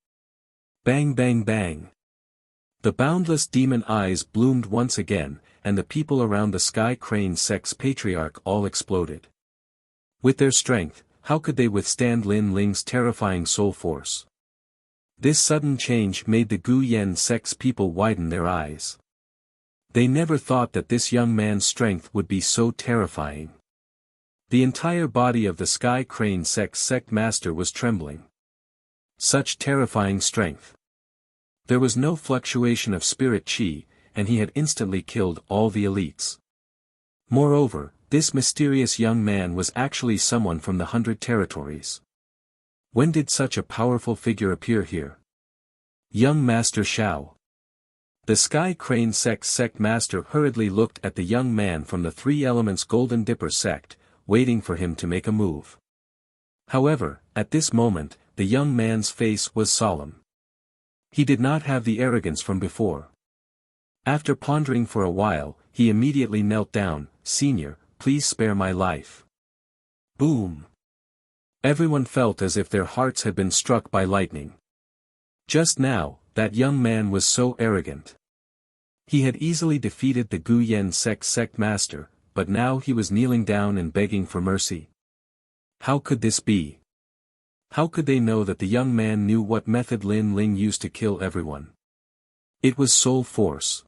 Bang bang bang. The boundless demon eyes bloomed once again, and the people around the Sky Crane sect's patriarch all exploded. With their strength, how could they withstand Lin Ling's terrifying soul force? This sudden change made the Gu Yen sect's people widen their eyes. They never thought that this young man's strength would be so terrifying. The entire body of the Sky Crane sect's sect master was trembling. Such terrifying strength. There was no fluctuation of spirit chi, and he had instantly killed all the elites. Moreover, this mysterious young man was actually someone from the 100 territories. When did such a powerful figure appear here? Young Master Shao. The Sky Crane sect's sect master hurriedly looked at the young man from the Three Elements Golden Dipper sect, waiting for him to make a move. However, at this moment, the young man's face was solemn. He did not have the arrogance from before. After pondering for a while, he immediately knelt down, Senior, please spare my life. Boom! Everyone felt as if their hearts had been struck by lightning. Just now, that young man was so arrogant. He had easily defeated the Gu Yen sect master, but now he was kneeling down and begging for mercy. How could this be? How could they know that the young man knew what method Lin Ling used to kill everyone? It was soul force.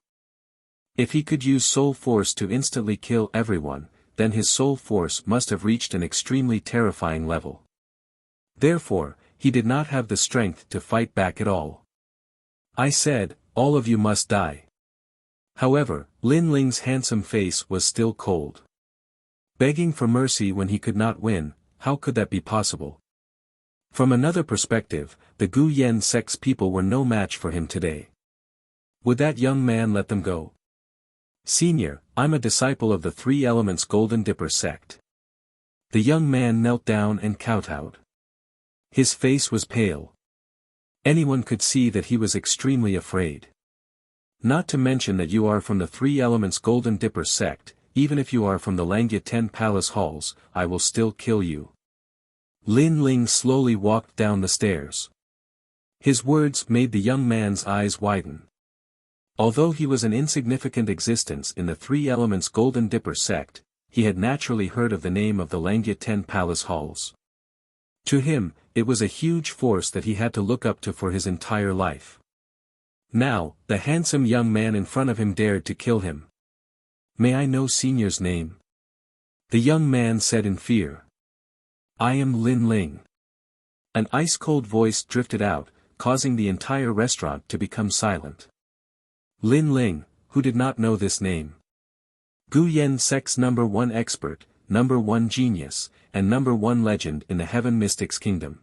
If he could use soul force to instantly kill everyone, then his soul force must have reached an extremely terrifying level. Therefore, he did not have the strength to fight back at all. I said, all of you must die. However, Lin Ling's handsome face was still cold. Begging for mercy when he could not win, how could that be possible? From another perspective, the Gu Yen sect's people were no match for him today. Would that young man let them go? Senior, I'm a disciple of the Three Elements Golden Dipper sect. The young man knelt down and kowtowed. His face was pale. Anyone could see that he was extremely afraid. Not to mention that you are from the Three Elements Golden Dipper sect, even if you are from the Langya 10 Palace Halls, I will still kill you. Lin Ling slowly walked down the stairs. His words made the young man's eyes widen. Although he was an insignificant existence in the Three Elements Golden Dipper sect, he had naturally heard of the name of the Langya 10 Palace Halls. To him, it was a huge force that he had to look up to for his entire life. Now, the handsome young man in front of him dared to kill him. May I know Senior's name? The young man said in fear. I am Lin Ling. An ice-cold voice drifted out, causing the entire restaurant to become silent. Lin Ling, who did not know this name? Gu Yen sect's #1 expert, #1 genius, and #1 legend in the Heaven Mystics Kingdom.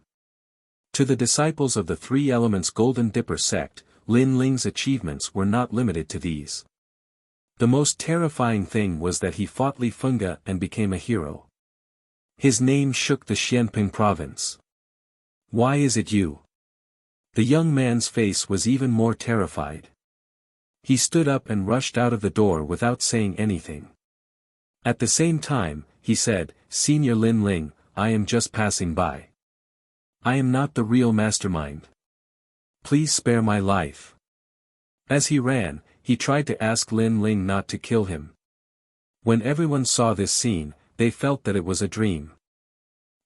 To the disciples of the Three Elements Golden Dipper sect, Lin Ling's achievements were not limited to these. The most terrifying thing was that he fought Li Funga and became a hero. His name shook the Xianping province. Why is it you? The young man's face was even more terrified. He stood up and rushed out of the door without saying anything. At the same time, he said, Senior Lin Ling, I am just passing by. I am not the real mastermind. Please spare my life. As he ran, he tried to ask Lin Ling not to kill him. When everyone saw this scene, they felt that it was a dream.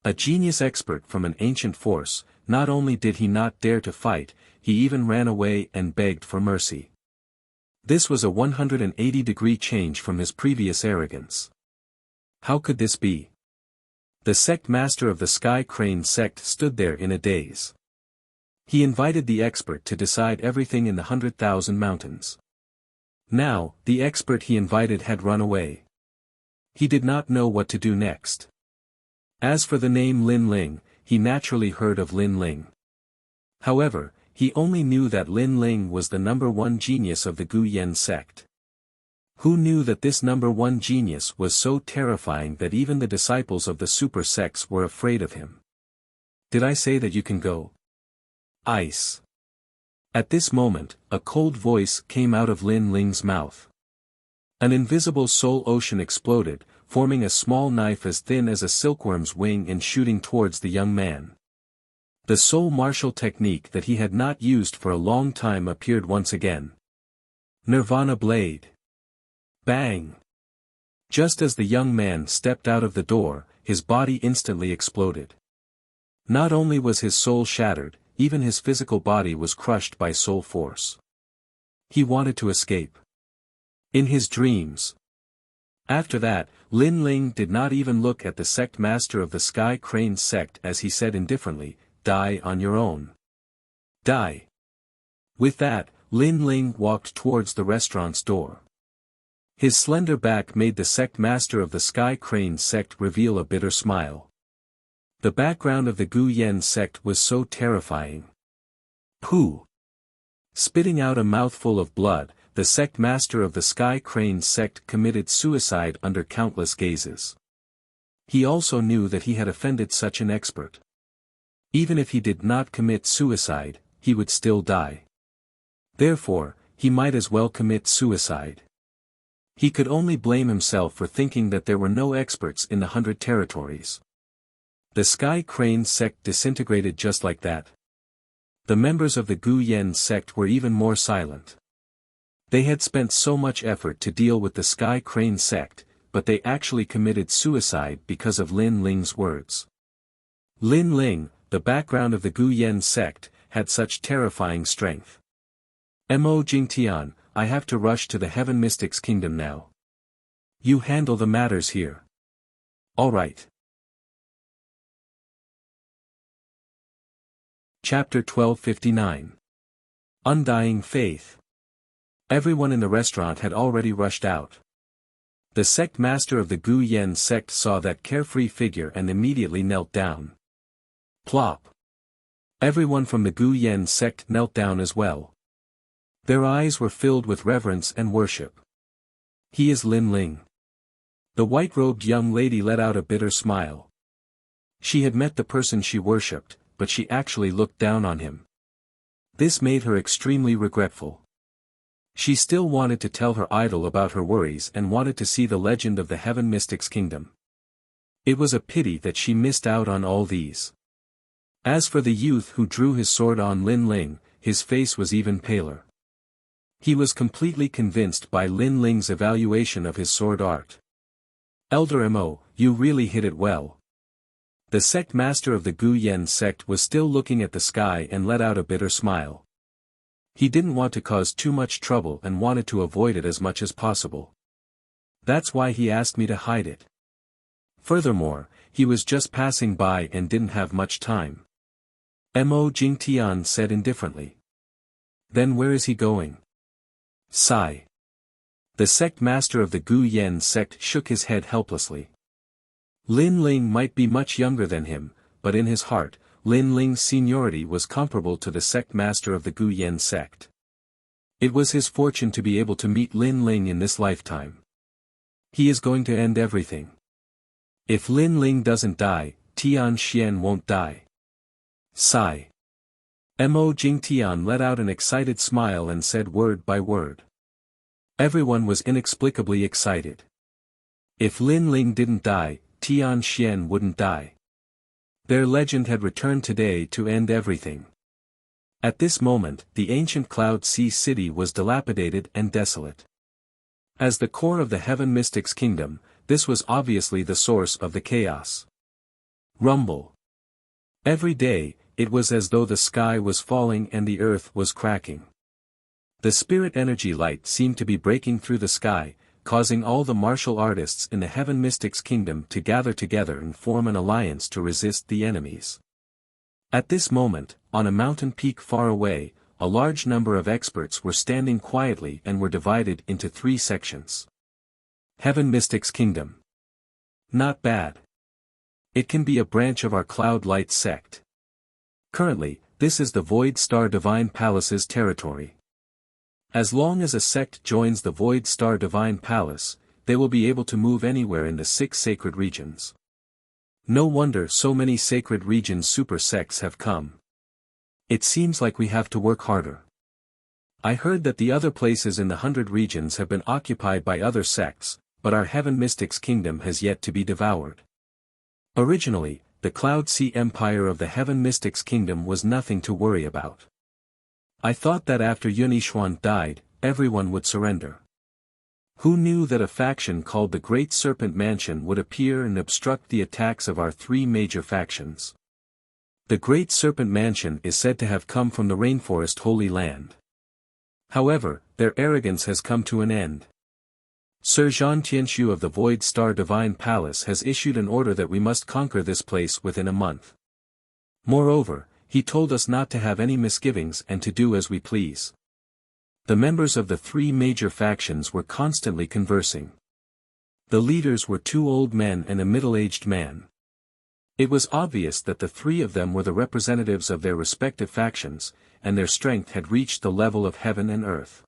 A genius expert from an ancient force, not only did he not dare to fight, he even ran away and begged for mercy. This was a 180-degree change from his previous arrogance. How could this be? The sect master of the Sky Crane sect stood there in a daze. He invited the expert to decide everything in the 100,000 mountains. Now, the expert he invited had run away. He did not know what to do next. As for the name Lin Ling, he naturally heard of Lin Ling. However, he only knew that Lin Ling was the #1 genius of the Gu Yen sect. Who knew that this number one genius was so terrifying that even the disciples of the super sects were afraid of him? Did I say that you can go? Ice. At this moment, a cold voice came out of Lin Ling's mouth. An invisible soul ocean exploded, forming a small knife as thin as a silkworm's wing and shooting towards the young man. The soul martial technique that he had not used for a long time appeared once again. Nirvana Blade. Bang! Just as the young man stepped out of the door, his body instantly exploded. Not only was his soul shattered, even his physical body was crushed by soul force. He wanted to escape. In his dreams. After that, Lin Ling did not even look at the sect master of the Sky Crane sect as he said indifferently, "Die on your own. Die." With that, Lin Ling walked towards the restaurant's door. His slender back made the sect master of the Sky Crane sect reveal a bitter smile. The background of the Gu Yen sect was so terrifying. Pooh! Spitting out a mouthful of blood, the sect master of the Sky Crane sect committed suicide under countless gazes. He also knew that he had offended such an expert. Even if he did not commit suicide, he would still die. Therefore, he might as well commit suicide. He could only blame himself for thinking that there were no experts in the 100 territories. The Sky Crane sect disintegrated just like that. The members of the Gu Yen sect were even more silent. They had spent so much effort to deal with the Sky Crane sect, but they actually committed suicide because of Lin Ling's words. Lin Ling, the background of the Gu Yen sect, had such terrifying strength. Mo Jingtian, I have to rush to the Heaven Mystics Kingdom now. You handle the matters here. All right. Chapter 1259. Undying Faith. Everyone in the restaurant had already rushed out. The sect master of the Gu Yen sect saw that carefree figure and immediately knelt down. Plop. Everyone from the Gu Yen sect knelt down as well. Their eyes were filled with reverence and worship. He is Lin Ling. The white-robed young lady let out a bitter smile. She had met the person she worshipped, but she actually looked down on him. This made her extremely regretful. She still wanted to tell her idol about her worries and wanted to see the legend of the Heaven Mystics Kingdom. It was a pity that she missed out on all these. As for the youth who drew his sword on Lin Ling, his face was even paler. He was completely convinced by Lin Ling's evaluation of his sword art. Elder Mo, you really hit it well. The sect master of the Gu Yen sect was still looking at the sky and let out a bitter smile. He didn't want to cause too much trouble and wanted to avoid it as much as possible. That's why he asked me to hide it. Furthermore, he was just passing by and didn't have much time. Mo Jingtian said indifferently. Then where is he going? Sigh. The sect master of the Gu Yen sect shook his head helplessly. Lin Ling might be much younger than him, but in his heart, Lin Ling's seniority was comparable to the sect master of the Gu Yen sect. It was his fortune to be able to meet Lin Ling in this lifetime. He is going to end everything. If Lin Ling doesn't die, Tian Xian won't die. Sigh. Mo Jingtian let out an excited smile and said word by word. Everyone was inexplicably excited. If Lin Ling didn't die, Tian Xian wouldn't die. Their legend had returned today to end everything. At this moment, the ancient Cloud Sea city was dilapidated and desolate. As the core of the Heaven Mystics Kingdom, this was obviously the source of the chaos. Rumble. Every day, it was as though the sky was falling and the earth was cracking. The spirit energy light seemed to be breaking through the sky, causing all the martial artists in the Heaven Mystics Kingdom to gather together and form an alliance to resist the enemies. At this moment, on a mountain peak far away, a large number of experts were standing quietly and were divided into 3 sections. Heaven Mystics Kingdom. Not bad. It can be a branch of our Cloud Light sect. Currently, this is the Void Star Divine Palace's territory. As long as a sect joins the Void Star Divine Palace, they will be able to move anywhere in the 6 sacred regions. No wonder so many sacred regions super sects have come. It seems like we have to work harder. I heard that the other places in the 100 regions have been occupied by other sects, but our Heaven Mystics Kingdom has yet to be devoured. Originally, the Cloud Sea Empire of the Heaven Mystics Kingdom was nothing to worry about. I thought that after Yunixuan died, everyone would surrender. Who knew that a faction called the Great Serpent Mansion would appear and obstruct the attacks of our 3 major factions? The Great Serpent Mansion is said to have come from the Rainforest Holy Land. However, their arrogance has come to an end. Sir Zhan Tianxu of the Void Star Divine Palace has issued an order that we must conquer this place within a month. Moreover, he told us not to have any misgivings and to do as we please. The members of the 3 major factions were constantly conversing. The leaders were 2 old men and a middle-aged man. It was obvious that the 3 of them were the representatives of their respective factions, and their strength had reached the level of heaven and earth.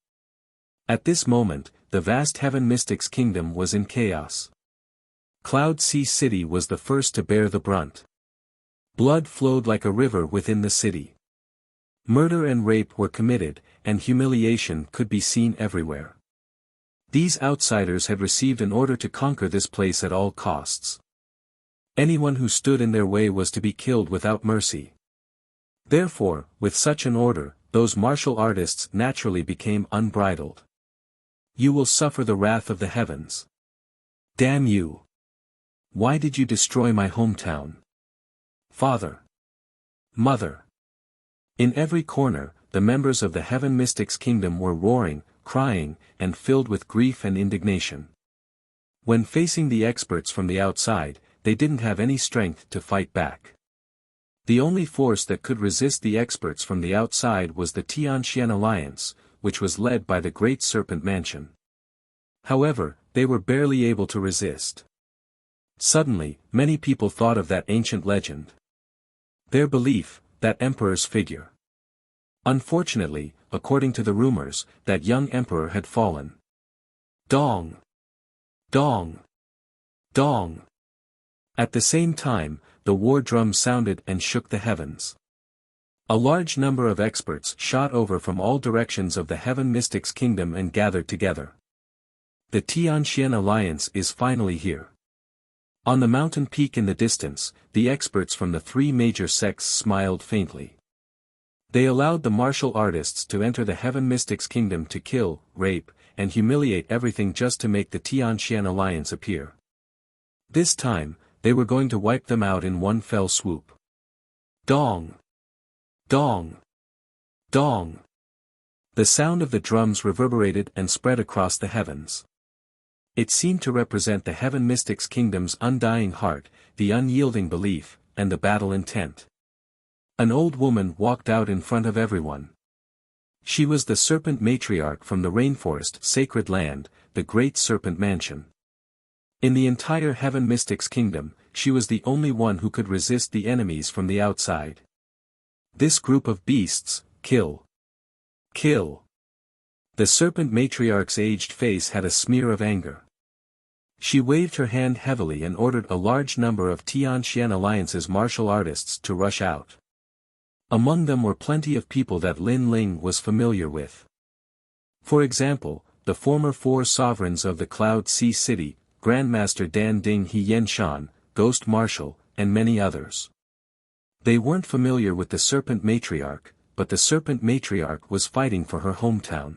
At this moment, the vast Heaven Mystics Kingdom was in chaos. Cloud Sea City was the first to bear the brunt. Blood flowed like a river within the city. Murder and rape were committed, and humiliation could be seen everywhere. These outsiders had received an order to conquer this place at all costs. Anyone who stood in their way was to be killed without mercy. Therefore, with such an order, those martial artists naturally became unbridled. You will suffer the wrath of the heavens. Damn you! Why did you destroy my hometown? Father! Mother! In every corner, the members of the Heaven Mystics Kingdom were roaring, crying, and filled with grief and indignation. When facing the experts from the outside, they didn't have any strength to fight back. The only force that could resist the experts from the outside was the Tianxian Alliance, which was led by the Great Serpent Mansion. However, they were barely able to resist. Suddenly, many people thought of that ancient legend. Their belief, that emperor's figure. Unfortunately, according to the rumors, that young emperor had fallen. Dong! Dong! Dong! At the same time, the war drum sounded and shook the heavens. A large number of experts shot over from all directions of the Heaven Mystics Kingdom and gathered together. The Tianxian Alliance is finally here. On the mountain peak in the distance, the experts from the 3 major sects smiled faintly. They allowed the martial artists to enter the Heaven Mystics Kingdom to kill, rape, and humiliate everything just to make the Tianxian Alliance appear. This time, they were going to wipe them out in one fell swoop. Dong! Dong! Dong! The sound of the drums reverberated and spread across the heavens. It seemed to represent the Heaven Mystics Kingdom's undying heart, the unyielding belief, and the battle intent. An old woman walked out in front of everyone. She was the Serpent Matriarch from the Rainforest Sacred Land, the Great Serpent Mansion. In the entire Heaven Mystics Kingdom, she was the only one who could resist the enemies from the outside. This group of beasts, kill! Kill! The Serpent Matriarch's aged face had a smear of anger. She waved her hand heavily and ordered a large number of Tianxian Alliance's martial artists to rush out. Among them were plenty of people that Lin Ling was familiar with. For example, the former 4 sovereigns of the Cloud Sea City, Grandmaster Dan Ding He Yen Shan, Ghost Marshal, and many others. They weren't familiar with the Serpent Matriarch, but the Serpent Matriarch was fighting for her hometown.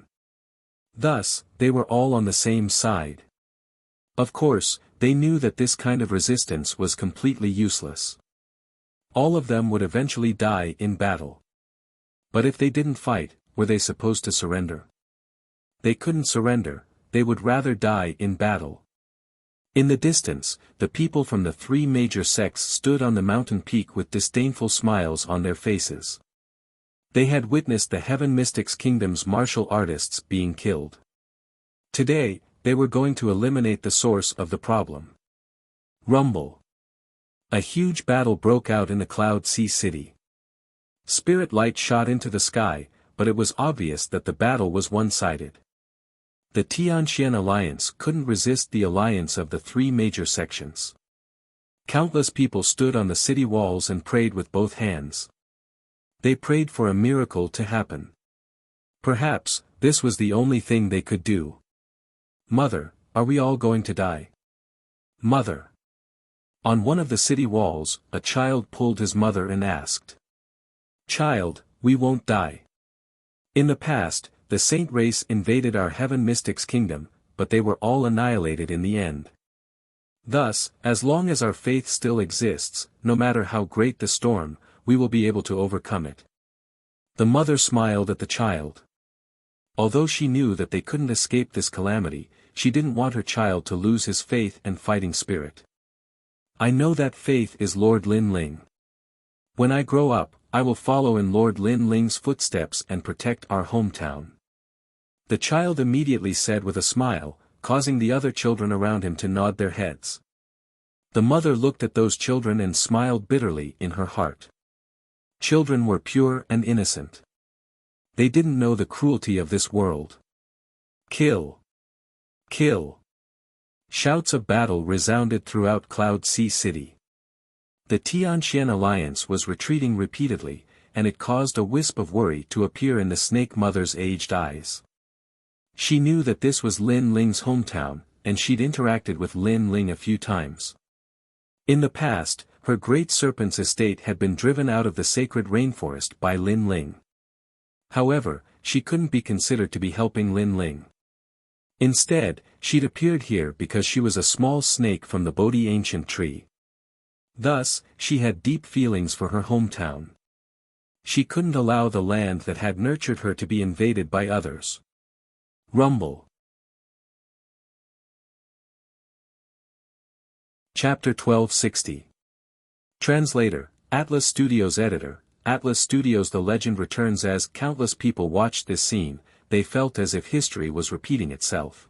Thus, they were all on the same side. Of course, they knew that this kind of resistance was completely useless. All of them would eventually die in battle. But if they didn't fight, were they supposed to surrender? They couldn't surrender, they would rather die in battle. In the distance, the people from the 3 major sects stood on the mountain peak with disdainful smiles on their faces. They had witnessed the Heaven Mystics Kingdom's martial artists being killed. Today, they were going to eliminate the source of the problem. Rumble. A huge battle broke out in the Cloud Sea City. Spirit light shot into the sky, but it was obvious that the battle was one-sided. The Tianxian alliance couldn't resist the alliance of the three major sections. Countless people stood on the city walls and prayed with both hands. They prayed for a miracle to happen. Perhaps, this was the only thing they could do. "Mother, are we all going to die? Mother." On one of the city walls, a child pulled his mother and asked. "Child, we won't die. In the past, the saint race invaded our heaven mystics' kingdom, but they were all annihilated in the end. Thus, as long as our faith still exists, no matter how great the storm, we will be able to overcome it." The mother smiled at the child. Although she knew that they couldn't escape this calamity, she didn't want her child to lose his faith and fighting spirit. "I know that faith is Lord Lin Ling. When I grow up, I will follow in Lord Lin Ling's footsteps and protect our hometown," the child immediately said with a smile, causing the other children around him to nod their heads. The mother looked at those children and smiled bitterly in her heart. Children were pure and innocent. They didn't know the cruelty of this world. "Kill! Kill!" Shouts of battle resounded throughout Cloud Sea City. The Tianxian alliance was retreating repeatedly, and it caused a wisp of worry to appear in the snake mother's aged eyes. She knew that this was Lin Ling's hometown, and she'd interacted with Lin Ling a few times. In the past, her great serpent's estate had been driven out of the sacred rainforest by Lin Ling. However, she couldn't be considered to be helping Lin Ling. Instead, she'd appeared here because she was a small snake from the Bodhi ancient tree. Thus, she had deep feelings for her hometown. She couldn't allow the land that had nurtured her to be invaded by others. Rumble. Chapter 1260. Translator, Atlas Studios Editor, Atlas Studios. The legend returns. As countless people watched this scene, they felt as if history was repeating itself.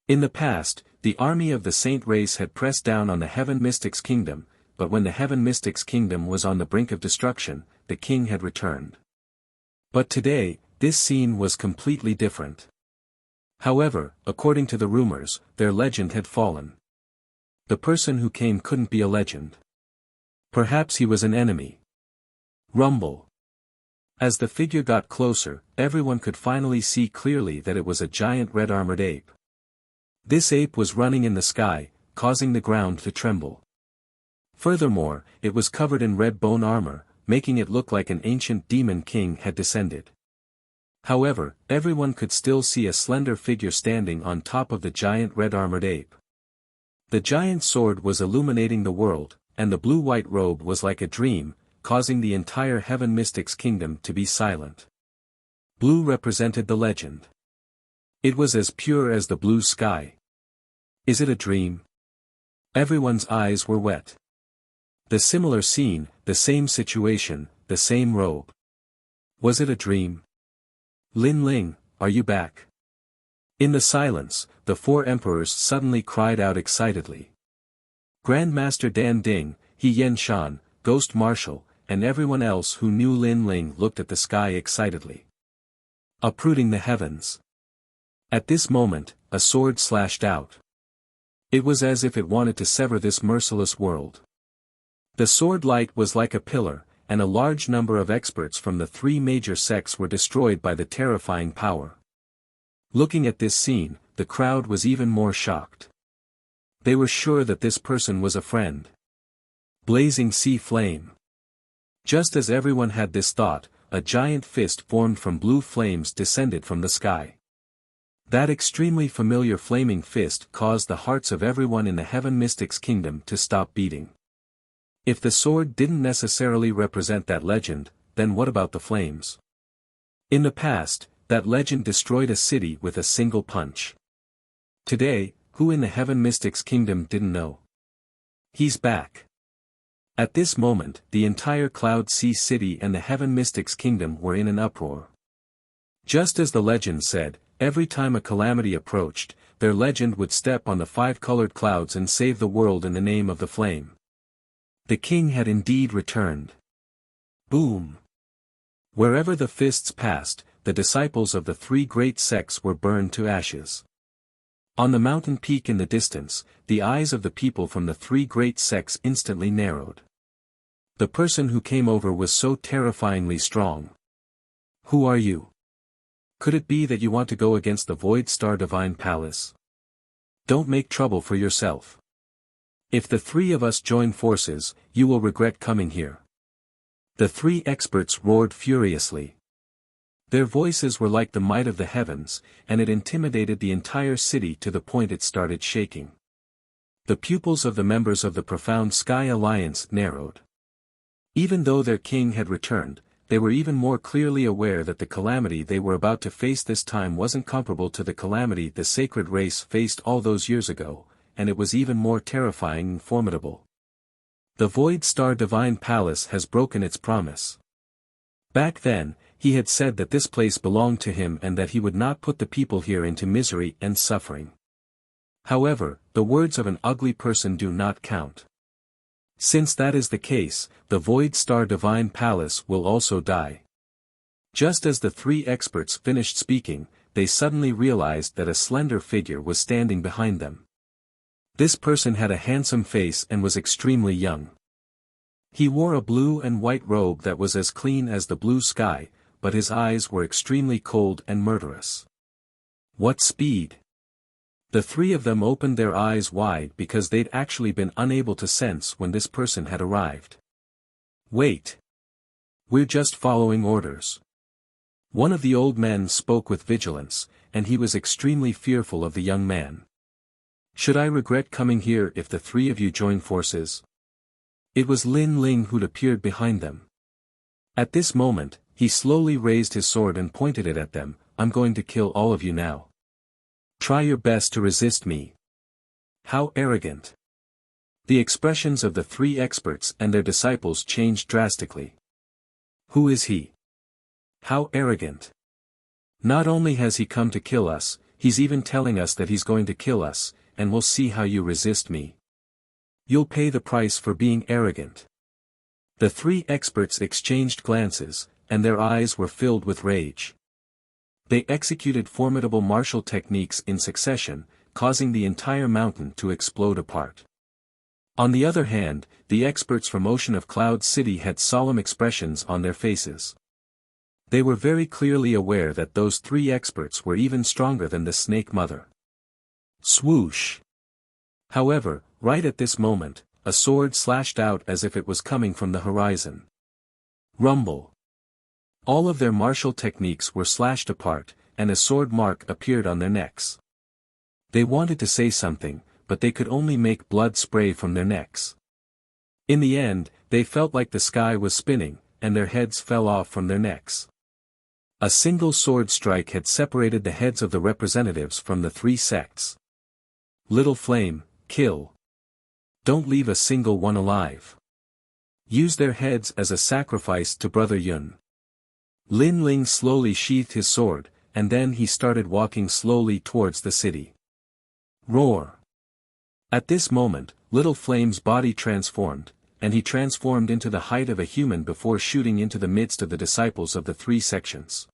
In the past, the army of the saint race had pressed down on the Heaven Mystics' kingdom, but when the Heaven Mystics' kingdom was on the brink of destruction, the king had returned. But today, this scene was completely different. However, according to the rumors, their legend had fallen. The person who came couldn't be a legend. Perhaps he was an enemy. Rumble. As the figure got closer, everyone could finally see clearly that it was a giant red-armored ape. This ape was running in the sky, causing the ground to tremble. Furthermore, it was covered in red bone armor, making it look like an ancient demon king had descended. However, everyone could still see a slender figure standing on top of the giant red-armored ape. The giant sword was illuminating the world, and the blue-white robe was like a dream, causing the entire Heaven Mystics' kingdom to be silent. Blue represented the legend. It was as pure as the blue sky. Is it a dream? Everyone's eyes were wet. The similar scene, the same situation, the same robe. Was it a dream? Lin Ling, are you back? In the silence, the four emperors suddenly cried out excitedly. Grandmaster Dan Ding, He Yen Shan, Ghost Marshal, and everyone else who knew Lin Ling looked at the sky excitedly. Uprooting the heavens. At this moment, a sword slashed out. It was as if it wanted to sever this merciless world. The sword light was like a pillar, and a large number of experts from the three major sects were destroyed by the terrifying power. Looking at this scene, the crowd was even more shocked. They were sure that this person was a friend. Blazing sea flame. Just as everyone had this thought, a giant fist formed from blue flames descended from the sky. That extremely familiar flaming fist caused the hearts of everyone in the Heaven Mystics' kingdom to stop beating. If the sword didn't necessarily represent that legend, then what about the flames? In the past, that legend destroyed a city with a single punch. Today, who in the Heaven Mystics' kingdom didn't know? He's back. At this moment, the entire Cloud Sea City and the Heaven Mystics' kingdom were in an uproar. Just as the legend said, every time a calamity approached, their legend would step on the five-colored clouds and save the world in the name of the flame. The king had indeed returned. Boom! Wherever the fists passed, the disciples of the three great sects were burned to ashes. On the mountain peak in the distance, the eyes of the people from the three great sects instantly narrowed. The person who came over was so terrifyingly strong. Who are you? Could it be that you want to go against the Void Star Divine Palace? Don't make trouble for yourself. If the three of us join forces, you will regret coming here. The three experts roared furiously. Their voices were like the might of the heavens, and it intimidated the entire city to the point it started shaking. The pupils of the members of the Profound Sky Alliance narrowed. Even though their king had returned, they were even more clearly aware that the calamity they were about to face this time wasn't comparable to the calamity the sacred race faced all those years ago, and it was even more terrifying and formidable. The Void Star Divine Palace has broken its promise. Back then, he had said that this place belonged to him and that he would not put the people here into misery and suffering. However, the words of an ugly person do not count. Since that is the case, the Void Star Divine Palace will also die. Just as the three experts finished speaking, they suddenly realized that a slender figure was standing behind them. This person had a handsome face and was extremely young. He wore a blue and white robe that was as clean as the blue sky, but his eyes were extremely cold and murderous. What speed! The three of them opened their eyes wide because they'd actually been unable to sense when this person had arrived. Wait! We're just following orders. One of the old men spoke with vigilance, and he was extremely fearful of the young man. Should I regret coming here if the three of you join forces? It was Lin Ling who'd appeared behind them. At this moment, he slowly raised his sword and pointed it at them. I'm going to kill all of you now. Try your best to resist me. How arrogant. The expressions of the three experts and their disciples changed drastically. Who is he? How arrogant. Not only has he come to kill us, he's even telling us that he's going to kill us, and we'll see how you resist me. You'll pay the price for being arrogant. The three experts exchanged glances, and their eyes were filled with rage. They executed formidable martial techniques in succession, causing the entire mountain to explode apart. On the other hand, the experts from Ocean of Cloud City had solemn expressions on their faces. They were very clearly aware that those three experts were even stronger than the Snake Mother. Swoosh! However, right at this moment, a sword slashed out as if it was coming from the horizon. Rumble! All of their martial techniques were slashed apart, and a sword mark appeared on their necks. They wanted to say something, but they could only make blood spray from their necks. In the end, they felt like the sky was spinning, and their heads fell off from their necks. A single sword strike had separated the heads of the representatives from the three sects. Little Flame, kill. Don't leave a single one alive. Use their heads as a sacrifice to Brother Yun. Lin Ling slowly sheathed his sword, and then he started walking slowly towards the city. Roar! At this moment, Little Flame's body transformed, and he transformed into the height of a human before shooting into the midst of the disciples of the three sections.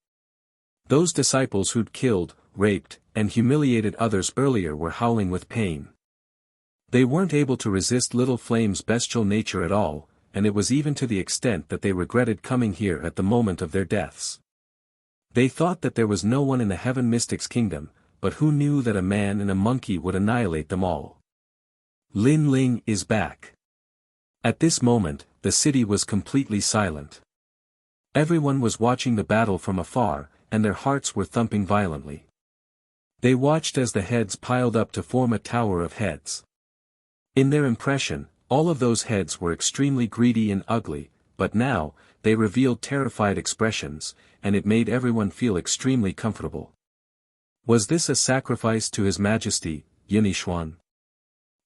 Those disciples who'd killed, raped, and humiliated others earlier were howling with pain. They weren't able to resist Little Flame's bestial nature at all, and it was even to the extent that they regretted coming here at the moment of their deaths. They thought that there was no one in the Heaven Mystics Kingdom, but who knew that a man and a monkey would annihilate them all. Lin Ling is back. At this moment, the city was completely silent. Everyone was watching the battle from afar, and their hearts were thumping violently. They watched as the heads piled up to form a tower of heads. In their impression, all of those heads were extremely greedy and ugly, but now, they revealed terrified expressions, and it made everyone feel extremely comfortable. Was this a sacrifice to His Majesty, Yunixuan?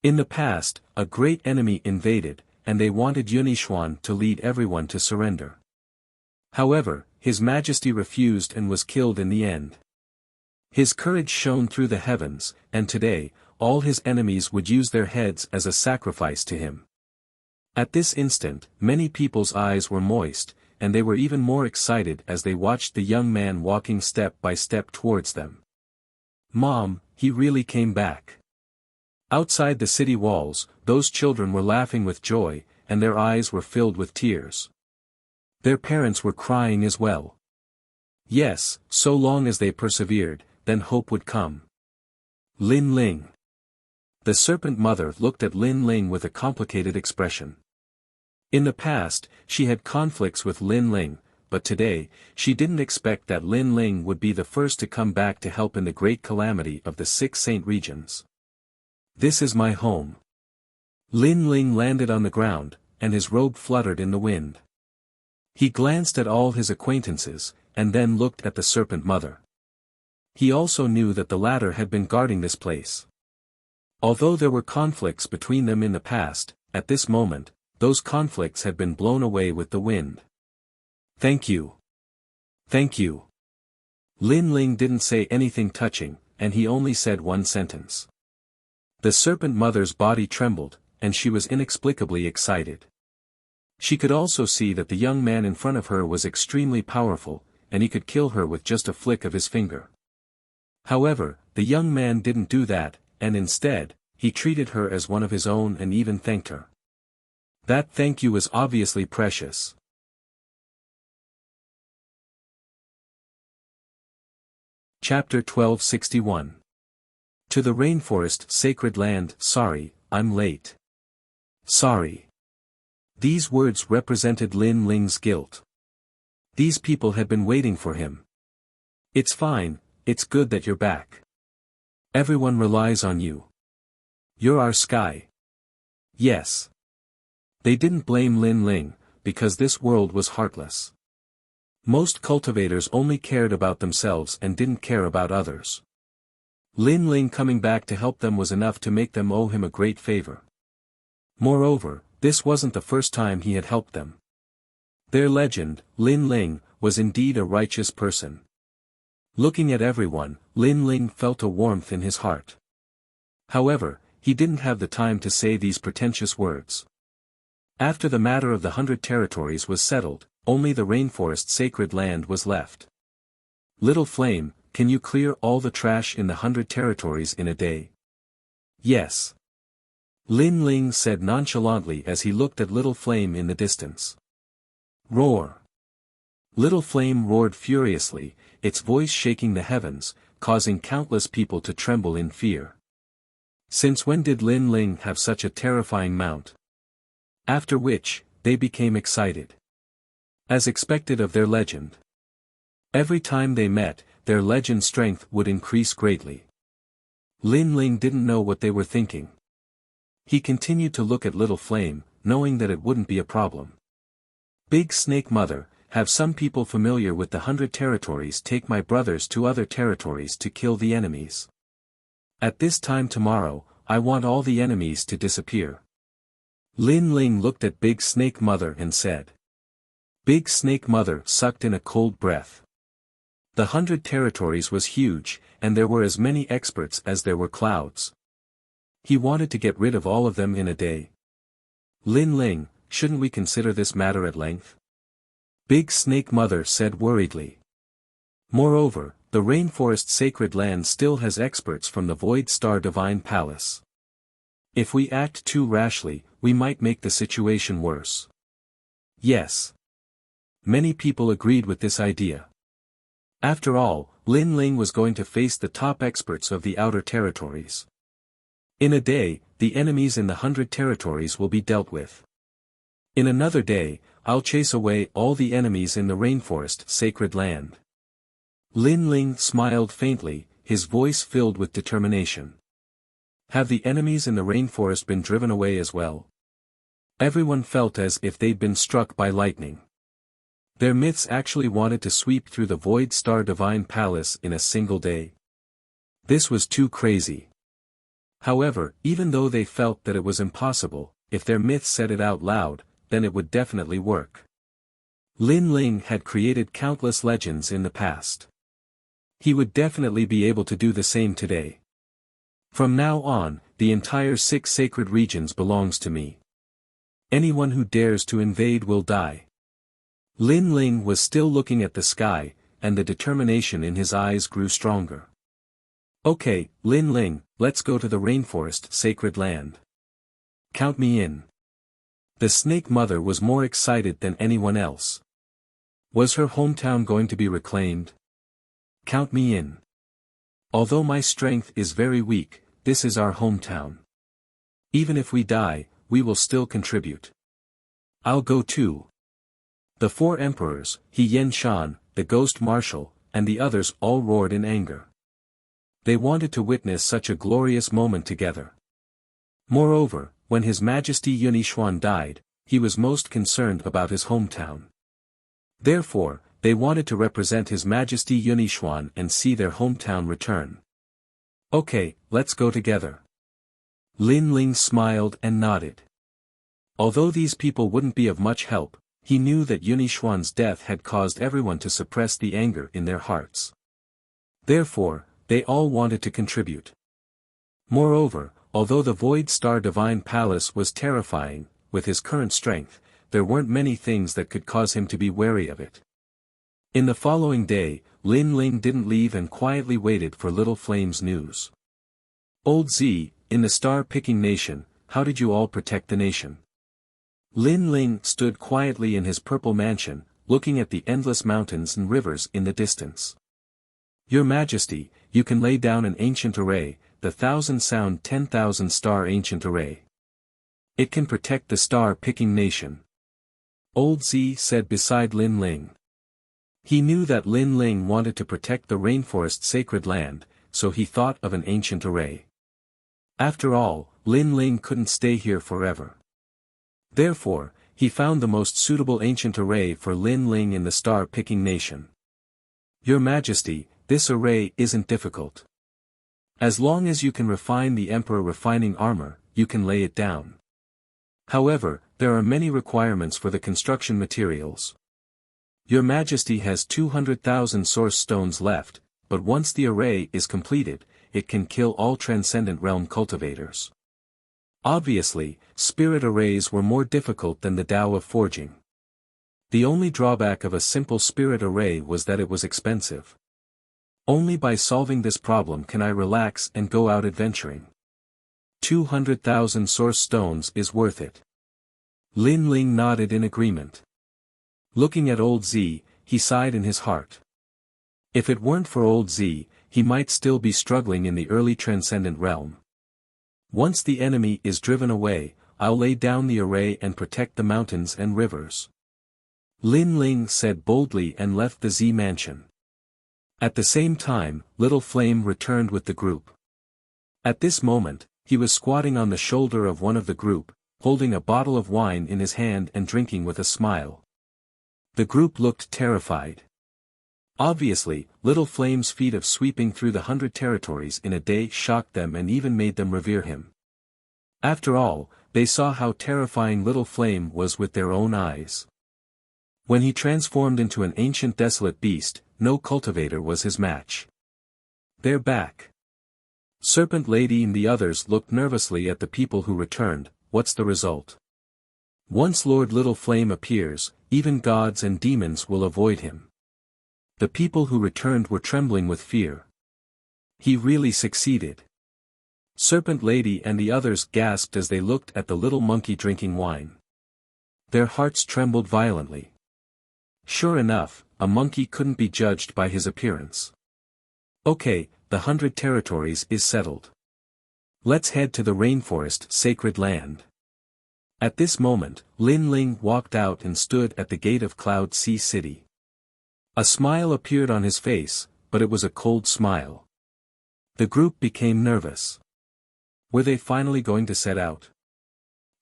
In the past, a great enemy invaded, and they wanted Yunixuan to lead everyone to surrender. However, His Majesty refused and was killed in the end. His courage shone through the heavens, and today, all his enemies would use their heads as a sacrifice to him. At this instant, many people's eyes were moist, and they were even more excited as they watched the young man walking step by step towards them. "Mom, he really came back." Outside the city walls, those children were laughing with joy, and their eyes were filled with tears. Their parents were crying as well. Yes, so long as they persevered, then hope would come. Lin Ling. The serpent mother looked at Lin Ling with a complicated expression. In the past, she had conflicts with Lin Ling, but today, she didn't expect that Lin Ling would be the first to come back to help in the great calamity of the 6 Saint regions. "This is my home." Lin Ling landed on the ground, and his robe fluttered in the wind. He glanced at all his acquaintances, and then looked at the serpent mother. He also knew that the latter had been guarding this place. Although there were conflicts between them in the past, at this moment, those conflicts had been blown away with the wind. "Thank you. Thank you." Lin Ling didn't say anything touching, and he only said one sentence. The serpent mother's body trembled, and she was inexplicably excited. She could also see that the young man in front of her was extremely powerful, and he could kill her with just a flick of his finger. However, the young man didn't do that, and instead, he treated her as one of his own and even thanked her. That thank you was obviously precious. Chapter 1261. To the rainforest sacred land. "Sorry, I'm late. Sorry." These words represented Lin Ling's guilt. These people had been waiting for him. "It's fine, it's good that you're back. Everyone relies on you. You're our sky." Yes. They didn't blame Lin Ling, because this world was heartless. Most cultivators only cared about themselves and didn't care about others. Lin Ling coming back to help them was enough to make them owe him a great favor. Moreover, this wasn't the first time he had helped them. Their legend, Lin Ling, was indeed a righteous person. Looking at everyone, Lin Ling felt a warmth in his heart. However, he didn't have the time to say these pretentious words. After the matter of the 100 territories was settled, only the rainforest sacred land was left. "Little Flame, can you clear all the trash in the 100 territories in a day?" "Yes." Lin Ling said nonchalantly as he looked at Little Flame in the distance. "Roar." Little Flame roared furiously, its voice shaking the heavens, causing countless people to tremble in fear. Since when did Lin Ling have such a terrifying mount? After which, they became excited. As expected of their legend. Every time they met, their legend strength would increase greatly. Lin Ling didn't know what they were thinking. He continued to look at Little Flame, knowing that it wouldn't be a problem. "Big Snake Mother, have some people familiar with the 100 territories take my brothers to other territories to kill the enemies. At this time tomorrow, I want all the enemies to disappear." Lin Ling looked at Big Snake Mother and said. Big Snake Mother sucked in a cold breath. The 100 territories was huge, and there were as many experts as there were clouds. He wanted to get rid of all of them in a day. "Lin Ling, shouldn't we consider this matter at length?" Big Snake Mother said worriedly. "Moreover, the rainforest sacred land still has experts from the Void Star Divine Palace. If we act too rashly, we might make the situation worse." Yes. Many people agreed with this idea. After all, Lin Ling was going to face the top experts of the outer territories. In a day, the enemies in the 100 territories will be dealt with. In another day, I'll chase away all the enemies in the rainforest sacred land. Lin Ling smiled faintly, his voice filled with determination. Have the enemies in the rainforest been driven away as well? Everyone felt as if they'd been struck by lightning. Their myths actually wanted to sweep through the Void Star Divine Palace in a single day. This was too crazy. However, even though they felt that it was impossible, if their myths said it out loud, then it would definitely work. Lin Ling had created countless legends in the past. He would definitely be able to do the same today. From now on, the entire 6 sacred regions belongs to me. Anyone who dares to invade will die. Lin Ling was still looking at the sky, and the determination in his eyes grew stronger. Okay, Lin Ling, let's go to the rainforest sacred land. Count me in. The snake mother was more excited than anyone else. Was her hometown going to be reclaimed? Count me in. Although my strength is very weak, this is our hometown. Even if we die, we will still contribute. I'll go too. The 4 emperors, He Yen Shan, the ghost marshal, and the others all roared in anger. They wanted to witness such a glorious moment together. Moreover, when His Majesty Yunishuan died, he was most concerned about his hometown. Therefore, they wanted to represent His Majesty Yunishuan and see their hometown return. Okay, let's go together. Lin Ling smiled and nodded. Although these people wouldn't be of much help, he knew that Yunishuan's death had caused everyone to suppress the anger in their hearts. Therefore, they all wanted to contribute. Moreover, although the Void Star Divine Palace was terrifying, with his current strength, there weren't many things that could cause him to be wary of it. In the following day, Lin Ling didn't leave and quietly waited for Little Flame's news. Old Z, in the star-picking nation, how did you all protect the nation? Lin Ling stood quietly in his purple mansion, looking at the endless mountains and rivers in the distance. Your Majesty, you can lay down an ancient array, the 1000-sound 10,000-star ancient array. It can protect the star-picking nation. Old Z said beside Lin Ling. He knew that Lin Ling wanted to protect the rainforest sacred land, so he thought of an ancient array. After all, Lin Ling couldn't stay here forever. Therefore, he found the most suitable ancient array for Lin Ling in the star-picking nation. Your Majesty, this array isn't difficult. As long as you can refine the Emperor refining armor, you can lay it down. However, there are many requirements for the construction materials. Your Majesty has 200,000 source stones left, but once the array is completed, it can kill all Transcendent Realm cultivators. Obviously, spirit arrays were more difficult than the Tao of forging. The only drawback of a simple spirit array was that it was expensive. Only by solving this problem can I relax and go out adventuring. 200,000 source stones is worth it. Lin Ling nodded in agreement. Looking at Old Z, he sighed in his heart. If it weren't for Old Z, he might still be struggling in the early Transcendent Realm. Once the enemy is driven away, I'll lay down the array and protect the mountains and rivers. Lin Ling said boldly and left the Z mansion. At the same time, Little Flame returned with the group. At this moment, he was squatting on the shoulder of one of the group, holding a bottle of wine in his hand and drinking with a smile. The group looked terrified. Obviously, Little Flame's feat of sweeping through the 100 territories in a day shocked them and even made them revere him. After all, they saw how terrifying Little Flame was with their own eyes. When he transformed into an ancient desolate beast, no cultivator was his match. They're back. Serpent Lady and the others looked nervously at the people who returned. What's the result? Once Lord Little Flame appears, even gods and demons will avoid him. The people who returned were trembling with fear. He really succeeded. Serpent Lady and the others gasped as they looked at the little monkey drinking wine. Their hearts trembled violently. Sure enough, a monkey couldn't be judged by his appearance. Okay, the 100 territories is settled. Let's head to the rainforest sacred land. At this moment, Lin Ling walked out and stood at the gate of Cloud Sea City. A smile appeared on his face, but it was a cold smile. The group became nervous. Were they finally going to set out?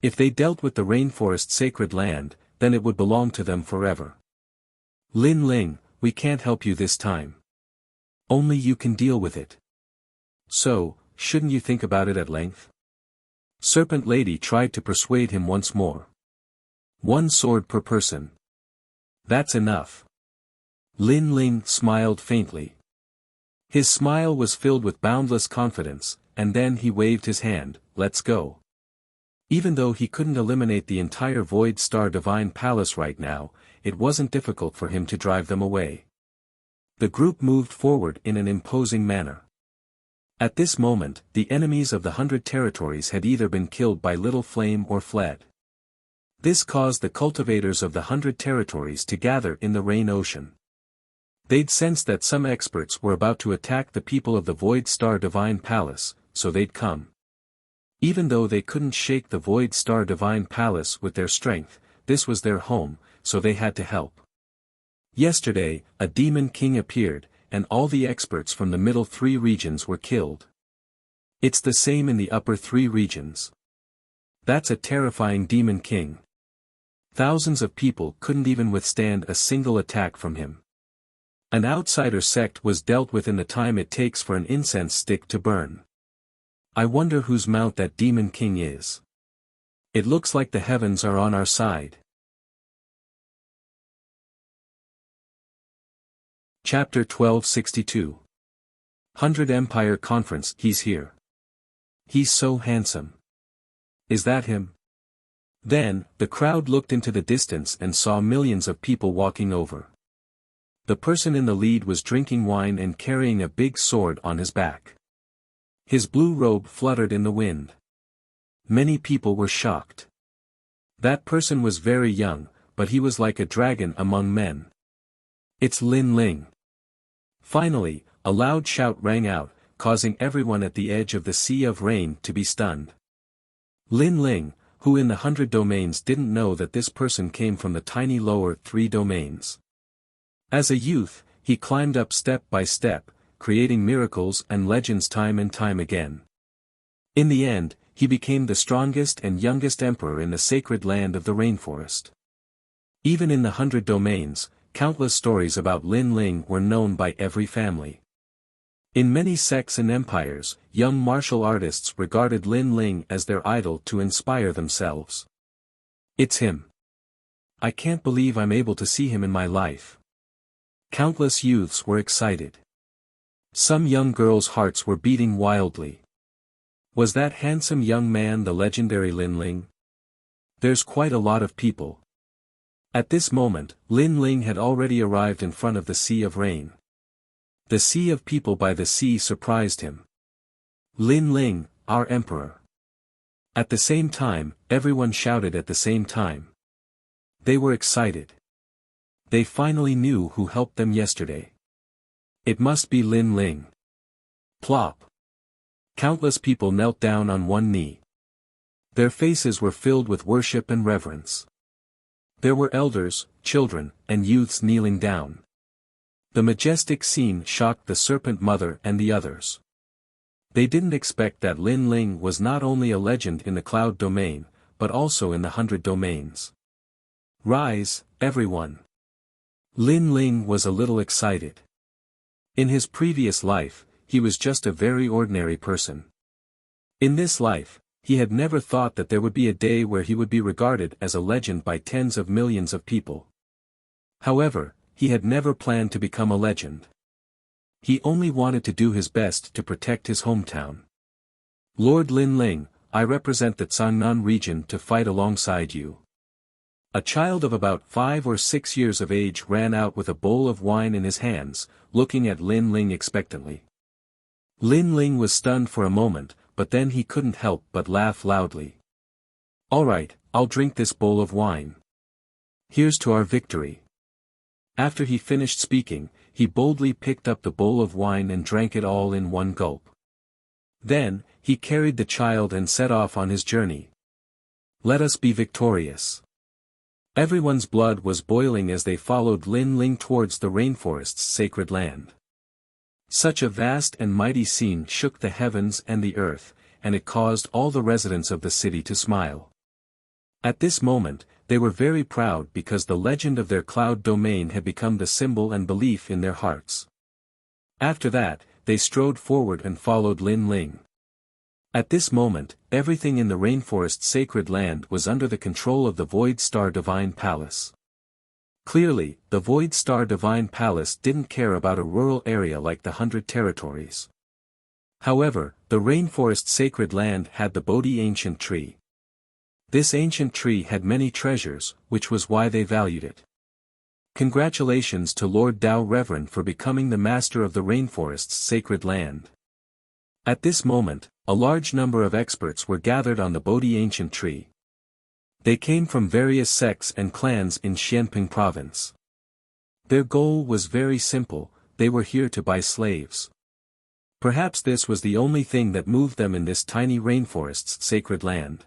If they dealt with the rainforest sacred land, then it would belong to them forever. Lin Ling, we can't help you this time. Only you can deal with it. So, shouldn't you think about it at length? Serpent Lady tried to persuade him once more. 1 sword per person. That's enough. Lin Ling smiled faintly. His smile was filled with boundless confidence, and then he waved his hand, let's go. Even though he couldn't eliminate the entire Void Star Divine Palace right now, it wasn't difficult for him to drive them away. The group moved forward in an imposing manner. At this moment, the enemies of the 100 territories had either been killed by Little Flame or fled. This caused the cultivators of the 100 territories to gather in the Rain Ocean. They'd sensed that some experts were about to attack the people of the Void Star Divine Palace, so they'd come. Even though they couldn't shake the Void Star Divine Palace with their strength, this was their home, so they had to help. Yesterday, a demon king appeared, and all the experts from the middle 3 regions were killed. It's the same in the upper 3 regions. That's a terrifying demon king. Thousands of people couldn't even withstand a single attack from him. An outsider sect was dealt with in the time it takes for an incense stick to burn. I wonder whose mount that demon king is. It looks like the heavens are on our side. Chapter 1262. 100 Empire Conference. He's here. He's so handsome. Is that him? Then, the crowd looked into the distance and saw millions of people walking over. The person in the lead was drinking wine and carrying a big sword on his back. His blue robe fluttered in the wind. Many people were shocked. That person was very young, but he was like a dragon among men. It's Lin Ling. Finally, a loud shout rang out, causing everyone at the edge of the Sea of Rain to be stunned. Lin Ling, who in the 100 domains didn't know that this person came from the tiny lower 3 domains. As a youth, he climbed up step by step, creating miracles and legends time and time again. In the end, he became the strongest and youngest emperor in the sacred land of the rainforest. Even in the 100 domains, countless stories about Lin Ling were known by every family. In many sects and empires, young martial artists regarded Lin Ling as their idol to inspire themselves. It's him. I can't believe I'm able to see him in my life. Countless youths were excited. Some young girls' hearts were beating wildly. Was that handsome young man the legendary Lin Ling? There's quite a lot of people. At this moment, Lin Ling had already arrived in front of the Sea of Rain. The sea of people by the sea surprised him. Lin Ling, our emperor. At the same time, everyone shouted at the same time. They were excited. They finally knew who helped them yesterday. It must be Lin Ling. Plop. Countless people knelt down on one knee. Their faces were filled with worship and reverence. There were elders, children, and youths kneeling down. The majestic scene shocked the Serpent Mother and the others. They didn't expect that Lin Ling was not only a legend in the Cloud Domain, but also in the 100 domains. Rise, everyone. Lin Ling was a little excited. In his previous life, he was just a very ordinary person. In this life, he had never thought that there would be a day where he would be regarded as a legend by tens of millions of people. However, he had never planned to become a legend. He only wanted to do his best to protect his hometown. Lord Lin Ling, I represent the Changnan region to fight alongside you. A child of about 5 or 6 years of age ran out with a bowl of wine in his hands, looking at Lin Ling expectantly. Lin Ling was stunned for a moment, but then he couldn't help but laugh loudly. All right, I'll drink this bowl of wine. Here's to our victory. After he finished speaking, he boldly picked up the bowl of wine and drank it all in one gulp. Then, he carried the child and set off on his journey. Let us be victorious. Everyone's blood was boiling as they followed Lin Ling towards the rainforest's sacred land. Such a vast and mighty scene shook the heavens and the earth, and it caused all the residents of the city to smile. At this moment, they were very proud because the legend of their cloud domain had become the symbol and belief in their hearts. After that, they strode forward and followed Lin Ling. At this moment, everything in the rainforest sacred land was under the control of the Void Star Divine Palace. Clearly, the Void Star Divine Palace didn't care about a rural area like the 100 territories. However, the rainforest sacred land had the Bodhi ancient tree. This ancient tree had many treasures, which was why they valued it. Congratulations to Lord Tao Reverend for becoming the master of the rainforest's sacred land. At this moment, a large number of experts were gathered on the Bodhi ancient tree. They came from various sects and clans in Xianping province. Their goal was very simple, they were here to buy slaves. Perhaps this was the only thing that moved them in this tiny rainforest's sacred land.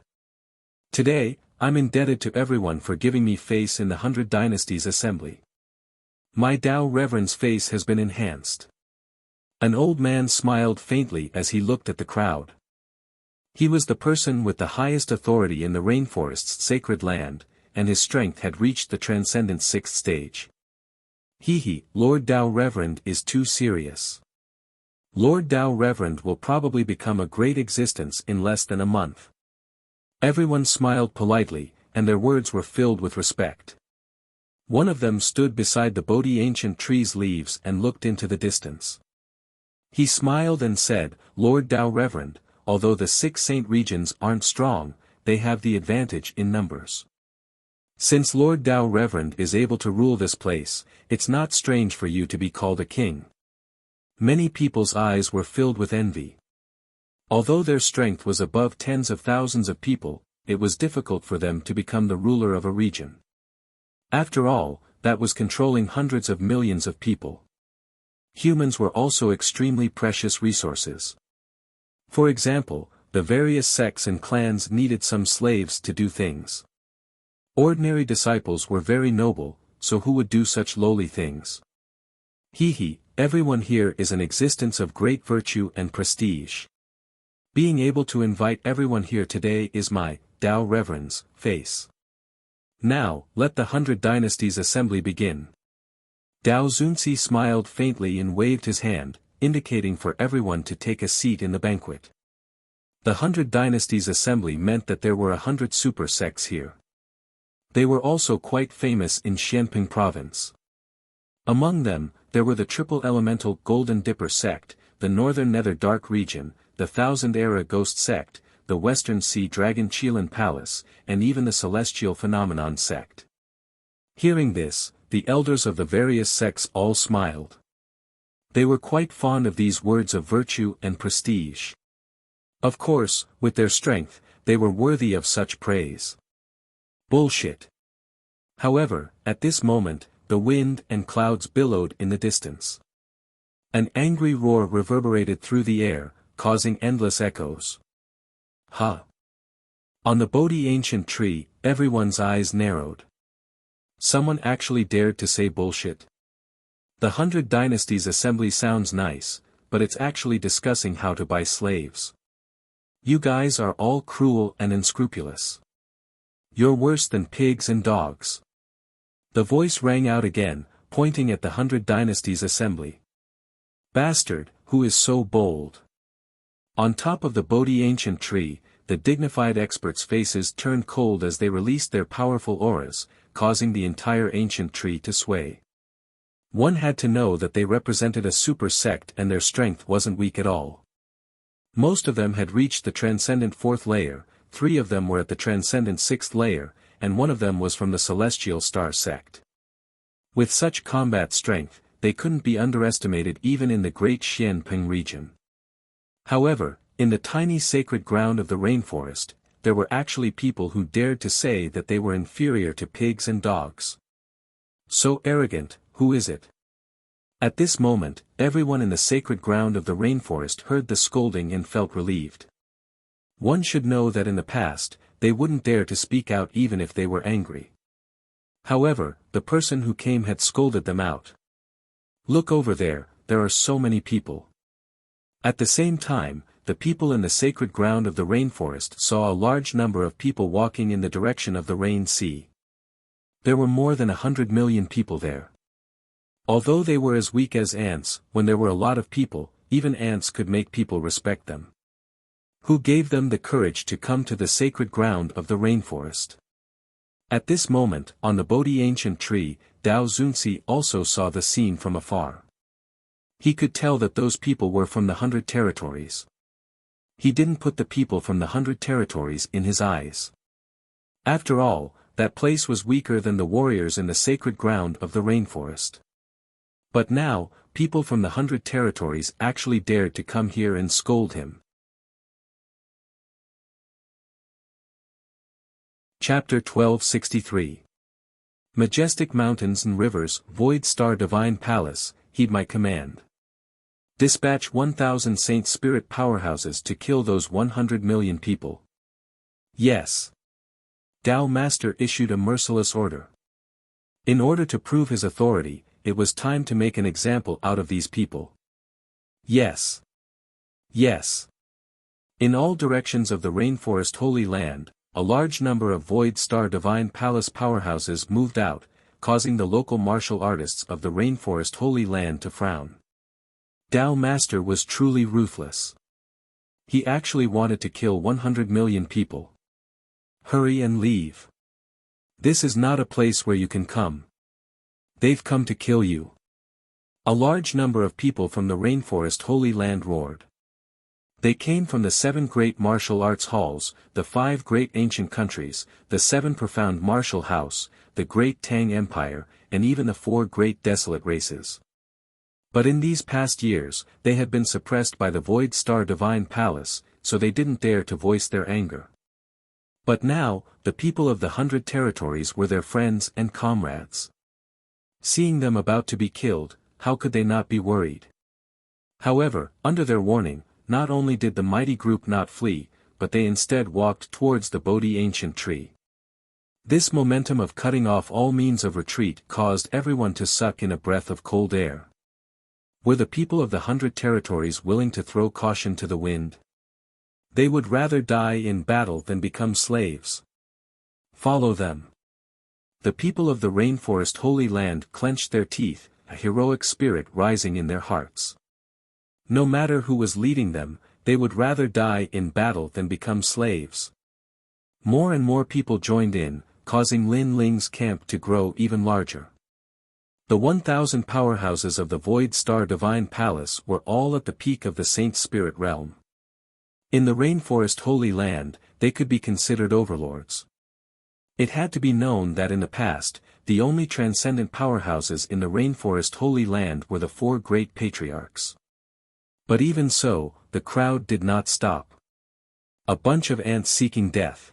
Today, I'm indebted to everyone for giving me face in the 100 Dynasties Assembly. My Tao Reverend's face has been enhanced. An old man smiled faintly as he looked at the crowd. He was the person with the highest authority in the rainforest's sacred land, and his strength had reached the transcendent 6th stage. Lord Tao Reverend is too serious. Lord Tao Reverend will probably become a great existence in less than a month. Everyone smiled politely, and their words were filled with respect. One of them stood beside the Bodhi ancient tree's leaves and looked into the distance. He smiled and said, Lord Tao Reverend, although the 6 saint regions aren't strong, they have the advantage in numbers. Since Lord Tao Reverend is able to rule this place, it's not strange for you to be called a king. Many people's eyes were filled with envy. Although their strength was above tens of thousands of people, it was difficult for them to become the ruler of a region. After all, that was controlling hundreds of millions of people. Humans were also extremely precious resources. For example, the various sects and clans needed some slaves to do things. Ordinary disciples were very noble, so who would do such lowly things? Everyone here is an existence of great virtue and prestige. Being able to invite everyone here today is my, Tao Reverend's, face. Now, let the 100 Dynasties Assembly begin. Dao Zunzi smiled faintly and waved his hand, indicating for everyone to take a seat in the banquet. The 100 Dynasties Assembly meant that there were 100 super sects here. They were also quite famous in Xianping province. Among them, there were the Triple Elemental Golden Dipper sect, the Northern Nether Dark region, the Thousand Era Ghost sect, the Western Sea Dragon Qilan Palace, and even the Celestial Phenomenon sect. Hearing this, the elders of the various sects all smiled. They were quite fond of these words of virtue and prestige. Of course, with their strength, they were worthy of such praise. Bullshit. However, at this moment, the wind and clouds billowed in the distance. An angry roar reverberated through the air, causing endless echoes. On the Bodhi ancient tree, everyone's eyes narrowed. Someone actually dared to say bullshit. The 100 Dynasties Assembly sounds nice, but it's actually discussing how to buy slaves. You guys are all cruel and unscrupulous. You're worse than pigs and dogs. The voice rang out again, pointing at the 100 Dynasties Assembly. Bastard, who is so bold? On top of the Bodhi ancient tree, the dignified experts' faces turned cold as they released their powerful auras, causing the entire ancient tree to sway. One had to know that they represented a super sect and their strength wasn't weak at all. Most of them had reached the transcendent 4th layer, 3 of them were at the transcendent 6th layer, and 1 of them was from the Celestial Star sect. With such combat strength, they couldn't be underestimated even in the great Xianping region. However, in the tiny sacred ground of the rainforest, there were actually people who dared to say that they were inferior to pigs and dogs. So arrogant, who is it? At this moment, everyone in the sacred ground of the rainforest heard the scolding and felt relieved. One should know that in the past, they wouldn't dare to speak out even if they were angry. However, the person who came had scolded them out. Look over there, there are so many people. At the same time, the people in the sacred ground of the rainforest saw a large number of people walking in the direction of the rain sea. There were more than 100 million people there. Although they were as weak as ants, when there were a lot of people, even ants could make people respect them. Who gave them the courage to come to the sacred ground of the rainforest? At this moment, on the Bodhi ancient tree, Dao Zunzi also saw the scene from afar. He could tell that those people were from the 100 territories. He didn't put the people from the 100 territories in his eyes. After all, that place was weaker than the warriors in the sacred ground of the rainforest. But now, people from the 100 territories actually dared to come here and scold him. Chapter 1263. Majestic mountains and rivers, void star divine palace, heed my command. Dispatch 1,000 Saint Spirit powerhouses to kill those 100 million people. Yes. Tao Master issued a merciless order. In order to prove his authority, it was time to make an example out of these people. Yes. Yes. In all directions of the rainforest Holy Land, a large number of Void Star Divine Palace powerhouses moved out, causing the local martial artists of the rainforest Holy Land to frown. Tao Master was truly ruthless. He actually wanted to kill 100 million people. Hurry and leave. This is not a place where you can come. They've come to kill you. A large number of people from the rainforest Holy Land roared. They came from the 7 great martial arts halls, the 5 great ancient countries, the 7 profound martial house, the great Tang Empire, and even the 4 great desolate races. But in these past years, they had been suppressed by the Void Star Divine Palace, so they didn't dare to voice their anger. But now, the people of the 100 territories were their friends and comrades. Seeing them about to be killed, how could they not be worried? However, under their warning, not only did the mighty group not flee, but they instead walked towards the Bodhi ancient tree. This momentum of cutting off all means of retreat caused everyone to suck in a breath of cold air. Were the people of the 100 territories willing to throw caution to the wind? They would rather die in battle than become slaves. Follow them. The people of the rainforest Holy Land clenched their teeth, a heroic spirit rising in their hearts. No matter who was leading them, they would rather die in battle than become slaves. More and more people joined in, causing Lin Ling's camp to grow even larger. The 1,000 powerhouses of the Void Star Divine Palace were all at the peak of the Saint Spirit realm. In the rainforest Holy Land, they could be considered overlords. It had to be known that in the past, the only transcendent powerhouses in the rainforest Holy Land were the 4 great patriarchs. But even so, the crowd did not stop. A bunch of ants seeking death.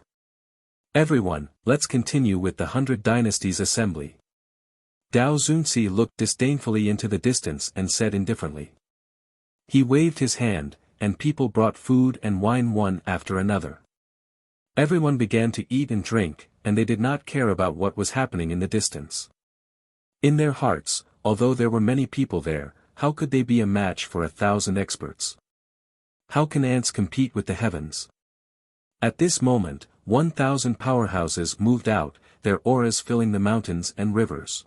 Everyone, let's continue with the 100 Dynasties assembly. Dao Zunzi looked disdainfully into the distance and said indifferently. He waved his hand, and people brought food and wine one after another. Everyone began to eat and drink, and they did not care about what was happening in the distance. In their hearts, although there were many people there, how could they be a match for 1,000 experts? How can ants compete with the heavens? At this moment, 1,000 powerhouses moved out, their auras filling the mountains and rivers.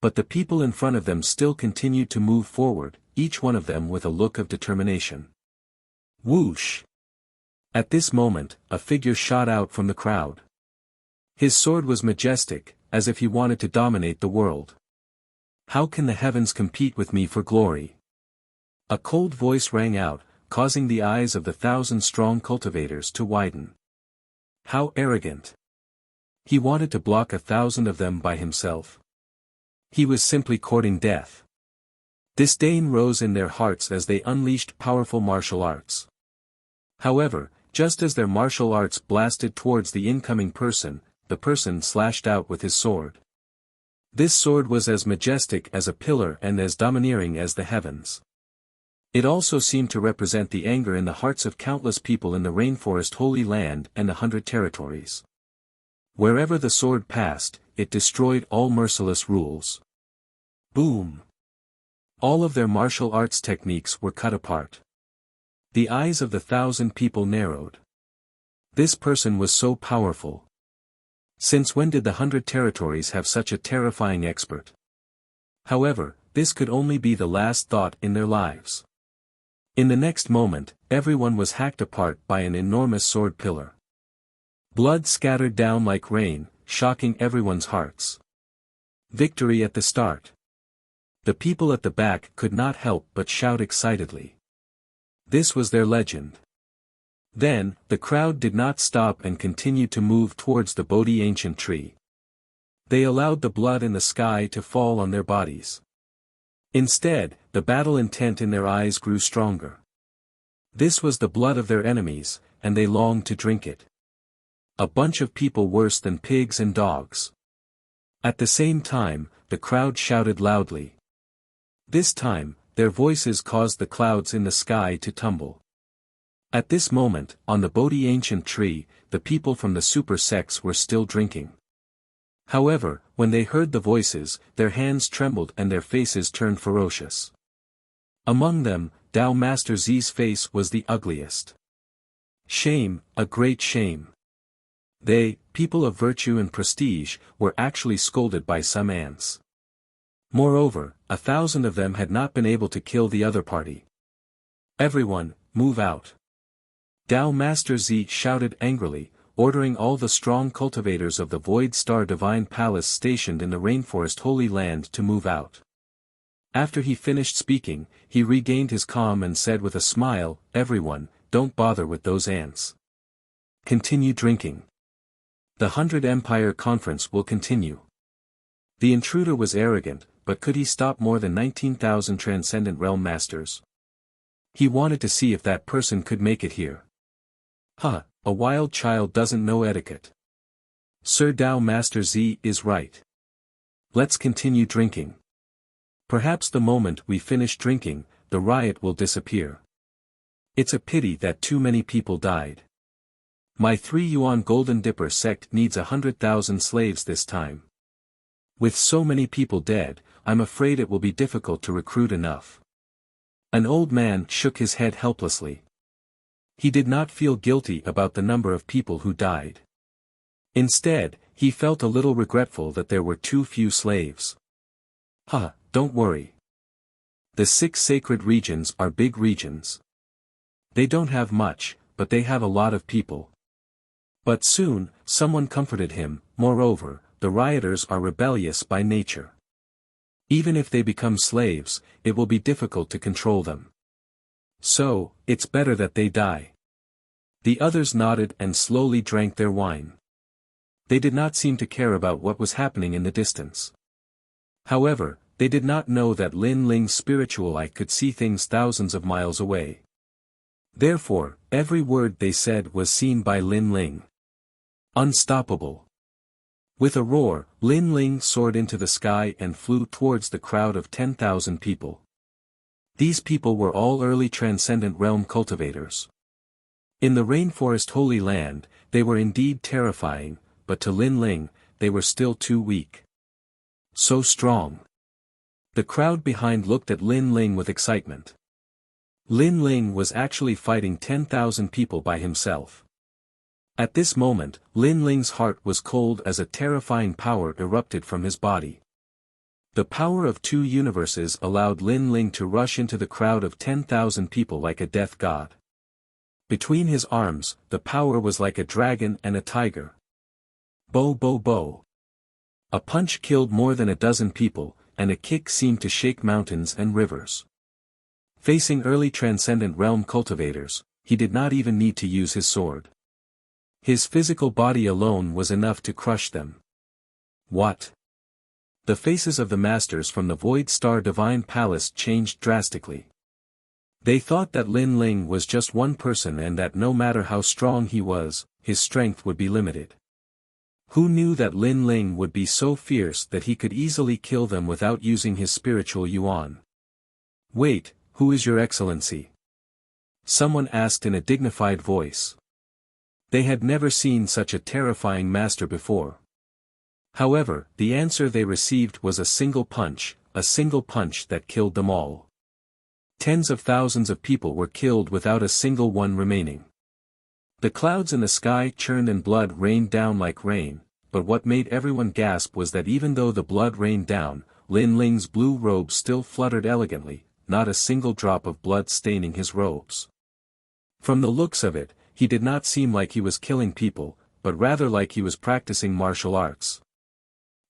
But the people in front of them still continued to move forward, each one of them with a look of determination. Whoosh! At this moment, a figure shot out from the crowd. His sword was majestic, as if he wanted to dominate the world. How can the heavens compete with me for glory? A cold voice rang out, causing the eyes of the 1,000-strong cultivators to widen. How arrogant! He wanted to block 1,000 of them by himself. He was simply courting death. Disdain rose in their hearts as they unleashed powerful martial arts. However, just as their martial arts blasted towards the incoming person, the person slashed out with his sword. This sword was as majestic as a pillar and as domineering as the heavens. It also seemed to represent the anger in the hearts of countless people in the rainforest Holy Land and the 100 territories. Wherever the sword passed, it destroyed all merciless rules. Boom! All of their martial arts techniques were cut apart. The eyes of the 1,000 people narrowed. This person was so powerful. Since when did the 100 territories have such a terrifying expert? However, this could only be the last thought in their lives. In the next moment, everyone was hacked apart by an enormous sword pillar. Blood scattered down like rain, shocking everyone's hearts. Victory at the start. The people at the back could not help but shout excitedly. This was their legend. Then, the crowd did not stop and continued to move towards the Bodhi ancient tree. They allowed the blood in the sky to fall on their bodies. Instead, the battle intent in their eyes grew stronger. This was the blood of their enemies, and they longed to drink it. A bunch of people worse than pigs and dogs. At the same time, the crowd shouted loudly. This time, their voices caused the clouds in the sky to tumble. At this moment, on the Bodhi ancient tree, the people from the super sects were still drinking. However, when they heard the voices, their hands trembled and their faces turned ferocious. Among them, Tao Master Z's face was the ugliest. Shame, a great shame. They, people of virtue and prestige, were actually scolded by some ants. Moreover, 1,000 of them had not been able to kill the other party. Everyone, move out. Tao Master Z shouted angrily, ordering all the strong cultivators of the Void Star Divine Palace stationed in the Rainforest Holy Land to move out. After he finished speaking, he regained his calm and said with a smile, "Everyone, don't bother with those ants. Continue drinking. The 100 Empire Conference will continue." The intruder was arrogant, but could he stop more than 19,000 Transcendent Realm Masters? He wanted to see if that person could make it here. A wild child doesn't know etiquette. Sir Tao Master Z is right. Let's continue drinking. Perhaps the moment we finish drinking, the riot will disappear. It's a pity that too many people died. My 3 yuan Golden Dipper sect needs 100,000 slaves this time. With so many people dead, I'm afraid it will be difficult to recruit enough. An old man shook his head helplessly. He did not feel guilty about the number of people who died. Instead, he felt a little regretful that there were too few slaves. Don't worry. The 6 sacred regions are big regions. They don't have much, but they have a lot of people. But soon, someone comforted him. Moreover, the rioters are rebellious by nature. Even if they become slaves, it will be difficult to control them. So, it's better that they die. The others nodded and slowly drank their wine. They did not seem to care about what was happening in the distance. However, they did not know that Lin Ling's spiritual eye could see things thousands of miles away. Therefore, every word they said was seen by Lin Ling. Unstoppable. With a roar, Lin Ling soared into the sky and flew towards the crowd of 10,000 people. These people were all early Transcendent Realm cultivators. In the Rainforest Holy Land, they were indeed terrifying, but to Lin Ling, they were still too weak. So strong. The crowd behind looked at Lin Ling with excitement. Lin Ling was actually fighting 10,000 people by himself. At this moment, Lin Ling's heart was cold as a terrifying power erupted from his body. The power of 2 universes allowed Lin Ling to rush into the crowd of 10,000 people like a death god. Between his arms, the power was like a dragon and a tiger. Bo bo bo. A punch killed more than a dozen people, and a kick seemed to shake mountains and rivers. Facing early Transcendent Realm cultivators, he did not even need to use his sword. His physical body alone was enough to crush them. What? The faces of the masters from the Void Star Divine Palace changed drastically. They thought that Lin Ling was just one person and that no matter how strong he was, his strength would be limited. Who knew that Lin Ling would be so fierce that he could easily kill them without using his spiritual yuan? Wait, who is your excellency? Someone asked in a dignified voice. They had never seen such a terrifying master before. However, the answer they received was a single punch that killed them all. Tens of thousands of people were killed without a single one remaining. The clouds in the sky churned and blood rained down like rain, but what made everyone gasp was that even though the blood rained down, Lin Ling's blue robe still fluttered elegantly, not a single drop of blood staining his robes. From the looks of it, he did not seem like he was killing people, but rather like he was practicing martial arts.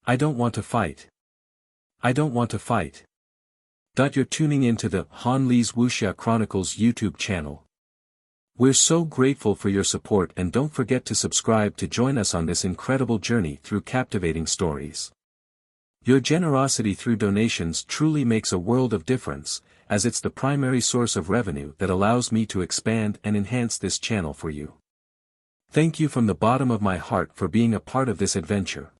I don't want to fight. I don't want to fight. You're tuning into the Han Lee's Wuxia Chronicles YouTube channel. We're so grateful for your support, and don't forget to subscribe to join us on this incredible journey through captivating stories. Your generosity through donations truly makes a world of difference, as it's the primary source of revenue that allows me to expand and enhance this channel for you. Thank you from the bottom of my heart for being a part of this adventure.